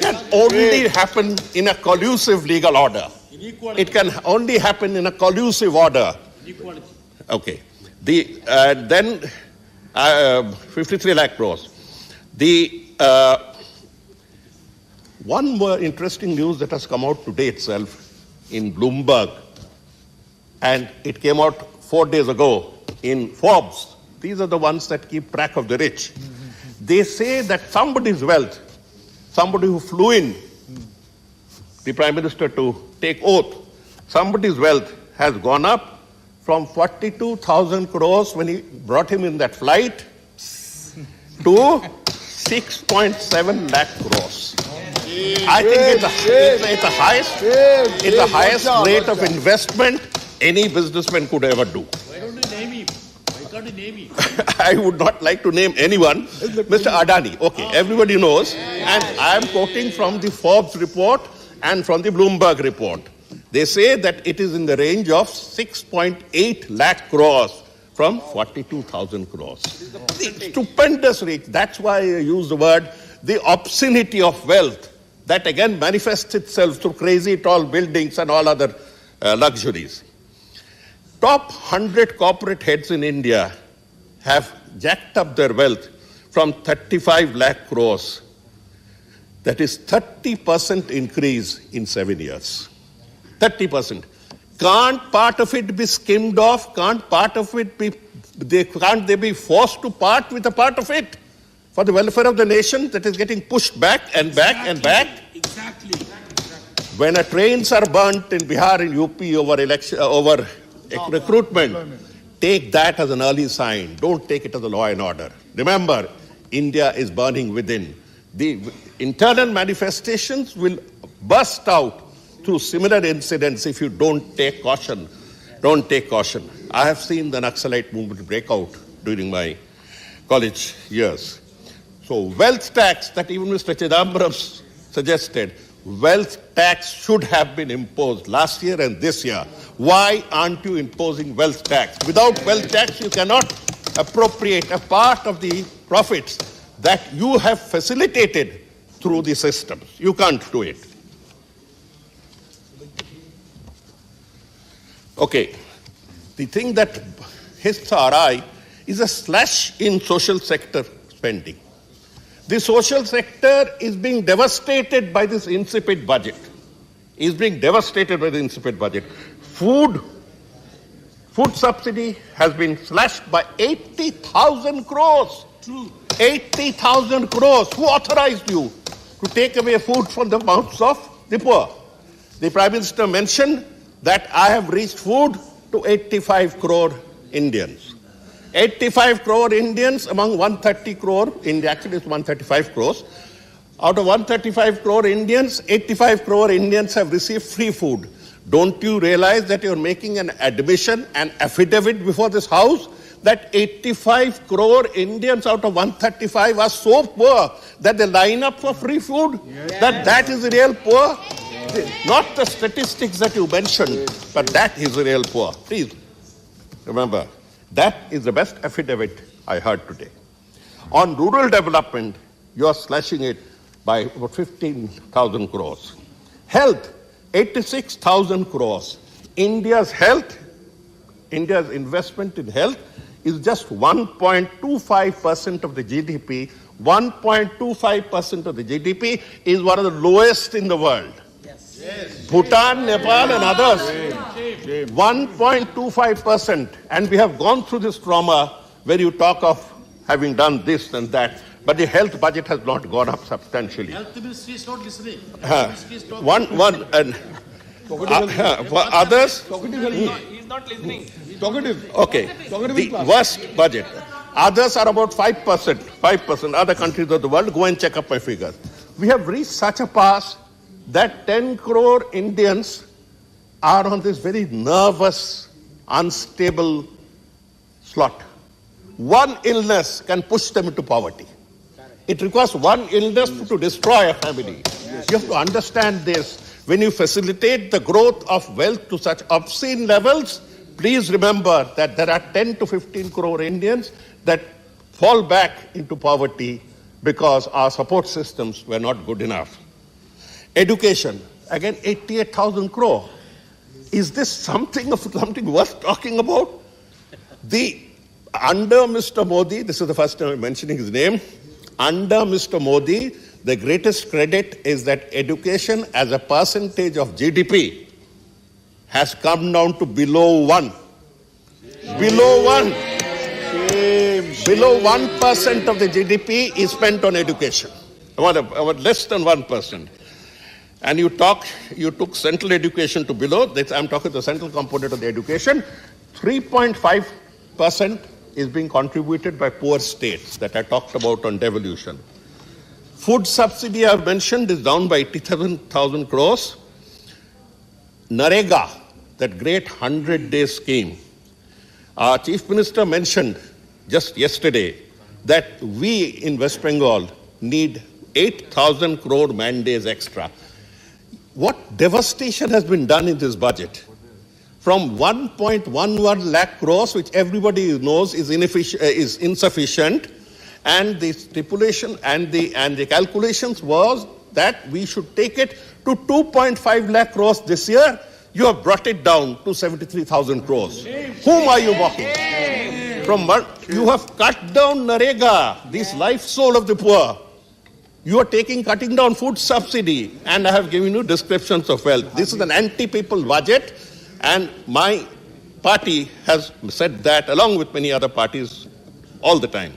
can only happen in a collusive legal order. It can only happen in a collusive order. Okay. Then 53 lakh crores. One more interesting news that has come out today itself in Bloomberg, and it came out 4 days ago in Forbes. These are the ones that keep track of the rich. They say that somebody's wealth, somebody who flew in, the Prime Minister to take oath, somebody's wealth has gone up from 42,000 crores when he brought him in that flight to 6.7 lakh crores. I think it's the highest rate of investment any businessman could ever do. Why don't you name him? Why can't you name him? I would not like to name anyone. Mr. Adani, okay, everybody knows. And I am quoting from the Forbes report and from the Bloomberg report. They say that it is in the range of 6.8 lakh crores from 42,000 crores. The stupendous rate. That's why I use the word the obscenity of wealth. That again manifests itself through crazy tall buildings and all other luxuries. Top 100 corporate heads in India have jacked up their wealth from 35 lakh crores. That is 30% increase in 7 years. 30%. Can't part of it be skimmed off? Can't part of it can't they be forced to part with a part of it for the welfare of the nation that is getting pushed back and back and back? Exactly. When trains are burnt in Bihar and UP over recruitment, take that as an early sign. Don't take it as a law and order. Remember, India is burning within. The internal manifestations will burst out through similar incidents if you don't take caution. Don't take caution. I have seen the Naxalite movement break out during my college years. So wealth tax that even Mr. Chidambaram suggested, wealth tax should have been imposed last year and this year. Why aren't you imposing wealth tax? Without wealth tax, you cannot appropriate a part of the profits that you have facilitated through the systems. You can't do it. Okay, the thing that hits our eye is a slash in social sector spending. The social sector is being devastated by this insipid budget. Food subsidy has been slashed by 80,000 crores. True. 80,000 crores. Who authorized you to take away food from the mouths of the poor? The Prime Minister mentioned that I have reached food to 85 crore Indians. 85 crore Indians among 130 crore, actually it's 135 crores. Out of 135 crore Indians, 85 crore Indians have received free food. Don't you realize that you're making an admission, an affidavit before this House, that 85 crore Indians out of 135 are so poor that they line up for free food? Yes. That is the real poor? Yes. Not the statistics that you mentioned, but that is the real poor. Please remember, that is the best affidavit I heard today. On rural development, you are slashing it by about 15,000 crores. Health, 86,000 crores. India's investment in health is just 1.25% of the GDP. 1.25% of the GDP is one of the lowest in the world. Yes. Bhutan, Nepal and others, 1.25%. And we have gone through this trauma where you talk of having done this and that, but the health budget has not gone up substantially. Health ministry is not listening. For others, He's not listening. okay, the worst budget. Others are about 5%. Other countries of the world, go and check up my figures. We have reached such a pass that 10 crore Indians are on this very nervous, unstable slot. One illness can push them into poverty. It requires one illness to destroy a family. You have to understand this. When you facilitate the growth of wealth to such obscene levels, please remember that there are 10 to 15 crore Indians that fall back into poverty because our support systems were not good enough. Education, again 88,000 crore. Is this something worth talking about? Under Mr. Modi, this is the first time I'm mentioning his name, under Mr. Modi, the greatest credit is that education as a percentage of GDP has come down to below 1. Below 1. Below 1% of the GDP is spent on education. About less than 1%. And you took central education to below, I'm talking the central component of the education, 3.5% is being contributed by poor states that I talked about on devolution. Food subsidy I've mentioned is down by 87,000 crores. Narega, that great 100-day scheme. Our Chief Minister mentioned just yesterday that we in West Bengal need 8,000 crore man-days extra. What devastation has been done in this budget? From 1.11 lakh crores, which everybody knows is insufficient, and the stipulation and the calculations was that we should take it to 2.5 lakh crores this year. You have brought it down to 73,000 crores. Whom are you mocking? You have cut down Narega, this life soul of the poor. You are cutting down food subsidy, and I have given you descriptions of wealth. This is an anti-people budget, and my party has said that along with many other parties all the time.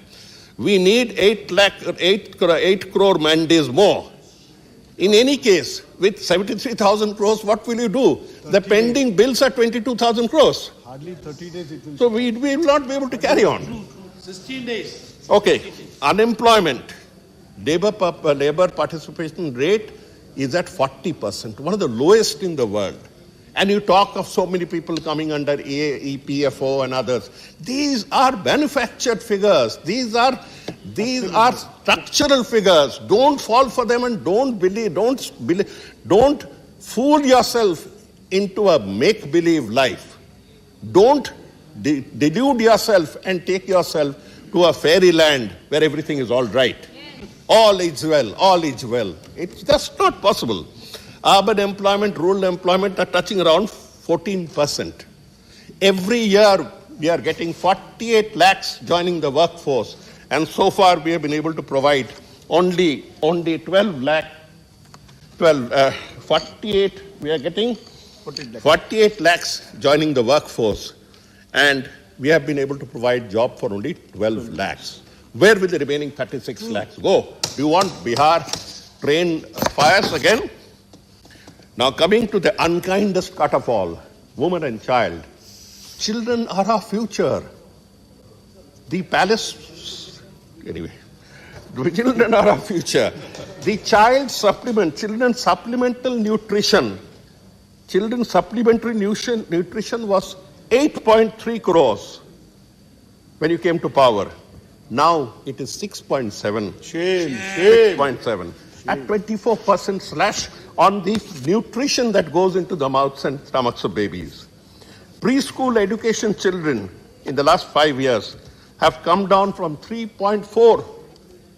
We need 8 crore man-days more. In any case, with 73,000 crores, what will you do? The pending bills are 22,000 crores. Hardly 30 days it will. So we will not be able to carry on. 16 days. Okay, unemployment. Labor participation rate is at 40%, one of the lowest in the world. And you talk of so many people coming under EPFO and others. These are manufactured figures. These are structural figures. Don't fall for them and don't fool yourself into a make-believe life. Don't delude yourself and take yourself to a fairyland where everything is all right. All is well, all is well. It's just not possible. Urban employment, rural employment are touching around 14%. Every year we are getting 48 lakhs joining the workforce, and so far we have been able to provide only 48, we are getting 48 lakhs joining the workforce, and we have been able to provide job for only 12 lakhs. Where will the remaining 36 lakhs go? Do you want Bihar train fires again? Now coming to the unkindest cut of all, woman and child. Children are our future. The children are our future. The children's supplemental nutrition was 8.3 crores when you came to power. Now it is 6.7. 6.7. At 24% slash on the nutrition that goes into the mouths and stomachs of babies. Preschool education children in the last 5 years have come down from 3.4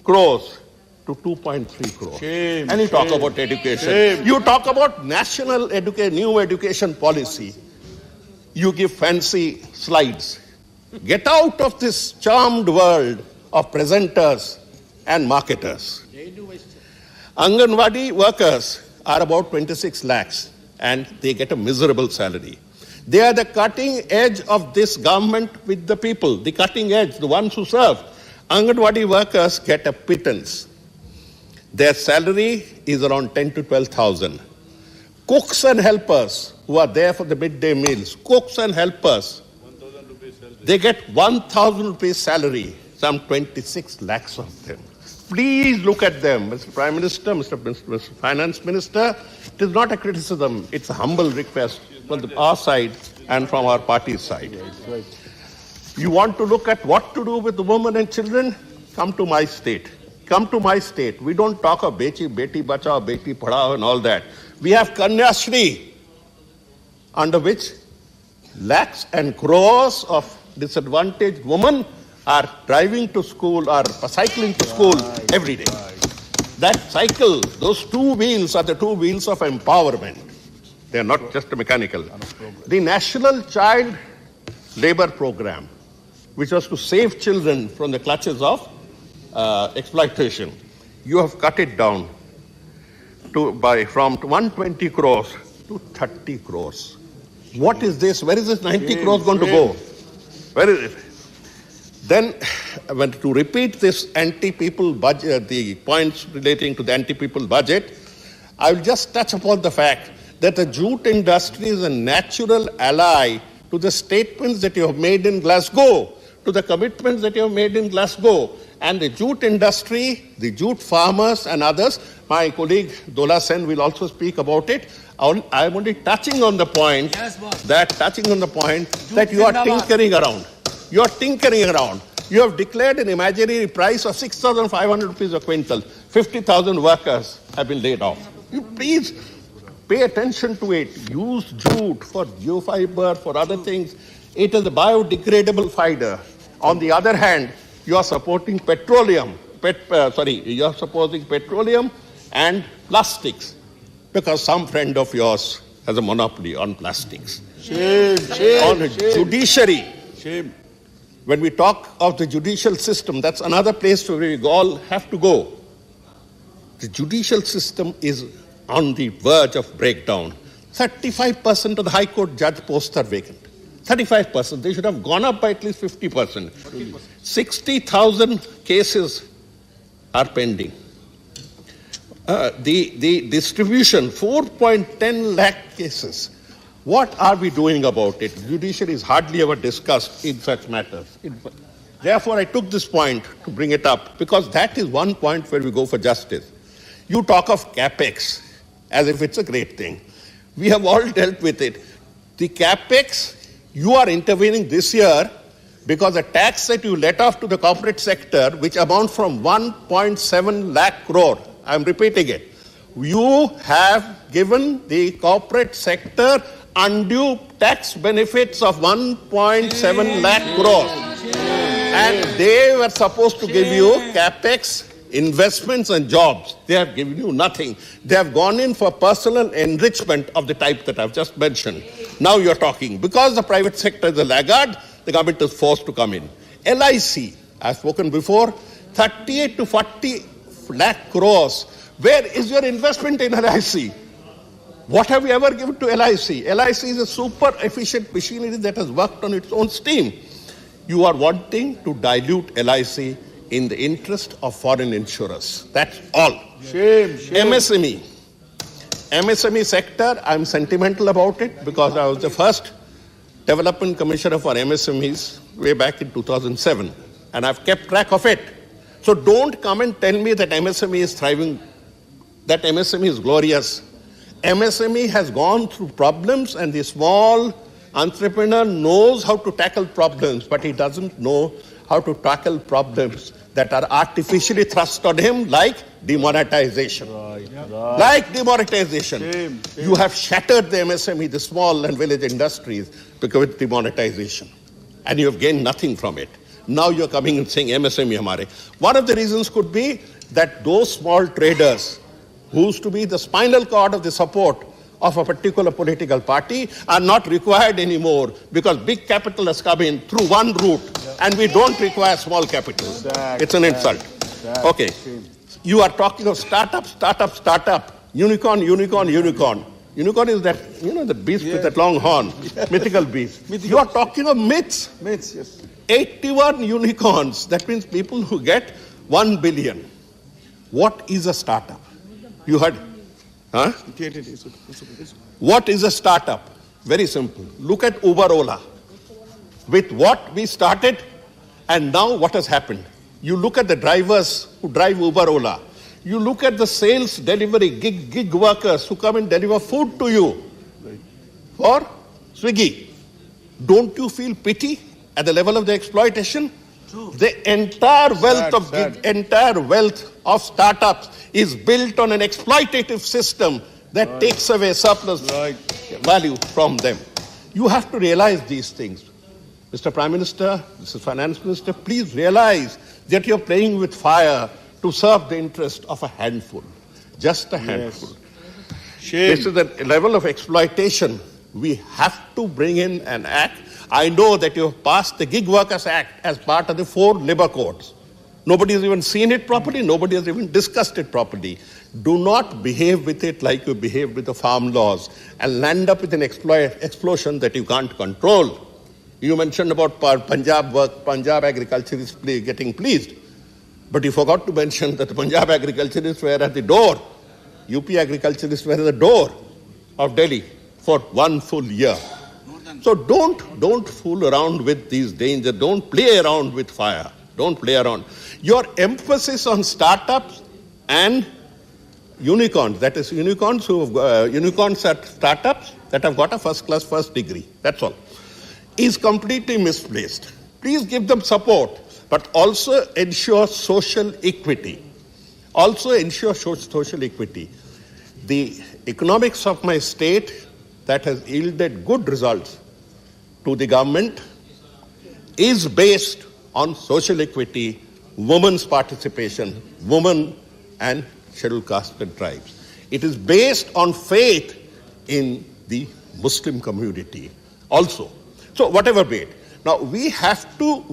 crores to 2.3 crores. And you talk about education. You talk about national new education policy. You give fancy slides. Get out of this charmed world of presenters and marketers. Anganwadi workers are about 26 lakhs and they get a miserable salary. They are the cutting edge of this government with the people, the cutting edge, the ones who serve. Anganwadi workers get a pittance. Their salary is around 10 to 12,000. Cooks and helpers who are there for the midday meals, cooks and helpers, they get 1,000 rupees salary, some 26 lakhs of them. Please look at them, Mr. Prime Minister, Mr. Finance Minister. It is not a criticism, it's a humble request from our side and from our party's side. You want to look at what to do with the women and children? Come to my state. Come to my state. We don't talk of Beti Bachao, Beti Padhao and all that. We have Kanya Shri, under which lakhs and crores of disadvantaged women are driving to school or cycling to school every day. That cycle, those two wheels are the two wheels of empowerment. They are not just mechanical. The National Child Labor Program, which was to save children from the clutches of exploitation, you have cut it down from 120 crores to 30 crores. What is this? Where is this 90 crores going to go? Where is it? Then, to repeat this anti-people budget, the points relating to the anti-people budget, I will just touch upon the fact that the jute industry is a natural ally to the statements that you have made in Glasgow, to the commitments that you have made in Glasgow. And the jute industry, the jute farmers and others, my colleague Dola Sen will also speak about it. I am only touching on the point that you are tinkering around. You are tinkering around. You have declared an imaginary price of 6,500 rupees a quintal. 50,000 workers have been laid off. You please pay attention to it. Use jute for geofiber, for other things. It is a biodegradable fiber. On the other hand, you are supporting petroleum. You are supporting petroleum and plastics because some friend of yours has a monopoly on plastics. On judiciary. When we talk of the judicial system, that's another place where we all have to go. The judicial system is on the verge of breakdown. 35% of the High Court judge posts are vacant. 35%. They should have gone up by at least 50%. 60,000 cases are pending. The distribution, 4.10 lakh cases. What are we doing about it? Judiciary is hardly ever discussed in such matters. Therefore, I took this point to bring it up because that is one point where we go for justice. You talk of capex. as if it's a great thing. We have all dealt with it. The capex, you are intervening this year because the tax that you let off to the corporate sector, which amount from 1.7 lakh crore, I'm repeating it, you have given the corporate sector undue tax benefits of 1.7 lakh crore. And they were supposed to give you capex, investments and jobs. They have given you nothing. They have gone in for personal enrichment of the type that I've just mentioned. Now you're talking. Because the private sector is a laggard, the government is forced to come in. LIC, I've spoken before, 38 to 40 lakh crores. Where is your investment in LIC? What have you ever given to LIC? LIC is a super efficient machinery that has worked on its own steam. You are wanting to dilute LIC in the interest of foreign insurers. That's all. Shame. MSME sector, I'm sentimental about it because I was the first development commissioner for MSMEs way back in 2007, and I've kept track of it. So don't come and tell me that MSME is thriving, that MSME is glorious. MSME has gone through problems, and the small entrepreneur knows how to tackle problems, but he doesn't know how to tackle problems that are artificially thrust on him, like demonetization. Like demonetization. You have shattered the MSME, the small and village industries, because of demonetization. And you have gained nothing from it. Now you're coming and saying MSME hamare. One of the reasons could be that those small traders who used to be the spinal cord of the support of a particular political party are not required anymore because big capital has come in through one route and we don't require small capital. It's an insult. Okay. You are talking of startup, unicorn. Unicorn is that, the beast with that long horn, mythical beast. You are talking of myths. Myths, yes. 81 unicorns, that means people who get 1 billion. What is a startup? You heard? Huh? What is a startup? Very simple. Look at Uber Ola. With what we started and now what has happened. You look at the drivers who drive Uber Ola. You look at the sales delivery, gig workers who come and deliver food to you for Swiggy. Don't you feel pity at the level of the exploitation? The entire wealth of startups is built on an exploitative system that takes away surplus value from them. You have to realize these things. Mr. Prime Minister, Mr. Finance Minister, please realize that you're playing with fire to serve the interest of a handful. Just a handful. This is the level of exploitation. We have to bring in an act. I know that you have passed the Gig Workers Act as part of the 4 labor codes. Nobody has even seen it properly. Nobody has even discussed it properly. Do not behave with it like you behaved with the farm laws and land up with an explosion that you can't control. You mentioned about Punjab agriculturists getting pleased. But you forgot to mention that the Punjab agriculturists were at the door. UP agriculturists were at the door of Delhi for 1 full year. So don't fool around with these dangers. Don't play around with fire. Don't play around. Your emphasis on startups and unicorns, that is unicorns at startups that have got a first degree, that's all, is completely misplaced. Please give them support, but also ensure social equity. The economics of my state that has yielded good results to the government is based on social equity, women's participation, women and scheduled castes and tribes. It is based on faith in the Muslim community also. So whatever be it. Now we have to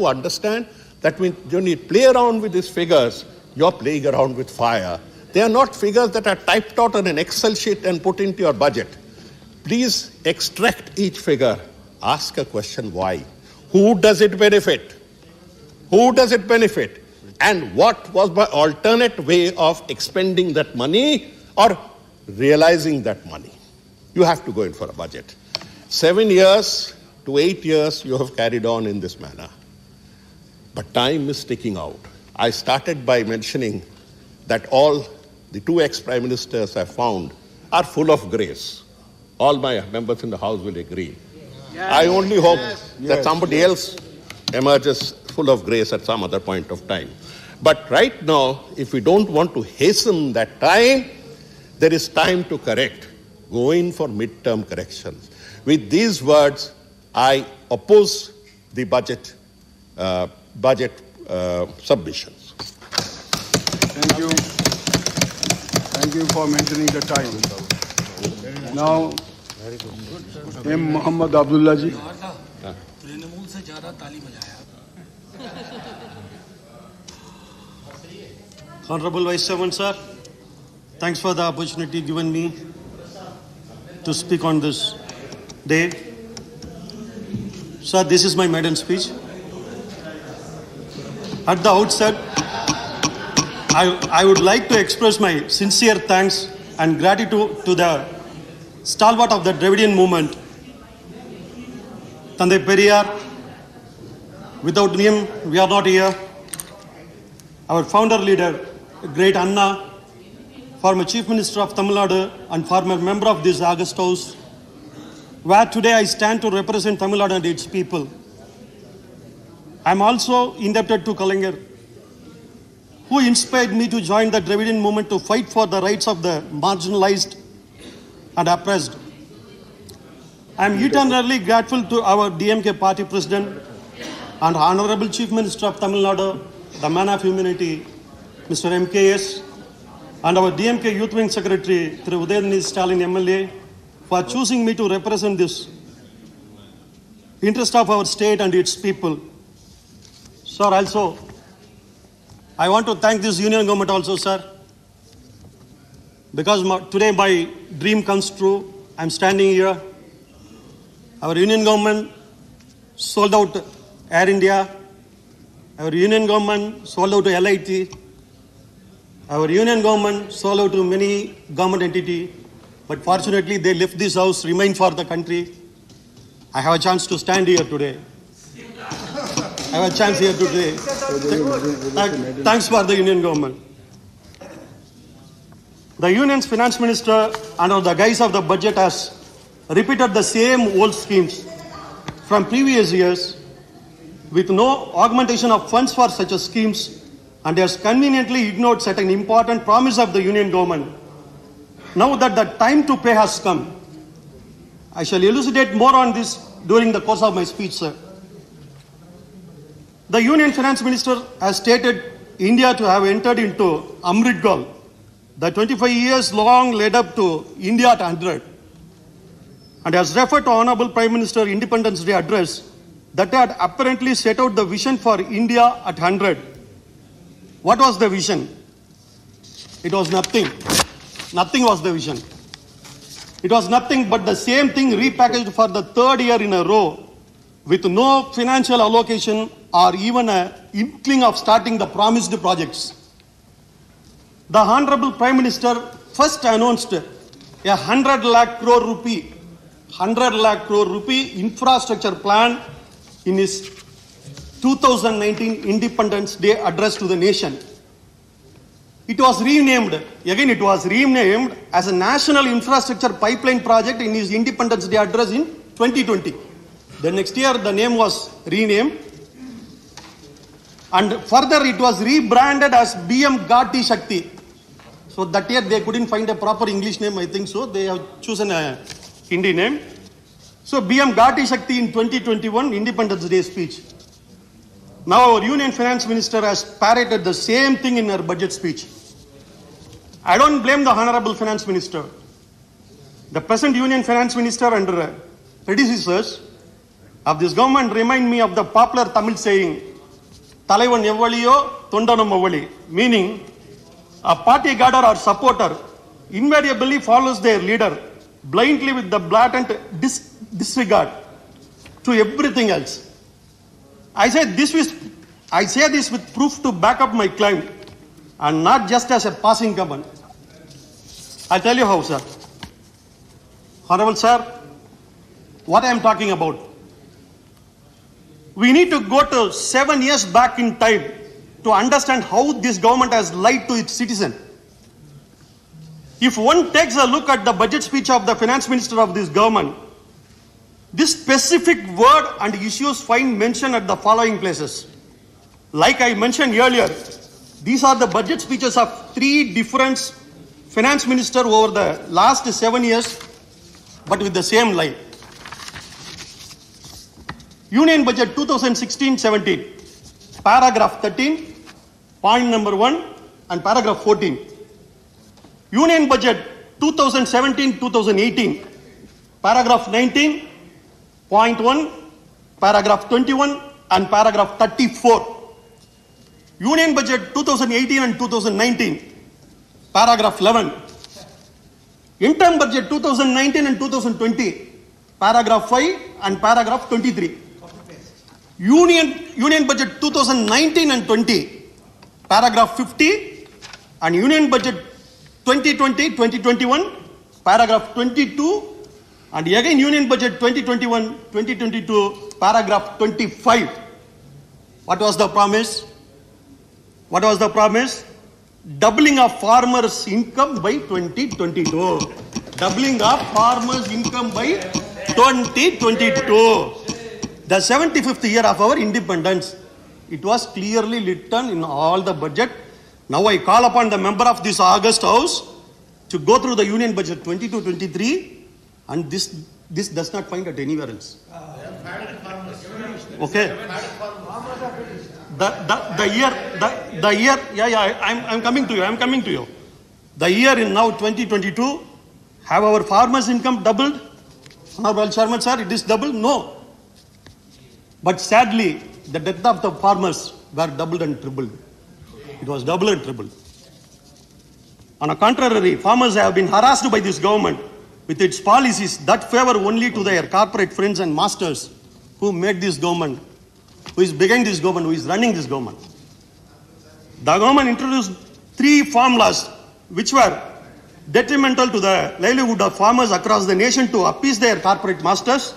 understand that when you play around with these figures, you're playing around with fire. They are not figures that are typed out on an Excel sheet and put into your budget. Please extract each figure. Ask a question, why? Who does it benefit? Who does it benefit? And what was my alternate way of expending that money or realizing that money? You have to go in for a budget. 7 years to 8 years you have carried on in this manner. But time is ticking out. I started by mentioning that all the two ex-prime ministers have found are full of grace. All my members in the House will agree. Yes. I only hope that somebody else emerges full of grace at some other point of time. But right now, if we don't want to hasten that time, there is time to correct. Go in for midterm corrections. With these words, I oppose the budget submissions. Thank you. Thank you for maintaining the time. Now, M. Muhammad Abdullah ji. Honorable Vice Chairman, sir, thanks for the opportunity given me to speak on this day. Sir, this is my maiden speech. At the outset, I would like to express my sincere thanks and gratitude to the stalwart of the Dravidian movement, Tandai Periyar. Without him, we are not here. Our founder leader, great Anna, former Chief Minister of Tamil Nadu and former member of this August House, where today I stand to represent Tamil Nadu and its people. I am also indebted to Kalaignar, who inspired me to join the Dravidian movement to fight for the rights of the marginalized and oppressed. I am eternally grateful to our DMK party president and Honorable Chief Minister of Tamil Nadu, the man of humanity, Mr. MKS, and our DMK Youth Wing Secretary, Thiru Udayanithi Stalin MLA, for choosing me to represent this interest of our state and its people. Sir, also, I want to thank this union government also, sir, because today my dream comes true. I'm standing here. Our union government sold out Air India. Our union government sold out to LIT. Our union government sold out to many government entities. But fortunately, they left this house, remain for the country. I have a chance to stand here today. I have a chance here today. Thanks for the union government. The union's finance minister, under the guise of the budget, has repeated the same old schemes from previous years with no augmentation of funds for such schemes, and has conveniently ignored certain important promise of the union government. Now that the time to pay has come, I shall elucidate more on this during the course of my speech, sir. The Union Finance Minister has stated India to have entered into Amrit Kaal, the 25 years long led up to India at 100, and has referred to Honorable Prime Minister Independence Day address that had apparently set out the vision for India at 100. What was the vision? It was nothing. Nothing was the vision. It was nothing but the same thing repackaged for the third year in a row with no financial allocation or even an inkling of starting the promised projects. The Honorable Prime Minister first announced a 100 lakh crore rupee infrastructure plan in his 2019 Independence Day address to the nation. It was renamed as a National Infrastructure Pipeline Project in his Independence Day address in 2020. The next year the name was renamed, and further it was rebranded as BM Gati Shakti. So that year they couldn't find a proper English name, I think so. They have chosen a Hindi name. So BM Gati Shakti in 2021 Independence Day speech. Now our Union Finance Minister has parroted the same thing in her budget speech. I don't blame the Honorable Finance Minister. The present Union Finance Minister and predecessors of this government remind me of the popular Tamil saying, Talaivan Evvaliyo, Tondanam Avali, meaning a party guarder or supporter invariably follows their leader blindly with the blatant disregard to everything else. I say this with proof to back up my claim, and not just as a passing comment. I'll tell you how, sir. Honorable sir, what I am talking about. We need to go to 7 years back in time to understand how this government has lied to its citizen. If one takes a look at the budget speech of the finance minister of this government, this specific word and issues find mention at the following places. Like I mentioned earlier, these are the budget speeches of 3 different finance ministers over the last 7 years, but with the same line. Union Budget 2016-17, paragraph 13, point number 1 and paragraph 14. Union Budget 2017-2018, paragraph 19, point 1, paragraph 21 and paragraph 34. Union Budget 2018 and 2019, paragraph 11. Interim Budget 2019 and 2020, paragraph 5 and paragraph 23. Union Budget 2019 and 20, paragraph 50, and Union Budget 2020-2021, paragraph 22, and again Union Budget 2021-2022, paragraph 25. What was the promise? What was the promise? Doubling of farmers' income by 2022. Doubling of farmers' income by 2022. The 75th year of our independence. It was clearly written in all the budget. Now I call upon the member of this August House to go through the Union Budget 22-23, and this does not find it anywhere else. Okay. The year, I'm coming to you. The year in now 2022, have our farmers' income doubled? Honorable Chairman, sir, it is doubled? No. But sadly, the death of the farmers were doubled and tripled. It was doubled and tripled. On the contrary, farmers have been harassed by this government with its policies that favor only to their corporate friends and masters who made this government, who is behind this government, who is running this government. The government introduced 3 farm laws which were detrimental to the livelihood of farmers across the nation to appease their corporate masters.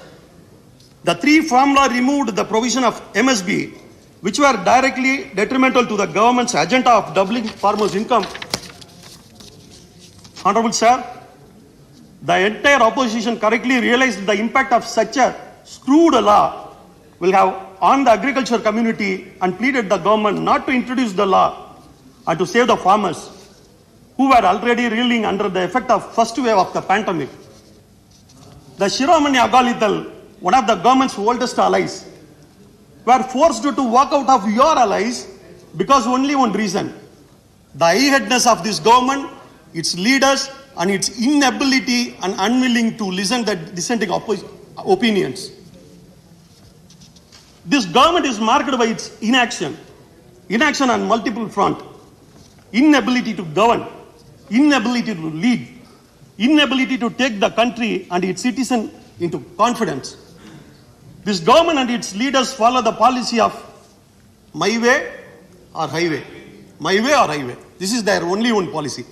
The 3 farm laws removed the provision of MSB, which were directly detrimental to the government's agenda of doubling farmers' income. Honorable Sir, the entire opposition correctly realized the impact of such a screwed law will have on the agriculture community and pleaded the government not to introduce the law and to save the farmers who were already reeling under the effect of first wave of the pandemic. The Shiromani Agalital, one of the government's oldest allies, were forced to walk out of your allies because only one reason: the high-headedness of this government, its leaders, and its inability and unwilling to listen to dissenting opinions. This government is marked by its inaction on multiple fronts: inability to govern, inability to lead, inability to take the country and its citizens into confidence. This government and its leaders follow the policy of my way or highway. My way or highway. This is their only one policy.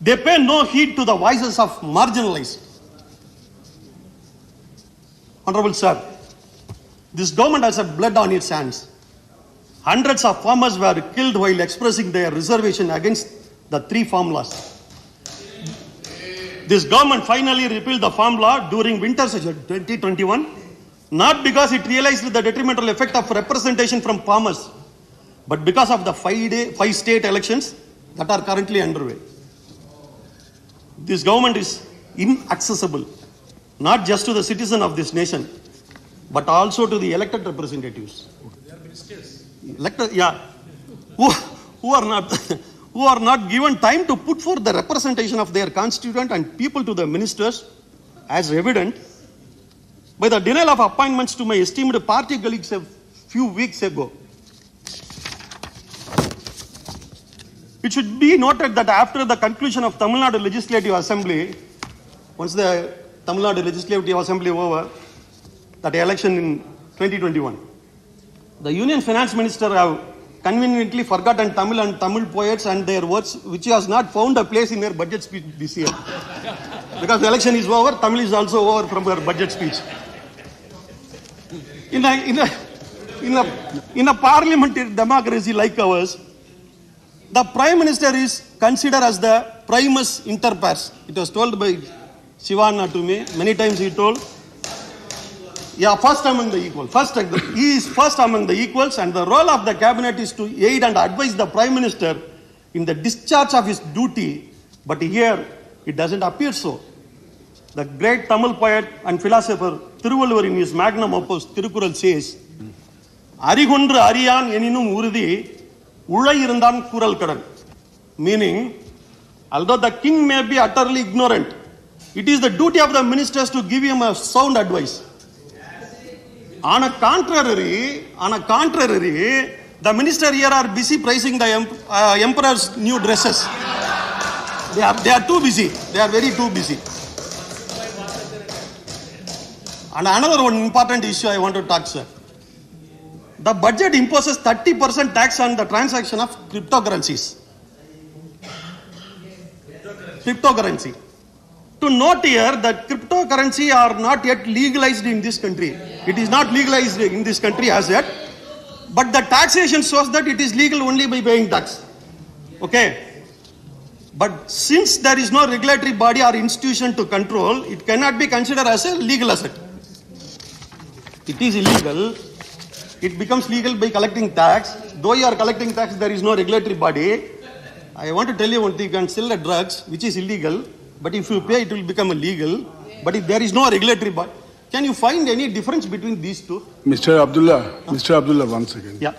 They pay no heed to the voices of marginalized. Honorable Sir, this government has a blood on its hands. Hundreds of farmers were killed while expressing their reservation against the 3 farm laws. This government finally repealed the farm law during winter session 2021, not because it realized the detrimental effect of representation from farmers, but because of the 5 state elections that are currently underway. This government is inaccessible, not just to the citizen of this nation, but also to the elected representatives. They are ministers. Who are not given time to put forth the representation of their constituent and people to the ministers, as evident by the denial of appointments to my esteemed party colleagues a few weeks ago. It should be noted that after the conclusion of Tamil Nadu Legislative Assembly, once the Tamil Nadu Legislative Assembly over, that election in 2021, the Union Finance Minister have conveniently forgotten Tamil and Tamil poets and their words, which has not found a place in their budget speech this year. Because the election is over, Tamil is also over from their budget speech. In a parliamentary democracy like ours, the Prime Minister is considered as the primus inter pares. It was told by Shivana to me, many times he told, first among the equals. He is first among the equals, and the role of the cabinet is to aid and advise the Prime Minister in the discharge of his duty. But here, it doesn't appear so. The great Tamil poet and philosopher Thiruvalluvar in his magnum opus Thirukural says, Arigundru Ariyan eninum urudi ulai irundan kural kadan. Meaning, although the king may be utterly ignorant, it is the duty of the ministers to give him a sound advice. On a contrary, the minister here are busy praising the emperor's new dresses. They are too busy. They are very too busy. And another one important issue I want to talk, sir. The budget imposes 30% tax on the transaction of cryptocurrencies. Cryptocurrency. To note here that cryptocurrency are not yet legalized in this country. It is not legalized in this country as yet. But the taxation shows that it is legal only by paying tax. Okay. But since there is no regulatory body or institution to control, it cannot be considered as a legal asset. It is illegal. It becomes legal by collecting tax. Though you are collecting tax, there is no regulatory body. I want to tell you one thing, you can sell the drugs, which is illegal, but if you pay, it will become illegal. But if there is no regulatory body, can you find any difference between these two? Mr. Abdullah, one second. Yeah.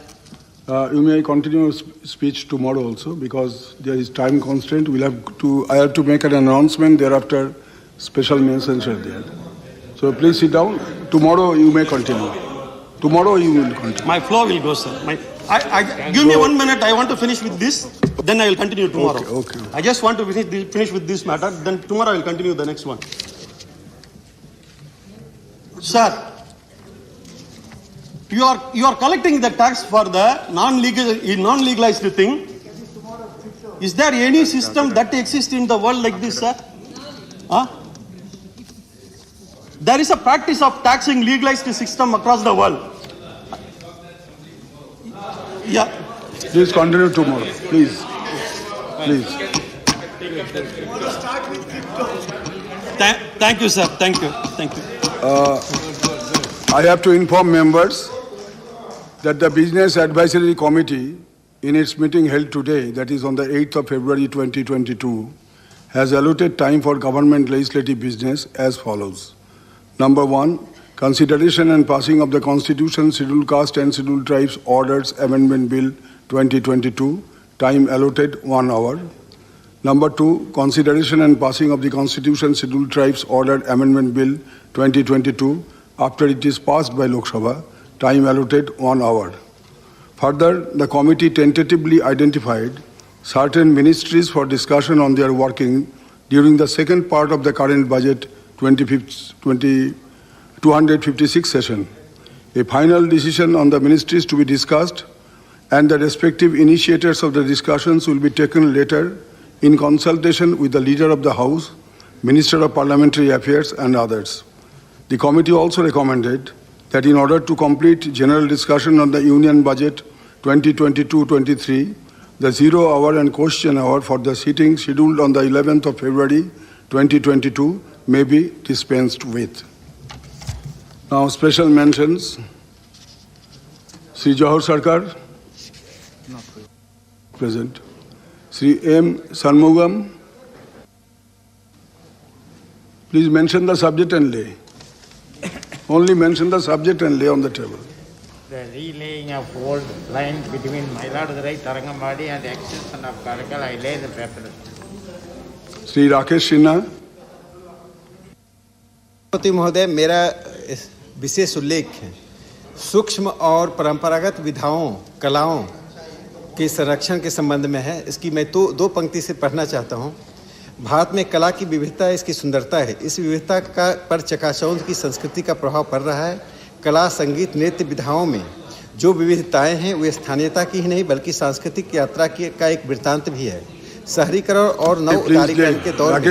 You may continue speech tomorrow also, because there is time constraint. I have to make an announcement. Thereafter, special mentions are there. So please sit down. Tomorrow you may continue. Tomorrow you will continue. My flow will go, sir. Give me 1 minute. I want to finish with this. Then I will continue tomorrow. Okay. I just want to finish with this matter. Then tomorrow I will continue the next one. Sir, you are collecting the tax for the non-legalized thing. Is there any system that exists in the world like this, sir? There is a practice of taxing legalized system across the world. Yeah. Please continue tomorrow. Please. Thank you, sir. Thank you. I have to inform members that the Business Advisory Committee, in its meeting held today, that is on the 8th of February 2022, has allotted time for government legislative business as follows. Number 1, consideration and passing of the Constitution, Scheduled Caste and Scheduled Tribes Orders Amendment Bill 2022, time allotted 1 hour. Number 2, consideration and passing of the Constitution, Scheduled Tribes Order Amendment Bill 2022, after it is passed by Lok Sabha, time allotted 1 hour. Further, the committee tentatively identified certain ministries for discussion on their working during the second part of the current budget 256 session. A final decision on the ministries to be discussed and the respective initiators of the discussions will be taken later in consultation with the Leader of the House, Minister of Parliamentary Affairs and others. The committee also recommended that in order to complete general discussion on the Union Budget 2022-23, the 0 hour and question hour for the sitting scheduled on the 11th of February 2022 may be dispensed with. Now, special mentions. Sri Johar Sarkar, present. Sri M. Sanmugam, please mention the subject and lay. Only mention the subject and lay on the table. The relaying of old line between Mailadurai, Tarangambadi and the extension of Karakkal, I lay the paper. Sri Rakesh Sinha. महोदय, मेरा विशेष उल्लेख है सूक्ष्म और परंपरागत विधाओं कलाओं के संरक्षण के संबंध में है। इसकी मैं दो पंक्ति से पढ़ना चाहता हूँ। भारत में कला की विविधता इसकी सुंदरता है। इस विविधता का पर चकाचौंध की संस्कृति का प्रभाव पड़ रहा है। कला, संगीत, नृत्य विधाओं में जो विविधताएं हैं वे स्थानीयता की ही नहीं बल्कि सांस्कृतिक यात्रा का एक वृत्तांत भी है। शहरीकरण और नव उदारीकरण के दौर में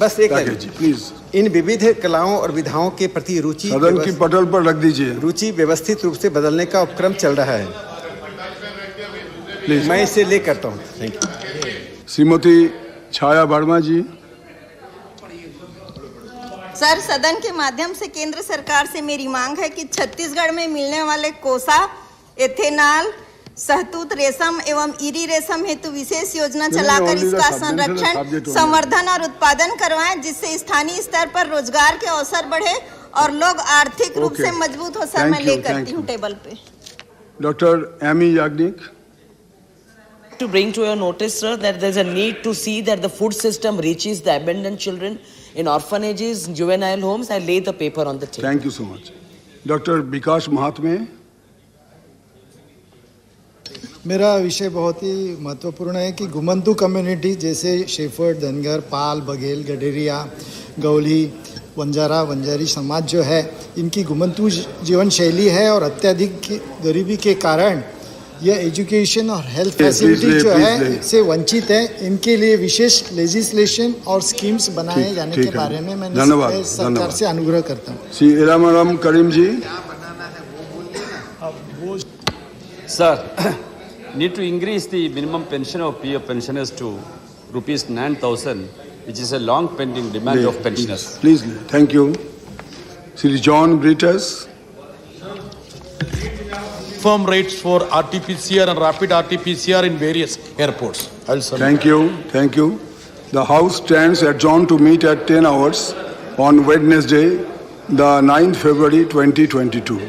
बस एक प्लीज इन विविध कलाओं और विधाओं के प्रति रुचि सदन की पटल पर रख दीजिए। रुचि व्यवस्थित रूप से बदलने का उपक्रम चल रहा है। प्लीज। मैं इसे ले करता हूँ। Thank you. श्रीमती छाया वर्मा जी। सर, सदन के माध्यम से केंद्र सरकार से मेरी मांग है कि छत्तीसगढ़ में मिलने वाले कोसा, एथेनॉल, सहतूत रेशम एवं इरी रेशम हेतु विशेष योजना चलाकर इसका संरक्षण, संवर्धन और उत्पादन करवाएं, जिससे स्थानीय स्तर पर रोजगार के अवसर बढ़े और लोग आर्थिक रूप से मजबूत हो। सर, मैं ले करती हूँ टेबल पे। Doctor Amee Yajnik. To bring to your notice, sir, that there's a need to see that the food system reaches the abandoned children in orphanages, juvenile homes. I lay the paper on the table. Thank you so much. Doctor Vikas Mahatme. मेरा विषय बहुत ही महत्वपूर्ण है कि घुमंतू community जैसे shepherd, Dhangar, पाल, बघेल, गडेरिया, गौली, वंजारा, वंजारी समाज जो है, इनकी घुमंतू जीवन शैली है और अत्यधिक गरीबी के कारण यह एजुकेशन और हेल्थ फैसिलिटी जो है से वंचित है। इनके लिए विशेष लेजिस्लेशन और स्कीम्स बनाए जाने के बारे में मैंने सरकार से अनुग्रह करता हूँ। श्री इराम करीम जी। Sir, need to increase the minimum pension of PF pensioners to rupees 9,000, which is a long pending demand of pensioners. Please, thank you. Sri John Britas. Firm rates for RT-PCR and rapid RT-PCR in various airports. Thank you. Thank you. The House stands adjourned to meet at 10 hours on Wednesday, the 9th February 2022.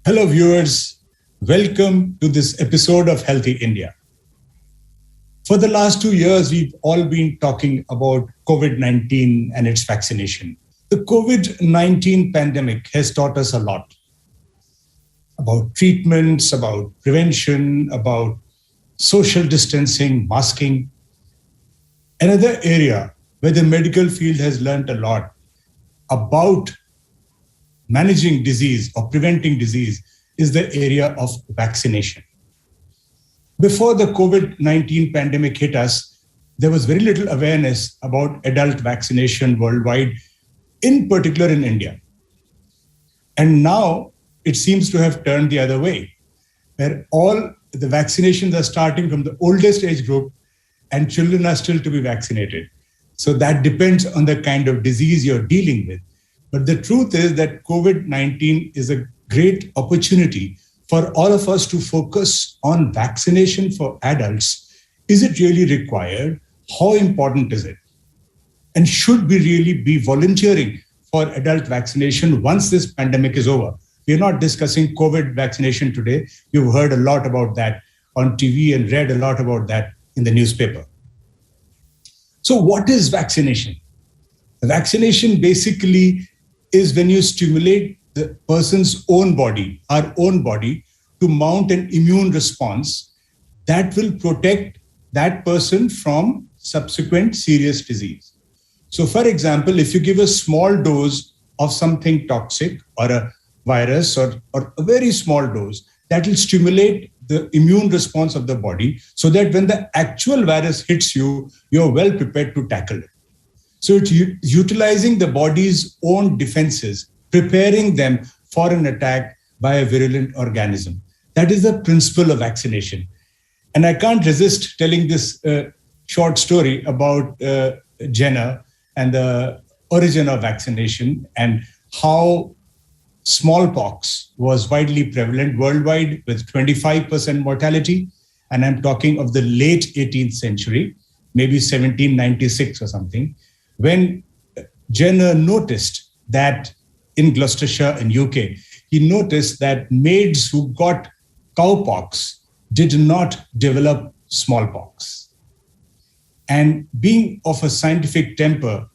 Hello viewers, welcome to this episode of Healthy India. For the last 2 years, we've all been talking about COVID-19 and its vaccination. The COVID-19 pandemic has taught us a lot about treatments, about prevention, about social distancing, masking. Another area where the medical field has learned a lot about managing disease or preventing disease is the area of vaccination. Before the COVID-19 pandemic hit us, there was very little awareness about adult vaccination worldwide, in particular in India. And now it seems to have turned the other way, where all the vaccinations are starting from the oldest age group and children are still to be vaccinated. So that depends on the kind of disease you're dealing with. But the truth is that COVID-19 is a great opportunity for all of us to focus on vaccination for adults. Is it really required? how important is it? And should we really be volunteering for adult vaccination once this pandemic is over? We're not discussing COVID vaccination today. You've heard a lot about that on TV and read a lot about that in the newspaper. So what is vaccination? Vaccination basically is when you stimulate the person's own body, our own body, to mount an immune response that will protect that person from subsequent serious disease. So for example, if you give a small dose of something toxic or a virus or a very small dose, that will stimulate the immune response of the body so that when the actual virus hits you, you're well prepared to tackle it. So it's utilizing the body's own defenses, preparing them for an attack by a virulent organism. That is the principle of vaccination. And I can't resist telling this short story about Jenner and the origin of vaccination and how smallpox was widely prevalent worldwide with 25% mortality. And I'm talking of the late 18th century, maybe 1796 or something, when Jenner noticed that in Gloucestershire in UK, he noticed that maids who got cowpox did not develop smallpox. And being of a scientific temper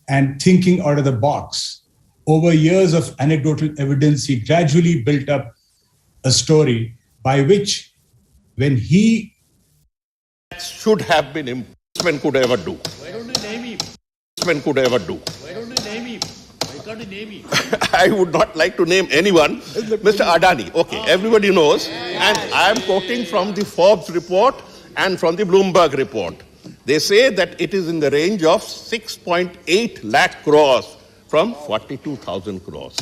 and thinking out of the box, over years of anecdotal evidence, he gradually built up a story by which when he should have been impeachment could ever do. Why don't you name him? Impeachment could ever do. Why don't you name him? Why can't you name him? I would not like to name anyone. Mr. Adani, okay, everybody knows. And I am quoting from the Forbes report and from the Bloomberg report. They say that it is in the range of 6.8 lakh crores from 42,000 crores.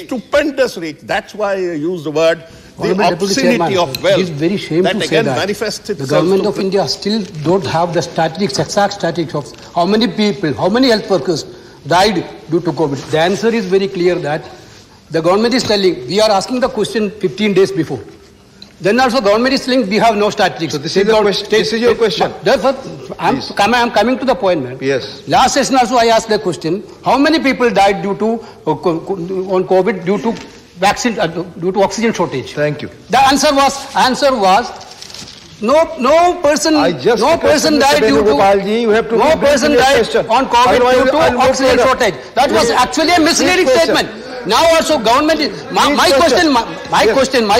Stupendous rate. That's why I use the word the obscenity of wealth. It is very shameful that to again say that manifests itself. The government of India still don't have the statistics, exact statistics of how many people, how many health workers died due to COVID. The answer is very clear that the government is telling, we are asking the question 15 days before. Then also government is saying we have no statistics. So this is your question. Therefore, I'm coming to the point, man. Yes. Last session also I asked the question, how many people died due to on COVID due to vaccine due to oxygen shortage? Thank you. The answer was no person died due to no person died on COVID due to oxygen shortage. That was actually a misleading statement. Now also government is my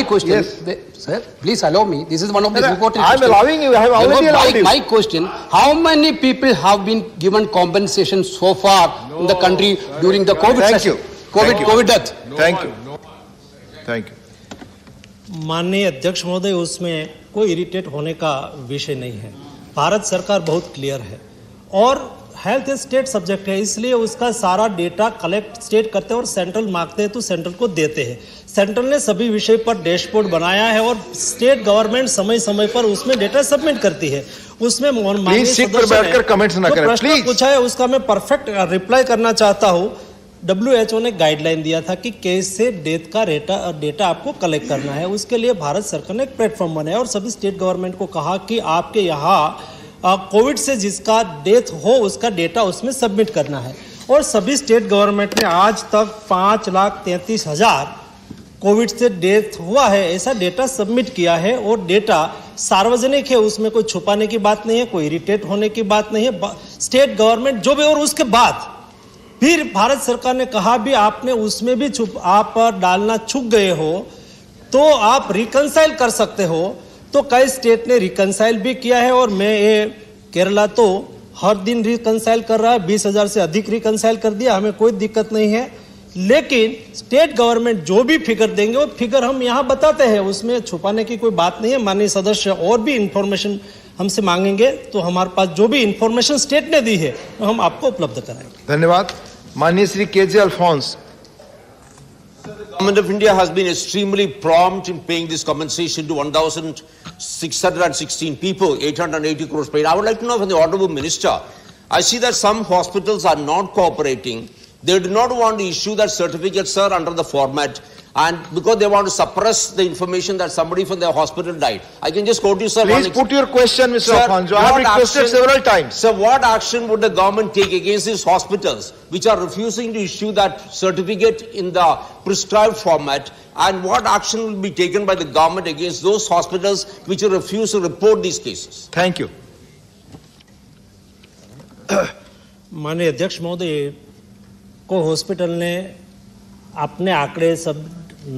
question. Yes. Sir, please allow me. This is one of the important questions. I'm allowing you. I have already allowed you. My question, how many people have been given compensation so far in the country during the COVID session? COVID death. Thank you. Thank you. माननीय अध्यक्ष महोदय, उसमें कोई irritate होने का विषय नहीं है. भारत सरकार बहुत क्लियर है और हेल्थ स्टेट सब्जेक्ट है, इसलिए उसका सारा डेटा कलेक्ट स्टेट करते हैं और सेंट्रल मांगते हैं तो सेंट्रल को देते हैं. सेंट्रल ने सभी विषय पर डैशबोर्ड बनाया है और स्टेट गवर्नमेंट समय समय पर उसमें डेटा सबमिट करती है. उसमें माननीय सदस्य ने प्रश्न पूछा है, उसका मैं परफेक्ट रिप्लाई करना चाहता हूँ. WHO ने गाइडलाइन दिया था कि कैसे डेथ का डेटा आपको कलेक्ट करना है. उसके लिए भारत सरकार ने एक प्लेटफॉर्म बनाया और सभी स्टेट गवर्नमेंट को कहा कि आपके यहाँ कोविड से जिसका डेथ हो उसका डेटा उसमें सबमिट करना है. और सभी स्टेट गवर्नमेंट ने आज तक 5,33,000 कोविड से डेथ हुआ है ऐसा डेटा सबमिट किया है और डेटा सार्वजनिक है. उसमें कोई छुपाने की बात नहीं है, कोई इरिटेट होने की बात नहीं है. स्टेट गवर्नमेंट जो भी, और उसके बाद फिर भारत सरकार ने कहा भी आपने उसमें भी आप डालना चूक गए हो तो आप रिकंसाइल कर सकते हो. तो कई स्टेट ने रिकंसाइल भी किया है और मैं ये केरला तो हर दिन रिकंसाइल कर रहा है, 20,000 से अधिक रिकंसाइल कर दिया, हमें कोई दिक्कत नहीं है. लेकिन स्टेट गवर्नमेंट जो भी फिगर देंगे वो फिगर हम यहाँ बताते हैं, उसमें छुपाने की कोई बात नहीं है. माननीय सदस्य और भी इंफॉर्मेशन हमसे मांगेंगे तो हमारे पास जो भी इंफॉर्मेशन स्टेट ने दी है हम आपको उपलब्ध कराएंगे. धन्यवाद. माननीय Shri KJ Alphons. The government of India has been extremely prompt in paying this compensation to 1,616 people, 880 crores paid. I would like to know from the Honorable Minister, I see that some hospitals are not cooperating. They do not want to issue that certificate, sir, under the format And because they want to suppress the information that somebody from their hospital died. I can just quote you, sir. Please put your question, Mr. Alfonso. I have requested several times. Sir, what action would the government take against these hospitals which are refusing to issue that certificate in the prescribed format? And what action will be taken by the government against those hospitals which refuse to report these cases? Thank you. माननीय अध्यक्ष महोदय, को hospital ने अपने आंकड़े सब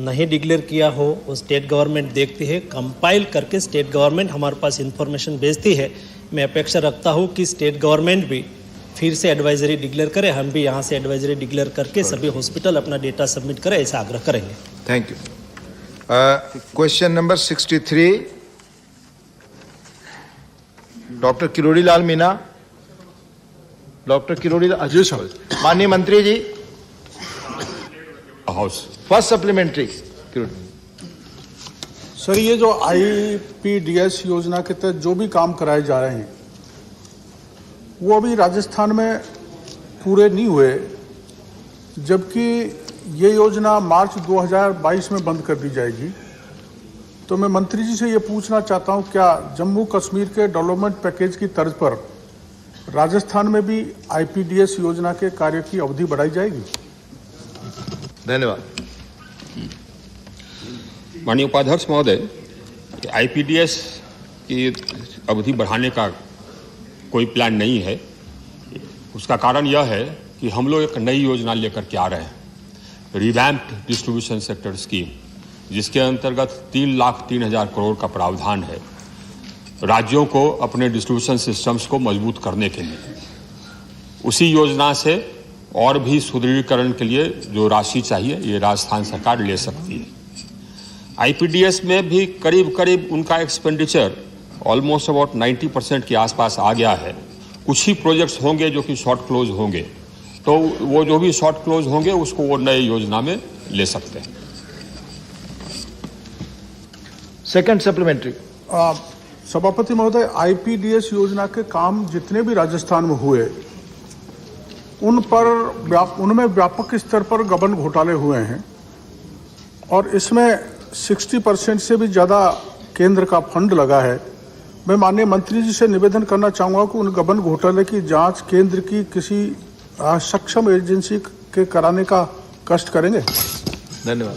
नहीं declare किया हो, वो स्टेट गवर्नमेंट देखती है, कंपाइल करके स्टेट गवर्नमेंट हमारे पास इंफॉर्मेशन भेजती है। मैं अपेक्षा रखता हूँ कि स्टेट गवर्नमेंट भी फिर से एडवाइजरी डिक्लेयर करे, हम भी यहाँ से एडवाइजरी डिक्लेयर करके सभी हॉस्पिटल अपना डेटा सबमिट करें, ऐसा आग्रह करेंगे। Thank you. Question number 63, doctor Kirodi Lal Meena. Doctor Kirodi Lal, माननीय मंत्री ji, house first supplementary. Sir, ये जो IPDS योजना के तहत जो भी काम कराए जा रहे हैं वो अभी राजस्थान में पूरे नहीं हुए, जबकि ये योजना मार्च 2022 में बंद कर दी जाएगी। तो मैं मंत्री जी से ये पूछना चाहता हूँ, क्या जम्मू कश्मीर के डेवलपमेंट पैकेज की तर्ज पर राजस्थान में भी IPDS योजना के कार्य की अवधि बढ़ाई जाएगी? धन्यवाद। माननीय उपाध्यक्ष महोदय, IPDS की अवधि बढ़ाने का कोई प्लान नहीं है। उसका कारण यह है कि हम लोग एक नई योजना लेकर के आ रहे हैं, रिवैम्प्ड डिस्ट्रीब्यूशन सेक्टर स्कीम, जिसके अंतर्गत 3,03,000 करोड़ का प्रावधान है राज्यों को अपने डिस्ट्रीब्यूशन सिस्टम्स को मजबूत करने के लिए। उसी योजना से और भी सुदृढ़ीकरण के लिए जो राशि चाहिए ये राजस्थान सरकार ले सकती है। IPDS में भी करीब करीब उनका एक्सपेंडिचर ऑलमोस्ट अबाउट 90% के आसपास आ गया है। कुछ ही प्रोजेक्ट्स होंगे जो कि शॉर्ट क्लोज होंगे, तो वो जो भी शॉर्ट क्लोज होंगे उसको वो नए योजना में ले सकते हैं। Second supplementary. सभापति महोदय, IPDS योजना के काम जितने भी राजस्थान में हुए उनमें व्यापक स्तर पर गबन घोटाले हुए हैं और इसमें 60% से भी ज़्यादा केंद्र का फंड लगा है। मैं माननीय मंत्री जी से निवेदन करना चाहूँगा कि उन गबन घोटाले की जांच केंद्र की किसी सक्षम एजेंसी के कराने का कष्ट करेंगे। धन्यवाद।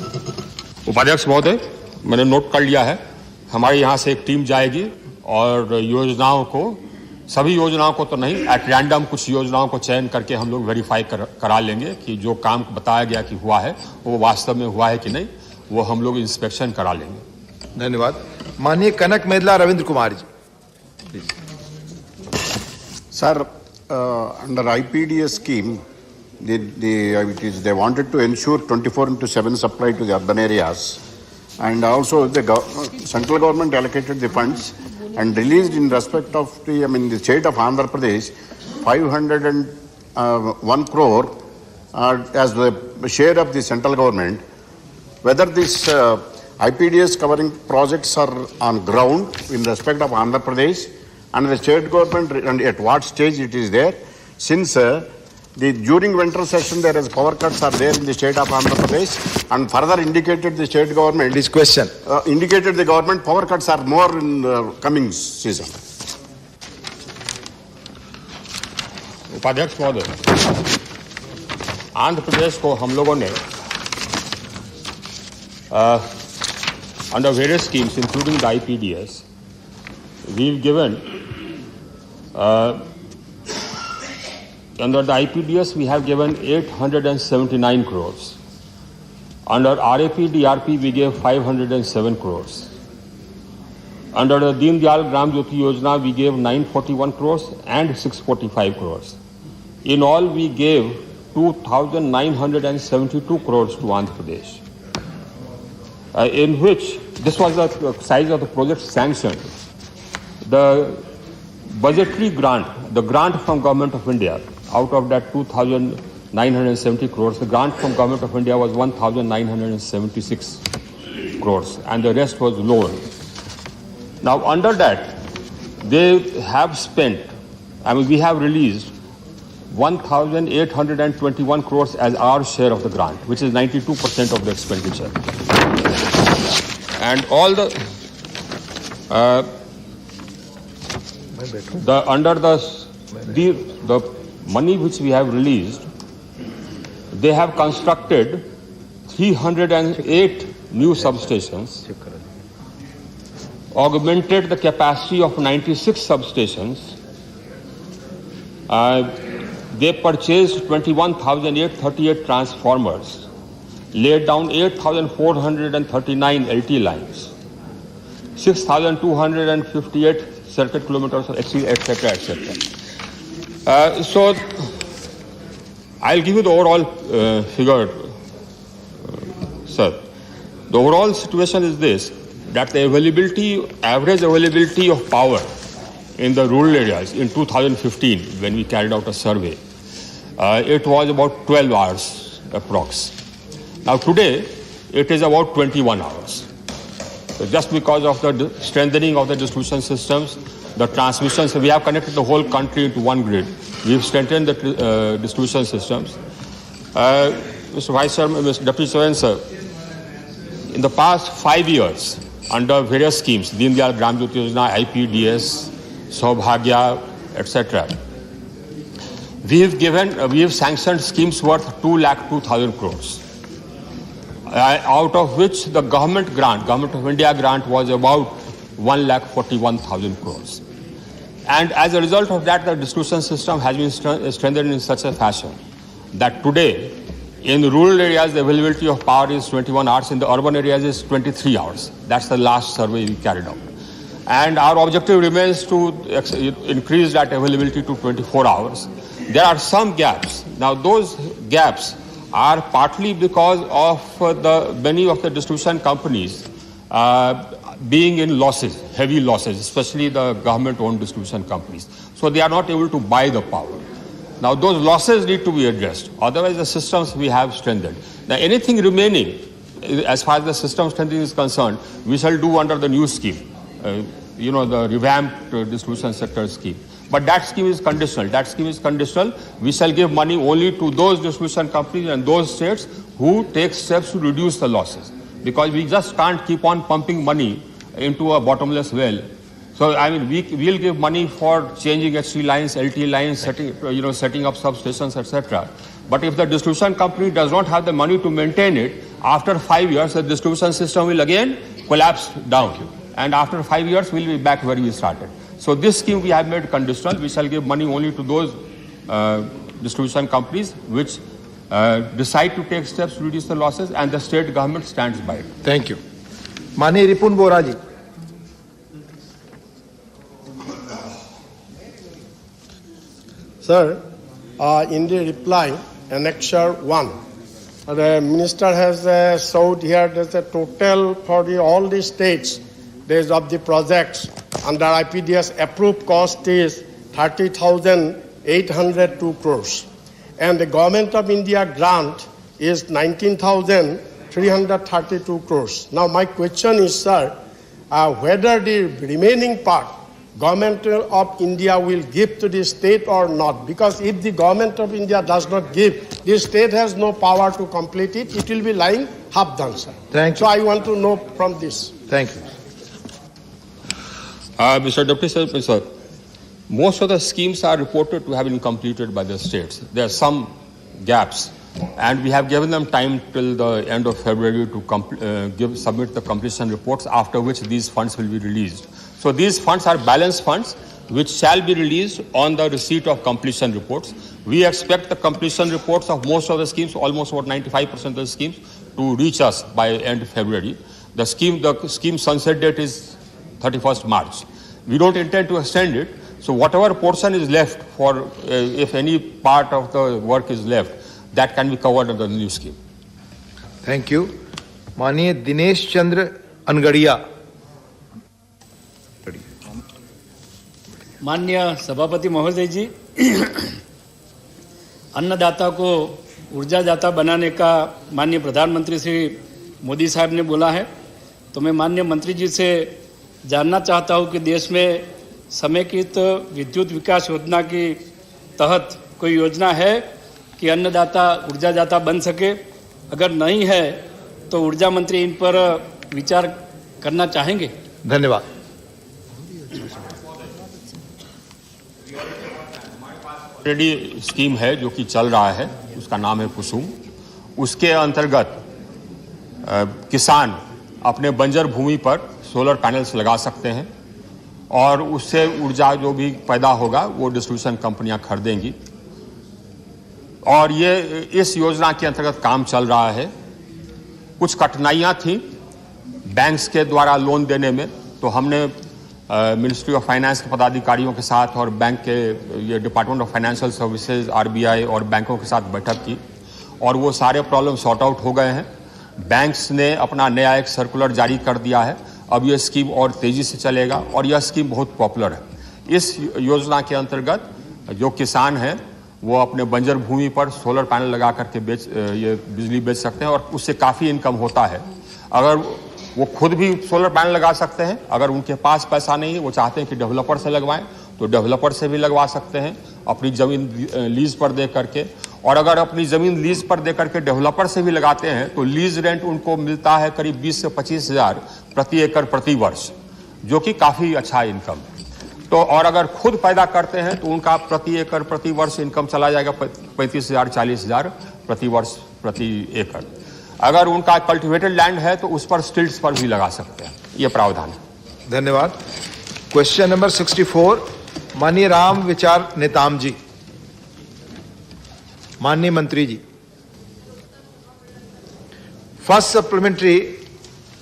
उपाध्यक्ष महोदय, मैंने नोट कर लिया है। हमारे यहाँ से एक टीम जाएगी और योजनाओं को, सभी योजनाओं को तो नहीं, एट रैंडम कुछ योजनाओं को चयन करके हम लोग वेरीफाई करा लेंगे कि जो काम बताया गया कि हुआ है वो वास्तव में हुआ है कि नहीं, वो हम लोग इंस्पेक्शन करा लेंगे। धन्यवाद। माननीय कनक मेदला Ravindra Kumar ji. Sir, under IPDS scheme, they wanted to ensure 24/7 supply to the urban areas, and also the central government allocated the funds and released in respect of the state of Andhra Pradesh 501 crore as the share of the central government. Whether this IPDS covering projects are on ground in respect of Andhra Pradesh and the state government, and at what stage it is there, since during winter session there is power cuts are there in the state of Andhra Pradesh, and further indicated the state government, this question indicated the government power cuts are more in coming season. उपाध्यक्ष महोदय, आंध्र प्रदेश को हम लोगों ने under various schemes including the IPDS, we've given under the IPDS we have given 879 crores. Under RAP DRP we gave 507 crores. Under the Deen Dayal Gram Jyoti Yojana we gave 941 crores and 645 crores. In all we gave 2,972 crores to Andhra Pradesh, in which this was the size of the project sanctioned. The budgetary grant, the grant from Government of India, out of that 2,970 crores, the grant from Government of India was 1,976 crores, and the rest was loan. Now under that, they have spent, we have released 1,821 crores as our share of the grant, which is 92% of the expenditure. And all the money which we have released, they have constructed 308 new substations, augmented the capacity of 96 substations. They purchased 21,838 transformers, laid down 8,439 LT lines, 6,258 circuit kilometers, etc., etc. So I'll give you the overall figure, sir. The overall situation is this, that the average availability of power in the rural areas in 2015, when we carried out a survey, it was about 12 hours approx. Now today, it is about 21 hours. So just because of the strengthening of the distribution systems, the transmission, so we have connected the whole country into one grid. We've strengthened the distribution systems. Mr. Vice Chairman, Mr. Deputy Chairman, sir, in the past 5 years, under various schemes, Deen Dayal Gram Jyoti Yojana, IPDS, Saubhagya, etc., we have sanctioned schemes worth 2,02,000 crores, out of which the Government of India grant was about 1,41,000 crores. And as a result of that, the distribution system has been strengthened in such a fashion that today, in the rural areas, the availability of power is 21 hours. In the urban areas, is 23 hours. That's the last survey we carried out. And our objective remains to increase that availability to 24 hours. There are some gaps. Now, those gaps are partly because of many of the distribution companies being in losses, heavy losses, especially the government-owned distribution companies. So they are not able to buy the power. Now those losses need to be addressed. Otherwise the systems we have strengthened. Now anything remaining, as far as the system strengthening is concerned, we shall do under the new scheme, the revamped distribution sector scheme. But that scheme is conditional. We shall give money only to those distribution companies and those states who take steps to reduce the losses. Because we just can't keep on pumping money into a bottomless well. So, we'll give money for changing HT lines, LT lines, setting up substations, etc. But if the distribution company does not have the money to maintain it, after 5 years, the distribution system will again collapse down. And after 5 years, we'll be back where we started. So this scheme we have made conditional. We shall give money only to those distribution companies which decide to take steps to reduce the losses, and the state government stands by it. Thank you. Mani Ripun Boraji. Sir, in the reply, Annexure 1, the minister has showed here that the total for all the states of the projects under IPDS approved cost is 30,802 crores. And the Government of India grant is 19,332 crores. Now my question is, sir, whether the remaining part Government of India will give to the state or not. Because if the Government of India does not give, the state has no power to complete it. It will be lying half done, sir. Thank you. So I want to know from this. Thank you. Mr. Deputy Sir, most of the schemes are reported to have been completed by the states. There are some gaps, and we have given them time till the end of February to submit the completion reports, after which these funds will be released. So these funds are balance funds which shall be released on the receipt of completion reports. We expect the completion reports of most of the schemes, almost about 95% of the schemes, to reach us by end of February. The scheme sunset date is 31st March. We don't intend to extend it. So whatever portion is left for, if any part of the work is left, that can be covered under the new scheme. Thank you. Mani Dinesh Chandra Angadiya. माननीय सभापति महोदय जी, अन्नदाता को ऊर्जादाता बनाने का माननीय प्रधानमंत्री श्री मोदी साहब ने बोला है, तो मैं माननीय मंत्री जी से जानना चाहता हूं कि देश में समेकित विद्युत विकास योजना के तहत कोई योजना है कि अन्नदाता ऊर्जादाता बन सके? अगर नहीं है तो ऊर्जा मंत्री इन पर विचार करना चाहेंगे? धन्यवाद। ऑलरेडी स्कीम है जो कि चल रहा है, उसका नाम है कुसुम। उसके अंतर्गत किसान अपने बंजर भूमि पर सोलर पैनल्स लगा सकते हैं और उससे ऊर्जा जो भी पैदा होगा वो डिस्ट्रीब्यूशन कंपनियां खरीदेंगी। और ये इस योजना के अंतर्गत काम चल रहा है। कुछ कठिनाइयां थी बैंक्स के द्वारा लोन देने में, तो हमने मिनिस्ट्री ऑफ फाइनेंस के पदाधिकारियों के साथ और बैंक के ये department of financial services RBI और बैंकों के साथ बैठक की और वो सारे प्रॉब्लम सॉर्ट आउट हो गए हैं। बैंक्स ने अपना नया एक सर्कुलर जारी कर दिया है। अब यह स्कीम और तेजी से चलेगा और यह स्कीम बहुत पॉपुलर है। इस योजना के अंतर्गत जो किसान हैं वो अपने बंजर भूमि पर सोलर पैनल लगा करके ये बिजली बेच सकते हैं और उससे काफ़ी इनकम होता है। अगर वो खुद भी सोलर पैनल लगा सकते हैं, अगर उनके पास पैसा नहीं है, वो चाहते हैं कि डेवलपर से लगवाएं तो डेवलपर से भी लगवा सकते हैं अपनी ज़मीन लीज पर दे करके। और अगर अपनी ज़मीन लीज पर दे करके डेवलपर से भी लगाते हैं तो लीज रेंट उनको मिलता है करीब 20 से 25 हज़ार प्रति एकड़ प्रति वर्ष, जो कि काफ़ी अच्छा इनकम। तो और अगर खुद पैदा करते हैं तो उनका प्रति एकड़ प्रति वर्ष इनकम चला जाएगा 35,000 40,000 प्रति वर्ष प्रति एकड़। अगर उनका कल्टिवेटेड लैंड है तो उस पर स्टिल्ट्स पर भी लगा सकते हैं। ये प्रावधान है। धन्यवाद। क्वेश्चन नंबर 64, माननीय राम विचार नेताम जी। माननीय मंत्री जी, फर्स्ट सप्लीमेंट्री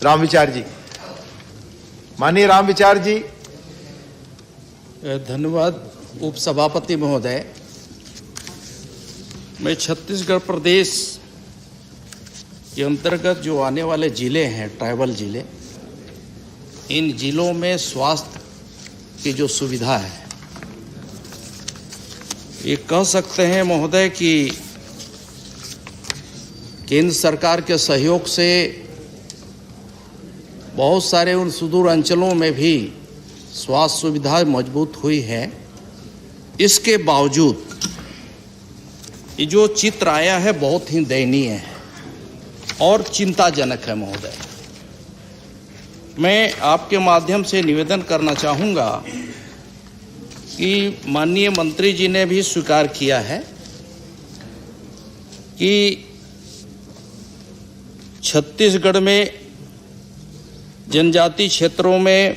राम विचार जी। माननीय राम विचार जी। धन्यवाद उपसभापति महोदय। मैं छत्तीसगढ़ प्रदेश के अंतर्गत जो आने वाले जिले हैं, ट्राइबल जिले, इन जिलों में स्वास्थ्य की जो सुविधा है, ये कह सकते हैं महोदय कि केंद्र सरकार के सहयोग से बहुत सारे उन सुदूर अंचलों में भी स्वास्थ्य सुविधा मजबूत हुई है। इसके बावजूद ये जो चित्र आया है बहुत ही दयनीय है और चिंताजनक है महोदय। मैं आपके माध्यम से निवेदन करना चाहूँगा कि माननीय मंत्री जी ने भी स्वीकार किया है कि छत्तीसगढ़ में जनजाति क्षेत्रों में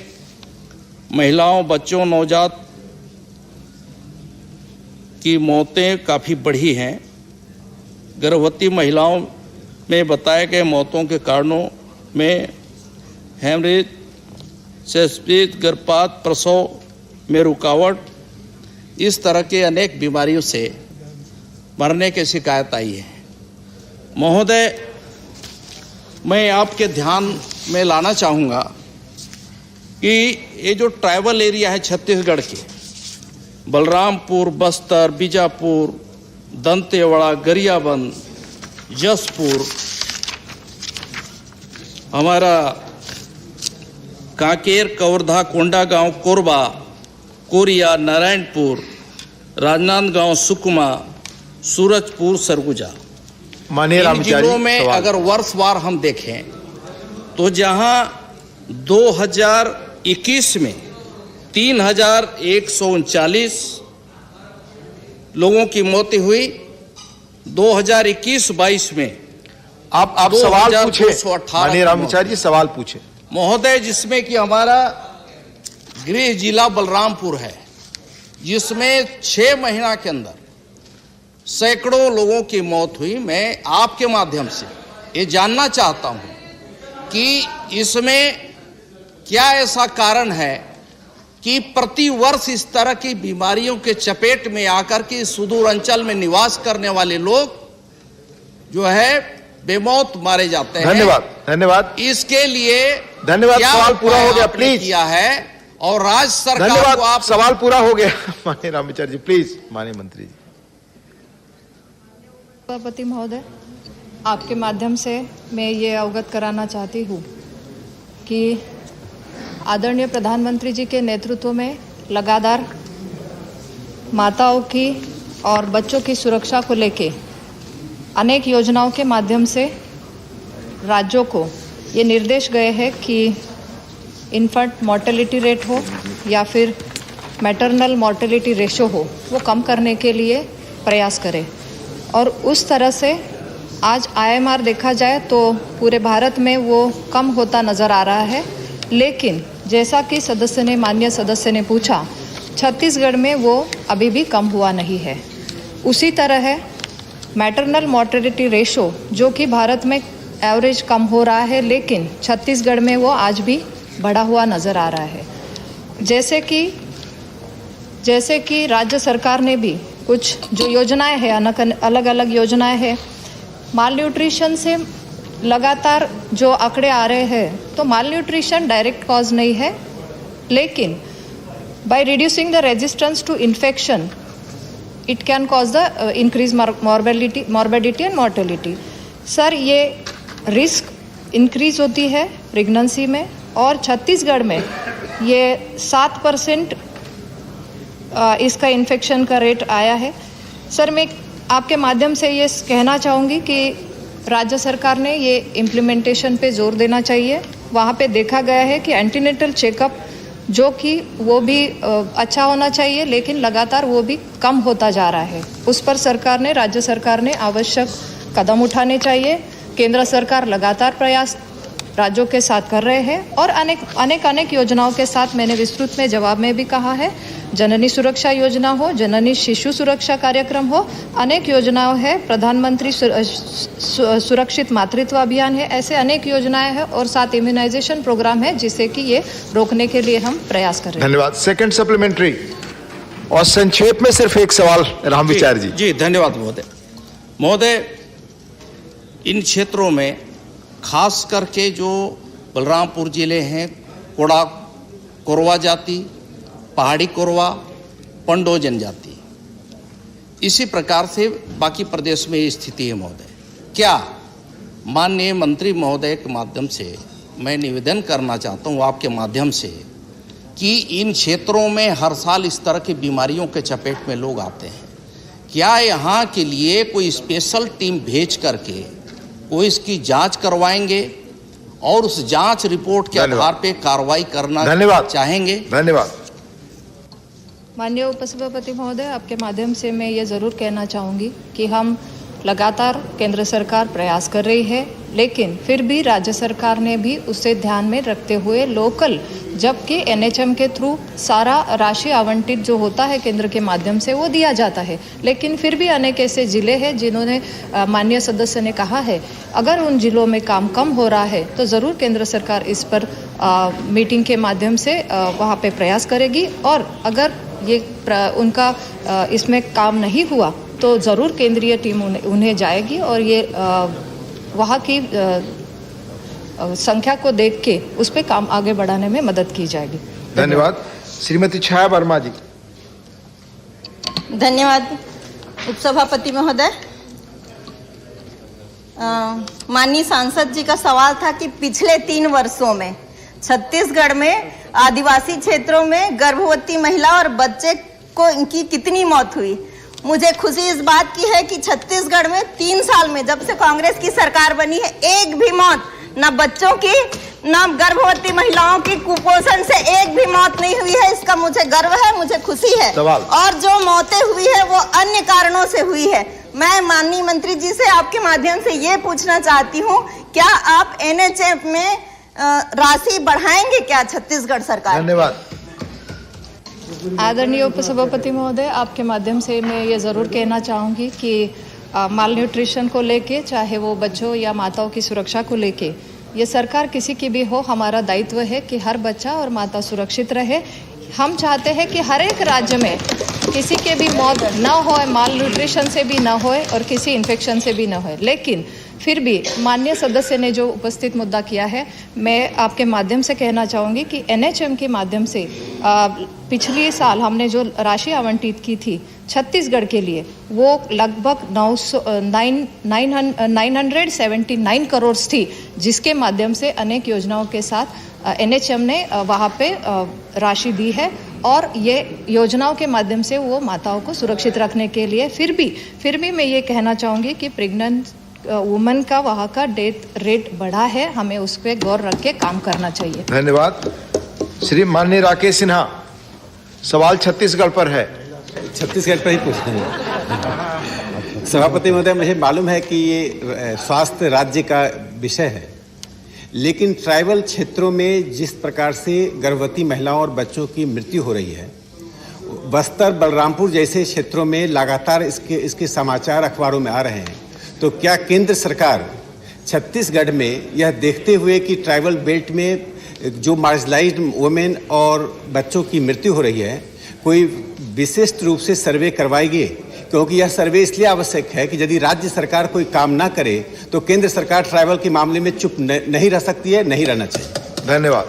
महिलाओं, बच्चों, नवजात की मौतें काफ़ी बढ़ी हैं। गर्भवती महिलाओं में बताए गए मौतों के कारणों में हेमरेज, सेप्सिस, गर्भपात, प्रसव में रुकावट, इस तरह के अनेक बीमारियों से मरने की शिकायत आई है। महोदय, मैं आपके ध्यान में लाना चाहूँगा कि ये जो ट्राइबल एरिया है छत्तीसगढ़ के, बलरामपुर, बस्तर, बीजापुर, दंतेवाड़ा, गरियाबंद, जसपुर, हमारा कांकेर, कवर्धा, कोंडागांव, कोरबा, कोरिया, नारायणपुर, राजनांदगांव, सुकमा, सूरजपुर, सरगुजा, इन जिलों में अगर वर्षवार हम देखें तो जहां 2021 में 3,139 लोगों की मौतें हुई, 2021-22 में आप सवाल पूछे माननीय राम विचार जी, सवाल पूछे महोदय, जिसमें कि हमारा गृह जिला बलरामपुर है, जिसमें 6 महीना के अंदर सैकड़ों लोगों की मौत हुई। मैं आपके माध्यम से ये जानना चाहता हूं कि इसमें क्या ऐसा कारण है कि प्रति वर्ष इस तरह की बीमारियों के चपेट में आकर के सुदूर अंचल में निवास करने वाले लोग जो है बेमौत मारे जाते हैं। धन्यवाद। इसके लिए धन्यवाद। सवाल पूरा हो गया, प्लीज। किया है और राज्य सरकार धन्यवाद। को आप सवाल पूरा हो गया माननीय राम विचार जी, प्लीज। माननीय मंत्री जी। सभापति महोदय, आपके माध्यम से मैं ये अवगत कराना चाहती हूँ कि आदरणीय प्रधानमंत्री जी के नेतृत्व में लगातार माताओं की और बच्चों की सुरक्षा को लेके अनेक योजनाओं के माध्यम से राज्यों को ये निर्देश गए हैं कि इन्फेंट मॉर्टेलिटी रेट हो या फिर मैटरनल मॉर्टेलिटी रेशो हो, वो कम करने के लिए प्रयास करें। और उस तरह से आज IMR देखा जाए तो पूरे भारत में वो कम होता नज़र आ रहा है, लेकिन जैसा कि माननीय सदस्य ने पूछा, छत्तीसगढ़ में वो अभी भी कम हुआ नहीं है। उसी तरह है मैटरनल मॉर्टेलिटी रेशो, जो कि भारत में एवरेज कम हो रहा है, लेकिन छत्तीसगढ़ में वो आज भी बढ़ा हुआ नज़र आ रहा है। जैसे कि राज्य सरकार ने भी कुछ जो योजनाएं हैं, अलग अलग योजनाएं हैं, माल न्यूट्रिशन से लगातार जो आंकड़े आ रहे हैं, तो माल न्यूट्रिशन डायरेक्ट कॉज नहीं है, लेकिन by reducing the resistance to infection it can cause the increase morbidity and mortality. Sir, ये रिस्क इंक्रीज होती है प्रेगनेंसी में, और छत्तीसगढ़ में ये 7% इसका इन्फेक्शन का रेट आया है। सर, मैं आपके माध्यम से ये कहना चाहूँगी कि राज्य सरकार ने ये इम्प्लीमेंटेशन पे जोर देना चाहिए। वहाँ पे देखा गया है कि एंटीनेटल चेकअप जो कि वो भी अच्छा होना चाहिए, लेकिन लगातार वो भी कम होता जा रहा है। उस पर राज्य सरकार ने आवश्यक कदम उठाने चाहिए। केंद्र सरकार लगातार प्रयास राज्यों के साथ कर रहे हैं, और अनेक योजनाओं के साथ मैंने विस्तृत में जवाब में भी कहा है। जननी सुरक्षा योजना हो, जननी शिशु सुरक्षा कार्यक्रम हो, अनेक योजनाएं हैं, प्रधानमंत्री सुरक्षित मातृत्व अभियान है, ऐसे अनेक योजनाएं हैं, और साथ इम्यूनाइजेशन प्रोग्राम है, जिससे कि ये रोकने के लिए हम प्रयास कर रहे हैं। धन्यवाद। सेकंड सप्लीमेंट्री, और संक्षेप में सिर्फ एक सवाल, राम विचार जी। जी, धन्यवाद महोदय। इन क्षेत्रों में खास करके जो बलरामपुर जिले हैं, कोरवा जाति, पहाड़ी कोरवा, पंडो जनजाति, इसी प्रकार से बाकी प्रदेश में ये स्थिति है महोदय। क्या माननीय मंत्री महोदय के माध्यम से मैं निवेदन करना चाहता हूँ आपके माध्यम से कि इन क्षेत्रों में हर साल इस तरह की बीमारियों के चपेट में लोग आते हैं, क्या यहाँ के लिए कोई स्पेशल टीम भेज करके वो इसकी जांच करवाएंगे और उस जांच रिपोर्ट के आधार पे कार्रवाई करना चाहेंगे? धन्यवाद। माननीय उपसभापति महोदय, आपके माध्यम से मैं ये ज़रूर कहना चाहूँगी कि हम लगातार केंद्र सरकार प्रयास कर रही है, लेकिन फिर भी राज्य सरकार ने भी उसे ध्यान में रखते हुए लोकल, जबकि NHM के थ्रू सारा राशि आवंटित जो होता है केंद्र के माध्यम से वो दिया जाता है, लेकिन फिर भी अनेक ऐसे ज़िले हैं जिन्होंने माननीय सदस्य ने कहा है, अगर उन ज़िलों में काम कम हो रहा है तो ज़रूर केंद्र सरकार इस पर मीटिंग के माध्यम से वहाँ पे प्रयास करेगी, और अगर ये उनका इसमें काम नहीं हुआ तो ज़रूर केंद्रीय टीम उन्हें जाएगी, और ये वहाँ की संख्या को देख के उस पर काम आगे बढ़ाने में मदद की जाएगी। धन्यवाद। श्रीमती छाया वर्मा जी। धन्यवाद उपसभापति महोदय। माननीय सांसद जी का सवाल था कि पिछले 3 वर्षों में छत्तीसगढ़ में आदिवासी क्षेत्रों में गर्भवती महिला और बच्चे को इनकी कितनी मौत हुई। मुझे खुशी इस बात की है कि छत्तीसगढ़ में 3 साल में, जब से कांग्रेस की सरकार बनी है, एक भी मौत, ना बच्चों की ना गर्भवती महिलाओं की कुपोषण से एक भी मौत नहीं हुई है। इसका मुझे गर्व है, मुझे खुशी है। और जो मौतें हुई है वो अन्य कारणों से हुई है। मैं माननीय मंत्री जी से आपके माध्यम से ये पूछना चाहती हूँ, क्या आप NHM में राशि बढ़ाएंगे क्या छत्तीसगढ़ सरकार? धन्यवाद। आदरणीय उपसभापति महोदय, आपके माध्यम से मैं ये ज़रूर कहना चाहूँगी कि माल न्यूट्रिशन को लेके, चाहे वो बच्चों या माताओं की सुरक्षा को लेके, ये सरकार किसी की भी हो, हमारा दायित्व है कि हर बच्चा और माता सुरक्षित रहे। हम चाहते हैं कि हर एक राज्य में किसी के भी मौत ना हो, माल न्यूट्रिशन से भी ना होए और किसी इन्फेक्शन से भी ना होए, लेकिन फिर भी माननीय सदस्य ने जो उपस्थित मुद्दा किया है, मैं आपके माध्यम से कहना चाहूँगी कि NHM के माध्यम से पिछले साल हमने जो राशि आवंटित की थी छत्तीसगढ़ के लिए वो लगभग 979 करोड़ थी, जिसके माध्यम से अनेक योजनाओं के साथ NHM ने वहाँ पे राशि दी है और ये योजनाओं के माध्यम से वो माताओं को सुरक्षित रखने के लिए फिर भी मैं ये कहना चाहूँगी कि प्रेग्नेंट वुमेन का वहाँ का डेथ रेट बढ़ा है, हमें उस पर गौर रख के काम करना चाहिए। धन्यवाद। श्री माननीय राकेश सिन्हा, सवाल छत्तीसगढ़ पर है। छत्तीसगढ़ पर ही पूछना है। सभापति महोदय, मुझे मालूम है कि ये स्वास्थ्य राज्य का विषय है, लेकिन ट्राइबल क्षेत्रों में जिस प्रकार से गर्भवती महिलाओं और बच्चों की मृत्यु हो रही है, बस्तर बलरामपुर जैसे क्षेत्रों में लगातार इसके समाचार अखबारों में आ रहे हैं, तो क्या केंद्र सरकार छत्तीसगढ़ में यह देखते हुए कि ट्राइबल बेल्ट में जो मार्जिनलाइज्ड वुमेन और बच्चों की मृत्यु हो रही है, कोई विशेष रूप से सर्वे करवाएगी? क्योंकि यह सर्वे इसलिए आवश्यक है कि यदि राज्य सरकार कोई काम ना करे तो केंद्र सरकार ट्राइबल के मामले में चुप नहीं रह सकती है, नहीं रहना चाहिए। धन्यवाद।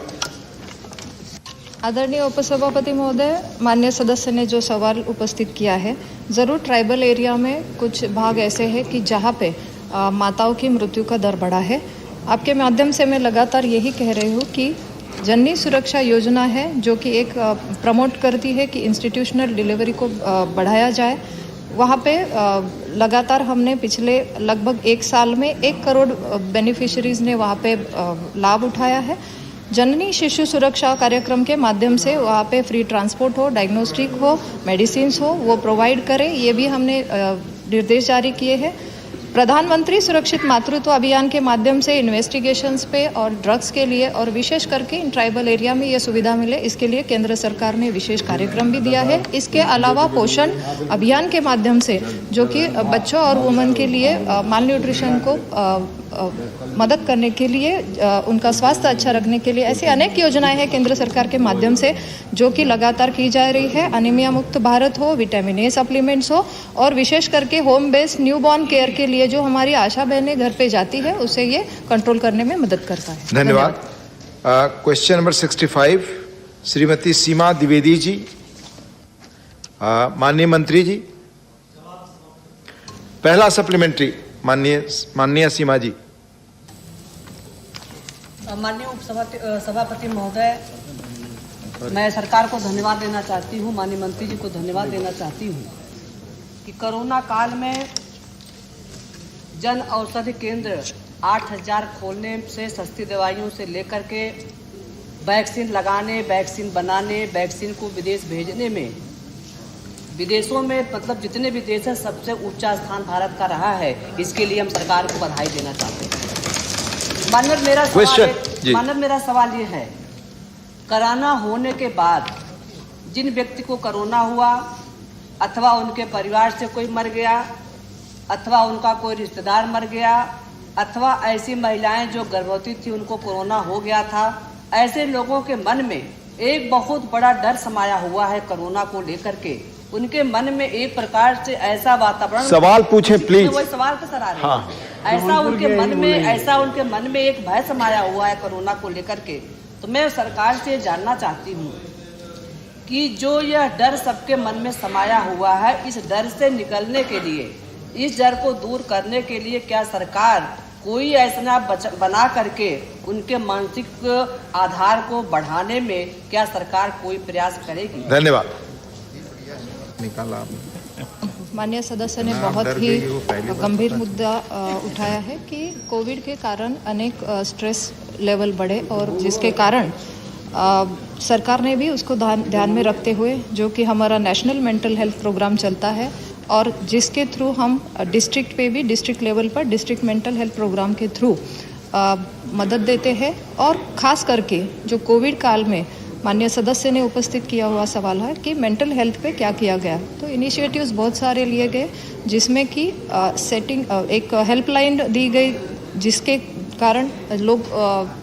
आदरणीय उपसभापति महोदय, माननीय सदस्य ने जो सवाल उपस्थित किया है, ज़रूर ट्राइबल एरिया में कुछ भाग ऐसे हैं कि जहाँ पे माताओं की मृत्यु का दर बढ़ा है। आपके माध्यम से मैं लगातार यही कह रही हूँ कि जननी सुरक्षा योजना है जो कि एक प्रमोट करती है कि इंस्टीट्यूशनल डिलीवरी को बढ़ाया जाए। वहाँ पे लगातार हमने पिछले लगभग 1 साल में 1 करोड़ बेनिफिशरीज ने वहाँ पे लाभ उठाया है। जननी शिशु सुरक्षा कार्यक्रम के माध्यम से वहाँ पे फ्री ट्रांसपोर्ट हो, डायग्नोस्टिक हो, मेडिसिन्स हो, वो प्रोवाइड करें, ये भी हमने निर्देश जारी किए हैं। प्रधानमंत्री सुरक्षित मातृत्व अभियान के माध्यम से इन्वेस्टिगेशंस पे और ड्रग्स के लिए और विशेष करके इन ट्राइबल एरिया में ये सुविधा मिले, इसके लिए केंद्र सरकार ने विशेष कार्यक्रम भी दिया है। इसके अलावा पोषण अभियान के माध्यम से जो कि बच्चों और वुमेन के लिए माल न्यूट्रिशन को मदद करने के लिए, उनका स्वास्थ्य अच्छा रखने के लिए ऐसी अनेक योजनाएं हैं केंद्र सरकार के माध्यम से जो कि लगातार की जा रही है। अनीमिया मुक्त भारत हो, विटामिन ए सप्लीमेंट्स हो और विशेष करके होम बेस्ड न्यूबॉर्न केयर के लिए जो हमारी आशा बहनें घर पे जाती है, उसे ये कंट्रोल करने में मदद करता है। धन्यवाद। क्वेश्चन नंबर 65, श्रीमती सीमा द्विवेदी जी। माननीय मंत्री जी, पहला सप्लीमेंट्री माननीय सीमा जी। माननीय सभापति महोदय, मैं सरकार को धन्यवाद देना चाहती हूँ, माननीय मंत्री जी को धन्यवाद देना चाहती हूँ कि कोरोना काल में जन औषधि केंद्र 8000 खोलने से सस्ती दवाइयों से लेकर के वैक्सीन लगाने, वैक्सीन बनाने, वैक्सीन को विदेश भेजने में, विदेशों में मतलब जितने भी देश हैं सबसे ऊंचा स्थान भारत का रहा है। इसके लिए हम सरकार को बधाई देना चाहते हैं। माननीय मेरा सवाल ये है, कोरोना होने के बाद जिन व्यक्ति को कोरोना हुआ अथवा उनके परिवार से कोई मर गया अथवा उनका कोई रिश्तेदार मर गया अथवा ऐसी महिलाएं जो गर्भवती थी उनको कोरोना हो गया था, ऐसे लोगों के मन में एक बहुत बड़ा डर समाया हुआ है कोरोना को लेकर के। उनके मन में एक प्रकार से ऐसा वातावरण, सवाल पूछें प्लीज। वही सवाल पे सर आ रहे हैं। ऐसा उनके मन में एक भय समाया हुआ है कोरोना को लेकर के। तो मैं सरकार से जानना चाहती हूँ कि जो यह डर सबके मन में समाया हुआ है, इस डर से निकलने के लिए, इस डर को दूर करने के लिए क्या सरकार कोई ऐसा बना करके उनके मानसिक आधार को बढ़ाने में क्या सरकार कोई प्रयास करेगी? धन्यवाद। माननीय सदस्य ने बहुत ही गंभीर मुद्दा उठाया है कि कोविड के कारण अनेक स्ट्रेस लेवल बढ़े और जिसके कारण सरकार ने भी उसको ध्यान में रखते हुए जो कि हमारा नेशनल मेंटल हेल्थ प्रोग्राम चलता है और जिसके थ्रू हम डिस्ट्रिक्ट पे भी, डिस्ट्रिक्ट लेवल पर डिस्ट्रिक्ट मेंटल हेल्थ प्रोग्राम के थ्रू मदद देते हैं। और ख़ास करके जो कोविड काल में माननीय सदस्य ने उपस्थित किया हुआ सवाल है कि मेंटल हेल्थ पे क्या किया गया, तो इनिशिएटिव्स बहुत सारे लिए गए जिसमें कि एक हेल्पलाइन दी गई जिसके कारण लोग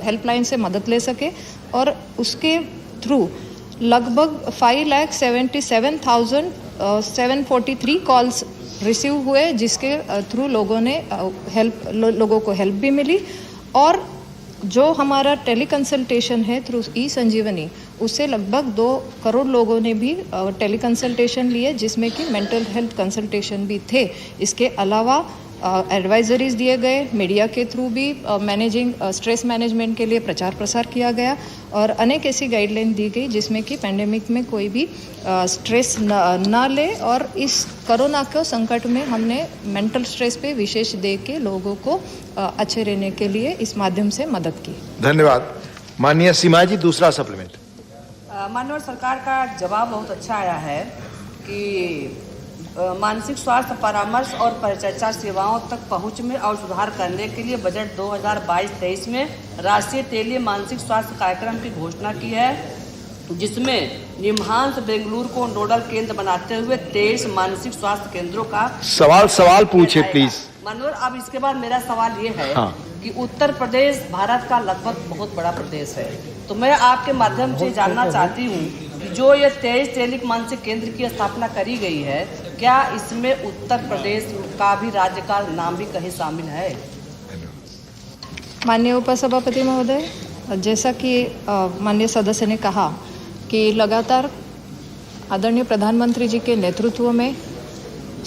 हेल्पलाइन से मदद ले सके और उसके थ्रू लगभग 5,77,743 कॉल्स रिसीव हुए जिसके थ्रू लोगों को हेल्प भी मिली और जो हमारा टेली कंसल्टेशन है थ्रू ई संजीवनी, उससे लगभग 2 करोड़ लोगों ने भी टेली कंसल्टेशन लिए, जिसमें कि मेंटल हेल्थ कंसल्टेशन भी थे। इसके अलावा एडवाइजरीज दिए गए, मीडिया के थ्रू भी स्ट्रेस मैनेजमेंट के लिए प्रचार प्रसार किया गया और अनेक ऐसी गाइडलाइन दी गई जिसमें कि पैंडेमिक में कोई भी स्ट्रेस ना ले, और इस कोरोना के संकट में हमने मेंटल स्ट्रेस पे विशेष दे के लोगों को अच्छे रहने के लिए इस माध्यम से मदद की। धन्यवाद। माननीय सीमा जी, दूसरा सप्लीमेंट। माननीय सरकार का जवाब बहुत अच्छा आया है कि मानसिक स्वास्थ्य परामर्श और परिचर्चा सेवाओं तक पहुंच में और सुधार करने के लिए बजट 2022-23 में राष्ट्रीय टेली मानसिक स्वास्थ्य कार्यक्रम की घोषणा की है, जिसमें निम्हांस बेंगलुरु को नोडल केंद्र बनाते हुए 23 मानसिक स्वास्थ्य केंद्रों का सवाल पूछे प्लीज। मनोहर, अब इसके बाद मेरा सवाल ये है कि उत्तर प्रदेश भारत का लगभग बहुत बड़ा प्रदेश है, तो मैं आपके माध्यम से जानना चाहती हूँ कि जो ये 23 टेली मानसिक केंद्र की स्थापना करी गई है, क्या इसमें उत्तर प्रदेश का भी राज्य का नाम भी कहीं शामिल है? माननीय उपसभापति महोदय, जैसा कि माननीय सदस्य ने कहा कि लगातार आदरणीय प्रधानमंत्री जी के नेतृत्व में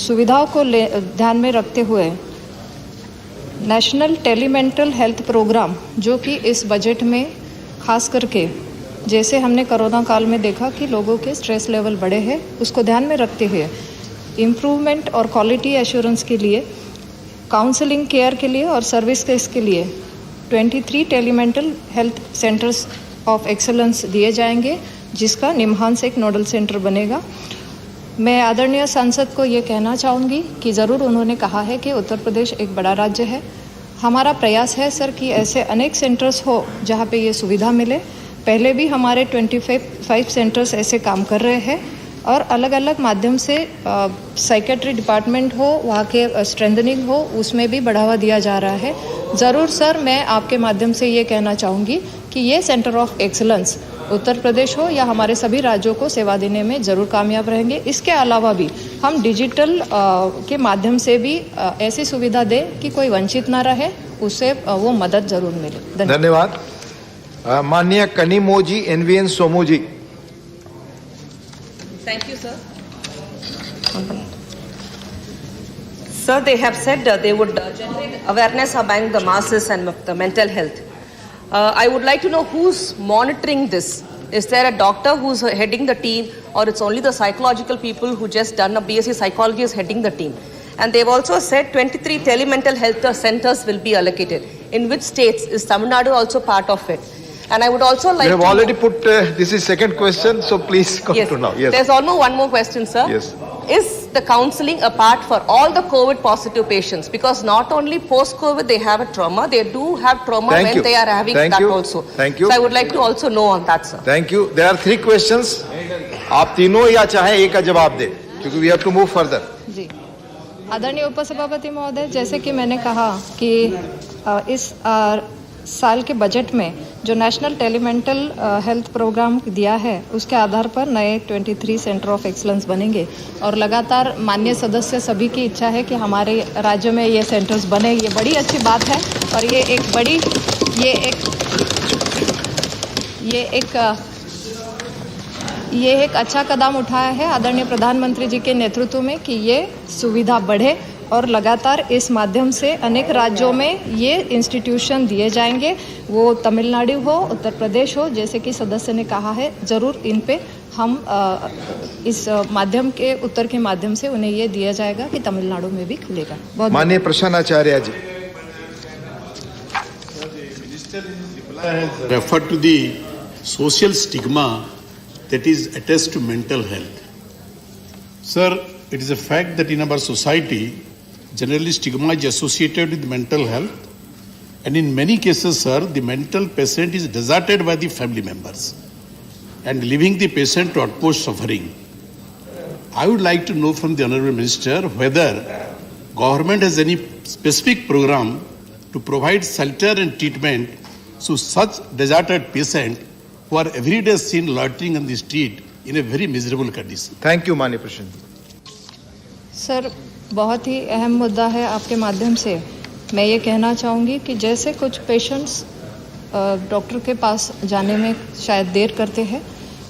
सुविधाओं को ध्यान में रखते हुए नेशनल टेलीमेंटल हेल्थ प्रोग्राम, जो कि इस बजट में खास करके जैसे हमने कोरोना काल में देखा कि लोगों के स्ट्रेस लेवल बढ़े हैं, उसको ध्यान में रखते हुए इम्प्रूवमेंट और क्वालिटी एश्योरेंस के लिए, काउंसलिंग केयर के लिए और सर्विस के लिए 23 टेलीमेंटल हेल्थ सेंटर्स ऑफ एक्सेलेंस दिए जाएंगे, जिसका निम्हांस एक नोडल सेंटर बनेगा। मैं आदरणीय सांसद को ये कहना चाहूँगी कि ज़रूर उन्होंने कहा है कि उत्तर प्रदेश एक बड़ा राज्य है। हमारा प्रयास है सर कि ऐसे अनेक सेंटर्स हो जहाँ पे ये सुविधा मिले। पहले भी हमारे 25 सेंटर्स ऐसे काम कर रहे हैं और अलग अलग माध्यम से साइकेट्री डिपार्टमेंट हो, वहाँ के स्ट्रेंथनिंग हो, उसमें भी बढ़ावा दिया जा रहा है। ज़रूर सर, मैं आपके माध्यम से ये कहना चाहूँगी कि ये centre of excellence Uttar Pradesh हो या हमारे सभी राज्यों को सेवा देने में ज़रूर कामयाब रहेंगे। इसके अलावा भी हम डिजिटल के माध्यम से भी ऐसी सुविधा दें कि कोई वंचित ना रहे, उससे वो मदद ज़रूर मिले। धन्यवाद। माननीय Kanimozhi NVN सोमोजी। Thank you, sir. Sir, they have said they would generate awareness among the masses and the mental health. I would like to know who's monitoring this. Is there a doctor who's heading the team, or it's only the psychological people who just done a BSc psychology is heading the team? And they've also said 23 telemental health centers will be allocated. In which states is Tamil Nadu also part of it? And I would also like to... You have already put, this is second question, so please come to now. Yes. There's almost one more question, sir. Yes. Is the counseling a part for all the COVID positive patients? Because not only post-COVID they have a trauma, they do have trauma when they are having that also. Thank you. So I would like to also know on that, sir. Thank you. There are 3 questions. आप तीनों या चाहे एक का जवाब दे, क्योंकि we have to move further. जी, आदरणीय उपसभापति महोदय, जैसे कि मैंने कहा कि इस साल के बजट में जो नेशनल टेलीमेंटल हेल्थ प्रोग्राम दिया है, उसके आधार पर नए 23 सेंटर ऑफ एक्सीलेंस बनेंगे और लगातार माननीय सदस्य सभी की इच्छा है कि हमारे राज्य में ये सेंटर्स बने। ये बड़ी अच्छी बात है और ये एक अच्छा कदम उठाया है आदरणीय प्रधानमंत्री जी के नेतृत्व में कि ये सुविधा बढ़े और लगातार इस माध्यम से अनेक राज्यों में ये इंस्टीट्यूशन दिए जाएंगे। वो तमिलनाडु हो, उत्तर प्रदेश हो, जैसे कि सदस्य ने कहा है, ज़रूर इन पे हम इस माध्यम के उत्तर के माध्यम से उन्हें ये दिया जाएगा कि तमिलनाडु में भी खुलेगा। बहुत माननीय प्रसन्नाचार्य जी। Referred to the social stigma that is attached to mental health. Sir, it is a fact that in our society, generally stigma is associated with mental health, and in many cases, sir, the mental patient is deserted by the family members and leaving the patient to utmost suffering. I would like to know from the Honourable Minister whether government has any specific program to provide shelter and treatment to such deserted patients who are every day seen loitering on the street in a very miserable condition. Thank you, माननीय प्रश्न। Sir, बहुत ही अहम मुद्दा है। आपके माध्यम से मैं ये कहना चाहूँगी कि जैसे कुछ पेशेंट्स डॉक्टर के पास जाने में शायद देर करते हैं,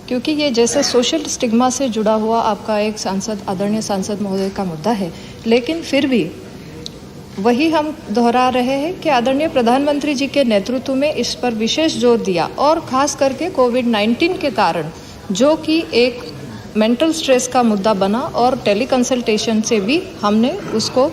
क्योंकि ये जैसे सोशल स्टिग्मा से जुड़ा हुआ आपका एक सांसद, आदरणीय सांसद महोदय का मुद्दा है, लेकिन फिर भी वही हम दोहरा रहे हैं कि आदरणीय प्रधानमंत्री जी के नेतृत्व में इस पर विशेष जोर दिया, और खास करके कोविड-19 के कारण जो कि एक मेंटल स्ट्रेस का मुद्दा बना, और टेली कंसल्टेशन से भी हमने उसको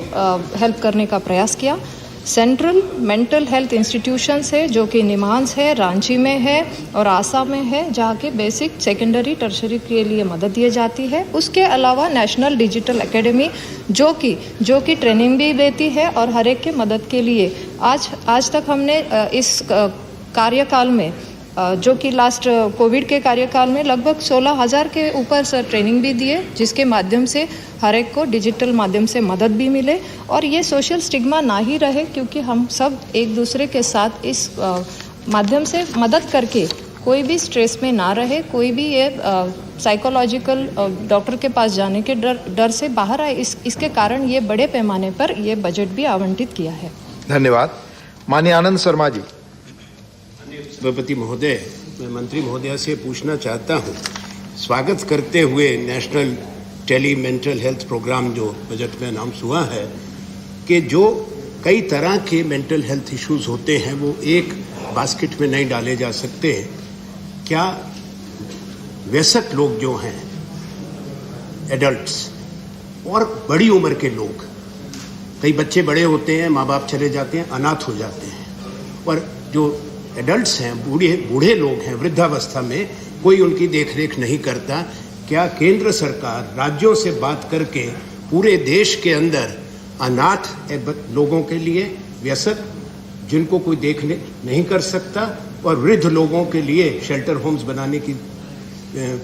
हेल्प करने का प्रयास किया। सेंट्रल मेंटल हेल्थ इंस्टीट्यूशंस है जो कि निमांस है, रांची में है और आसाम में है, जहाँ के बेसिक, सेकेंडरी, टर्शरी के लिए मदद दी जाती है। उसके अलावा नेशनल डिजिटल एकेडमी जो कि ट्रेनिंग भी देती है और हर एक के मदद के लिए आज तक हमने इस कार्यकाल में जो कि लास्ट कोविड के कार्यकाल में लगभग 16,000 के ऊपर सर ट्रेनिंग भी दिए, जिसके माध्यम से हर एक को डिजिटल माध्यम से मदद भी मिले और ये सोशल स्टिग्मा ना ही रहे, क्योंकि हम सब एक दूसरे के साथ इस माध्यम से मदद करके कोई भी स्ट्रेस में ना रहे, कोई भी ये साइकोलॉजिकल डॉक्टर के पास जाने के डर से बाहर आए। इसके कारण ये बड़े पैमाने पर ये बजट भी आवंटित किया है। धन्यवाद। माननीय आनंद शर्मा जी। सभापति महोदय, मैं मंत्री महोदय से पूछना चाहता हूं, स्वागत करते हुए national tele mental health program जो बजट में अनाउंस हुआ है, कि जो कई तरह के मेंटल हेल्थ इश्यूज होते हैं वो एक बास्केट में नहीं डाले जा सकते। क्या वयस्क लोग जो हैं, एडल्ट्स और बड़ी उम्र के लोग, कई बच्चे बड़े होते हैं, माँ बाप चले जाते हैं, अनाथ हो जाते हैं, और जो एडल्ट्स हैं, बूढ़े लोग हैं, वृद्धावस्था में कोई उनकी देखरेख नहीं करता। क्या केंद्र सरकार राज्यों से बात करके पूरे देश के अंदर अनाथ लोगों के लिए, वयस्क जिनको कोई देख नहीं कर सकता, और वृद्ध लोगों के लिए शेल्टर होम्स बनाने की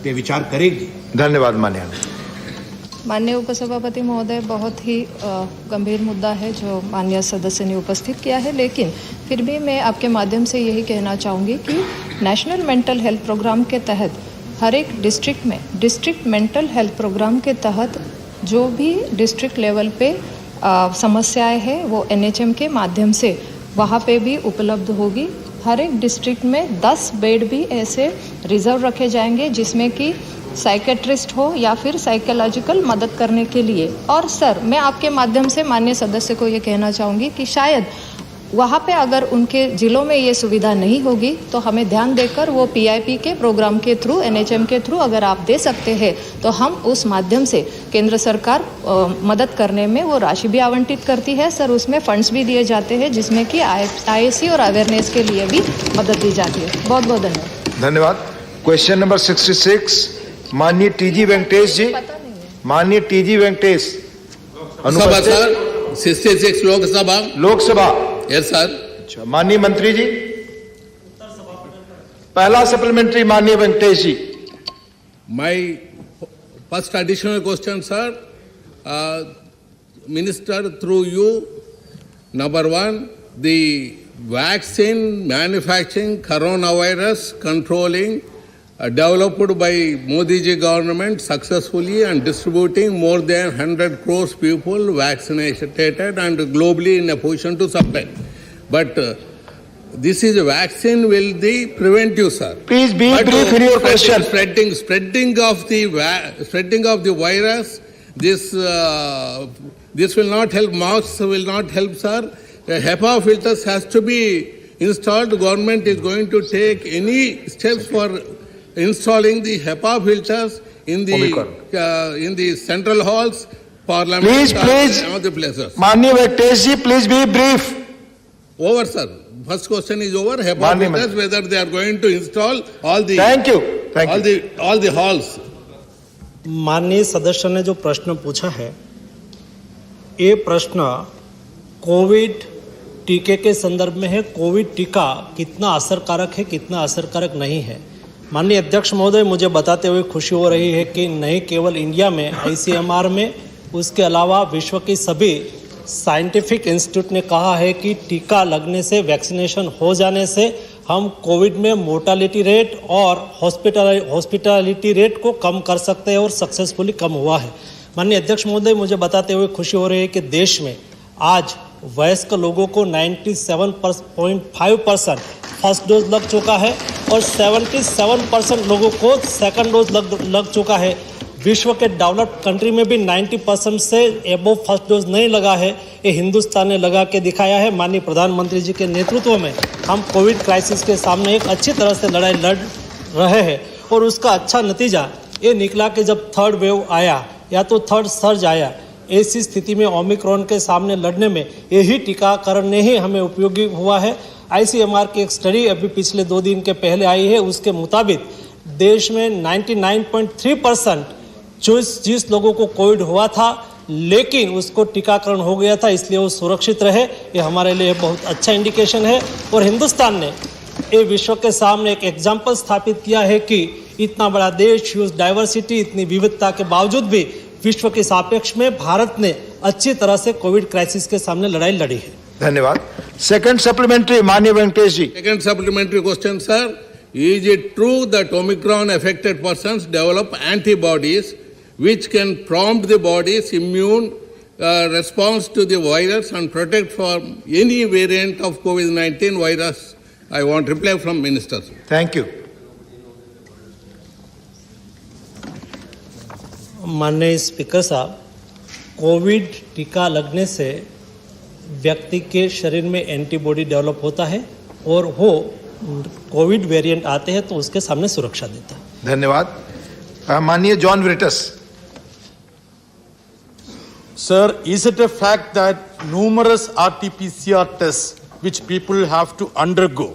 पे विचार करेगी? धन्यवाद। माननीय उपसभापति महोदय, बहुत ही गंभीर मुद्दा है जो माननीय सदस्य ने उपस्थित किया है, लेकिन फिर भी मैं आपके माध्यम से यही कहना चाहूँगी कि नेशनल मेंटल हेल्थ प्रोग्राम के तहत हर एक डिस्ट्रिक्ट में डिस्ट्रिक्ट मेंटल हेल्थ प्रोग्राम के तहत जो भी डिस्ट्रिक्ट लेवल पे समस्याएं हैं वो NHM के माध्यम से वहाँ पे भी उपलब्ध होगी। हर एक डिस्ट्रिक्ट में 10 बेड भी ऐसे रिजर्व रखे जाएंगे जिसमें कि साइकेट्रिस्ट हो या फिर साइकोलॉजिकल मदद करने के लिए। और सर, मैं आपके माध्यम से माननीय सदस्य को ये कहना चाहूँगी कि शायद वहाँ पे अगर उनके ज़िलों में ये सुविधा नहीं होगी तो हमें ध्यान देकर वो PIP के प्रोग्राम के थ्रू, NHM के थ्रू अगर आप दे सकते हैं तो हम उस माध्यम से केंद्र सरकार मदद करने में वो राशि भी आवंटित करती है। सर, उसमें फंड्स भी दिए जाते हैं जिसमें कि IAC और अवेयरनेस के लिए भी मदद दी जाती है। बहुत बहुत धन्यवाद। धन्यवाद। क्वेश्चन नंबर 66, माननीय TG वेंकटेश जी। माननीय TG वेंकटेश। अनुपस्थित। 66 लोकसभा। Yes sir. अच्छा, माननीय मंत्री जी। पहला सप्लीमेंट्री माननीय वेंकटेश जी। My first additional question, sir. Minister, through you, number one, the vaccine manufacturing, coronavirus controlling, developed by Modi ji government successfully and distributing more than 100 crores people vaccinated and globally in a position to supply. But this is a vaccine will prevent you, sir. Please be brief in your question. Spreading of the virus. This will not help. Masks will not help, sir. HEPA filters has to be installed. Government is going to take any steps for installing the HEPA filters in the central halls, parliament, please, all the places. Maanniya Venkatesh ji, please be brief. Over, sir. First question is over. HEPA filters, whether they are going to install all the all the halls. माननीय सदस्य ने जो प्रश्न पूछा है, ये प्रश्न Covid टीके के संदर्भ में है। कोविड टीका कितना असरकारक है, कितना असरकारक नहीं है। माननीय अध्यक्ष महोदय, मुझे बताते हुए खुशी हो रही है कि नहीं केवल इंडिया में, ICMR में, उसके अलावा विश्व की सभी साइंटिफिक इंस्टीट्यूट ने कहा है कि टीका लगने से, वैक्सीनेशन हो जाने से हम कोविड में मोर्टालिटी रेट और हॉस्पिटलिटी रेट को कम कर सकते हैं और सक्सेसफुली कम हुआ है। माननीय अध्यक्ष महोदय, मुझे बताते हुए खुशी हो रही है कि देश में आज वयस्क लोगों को 97.5% फर्स्ट डोज लग चुका है और 77% लोगों को सेकंड डोज लग चुका है। विश्व के डेवलप्ड कंट्री में भी 90% से एबव फर्स्ट डोज नहीं लगा है, ये हिंदुस्तान ने लगा के दिखाया है। माननीय प्रधानमंत्री जी के नेतृत्व में हम कोविड क्राइसिस के सामने एक अच्छी तरह से लड़ाई लड़ रहे हैं और उसका अच्छा नतीजा ये निकला कि जब थर्ड वेव आया या तो थर्ड सर्ज आया, ऐसी स्थिति में ओमिक्रॉन के सामने लड़ने में यही टीकाकरण ने ही हमें उपयोगी हुआ है। ICMR की एक स्टडी अभी पिछले 2 दिन के पहले आई है, उसके मुताबिक देश में 99.3% जिस लोगों को कोविड हुआ था लेकिन उसको टीकाकरण हो गया था, इसलिए वो सुरक्षित रहे। ये हमारे लिए बहुत अच्छा इंडिकेशन है और हिंदुस्तान ने ये विश्व के सामने एक एग्जाम्पल स्थापित किया है कि इतना बड़ा देश, ह्यूज डाइवर्सिटी, इतनी विविधता के बावजूद भी विश्व के सापेक्ष में भारत ने अच्छी तरह से कोविड क्राइसिस के सामने लड़ाई लड़ी है। धन्यवाद। सेकंड सप्लीमेंट्री, माननीय वेंकटेश जी। Second supplementary question, sir. Is it true that Omicron affected persons develop antibodies which can prompt the body's immune response to the virus and protect from any variant of COVID-19 virus? I want reply from Minister. Thank you. माननीय speaker साहब, Covid टीका लगने से व्यक्ति के शरीर में antibody develop होता है और वो कोविड वेरिएंट आते हैं तो उसके सामने सुरक्षा देता है। धन्यवाद। माननीय John ब्रिटस। Sir, is it a fact that numerous RT-PCR tests which people have to undergo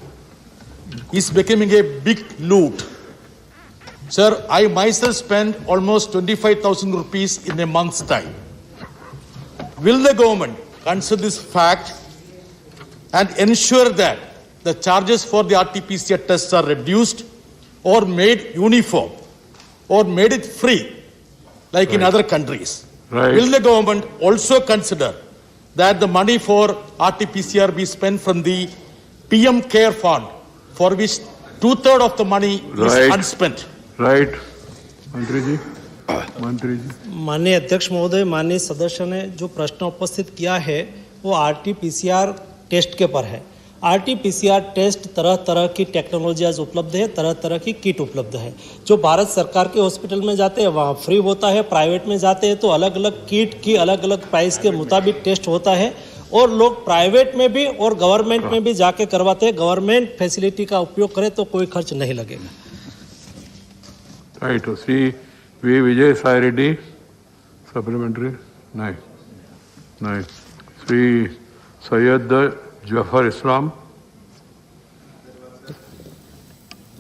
is becoming a big loot? Sir, I myself spend almost 25,000 rupees in a month's time. Will the government consider this fact and ensure that the charges for the RT-PCR tests are reduced or made uniform or made it free like in other countries? Right. Will the government also consider that the money for RT-PCR be spent from the PM Care Fund, for which 2/3 of the money is unspent? Right. मंत्री जी, मंत्री जी। माननीय अध्यक्ष महोदय, माननीय सदस्य ने जो प्रश्न उपस्थित किया है वो RT-PCR टेस्ट के पर है। RT-PCR टेस्ट तरह तरह की टेक्नोलॉजी आज उपलब्ध है, तरह तरह की किट उपलब्ध है। जो भारत सरकार के हॉस्पिटल में जाते हैं वहाँ फ्री होता है, प्राइवेट में जाते हैं तो अलग अलग किट की अलग अलग प्राइस के मुताबिक टेस्ट होता है और लोग प्राइवेट में भी और गवर्नमेंट में भी जाके करवाते हैं। गवर्नमेंट फैसिलिटी का उपयोग करें तो कोई खर्च नहीं लगेगा। Right. Shri V Vijay Sai Reddy, supplementary. नहीं। श्री सैयद जफर इस्लाम।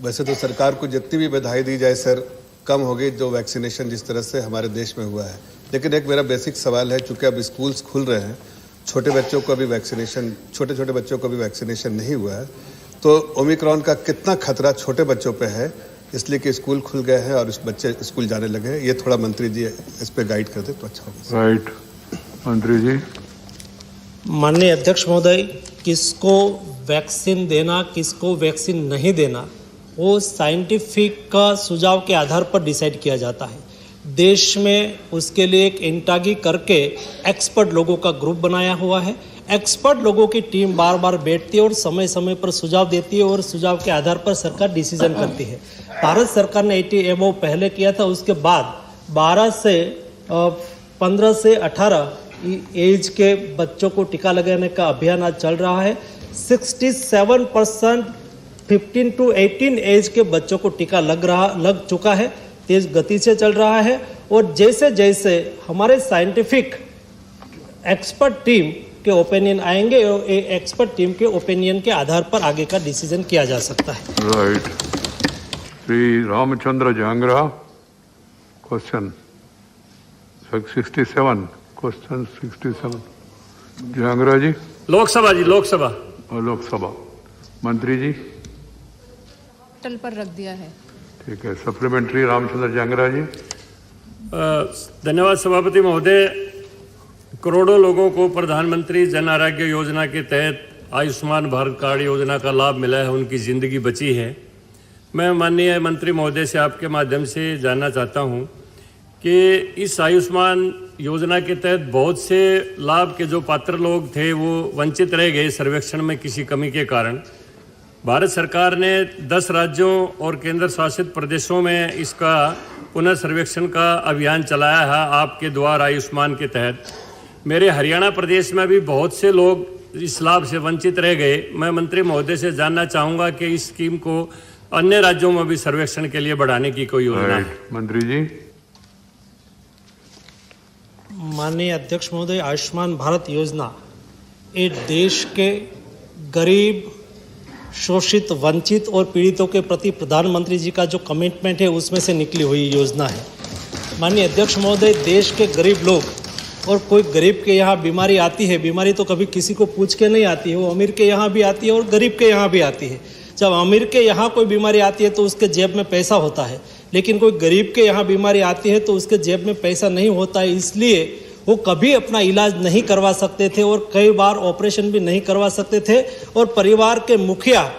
वैसे तो सरकार को जितनी भी बधाई दी जाए सर, कम हो गई जो वैक्सीनेशन जिस तरह से हमारे देश में हुआ है। लेकिन एक मेरा बेसिक सवाल है, चूंकि अब स्कूल्स खुल रहे हैं, छोटे छोटे बच्चों को भी वैक्सीनेशन नहीं हुआ है, तो ओमिक्रॉन का कितना खतरा छोटे बच्चों पे है, इसलिए कि स्कूल खुल गए हैं और बच्चे स्कूल जाने लगे हैं। ये थोड़ा मंत्री जी इस पे गाइड कर दे तो अच्छा होगा। राइट। मंत्री जी। माननीय अध्यक्ष महोदय, किसको वैक्सीन देना किसको वैक्सीन नहीं देना वो साइंटिफिक का सुझाव के आधार पर डिसाइड किया जाता है। देश में उसके लिए एक इंटागी करके एक्सपर्ट लोगों का ग्रुप बनाया हुआ है। एक्सपर्ट लोगों की टीम बार बार बैठती है और समय समय पर सुझाव देती है और सुझाव के आधार पर सरकार डिसीजन करती है। भारत सरकार ने 80 एबव पहले किया था, उसके बाद 15 से 18 एज के बच्चों को टीका लगाने का अभियान आज चल रहा है। 67% 15 to 18 एज के बच्चों को टीका लग चुका है, तेज गति से चल रहा है। और जैसे जैसे हमारे साइंटिफिक एक्सपर्ट टीम के ओपिनियन आएंगे, एक्सपर्ट टीम के ओपिनियन के आधार पर आगे का डिसीजन किया जा सकता है। Right. Shri Ramchandra Jangra, question 67। Question 67 Jangra ji. Lok Sabha ji, Lok Sabha. और लोकसभा। मंत्री जी। टल पर रख दिया है। ठीक है। सप्लीमेंट्री रामचंद्र जहांगरा जी। धन्यवाद सभापति महोदय। करोड़ों लोगों को प्रधानमंत्री जन आरोग्य योजना के तहत आयुष्मान भारत कार्ड योजना का लाभ मिला है, उनकी ज़िंदगी बची है। मैं माननीय मंत्री महोदय से आपके माध्यम से जानना चाहता हूं कि इस आयुष्मान योजना के तहत बहुत से लाभ के जो पात्र लोग थे वो वंचित रह गए सर्वेक्षण में किसी कमी के कारण। भारत सरकार ने 10 राज्यों और केंद्र शासित प्रदेशों में इसका पुनः सर्वेक्षण का अभियान चलाया है आपके द्वारा आयुष्मान के तहत। मेरे हरियाणा प्रदेश में भी बहुत से लोग इस लाभ से वंचित रह गए। मैं मंत्री महोदय से जानना चाहूँगा कि इस स्कीम को अन्य राज्यों में भी सर्वेक्षण के लिए बढ़ाने की कोई योजना है? मंत्री जी। माननीय अध्यक्ष महोदय, आयुष्मान भारत योजना एक देश के गरीब, शोषित, वंचित और पीड़ितों के प्रति प्रधानमंत्री जी का जो कमिटमेंट है उसमें से निकली हुई योजना है। माननीय अध्यक्ष महोदय, देश के गरीब लोग, और कोई गरीब के यहाँ बीमारी आती है, बीमारी तो कभी किसी को पूछ के नहीं आती है, वो अमीर के यहाँ भी आती है और गरीब के यहाँ भी आती है। जब अमीर के यहाँ कोई बीमारी आती है तो उसके जेब में पैसा होता है, लेकिन कोई गरीब के यहाँ बीमारी आती है तो उसके जेब में पैसा नहीं होता है, इसलिए वो कभी अपना इलाज नहीं करवा सकते थे और कई बार ऑपरेशन भी नहीं करवा सकते थे। और परिवार के मुखिया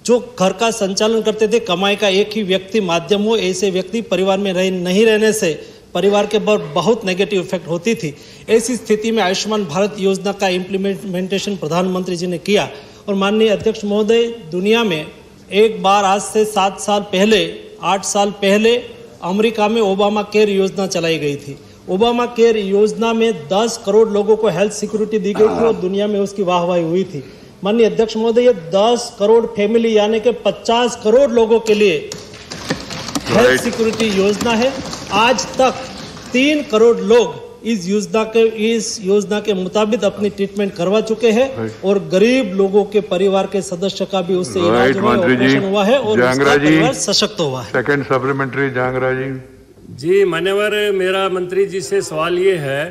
जो घर का संचालन करते थे, कमाई का एक ही व्यक्ति माध्यम हो, ऐसे व्यक्ति परिवार में नहीं रहने से परिवार के पर बहुत नेगेटिव इफेक्ट होती थी। ऐसी स्थिति में आयुष्मान भारत योजना का इम्प्लीमेंटेशन प्रधानमंत्री जी ने किया। और माननीय अध्यक्ष महोदय, दुनिया में एक बार आज से 8 साल पहले अमेरिका में ओबामा केयर योजना चलाई गई थी। ओबामा केयर योजना में 10 करोड़ लोगों को हेल्थ सिक्योरिटी दी गई थी और दुनिया में उसकी वाहवाही हुई थी। माननीय अध्यक्ष महोदय, ये 10 करोड़ फैमिली यानी कि 50 करोड़ लोगों के लिए हेल्थ सिक्योरिटी योजना है। आज तक 3 करोड़ लोग इस योजना के मुताबिक अपनी ट्रीटमेंट करवा चुके हैं और गरीब लोगों के परिवार के सदस्य का भी उससे इलाज हुआ, ऑपरेशन हुआ है और उसका परिवार सशक्त हुआ है। सेकंड सप्लीमेंट्री जांगरा जी। जी मान्यवर, मेरा मंत्री जी से सवाल ये है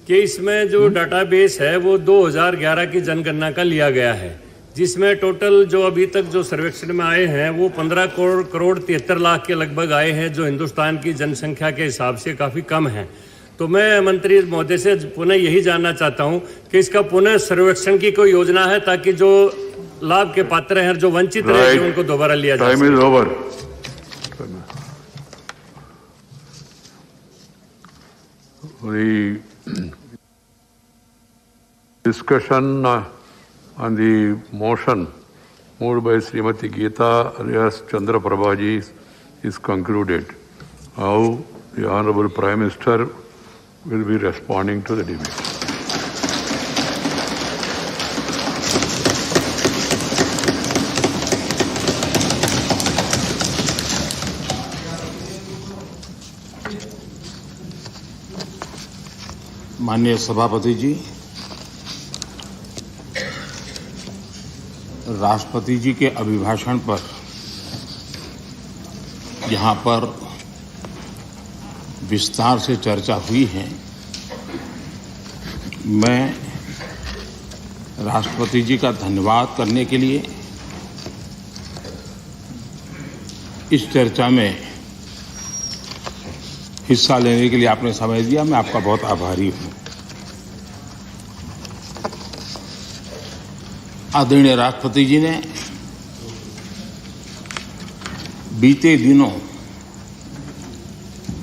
कि इसमें जो डाटाबेस है वो 2011 की जनगणना का लिया गया है, जिसमें टोटल जो अभी तक जो सर्वेक्षण में आए हैं वो 15 करोड़ 73 लाख के लगभग आए हैं, जो हिंदुस्तान की जनसंख्या के हिसाब से काफ़ी कम है। तो मैं मंत्री महोदय से पुनः यही जानना चाहता हूं कि इसका पुनः सर्वेक्षण की कोई योजना है ताकि जो लाभ के पात्र हैं, जो वंचित रहे, उनको दोबारा लिया जाए। Time is over. The discussion on the motion moved by Srimati Geeta Reyes Chandra Prabhaji is concluded. Now the Honorable Prime Minister will be responding to the debate. माननीय सभापति जी, राष्ट्रपति जी के अभिभाषण पर यहाँ पर विस्तार से चर्चा हुई है। मैं राष्ट्रपति जी का धन्यवाद करने के लिए इस चर्चा में हिस्सा लेने के लिए आपने समय दिया, मैं आपका बहुत आभारी हूँ। आदरणीय राष्ट्रपति जी ने बीते दिनों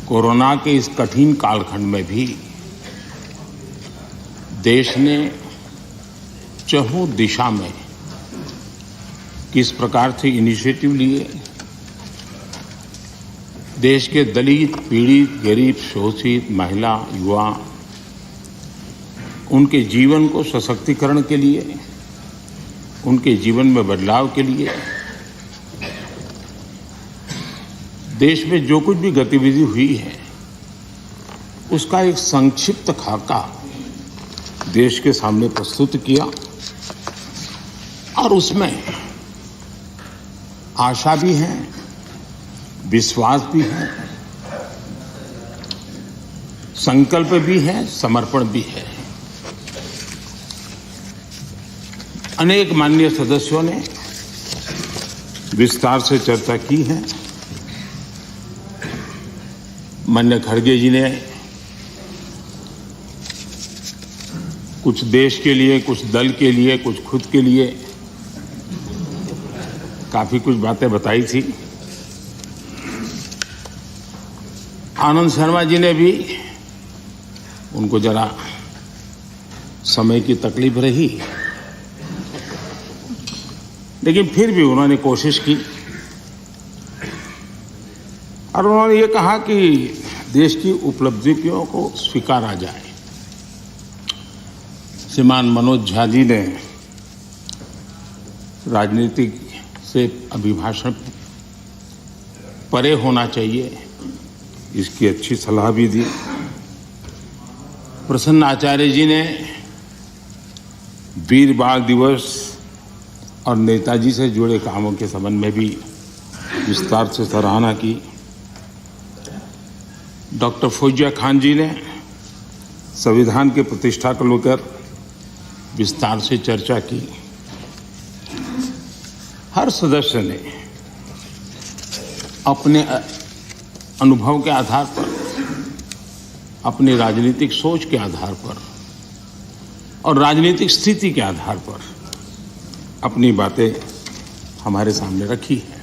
कोरोना के इस कठिन कालखंड में भी देश ने चहुं दिशा में किस प्रकार से इनिशिएटिव लिए, देश के दलित, पीड़ित, गरीब, शोषित, महिला, युवा, उनके जीवन को सशक्तिकरण के लिए, उनके जीवन में बदलाव के लिए देश में जो कुछ भी गतिविधि हुई है उसका एक संक्षिप्त खाका देश के सामने प्रस्तुत किया और उसमें आशा भी है, विश्वास भी है, संकल्प भी है, समर्पण भी है। अनेक माननीय सदस्यों ने विस्तार से चर्चा की है। माननीय खड़गे जी ने कुछ देश के लिए, कुछ दल के लिए, कुछ खुद के लिए काफी कुछ बातें बताई थी। आनंद शर्मा जी ने भी, उनको जरा समय की तकलीफ रही, लेकिन फिर भी उन्होंने कोशिश की और उन्होंने ये कहा कि देश की उपलब्धियों को स्वीकारा जाए। श्रीमान मनोज झा जी ने राजनीति से अभिभाषण परे होना चाहिए, इसकी अच्छी सलाह भी दी। प्रसन्न आचार्य जी ने वीर बाल दिवस और नेताजी से जुड़े कामों के संबंध में भी विस्तार से सराहना की। डॉक्टर फौजिया खान जी ने संविधान की प्रतिष्ठा को लेकर विस्तार से चर्चा की। हर सदस्य ने अपने अनुभव के आधार पर, अपनी राजनीतिक सोच के आधार पर और राजनीतिक स्थिति के आधार पर अपनी बातें हमारे सामने रखी हैं।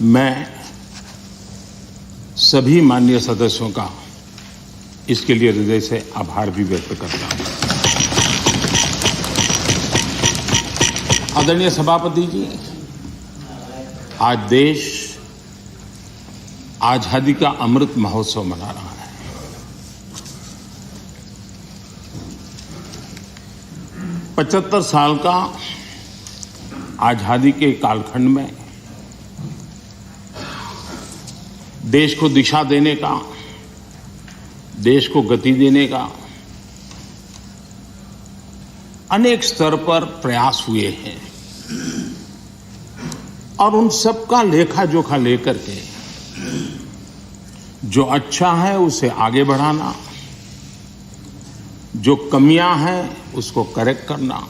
मैं सभी माननीय सदस्यों का इसके लिए हृदय से आभार भी व्यक्त करता हूं। आदरणीय सभापति जी, आज देश आजादी का अमृत महोत्सव मना रहा है। पचहत्तर साल का आजादी के कालखंड में देश को दिशा देने का, देश को गति देने का अनेक स्तर पर प्रयास हुए हैं और उन सब का लेखा जोखा लेकर के जो अच्छा है उसे आगे बढ़ाना, जो कमियां हैं उसको करेक्ट करना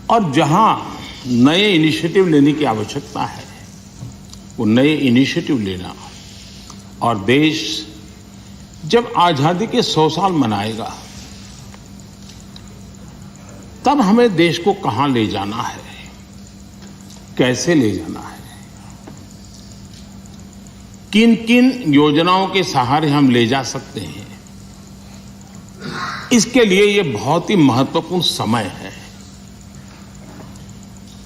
और जहां नए इनिशिएटिव लेने की आवश्यकता है वो नए इनिशिएटिव लेना। और देश जब आजादी के 100 साल मनाएगा तब हमें देश को कहां ले जाना है, कैसे ले जाना है, किन किन योजनाओं के सहारे हम ले जा सकते हैं, इसके लिए ये बहुत ही महत्वपूर्ण समय है।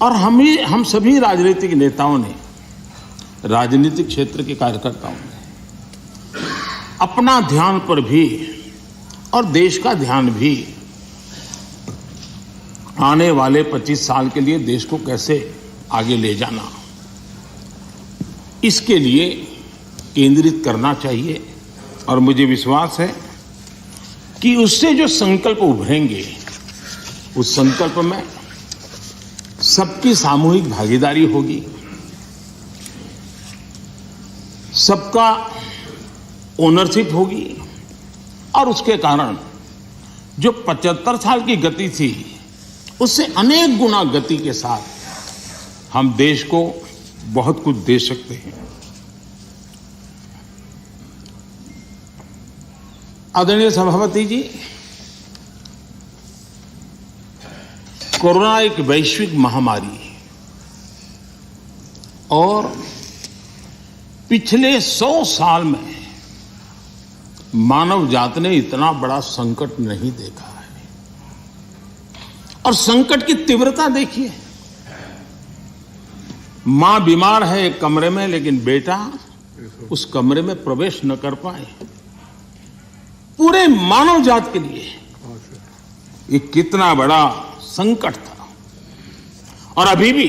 और हम सभी राजनीतिक नेताओं ने, राजनीतिक क्षेत्र के कार्यकर्ताओं ने अपना ध्यान पर भी और देश का ध्यान भी आने वाले 25 साल के लिए देश को कैसे आगे ले जाना, इसके लिए केंद्रित करना चाहिए। और मुझे विश्वास है कि उससे जो संकल्प उभरेंगे उस संकल्प में सबकी सामूहिक भागीदारी होगी, सबका ओनरशिप होगी और उसके कारण जो 75 साल की गति थी उससे अनेक गुना गति के साथ हम देश को बहुत कुछ दे सकते हैं। आदरणीय सभापति जी, कोरोना एक वैश्विक महामारी है और पिछले 100 साल में मानव जात ने इतना बड़ा संकट नहीं देखा है। और संकट की तीव्रता देखिए, मां बीमार है एक कमरे में लेकिन बेटा उस कमरे में प्रवेश न कर पाए। पूरे मानव जात के लिए ये कितना बड़ा संकट था। और अभी भी